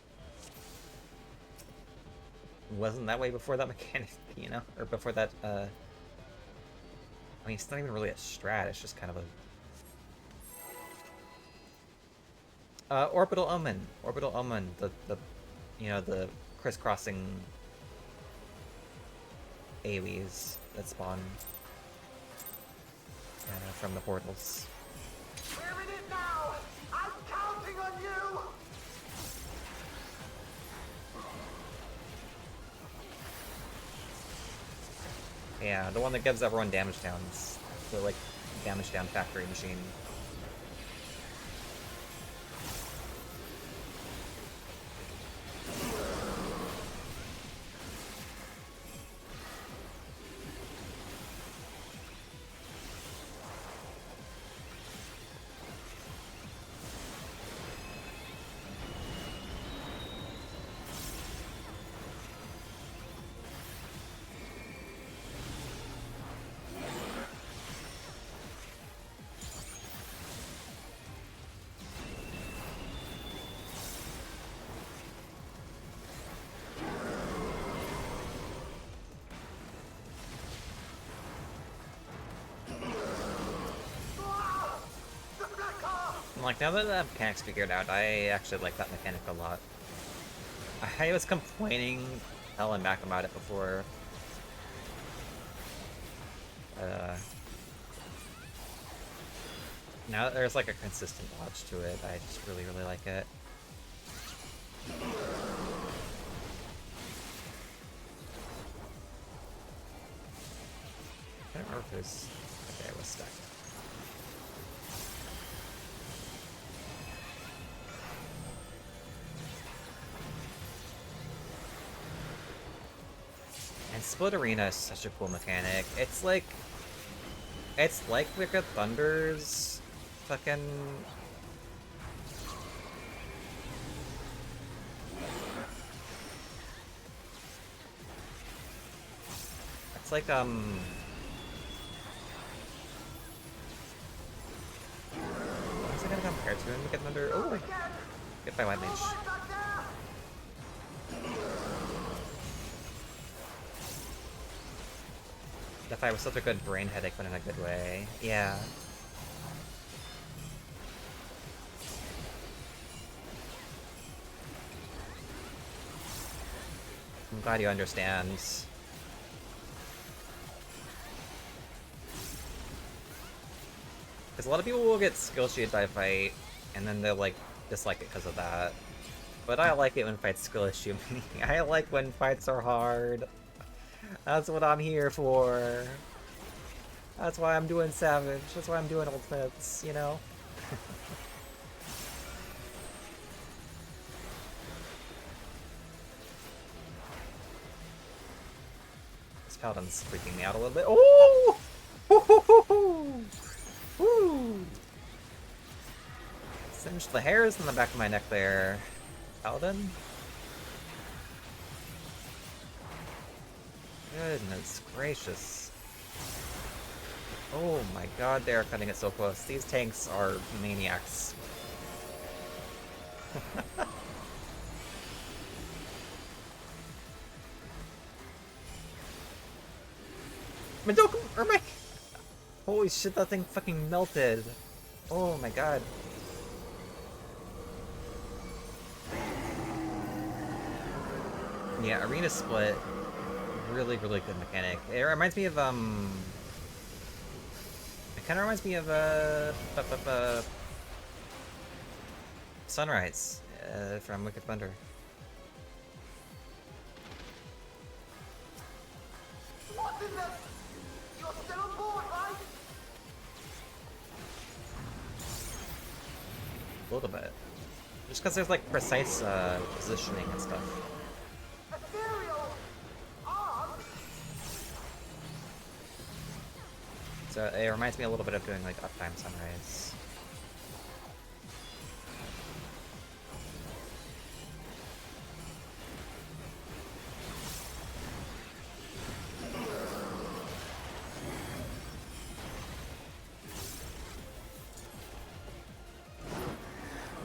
wasn't that way before that mechanic, you know? Or before that, I mean, it's not even really a strat, it's just kind of a... Orbital Omen. Orbital Omen, the you know, the crisscrossing AoEs that spawn from the portals. We're in it now! I'm counting on you! Yeah, the one that gives everyone damage downs. The, like, damage down factory machine. Like, now that that mechanic's figured out, I actually like that mechanic a lot. I was complaining hell and back about it before. Now that there's like a consistent dodge to it, I just really, really like it. I don't remember if there's... okay, I was stuck. And Split Arena is such a cool mechanic. It's like Wicked Thunder's fucking... it's like, Cartoon Wicked Thunder. Oh, goodbye, White Mage. Right back there! That fight was such a good brain headache, but in a good way. Yeah. I'm glad you understand. Because a lot of people will get skill shaded by a fight, and then they'll like dislike it because of that. But I like it when fights skill issue me. I like when fights are hard. That's what I'm here for. That's why I'm doing Savage. That's why I'm doing Ultimates, you know? This Paladin's freaking me out a little bit. Oh! Woo! Singe the hairs on the back of my neck there. Paladin? Goodness gracious. Oh my god, they are cutting it so close. These tanks are maniacs. Madoka! Ermac! Holy shit, that thing fucking melted. Oh my god. Yeah, Arena Split. Really, really good mechanic. It reminds me of, It kinda reminds me of, Sunrise, from Wicked Thunder. What's in this? You're still on board, right? A little bit. Just because there's, like, precise, positioning and stuff. Ethereal! On! So it reminds me a little bit of doing, like, Uptime Sunrise.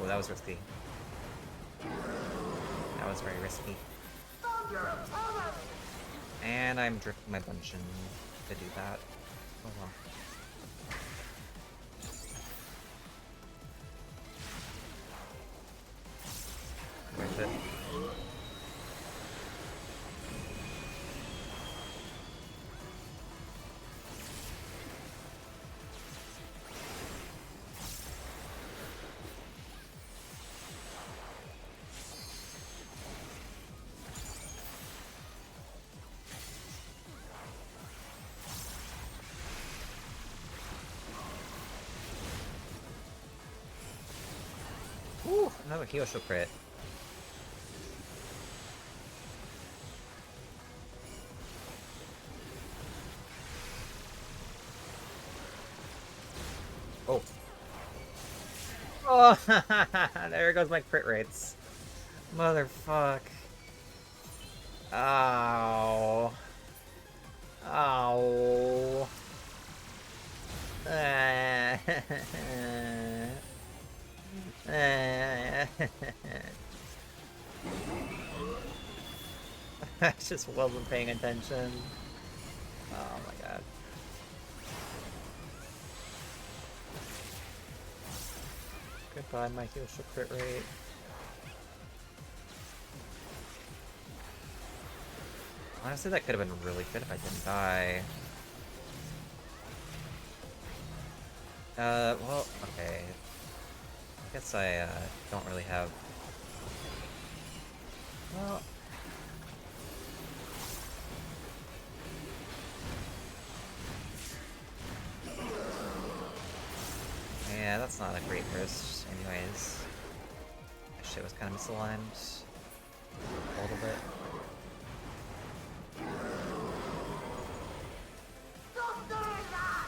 Oh, that was risky. That was very risky. Thunder opponent! And I'm drifting my bunch to do that. Oh well. Worth it. Ooh, another Kyosho crit. Oh. Oh, there goes my crit rates. Motherfuck. Ow. Ow. I just wasn't paying attention. Oh my god. Goodbye, my Kyosho crit rate. Honestly, that could have been really good if I didn't die. Well, okay. I guess I, don't really have... Well... Yeah, that's not a great burst, anyways. That shit was kind of misaligned. A little bit. Stop doing that!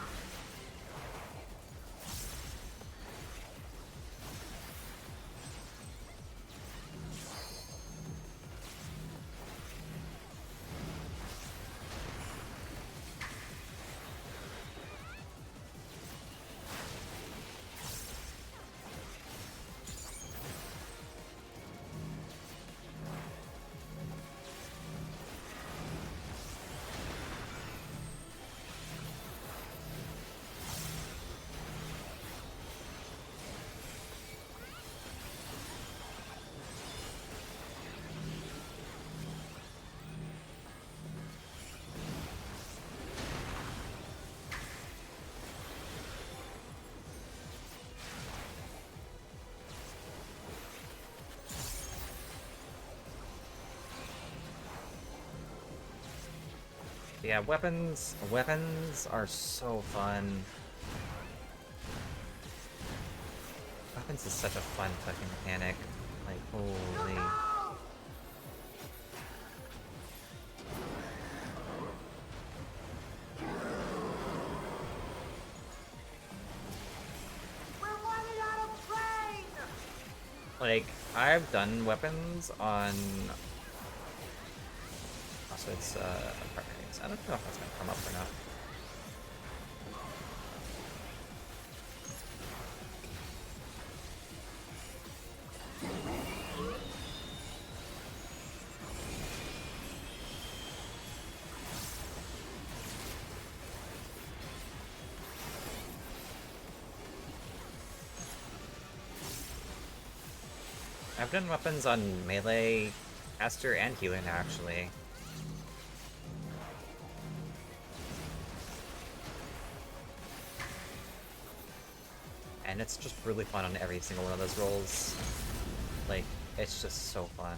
Yeah, weapons are so fun. Weapons is such a fun fucking mechanic. Like, holy. We're running out of train! Like, I've done weapons on... Also, it's, proggies. I don't know if that's gonna come up or not. I've done weapons on melee, caster, and healer now, actually. And it's just really fun on every single one of those rolls. Like, it's just so fun.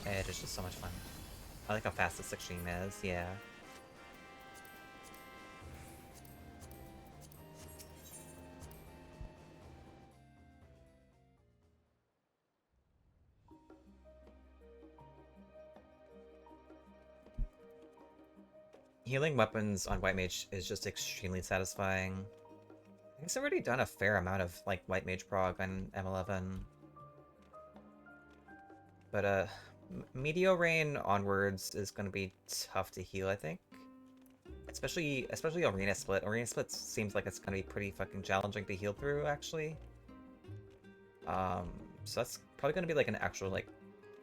It is just so much fun. I like how fast this extreme is, yeah. Healing weapons on White Mage is just extremely satisfying. I guess I've already done a fair amount of, like, White Mage prog on M11. But, Meteor Rain onwards is gonna be tough to heal, I think. Especially Arena Split. Arena Split seems like it's gonna be pretty fucking challenging to heal through, actually. So that's probably gonna be, like, an actual, like,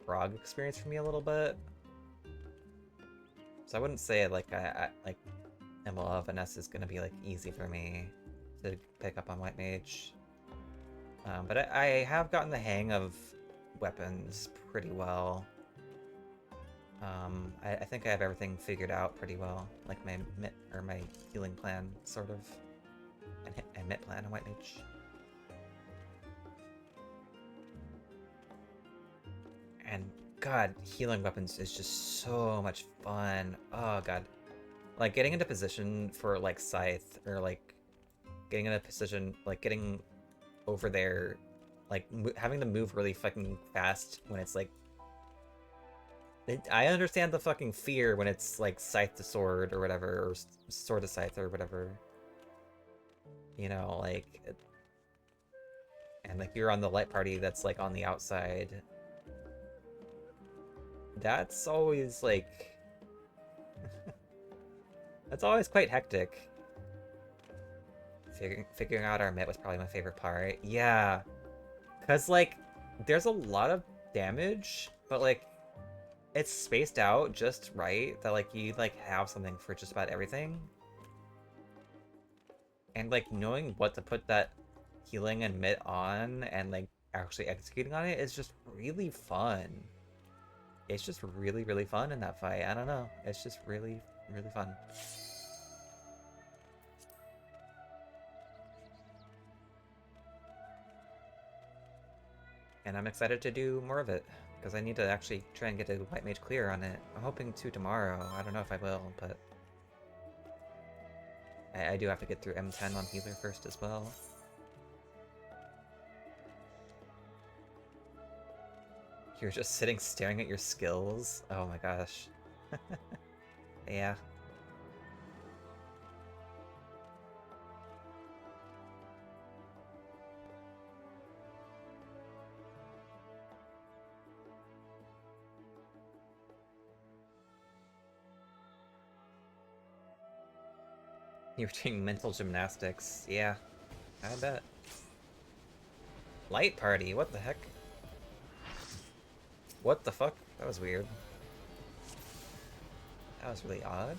prog experience for me a little bit. So I wouldn't say, like, like, M11S is gonna be, like, easy for me to pick up on White Mage. But I have gotten the hang of weapons pretty well. I think I have everything figured out pretty well, like my my healing plan, sort of, and mit plan on White Mage. And God, healing weapons is just so much fun. Oh God, like getting into position for like Scythe, or like getting in a position, like getting over there, like having to move really fucking fast when it's like. I understand the fucking fear when it's like Scythe to Sword or whatever, or Sword to Scythe or whatever. You know, like, and like you're on the light party that's like on the outside. That's always like, that's always quite hectic. Figuring out our mit was probably my favorite part. Yeah, cause like, there's a lot of damage, but like, it's spaced out just right that like you like have something for just about everything. And like knowing what to put that healing and mit on and like actually executing on it is just really fun. It's just really, really fun in that fight. I don't know. It's just really, really fun. And I'm excited to do more of it, because I need to actually try and get a White Mage clear on it. I'm hoping to tomorrow. I don't know if I will, but I do have to get through M10 on healer first as well. You're just sitting staring at your skills? Oh my gosh. Yeah. You're doing mental gymnastics. Yeah, I bet. Light party, what the heck? What the fuck? That was weird. That was really odd.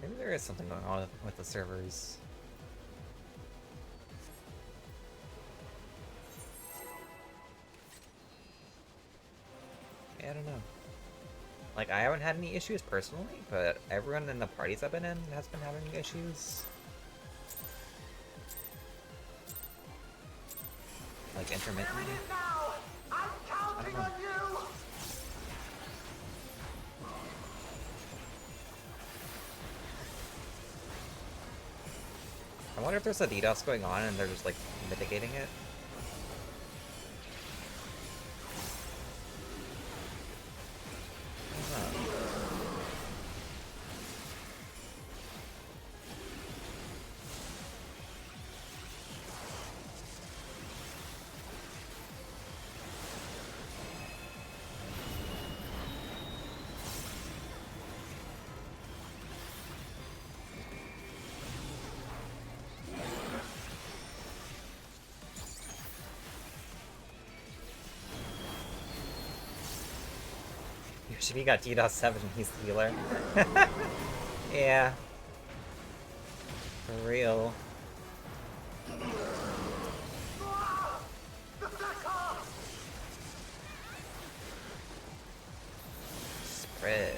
Maybe there is something going on with the servers. I don't know. Like, I haven't had any issues personally, but everyone in the parties I've been in has been having issues. Like, intermittently. Now! I'm counting on you! I wonder if there's a DDoS going on and they're just like mitigating it. Usually got DDoS 7, he's the healer. Yeah. For real. Spread.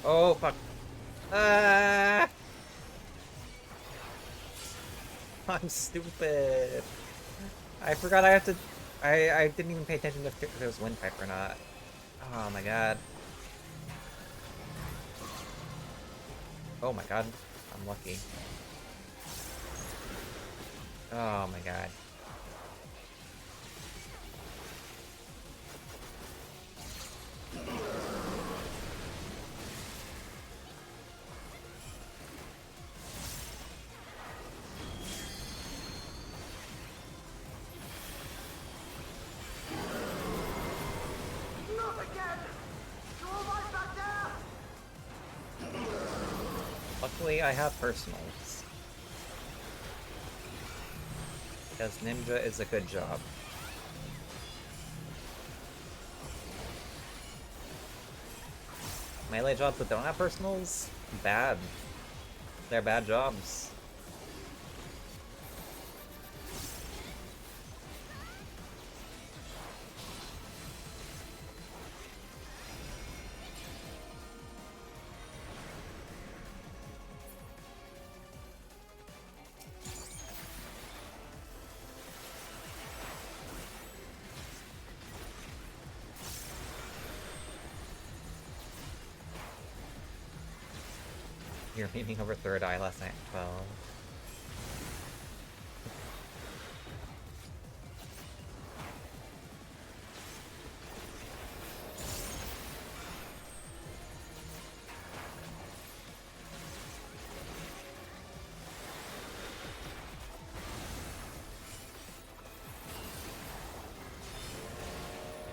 Oh, fuck. I'm stupid. I forgot I have to... I didn't even pay attention to if it was windpipe or not. Oh my god. Oh my god. I'm lucky. Oh my god. Not again! You're all right back there! Luckily, I have personals. Because Ninja is a good job. Melee jobs that don't have personals? Bad. They're bad jobs. You're leaning over third eye last night. Well.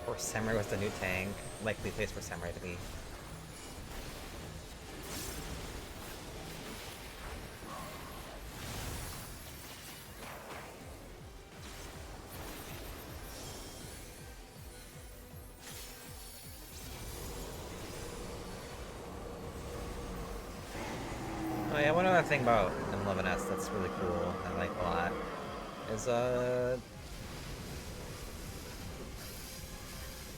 Or Samurai was the new tank. Likely place for Samurai to be. Oh yeah, one other thing about M11S that's really cool, I like a lot, is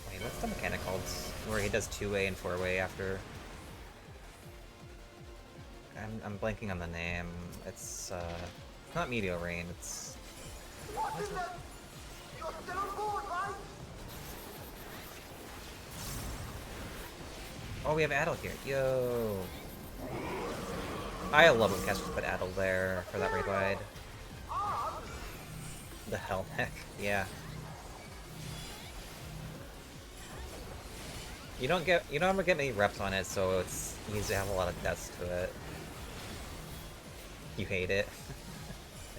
wait, what's the mechanic called? Where he does 2-way and 4-way after... I'm blanking on the name. It's not Meteor Rain, it's... What is it? You're still on board, right? Oh, we have Adel here. Yo! I love when casters put Adel there for that raid wide. The Hellneck, yeah. You don't ever get many reps on it, so it's easy to have a lot of deaths to it. You hate it.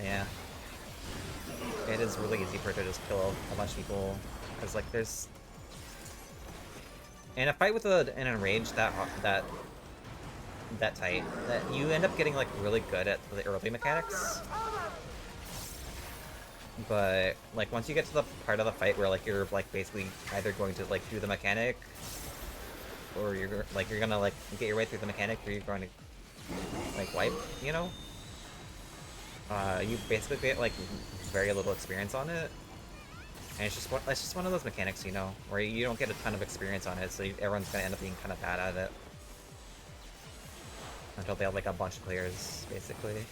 Yeah. It is really easy for it to just kill a bunch of people. Because, like, there's... In a fight with an enraged that tight, that you end up getting, like, really good at the early mechanics. But, like, once you get to the part of the fight where, like, you're, like, basically either going to, like, do the mechanic, or you're gonna, like, get your way through the mechanic, or you're going to, like, wipe, you know? You basically get, like, very little experience on it. And it's just one of those mechanics, you know, where you don't get a ton of experience on it, so everyone's gonna end up being kind of bad at it. Until they have, like, a bunch of clears, basically.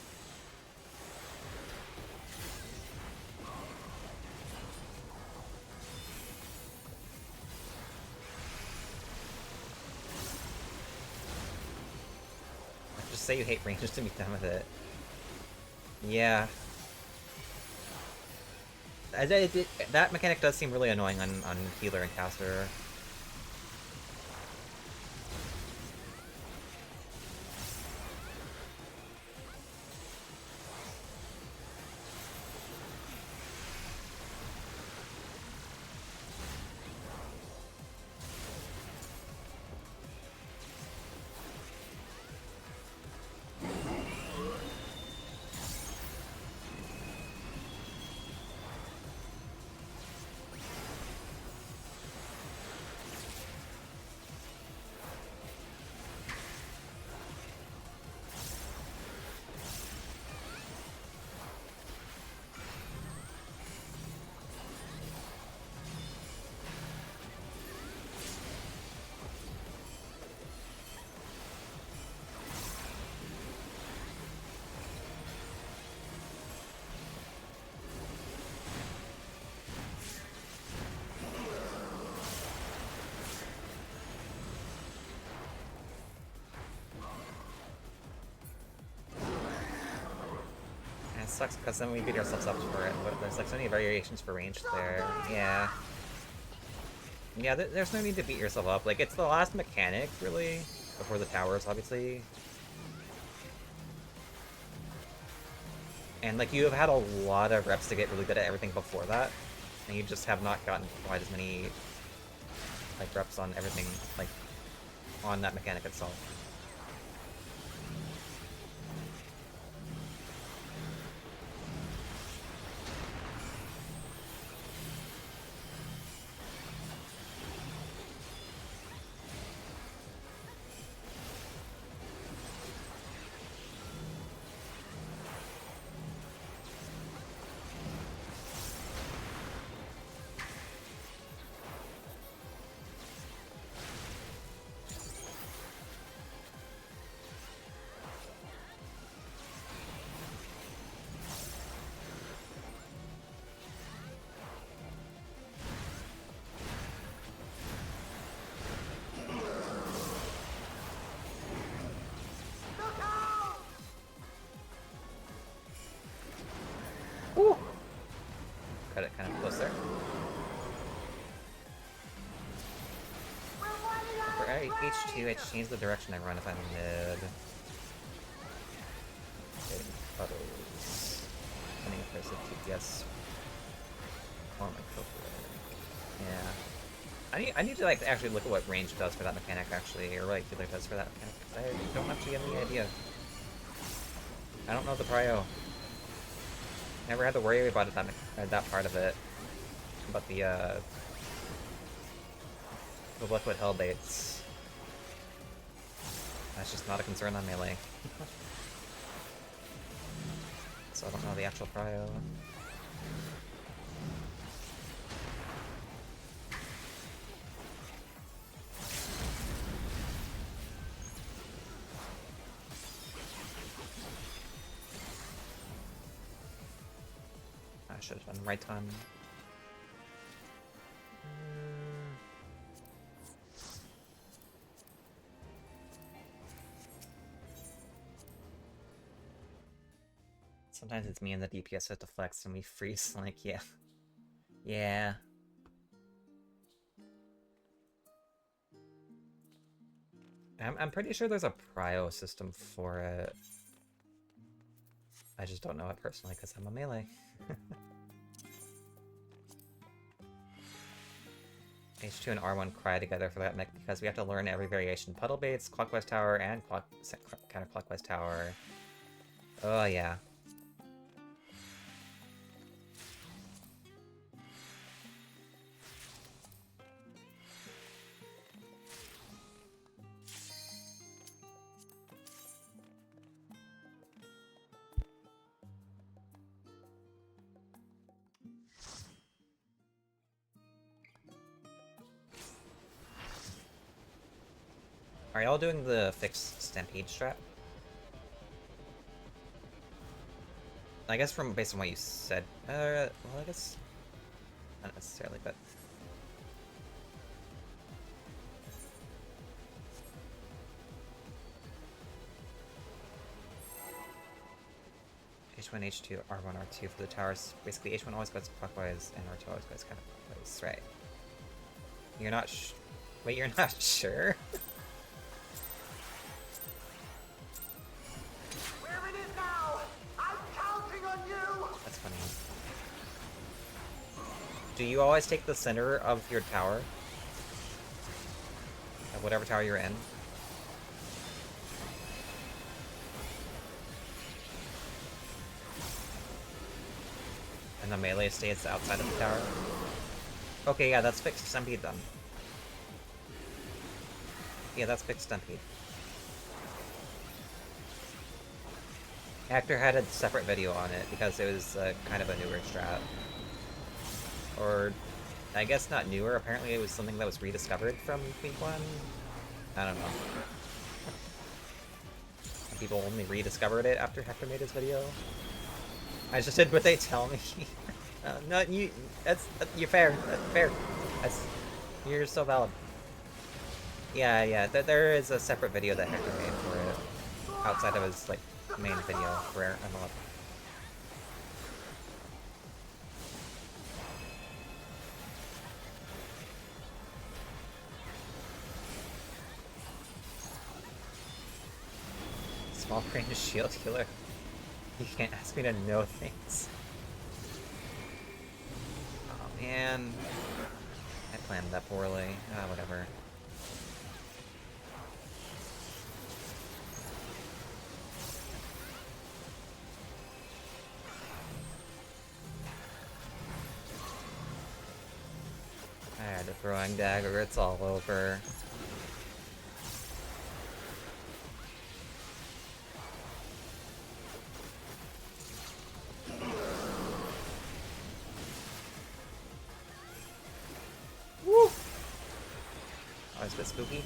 just say you hate range to be done with it. Yeah. That mechanic does seem really annoying on healer and caster. It sucks because then we beat ourselves up for it, but there's like so many variations for range there. Yeah. Yeah, there's no need to beat yourself up. Like, it's the last mechanic, really, before the towers, obviously. And, like, you have had a lot of reps to get really good at everything before that, and you just have not gotten quite as many, like, reps on everything, like, on that mechanic itself. Woo! Cut it kind of close there. For H2, I change the direction I run if I'm mid. Getting puddles. Running a person TPS. Or my Coker. Yeah. I need to like actually look at what range does for that mechanic actually, or what healer does for that mechanic, because I don't actually have any idea. I don't know the prio. Never had to worry about it, that part of it. About the liquid hell baits. That's just not a concern on melee. So I don't know the actual prio. I should have done right time. Sometimes it's me and the DPS have to flex and we freeze, like, yeah. Yeah. I'm pretty sure there's a prio system for it. I just don't know it personally because I'm a melee. H2 and R1 cry together for that mech because we have to learn every variation. Puddle baits, clockwise tower, and counterclockwise tower. Oh yeah. Are y'all doing the fixed stampede strat? I guess based on what you said, well, I guess not necessarily, but H1, H2, R1, R2 for the towers. Basically, H1 always goes clockwise, and R2 always goes counterclockwise. Right. You're not wait, you're not sure? Where it is now! I'm counting on you! That's funny. Do you always take the center of your tower? Of whatever tower you're in? And the melee stays outside of the tower? Okay, yeah, that's fixed Stampede then. Yeah, that's fixed Stampede. Actor had a separate video on it because it was kind of a newer strat. Or, I guess not newer, apparently it was something that was rediscovered from Week 1. I don't know. People only rediscovered it after Hector made his video. I just did what they tell me. No, you're fair. That's fair. You're so valid. Yeah, there is a separate video that Hector made for it, outside of his, like, main video for MLF. Small range shield healer. You can't ask me to know things. Oh man. I planned that poorly. Ah, whatever. I had a throwing dagger, it's all over. Woo! Always a bit spooky.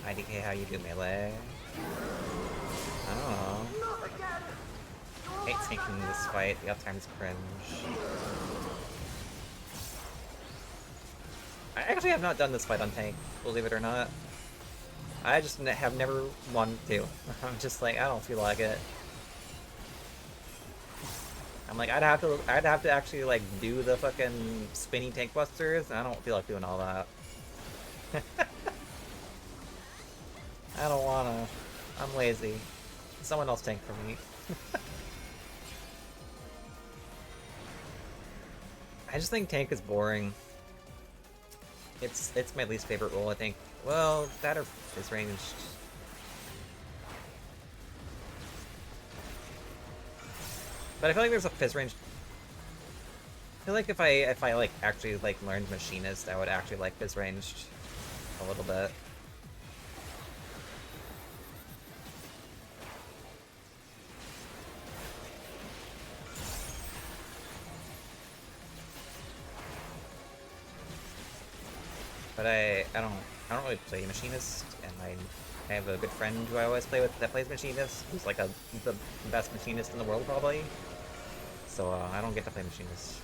IDK, how you do melee? I don't know. Not again! Hate taking this fight, the uptime's cringe. I actually have not done this fight on tank, believe it or not. I just have never wanted to. I'm just like, I don't feel like it. I'm like, I'd have to actually like do the fucking spinny tank busters, and I don't feel like doing all that. I don't wanna. I'm lazy. Someone else tank for me. I just think tank is boring. It's my least favorite role, I think. Well, that or is ranged. But I feel like there's a fizz range. I feel like if I like actually like learned machinist, I would actually like fizz ranged a little bit. But I don't really play machinist, and I have a good friend who I always play with that plays machinist, who's like the best machinist in the world probably. So I don't get to play machinist.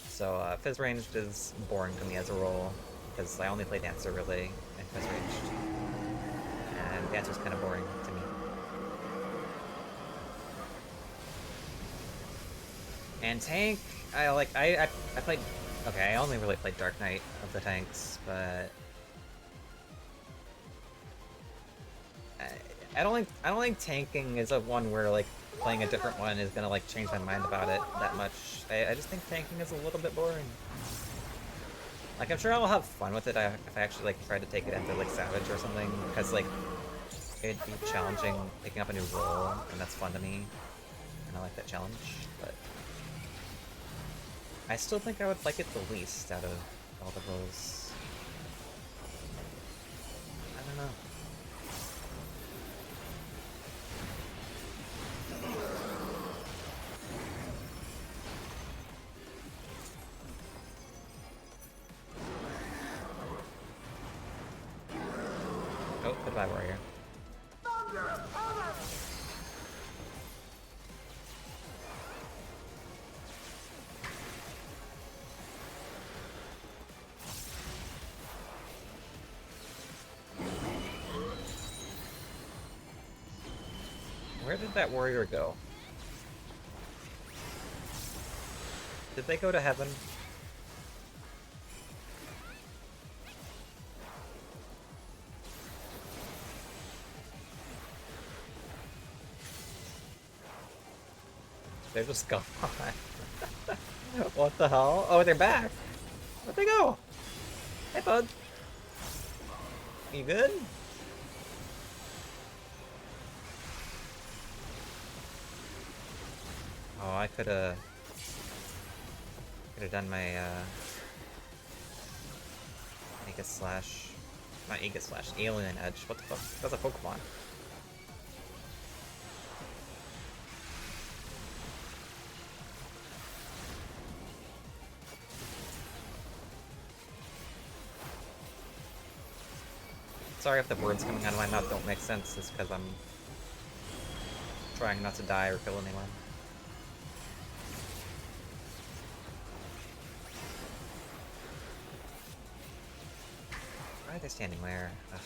So fizz ranged is boring to me as a role, because I only play dancer really in fizz ranged, and dancer's kind of boring to me. And tank, I played. Okay, I only really played Dark Knight of the tanks, but I don't think tanking is a one where like playing a different one is gonna like change my mind about it that much. I just think tanking is a little bit boring. Like I'm sure I'll have fun with it if I actually like try to take it into like Savage or something, because like it'd be challenging picking up a new role, and that's fun to me, and I like that challenge. But I still think I would like it the least out of all the roles. I don't know. Oh, goodbye, warrior. Thunder! Thunder! did that warrior go? Did they go to heaven? They're just gone. What the hell? Oh, they're back! Where'd they go? Hey, bud. You good? Oh, I could've done my, Aegis Slash... Not Aegis Slash, Alien Edge. What the fuck? That's a Pokemon. Sorry if the words coming out of my mouth don't make sense, it's because I'm trying not to die or kill anyone. Why are they standing there? Ugh.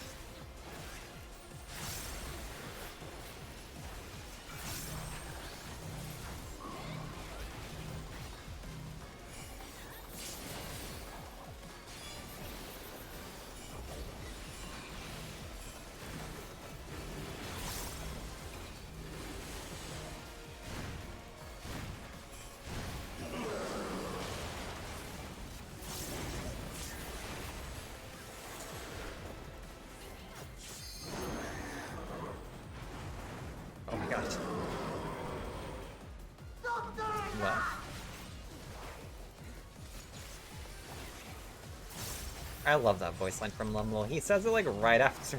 Oh my god. What? I love that voice line from Lumlow. He says it like right after...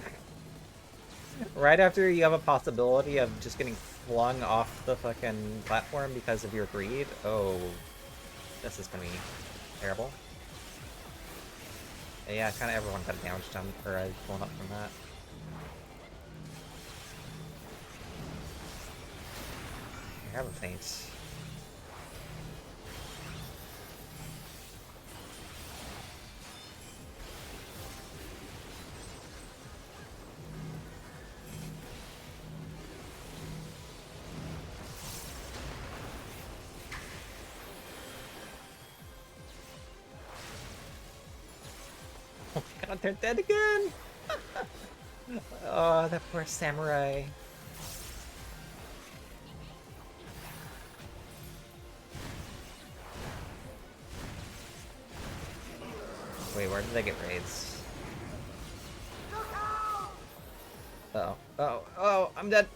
right after you have a possibility of just getting flung off the fucking platform because of your greed. Oh, this is gonna be terrible. Yeah, kind of everyone got damage done or blown up from that. I have a faint. Oh my god, they're dead again! Oh, that poor samurai. Wait, where did they get raids? Uh-oh. Uh-oh. Oh, I'm dead!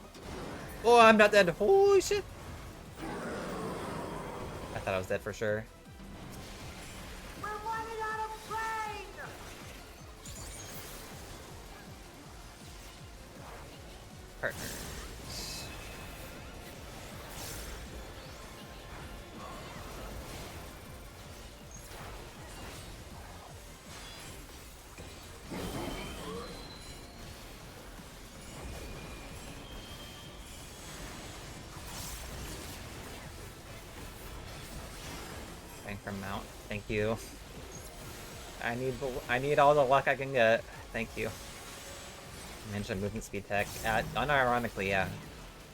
Oh, I'm not dead! Holy shit! I thought I was dead for sure. We're running out of train! Partners. Thank from Mount. Thank you. I need all the luck I can get. Thank you. Mentioned movement speed tech. Unironically, yeah.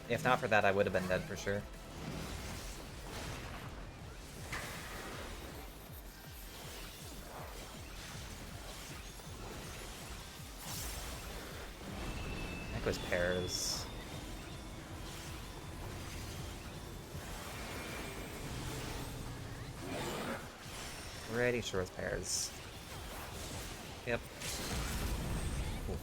If not for that, I would have been dead for sure. I think it was pairs. Pretty sure it's pairs. Yep. Cool.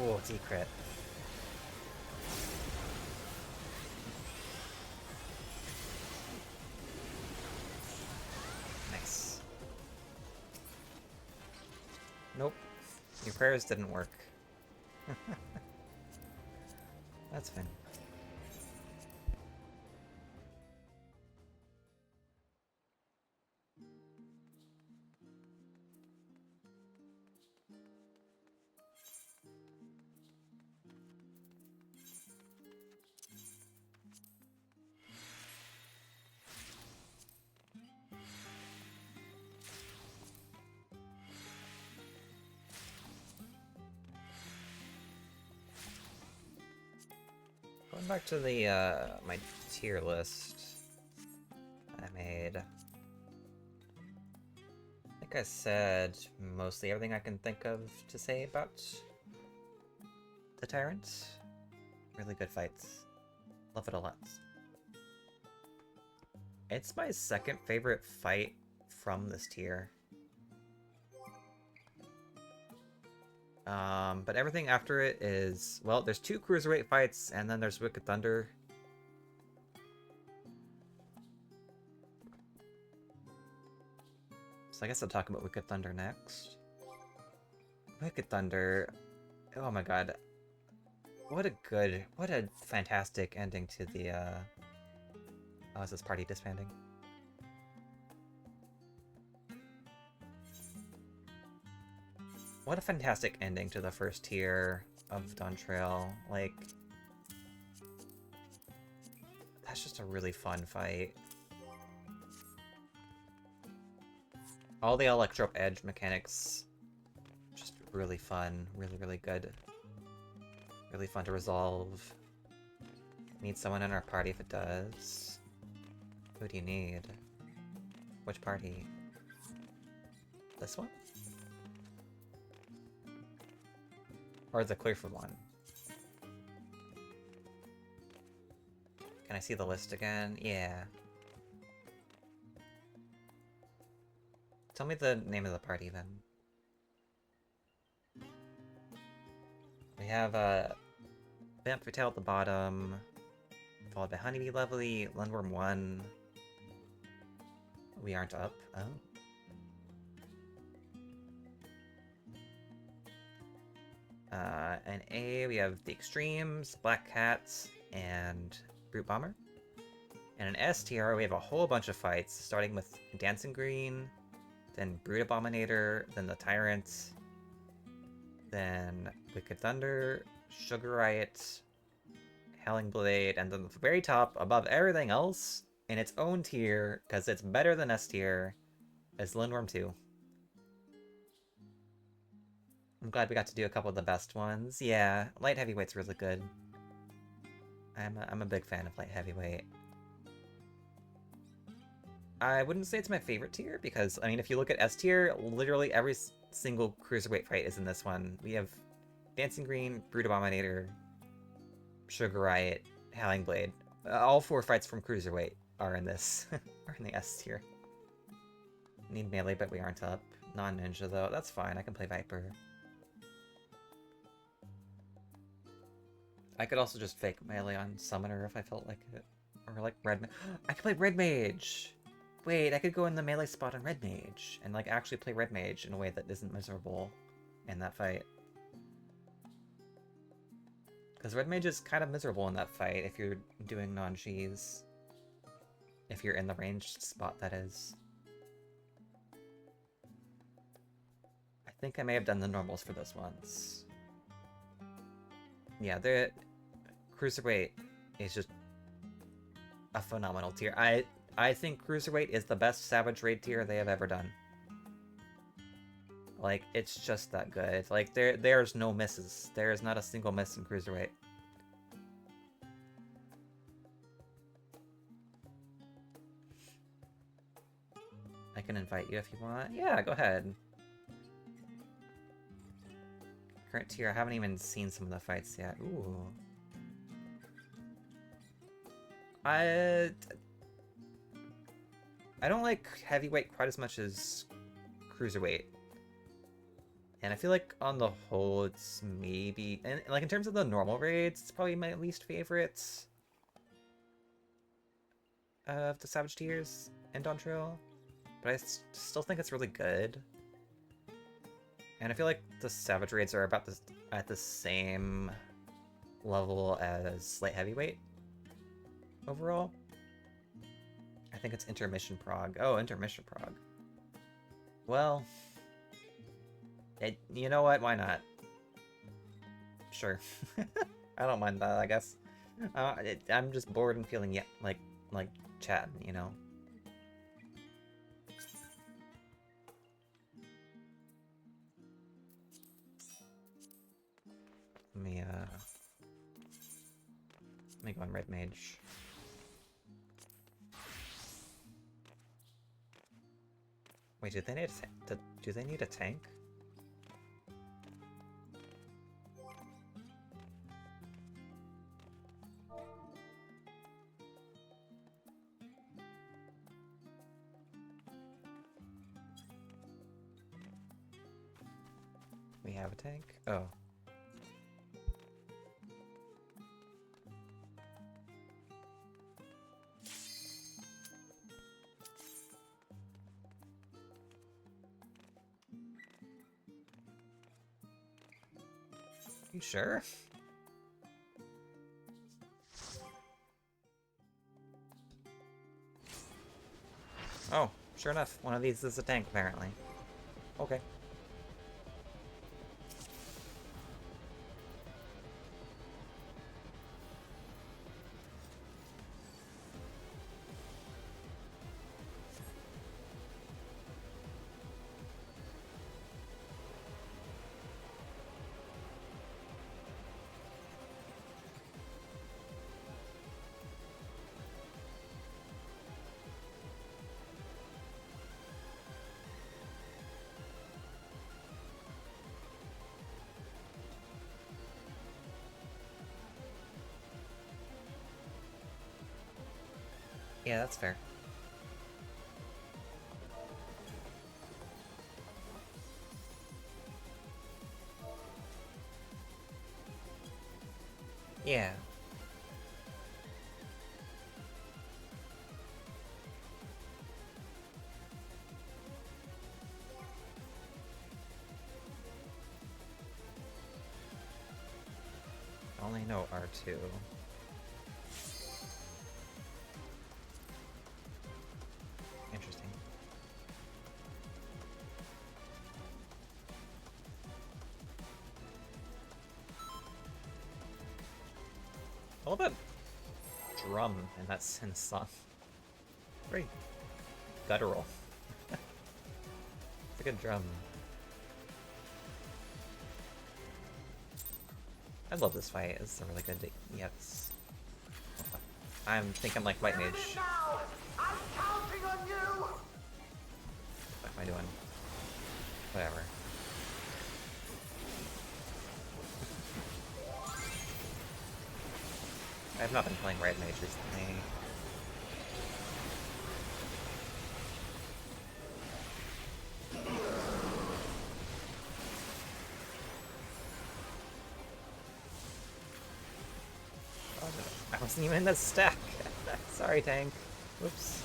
Oh, it's E-crit. Nice. Nope. Your prayers didn't work. That's fine. back to the my tier list I made. I think I said mostly everything I can think of to say about the Tyrant. Really good fights. Love it a lot. It's my second favorite fight from this tier. But everything after it is... Well, there's 2 cruiserweight fights, and then there's Wicked Thunder. So I guess I'll talk about Wicked Thunder next. Wicked Thunder... Oh my god. What a fantastic ending to the, Oh, is this party disbanding? What a fantastic ending to the first tier of Dawn Trail. Like, that's just a really fun fight. All the Electro Edge mechanics, just really fun, really good. Really fun to resolve. Need someone in our party if it does. Who do you need? Which party? This one? Or the Clearfoot one? Can I see the list again? Yeah. Tell me the name of the party then. We have Vamp Fatale at the bottom, followed by Honeybee Lovely, Lundworm 1. We aren't up. Oh. An A, we have the Extremes, Black Cats, and Brute Bomber. And an S tier, we have a whole bunch of fights, starting with Dancing Green, then Brute Abominator, then the Tyrant, then Wicked Thunder, Sugar Riot, Howling Blade, and then the very top, above everything else, in its own tier, because it's better than S tier, is Lindworm 2. I'm glad we got to do a couple of the best ones. Yeah, Light Heavyweight's really good. I'm a big fan of Light Heavyweight. I wouldn't say it's my favorite tier, because, I mean, if you look at S tier, literally every single Cruiserweight fight is in this one. We have Dancing Green, Brute Abominator, Sugar Riot, Howling Blade. All 4 fights from Cruiserweight are in this, are in the S tier. Need melee, but we aren't up. Non-ninja, though. That's fine, I can play Viper. I could also just fake melee on Summoner if I felt like it. Or like Red Mage. I could play Red Mage! Wait, I could go in the melee spot on Red Mage and like actually play Red Mage in a way that isn't miserable in that fight. Because Red Mage is kind of miserable in that fight if you're doing non-cheese. If you're in the ranged spot, that is. I think I may have done the normals for those ones. Yeah, the Cruiserweight is just a phenomenal tier. I think Cruiserweight is the best Savage Raid tier they have ever done. Like, it's just that good. Like, there's no misses. There is not a single miss in Cruiserweight. I can invite you if you want. Yeah, go ahead. Current tier, I haven't even seen some of the fights yet. Ooh. I don't like Heavyweight quite as much as Cruiserweight. And I feel like on the whole it's maybe... And like in terms of the normal raids, it's probably my least favorite of the Savage tiers in Dawn Trail. But I still think it's really good. And I feel like the Savage raids are about at the same level as Light Heavyweight overall. I think it's Intermission Prog. Oh, Intermission Prog. Well, you know what? Why not? Sure. I don't mind that, I guess. I'm just bored and feeling like chatting, you know? Let me, Let me go on Red Mage. Wait, do they need do they need a tank? We have a tank? Oh. You sure? Oh, sure enough, one of these is a tank, apparently. Okay. Yeah, that's fair. Yeah. I only know R2. Interesting. I love that drum in that synth song. Very guttural. It's a good drum. I love this fight. It's a really good. Yes. I'm thinking like White Mage. Now! I'm counting on you! What am I doing? Whatever. I have not been playing Red Mage recently. Oh, no. I wasn't even in the stack. Sorry, tank. Whoops.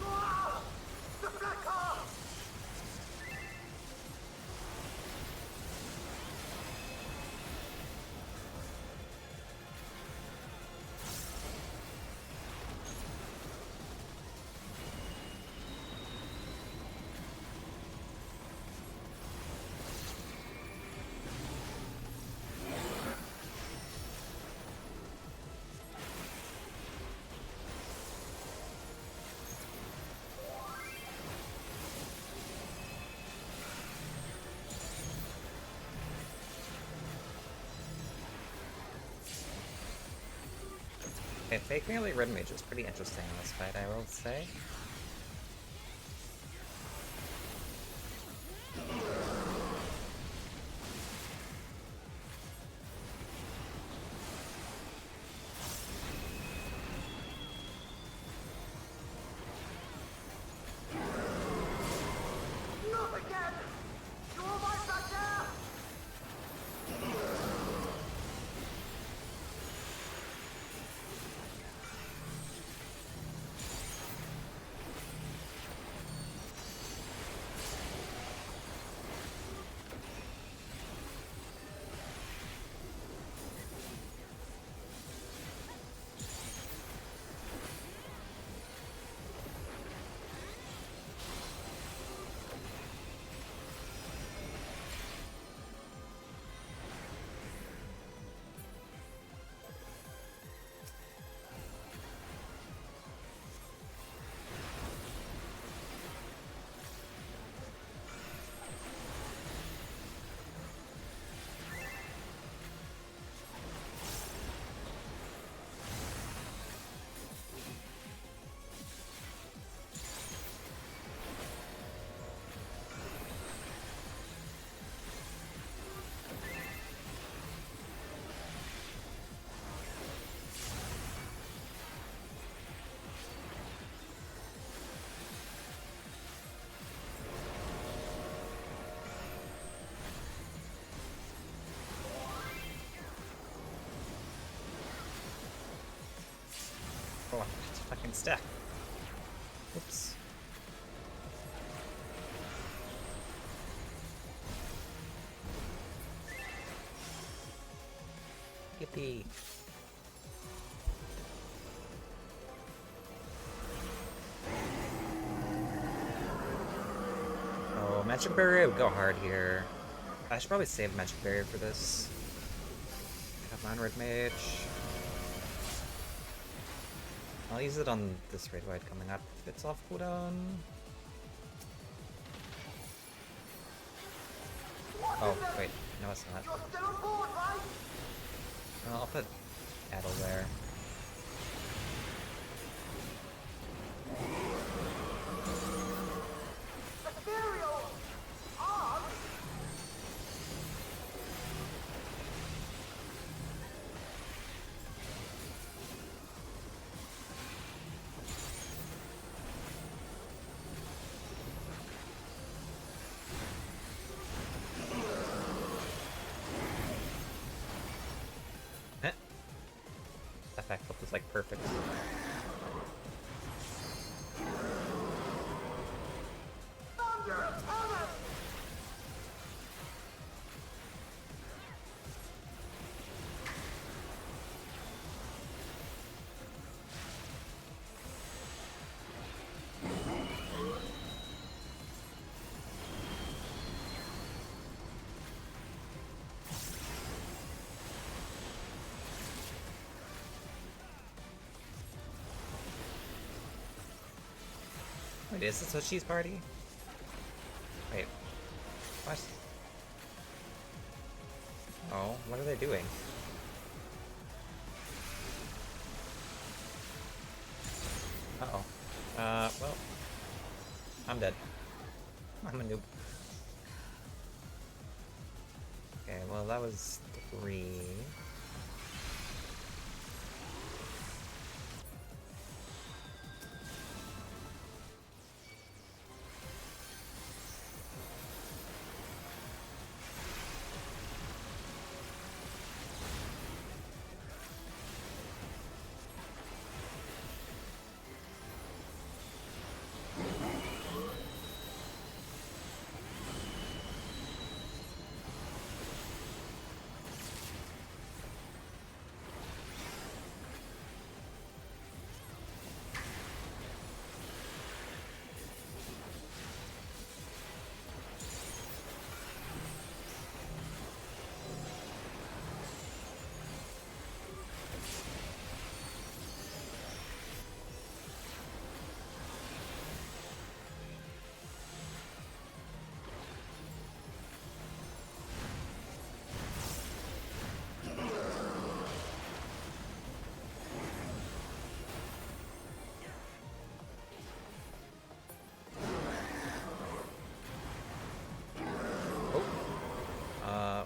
Ah! The flicker! Okay, fake melee Red Mage is pretty interesting in this fight, I will say. Not again! You all right back there? fucking stack. Oops. Yippee. Oh, Magic Barrier would go hard here. I should probably save Magic Barrier for this. I have Red Mage. I'll use it on this Raid Wide coming up if it's off cooldown. Oh, wait. No, it's not. You're still on board, right? Well, I'll put Adel there. Ethereal! On! Heh. That backflip was like perfect. Thunder! Hammer! Wait, is this Hoshi's party? Wait. What? Oh, what are they doing? Uh-oh. Well. I'm dead. I'm a noob. Okay, well that was 3.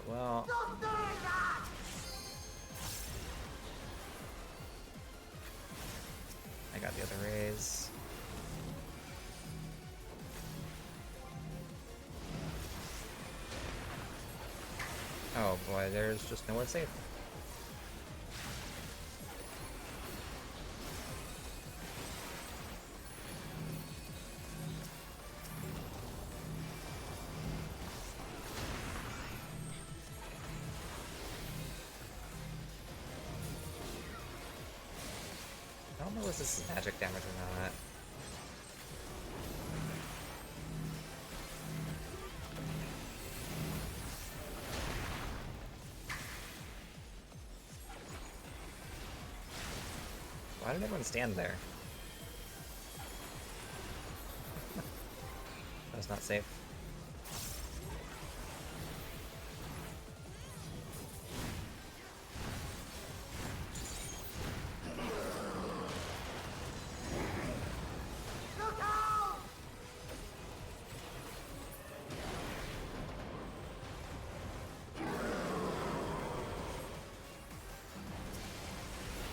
Well... Stop doing that! I got the other raise. Oh boy, there's just nowhere safe. I don't know if this is magic damage or not. Why did everyone stand there? That was not safe. Look out!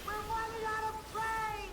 We're running out of train!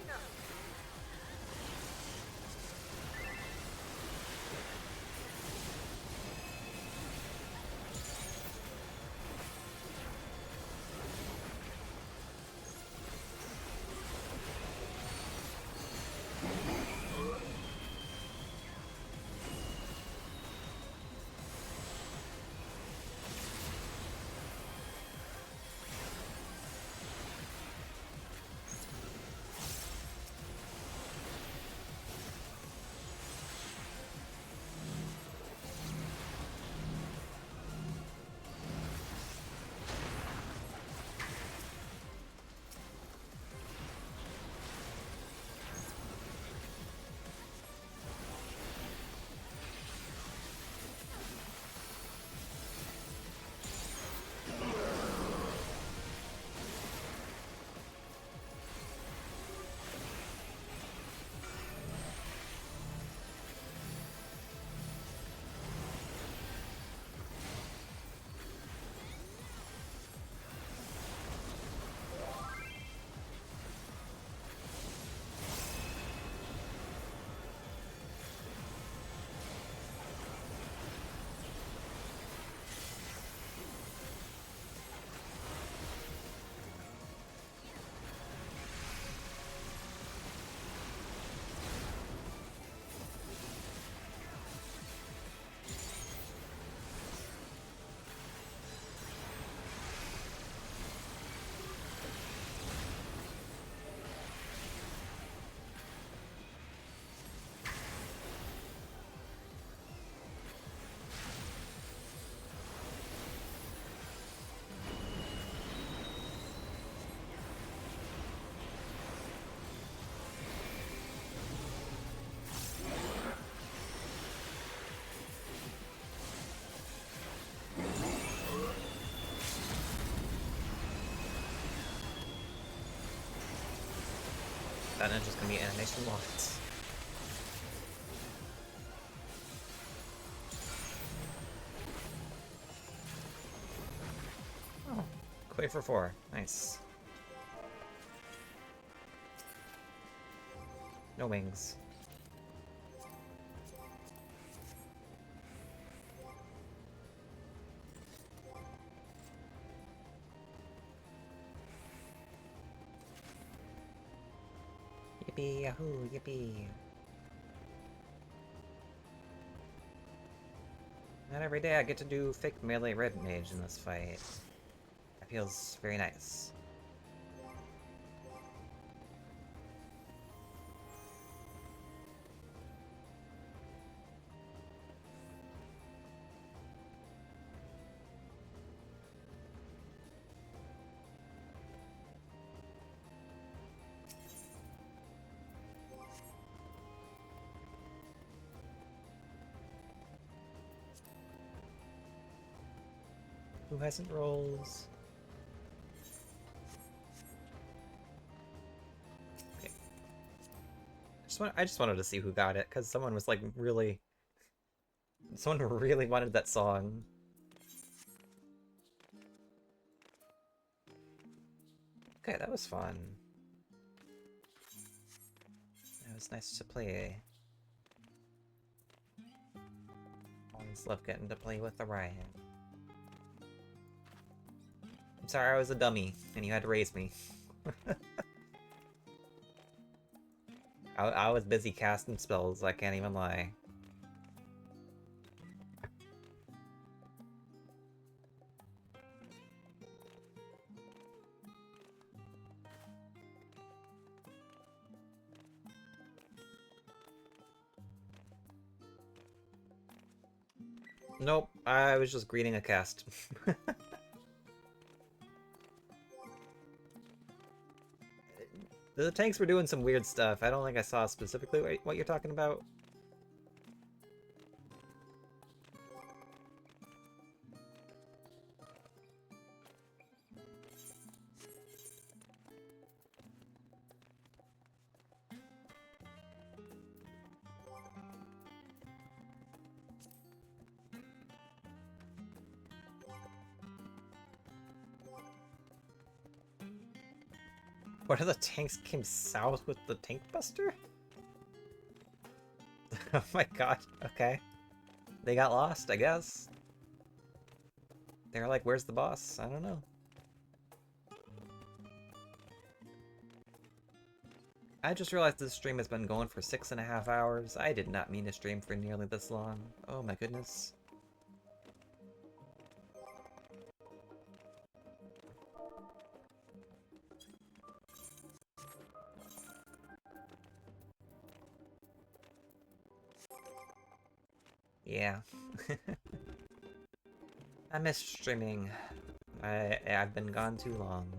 That ninja's gonna be animation locked. Oh, Quay for 4. Nice. No wings. Yippee, yahoo, yippee. Not every day I get to do fake melee red mage in this fight. That feels very nice. Who hasn't rolls? Okay. I just wanted to see who got it, because someone was like really... Someone really wanted that song. Okay, that was fun. It was nice to play. Always love getting to play with Orion. I'm sorry I was a dummy, and you had to raise me. I was busy casting spells, I can't even lie. Nope, I was just greeting a cast. The tanks were doing some weird stuff. I don't think I saw specifically what you're talking about. What are the tanks came south with the tank buster? Oh my god, okay. They got lost, I guess. They're like, where's the boss? I don't know. I just realized this stream has been going for 6.5 hours. I did not mean to stream for nearly this long. Oh my goodness. Yeah. I miss streaming. I've been gone too long.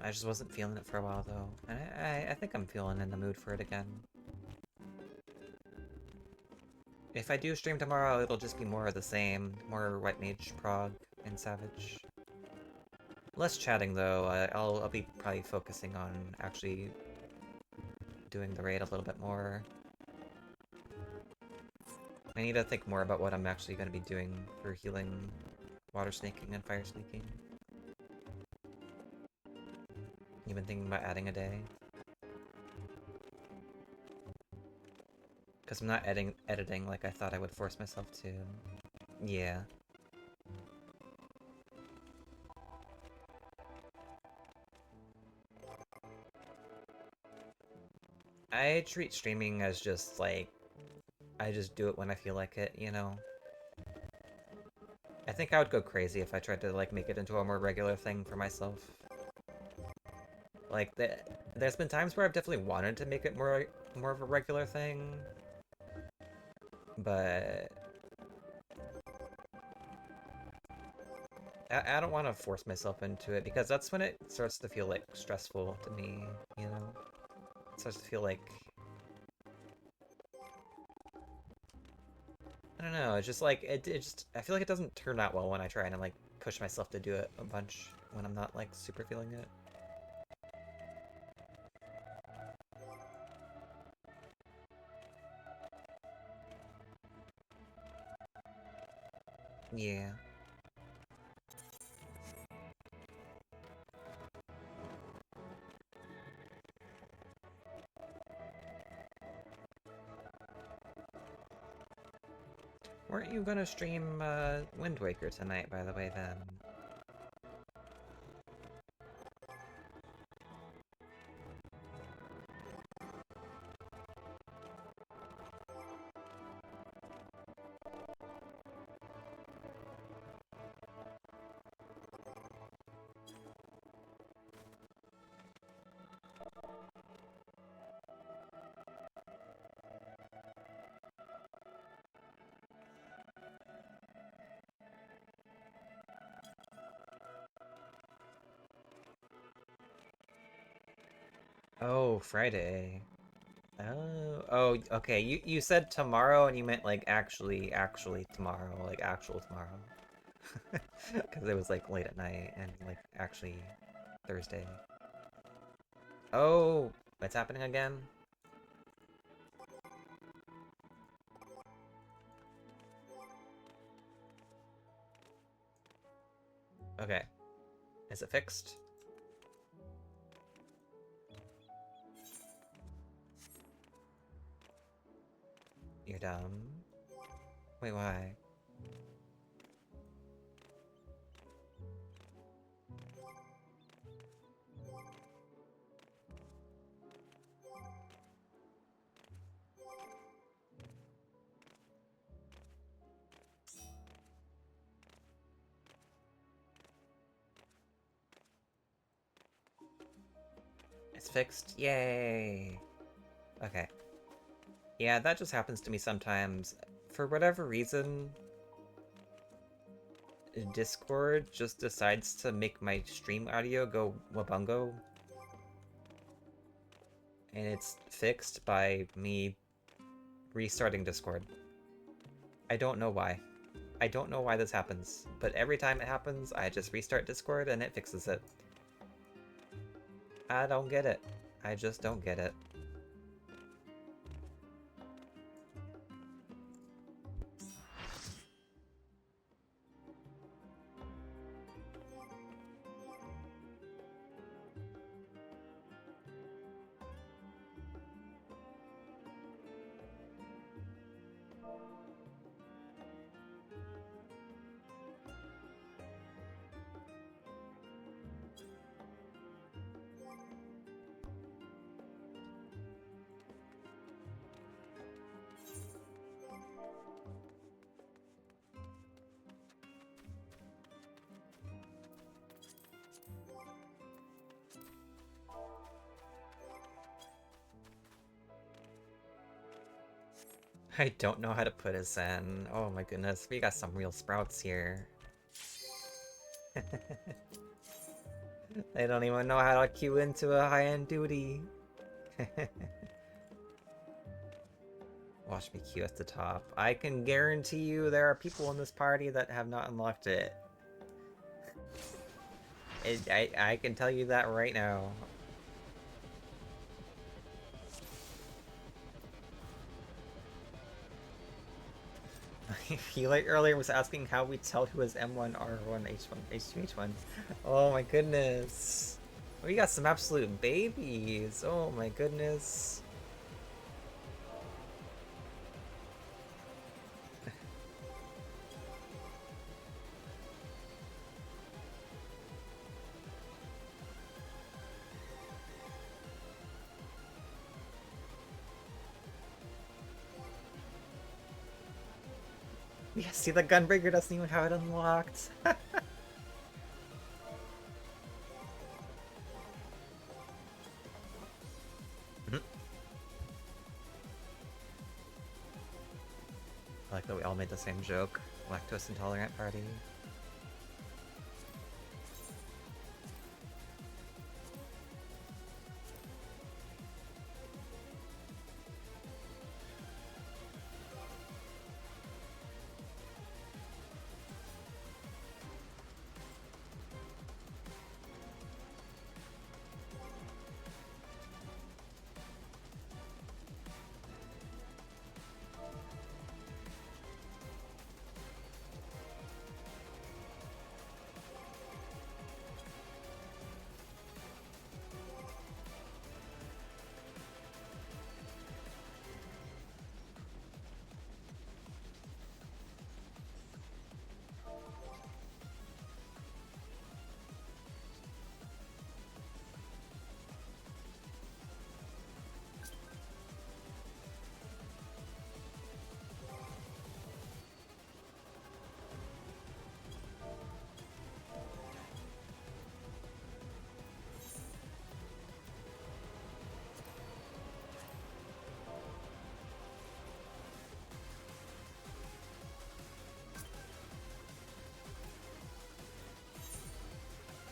I just wasn't feeling it for a while though. And I think I'm feeling in the mood for it again. If I do stream tomorrow, it'll just be more of the same. More White Mage, Prog, and Savage. Less chatting though. I'll be probably focusing on actually doing the raid a little bit more. I need to think more about what I'm actually going to be doing for healing, water snaking, and fire snaking. You've been thinking about adding a day? Because I'm not editing like I thought I would force myself to. Yeah. I treat streaming as just like, I just do it when I feel like it, you know? I think I would go crazy if I tried to like make it into a more regular thing for myself. Like, there's been times where I've definitely wanted to make it more of a regular thing, but I don't want to force myself into it, because that's when it starts to feel like stressful to me, you know? It starts to feel like, I don't know, it's just like, it just, I feel like it doesn't turn out well when I try and like push myself to do it a bunch when I'm not like super feeling it. Yeah. Weren't you gonna stream Wind Waker tonight, by the way, then? Oh, Friday. Oh, okay. You said tomorrow and you meant like actually tomorrow, like actual tomorrow. Because it was like late at night and like actually Thursday. Oh, what's happening again? Okay. Is it fixed? You're dumb. Wait, why? It's fixed? Yay! Okay. Yeah, that just happens to me sometimes. For whatever reason, Discord just decides to make my stream audio go wabungo. And it's fixed by me restarting Discord. I don't know why. I don't know why this happens, but every time it happens, I just restart Discord and it fixes it. I don't get it. I just don't get it. I don't know how to put a Zen. Oh my goodness, we got some real sprouts here. They don't even know how to queue into a high-end duty. Watch me queue at the top. I can guarantee you there are people in this party that have not unlocked it. I can tell you that right now. Like earlier was asking how we tell who is M1, R1, H1, H2, H1. Oh my goodness. We got some absolute babies. Oh my goodness. Yeah, see, the Gunbreaker doesn't even have it unlocked. I like that we all made the same joke. Lactose intolerant party.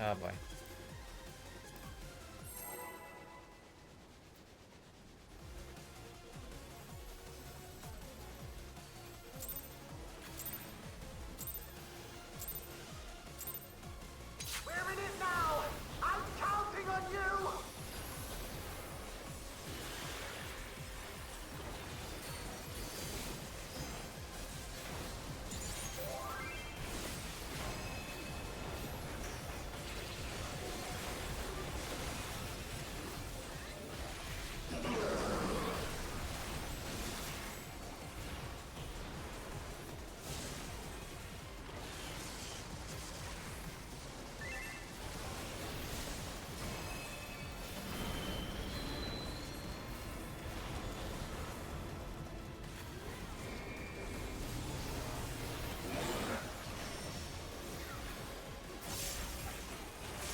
Oh boy. We're in it now! I'm counting on you!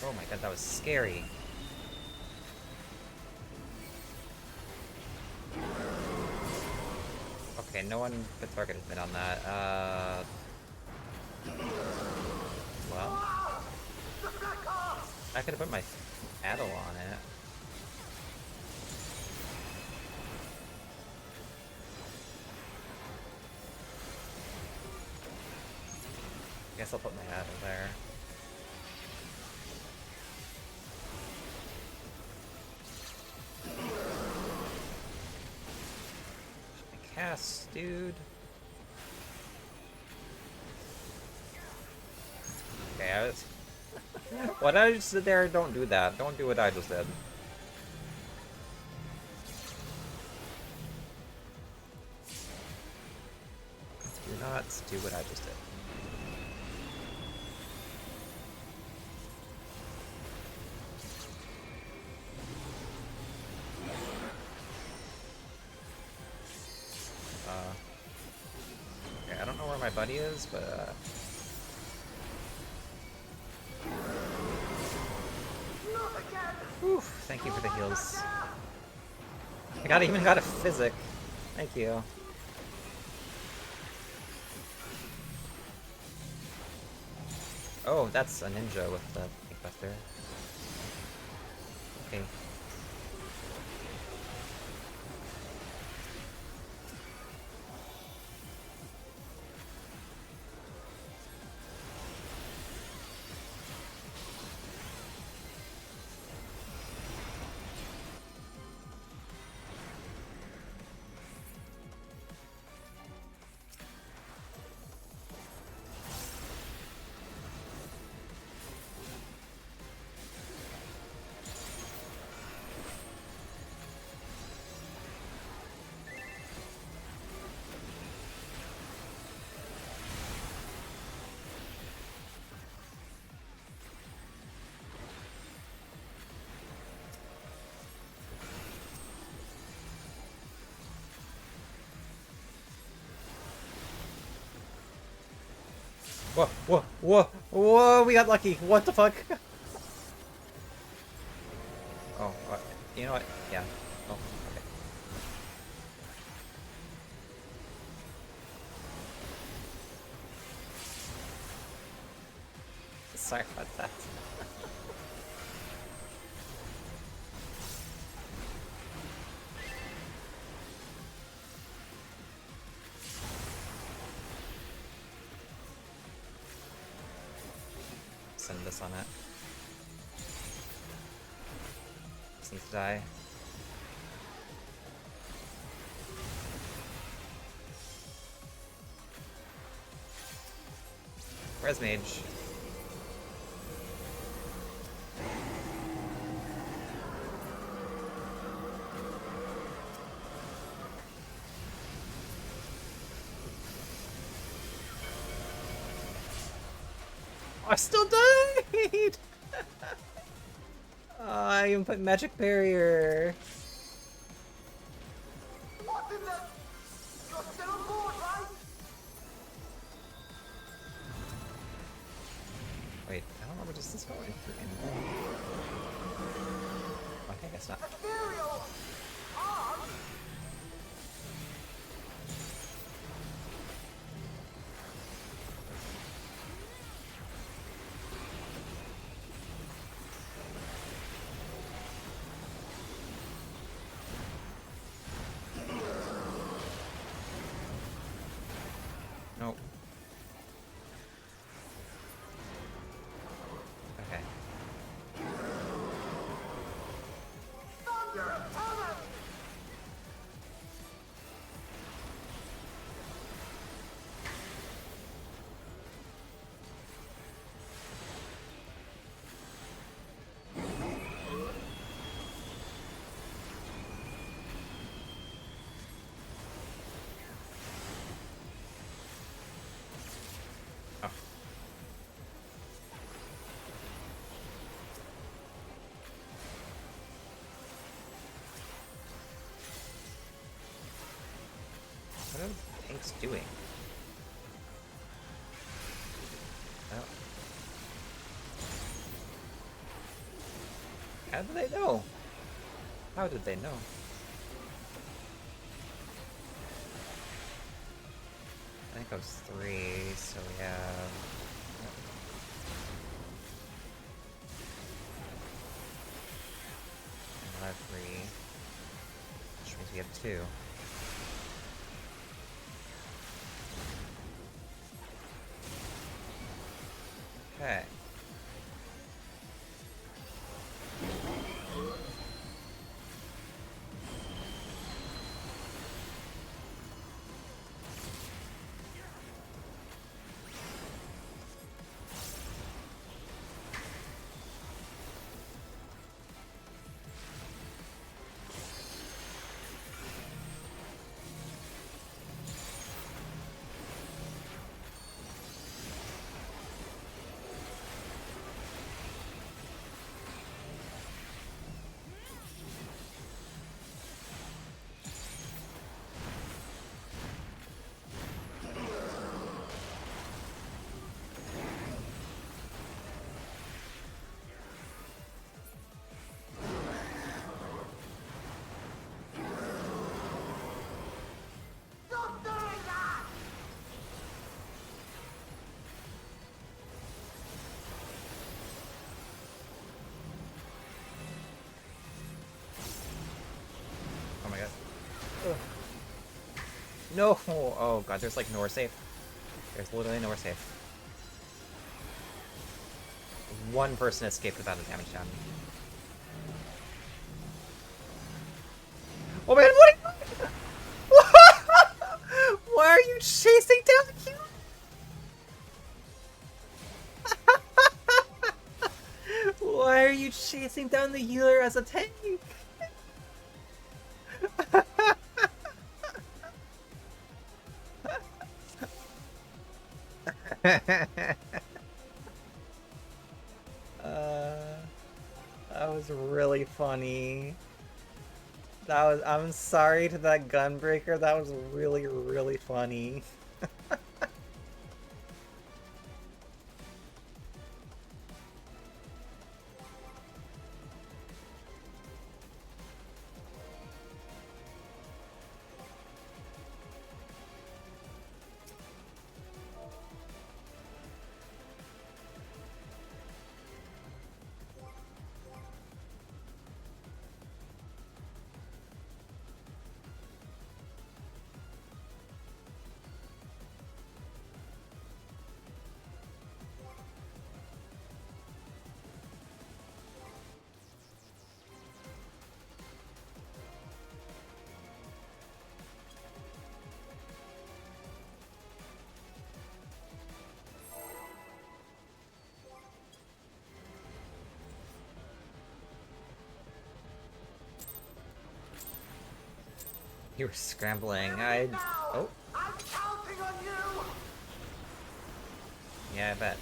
Oh my god, that was scary. Okay, no one could target hit on that. Well, I could have put my Addle on it. Guess I'll put my Addle there. My cast, dude. Okay, I was... What I just did there, don't do that. Don't do what I just did. Do not do what I just did. Okay, I don't know where my buddy is, but... Oof, thank you for the heals. I even got a physic. Thank you. Oh, that's a ninja with the buster. Okay. Whoa, whoa, whoa, whoa, we got lucky. What the fuck? Oh, you know what? Yeah. Oh, okay. Sorry about that. Send this on it. This needs to die. Res Mage. I still died! I even put magic barrier. What's in there? You're still on board, right? Wait, I don't know what is this going through anymore. Okay, I guess not. Ethereal! On! it's doing. Oh. How did they know? How did they know? I think I was 3, so we have... Another 3. Which means we have 2. Okay. Stop doing that! Oh my god. Ugh. No! Oh god, there's like nowhere safe. There's literally nowhere safe. One person escaped without a damage down. Oh man, what are you... Why are you chasing down the cube? Why are you chasing down the healer as a tank? That was really funny. I'm sorry to that gunbreaker, that was really, really funny. You were scrambling. Oh. I'm counting on you! Yeah, I bet.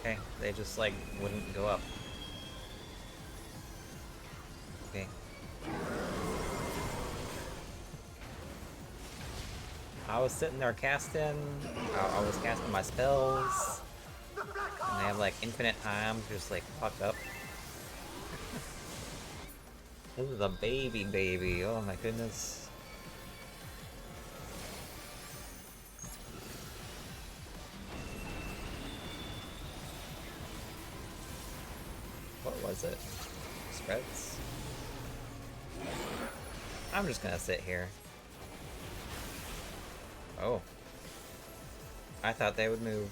Okay, they just like wouldn't go up. Okay. I was sitting there casting, I was casting my spells, and I have like infinite time to just like fuck up. This is a baby, oh my goodness. What was it? Spreads? I'm just gonna sit here. Oh. I thought they would move.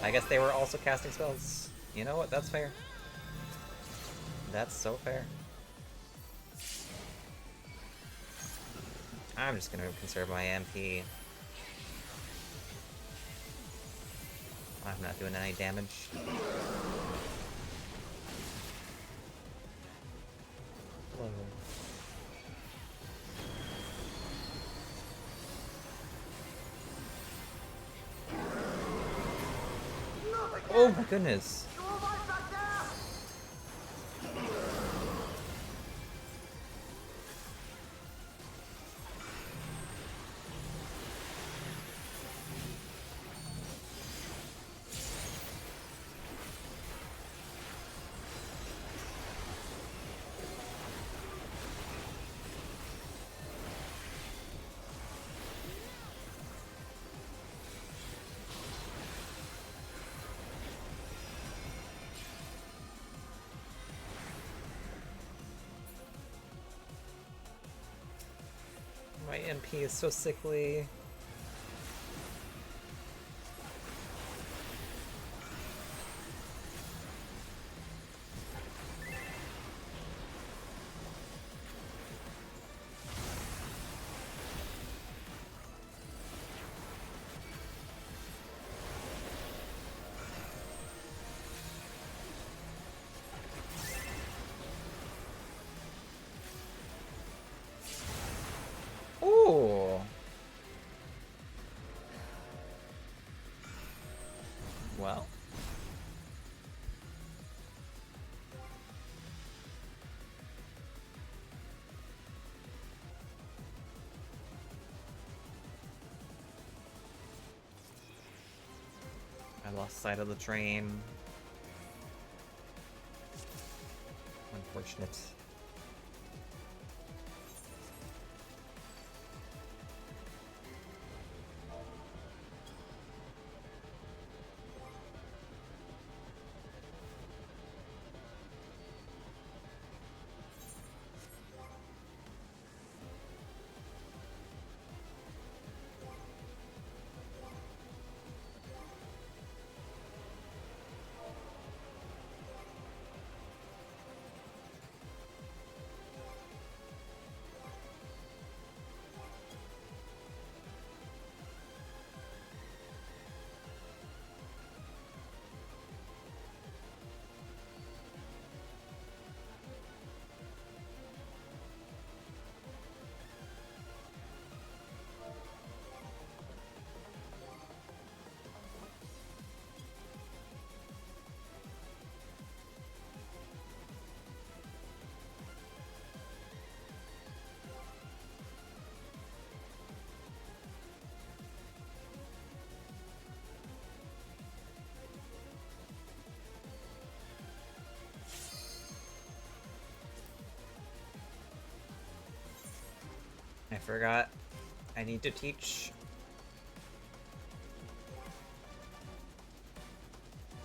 I guess they were also casting spells. You know what? That's fair. That's so fair. I'm just gonna conserve my MP. I'm not doing any damage. Hello. Oh my goodness. You all right back there? My MP is so sickly. Ooh. Well. I lost sight of the train. Unfortunate. I forgot. I need to teach.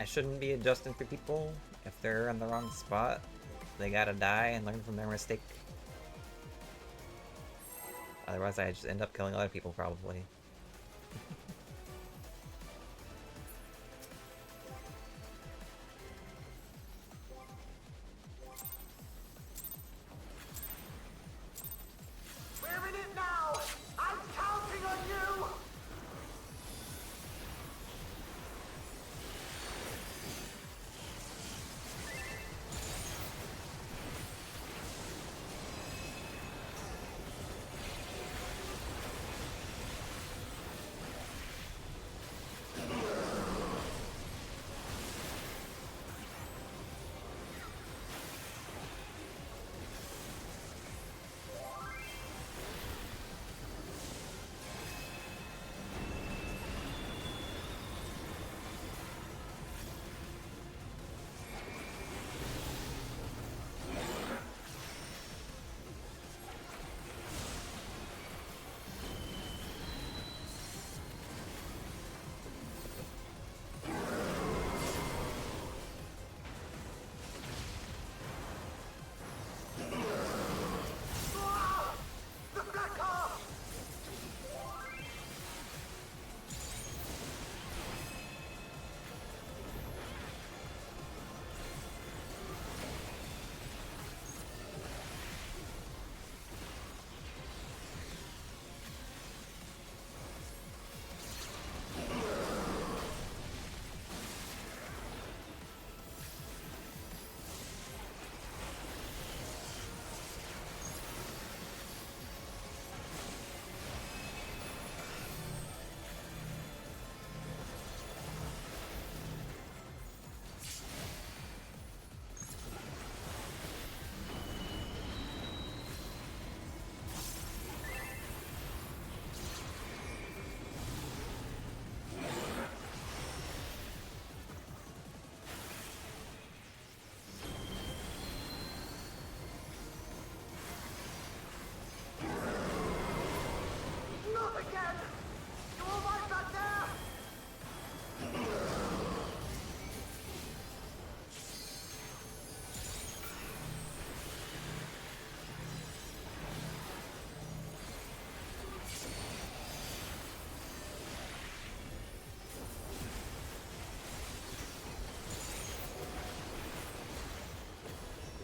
I shouldn't be adjusting for people. If they're in the wrong spot, they gotta die and learn from their mistake. Otherwise I just end up killing other people, probably. We're in it now! I'm counting on you!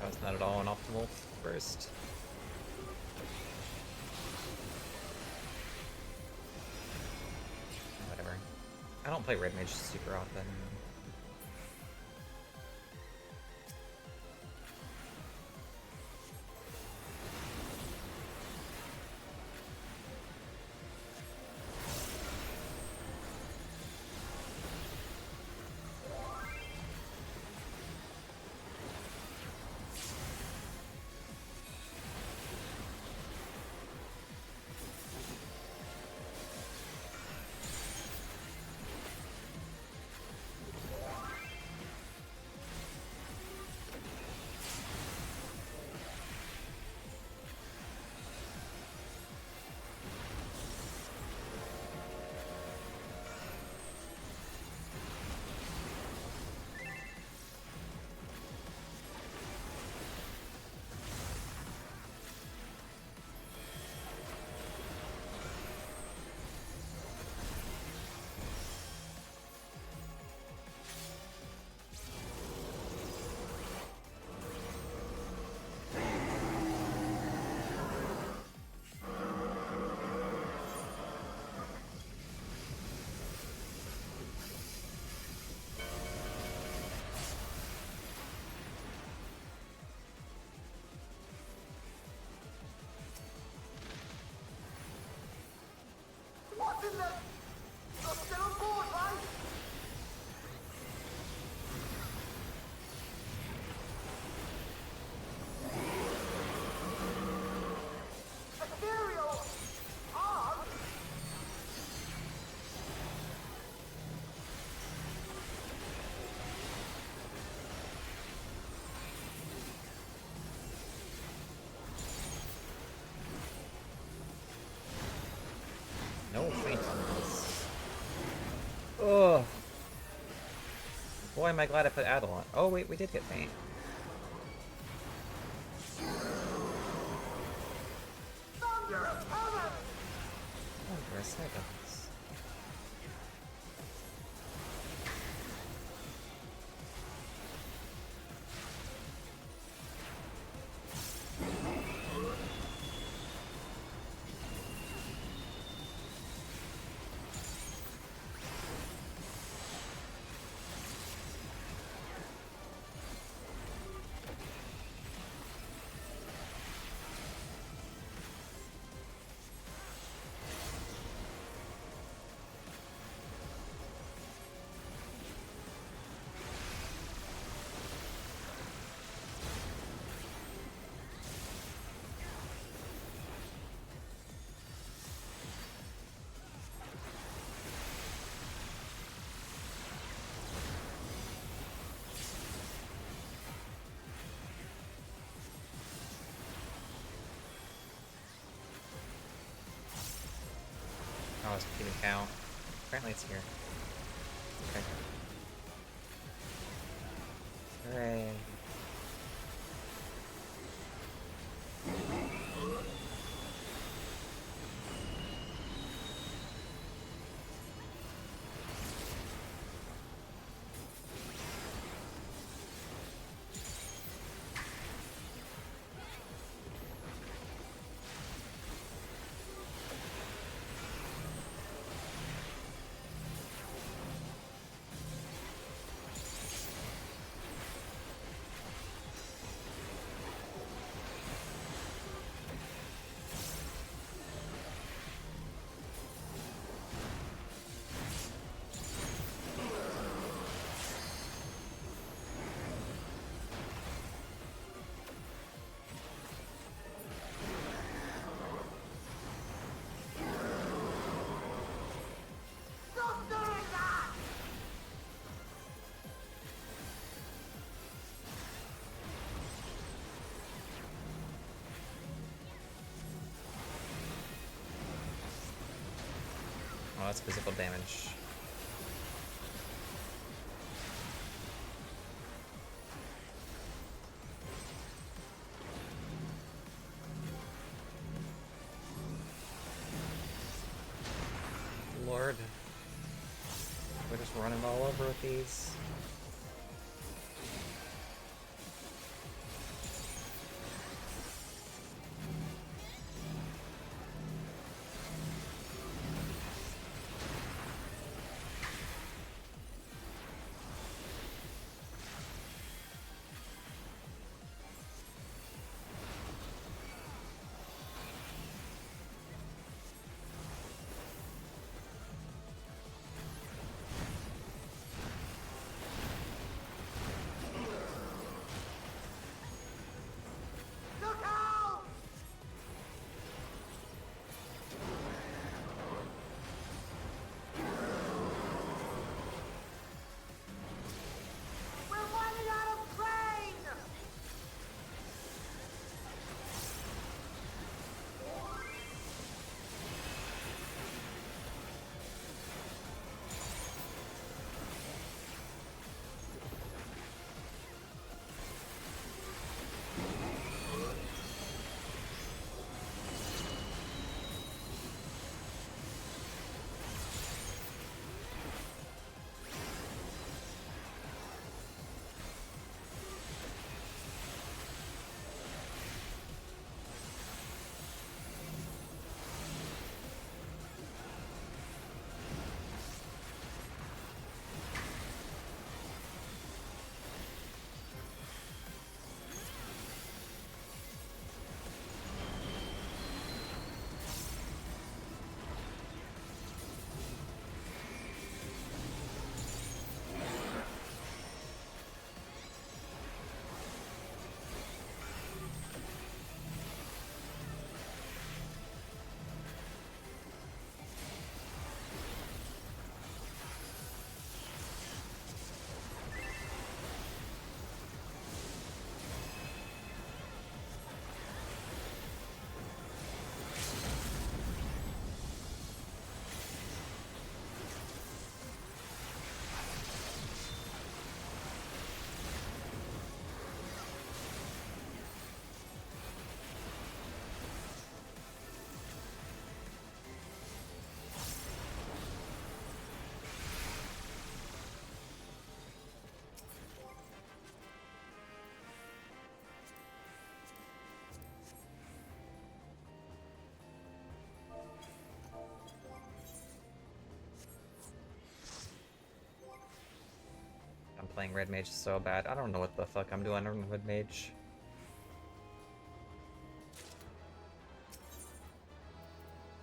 was not at all an optimal burst. Whatever. I don't play red mage super often. What's in there? You're still on board, right? Ethereal! Arm? No faint on this. Ugh. Boy, am I glad I put Adel on. Oh wait, we did get faint. Thunder of heaven! Oh, seconds. Oh, it's keeping count. Apparently it's here. Okay. Hooray. Stop doing that! Oh, that's physical damage. Lord. We're just running all over with these. playing Red Mage so bad. I don't know what the fuck I'm doing on Red Mage.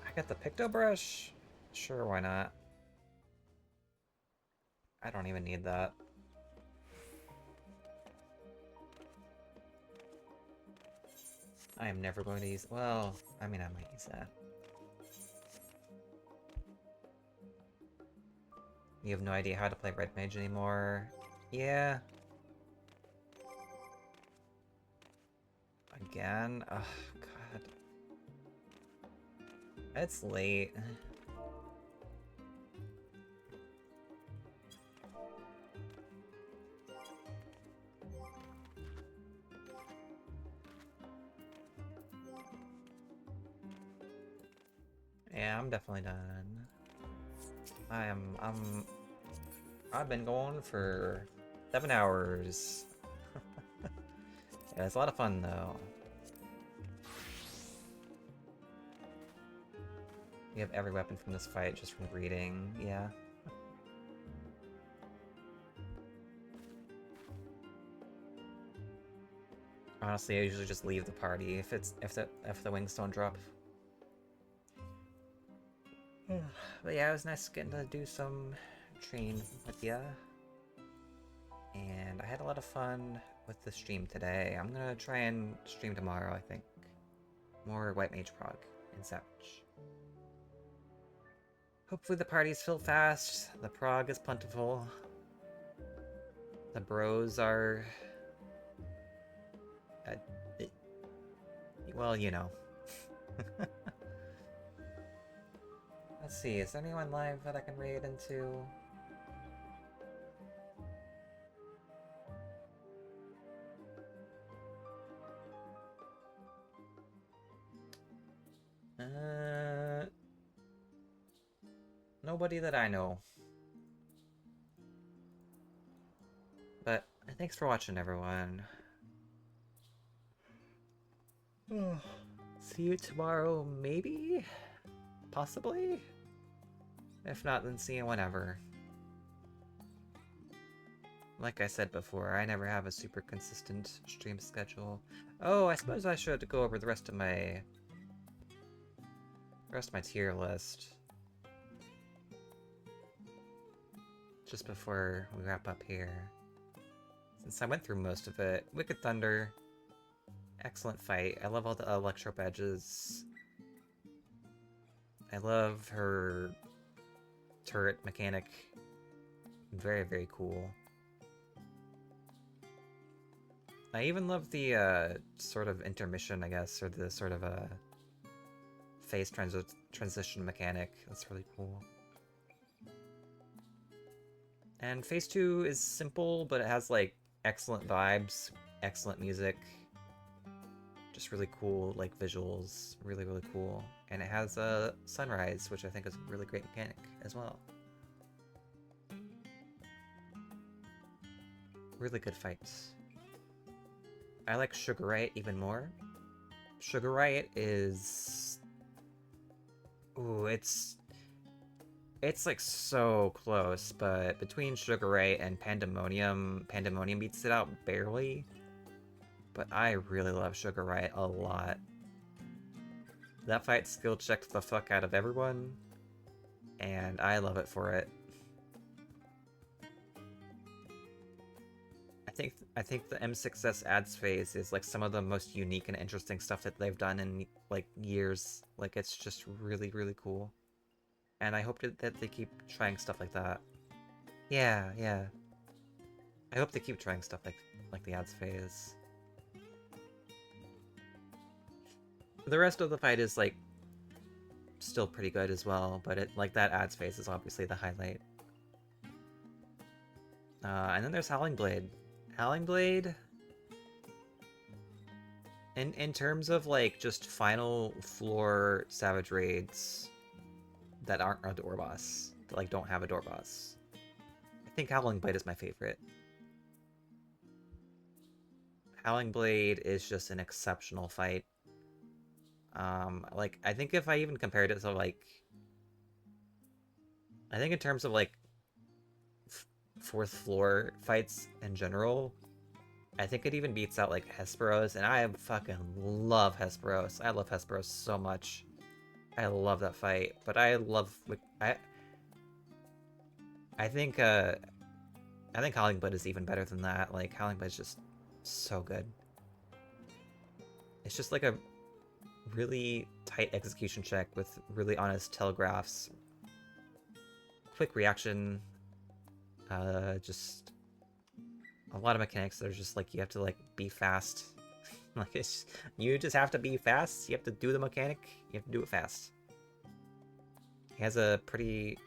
I got the Picto Brush? Sure, why not? I don't even need that. I am never going to use... Well, I mean, I might use that. You have no idea how to play Red Mage anymore. Yeah. Again? Oh, God. It's late. Yeah, I'm definitely done. I've been going for 7 hours. Yeah, it's a lot of fun though. You have every weapon from this fight just from reading, yeah. Honestly, I usually just leave the party if the wings don't drop. But yeah, it was nice getting to do some train with ya. And I had a lot of fun with the stream today. I'm gonna try and stream tomorrow, I think. More White Mage Prog and such. Hopefully the parties fill fast, the prog is plentiful. The bros are... well, you know. Let's see, is anyone live that I can raid into? Nobody that I know. But thanks for watching, everyone. See you tomorrow, maybe? Possibly? If not, then see you whenever. Like I said before, I never have a super consistent stream schedule. Oh, I suppose I should go over the rest of my tier list. Just before we wrap up here. Since I went through most of it. Wicked Thunder. Excellent fight. I love all the electro badges. I love her turret mechanic. Very, very cool. I even love the sort of intermission, I guess, or the sort of phase transition mechanic. That's really cool. And Phase 2 is simple, but it has, like, excellent vibes, excellent music. Just really cool, like, visuals. Really, really cool. And it has a sunrise, which I think is a really great mechanic as well. Really good fights. I like Sugar Riot even more. Sugar Riot is... Ooh, it's like so close, but between Sugar Ray and Pandemonium beats it out barely. But I really love Sugar Ray a lot. That fight skill checked the fuck out of everyone, and I love it for it. I think the M6S ads phase is like some of the most unique and interesting stuff that they've done in like years. Like it's just really, really cool. And I hope that they keep trying stuff like that. Yeah, yeah. I hope they keep trying stuff like the ads phase. The rest of the fight is like still pretty good as well, but it like that ads phase is obviously the highlight. And then there's Howling Blade. Howling Blade, in terms of like just final floor Savage Raids that aren't a door boss, that like don't have a door boss, I think Howling Blade is my favorite. Howling Blade is just an exceptional fight. Like I think if I even compared it to like, I think in terms of like fourth floor fights in general. I think it even beats out like Hesperos, and I fucking love Hesperos. I love Hesperos so much. I love that fight, but I think Howling Blood is even better than that. Like Howling Blood is just so good. It's just like a really tight execution check with really honest telegraphs, quick reaction, just a lot of mechanics that are just like you have to like be fast. Like you just have to be fast. You have to do the mechanic. You have to do it fast. He has a pretty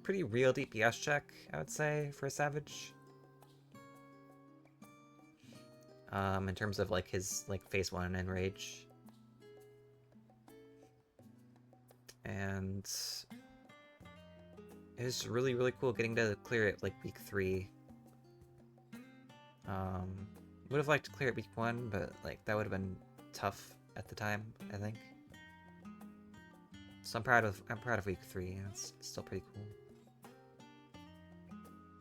real DPS check, I would say, for a Savage. In terms of like his like phase 1 enrage. And it was really cool getting to clear it like week 3. Would have liked to clear it week 1, but like that would have been tough at the time, I think. So I'm proud of week 3. It's still pretty cool.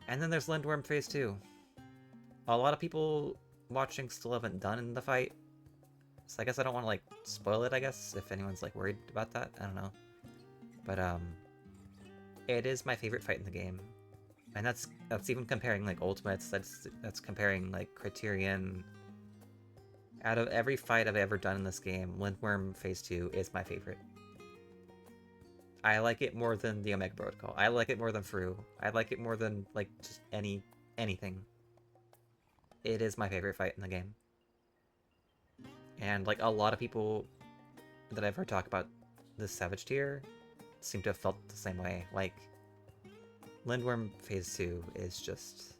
And then there's Lindworm phase 2. A lot of people watching still haven't done the fight, so I guess I don't want to like spoil it, I guess, if anyone's like worried about that. I don't know. But it is my favorite fight in the game. And that's even comparing like ultimates, that's comparing like Criterion. Out of every fight I've ever done in this game, Lindworm phase 2 is my favorite. I like it more than the Omega Protocol. I like it more than Fru. I like it more than like just anything. It is my favorite fight in the game. And like a lot of people that I've heard talk about this Savage tier seem to have felt the same way. Like Lindworm phase 2 is just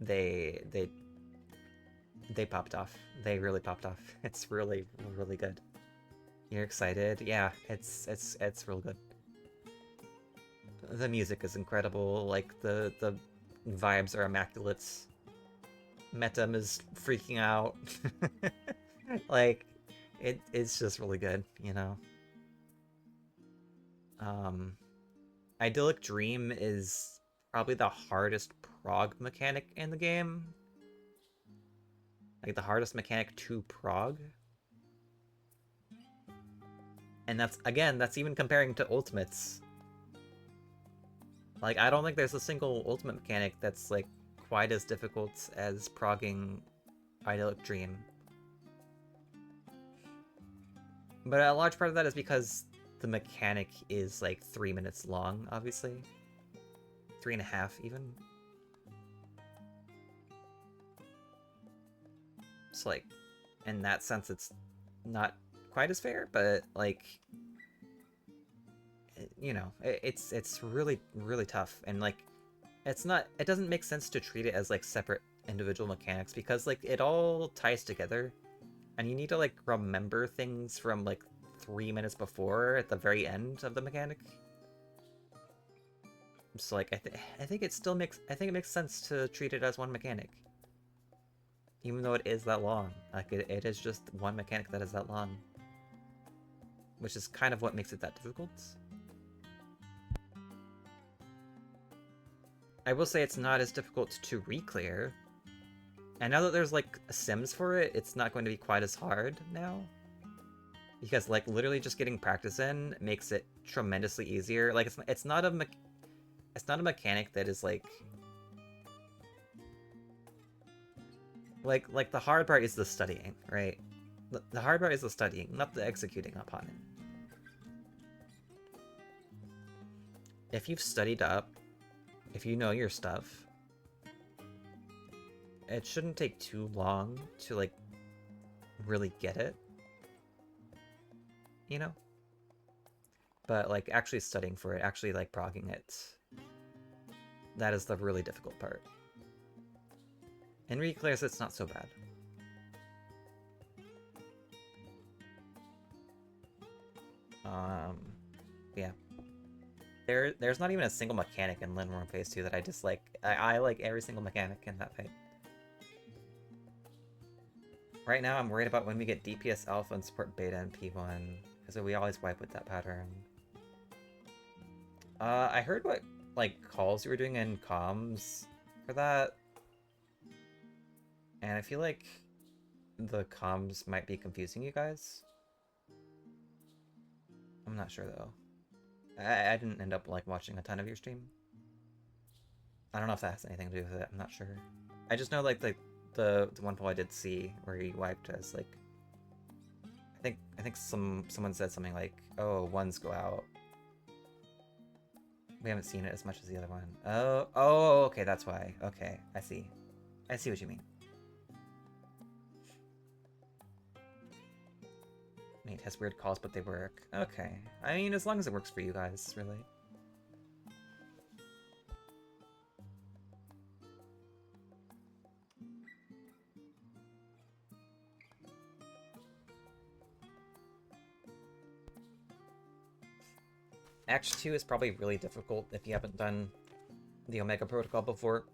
they popped off. They really popped off. It's really good. You're excited? Yeah, it's real good. The music is incredible. Like the vibes are immaculate. Metam is freaking out. Like it's just really good, you know. Idyllic Dream is probably the hardest prog mechanic in the game. Like the hardest mechanic to prog. And that's even comparing to ultimates. Like, I don't think there's a single ultimate mechanic that's, like, quite as difficult as progging Idyllic Dream. But a large part of that is because the mechanic is, like, 3 minutes long, obviously. 3.5, even. So, like, in that sense, it's not quite as fair, but like, you know, it's really tough, and like it doesn't make sense to treat it as like separate individual mechanics, because like it all ties together, and you need to like remember things from like 3 minutes before at the very end of the mechanic. So like I think it makes sense to treat it as one mechanic, even though it is that long. Like it is just one mechanic that is that long. Which is kind of what makes it that difficult. I will say it's not as difficult to re-clear. And now that there's like sims for it, it's not going to be quite as hard now. Because like literally just getting practice in makes it tremendously easier. Like it's not a mechanic that is like the hard part is the studying, right? The hard part is the studying, not the executing upon it. If you've studied up, if you know your stuff, it shouldn't take too long to, like, really get it. You know? But, like, actually studying for it, actually, like, progging it, that is the really difficult part. In Reclares, it's not so bad. Yeah. There's not even a single mechanic in Lindworm Phase 2 that I dislike. I like every single mechanic in that fight. Right now, I'm worried about when we get DPS Alpha and Support Beta in P1, because we always wipe with that pattern. I heard what like calls you were doing in comms for that, and I feel like the comms might be confusing you guys. I'm not sure though. I didn't end up like watching a ton of your stream. I don't know if that has anything to do with it. I'm not sure. I just know like the one poll I did see where he wiped as like I think someone said something like, oh, ones go out. We haven't seen it as much as the other one. Oh, okay, that's why. Okay, I see. I see what you mean. It has weird calls, but they work. Okay. I mean, as long as it works for you guys, really. Act 2 is probably really difficult if you haven't done the Omega Protocol before.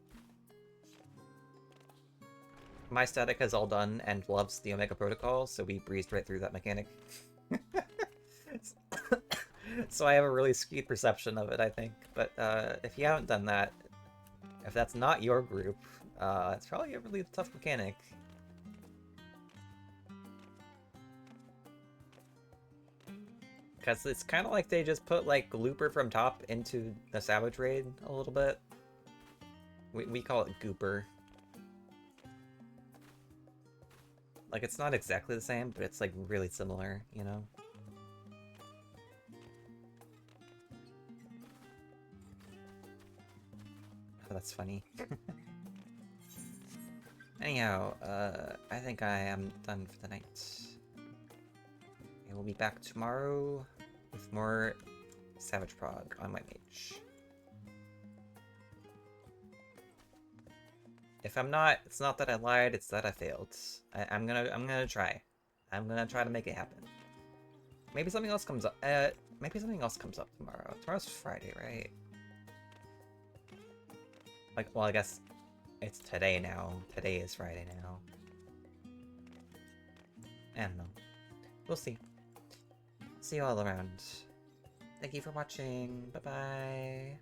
My static has all done and loves the Omega Protocol, so we breezed right through that mechanic. So I have a really skewed perception of it, I think. But if you haven't done that, if that's not your group, it's probably a really tough mechanic. Because it's kind of like they just put like Looper from top into the Savage Raid a little bit. We call it Gooper. Like, it's not exactly the same, but it's like really similar, you know? Oh, that's funny. Anyhow, I think I am done for the night. I will be back tomorrow with more Savage Prog on my mage. If I'm not, it's not that I lied, it's that I failed. I'm gonna try. I'm gonna try to make it happen. Maybe something else comes up. Maybe something else comes up tomorrow. Tomorrow's Friday, right? Like, well, I guess it's today now. Today is Friday now. I don't know. We'll see. See you all around. Thank you for watching. Bye-bye.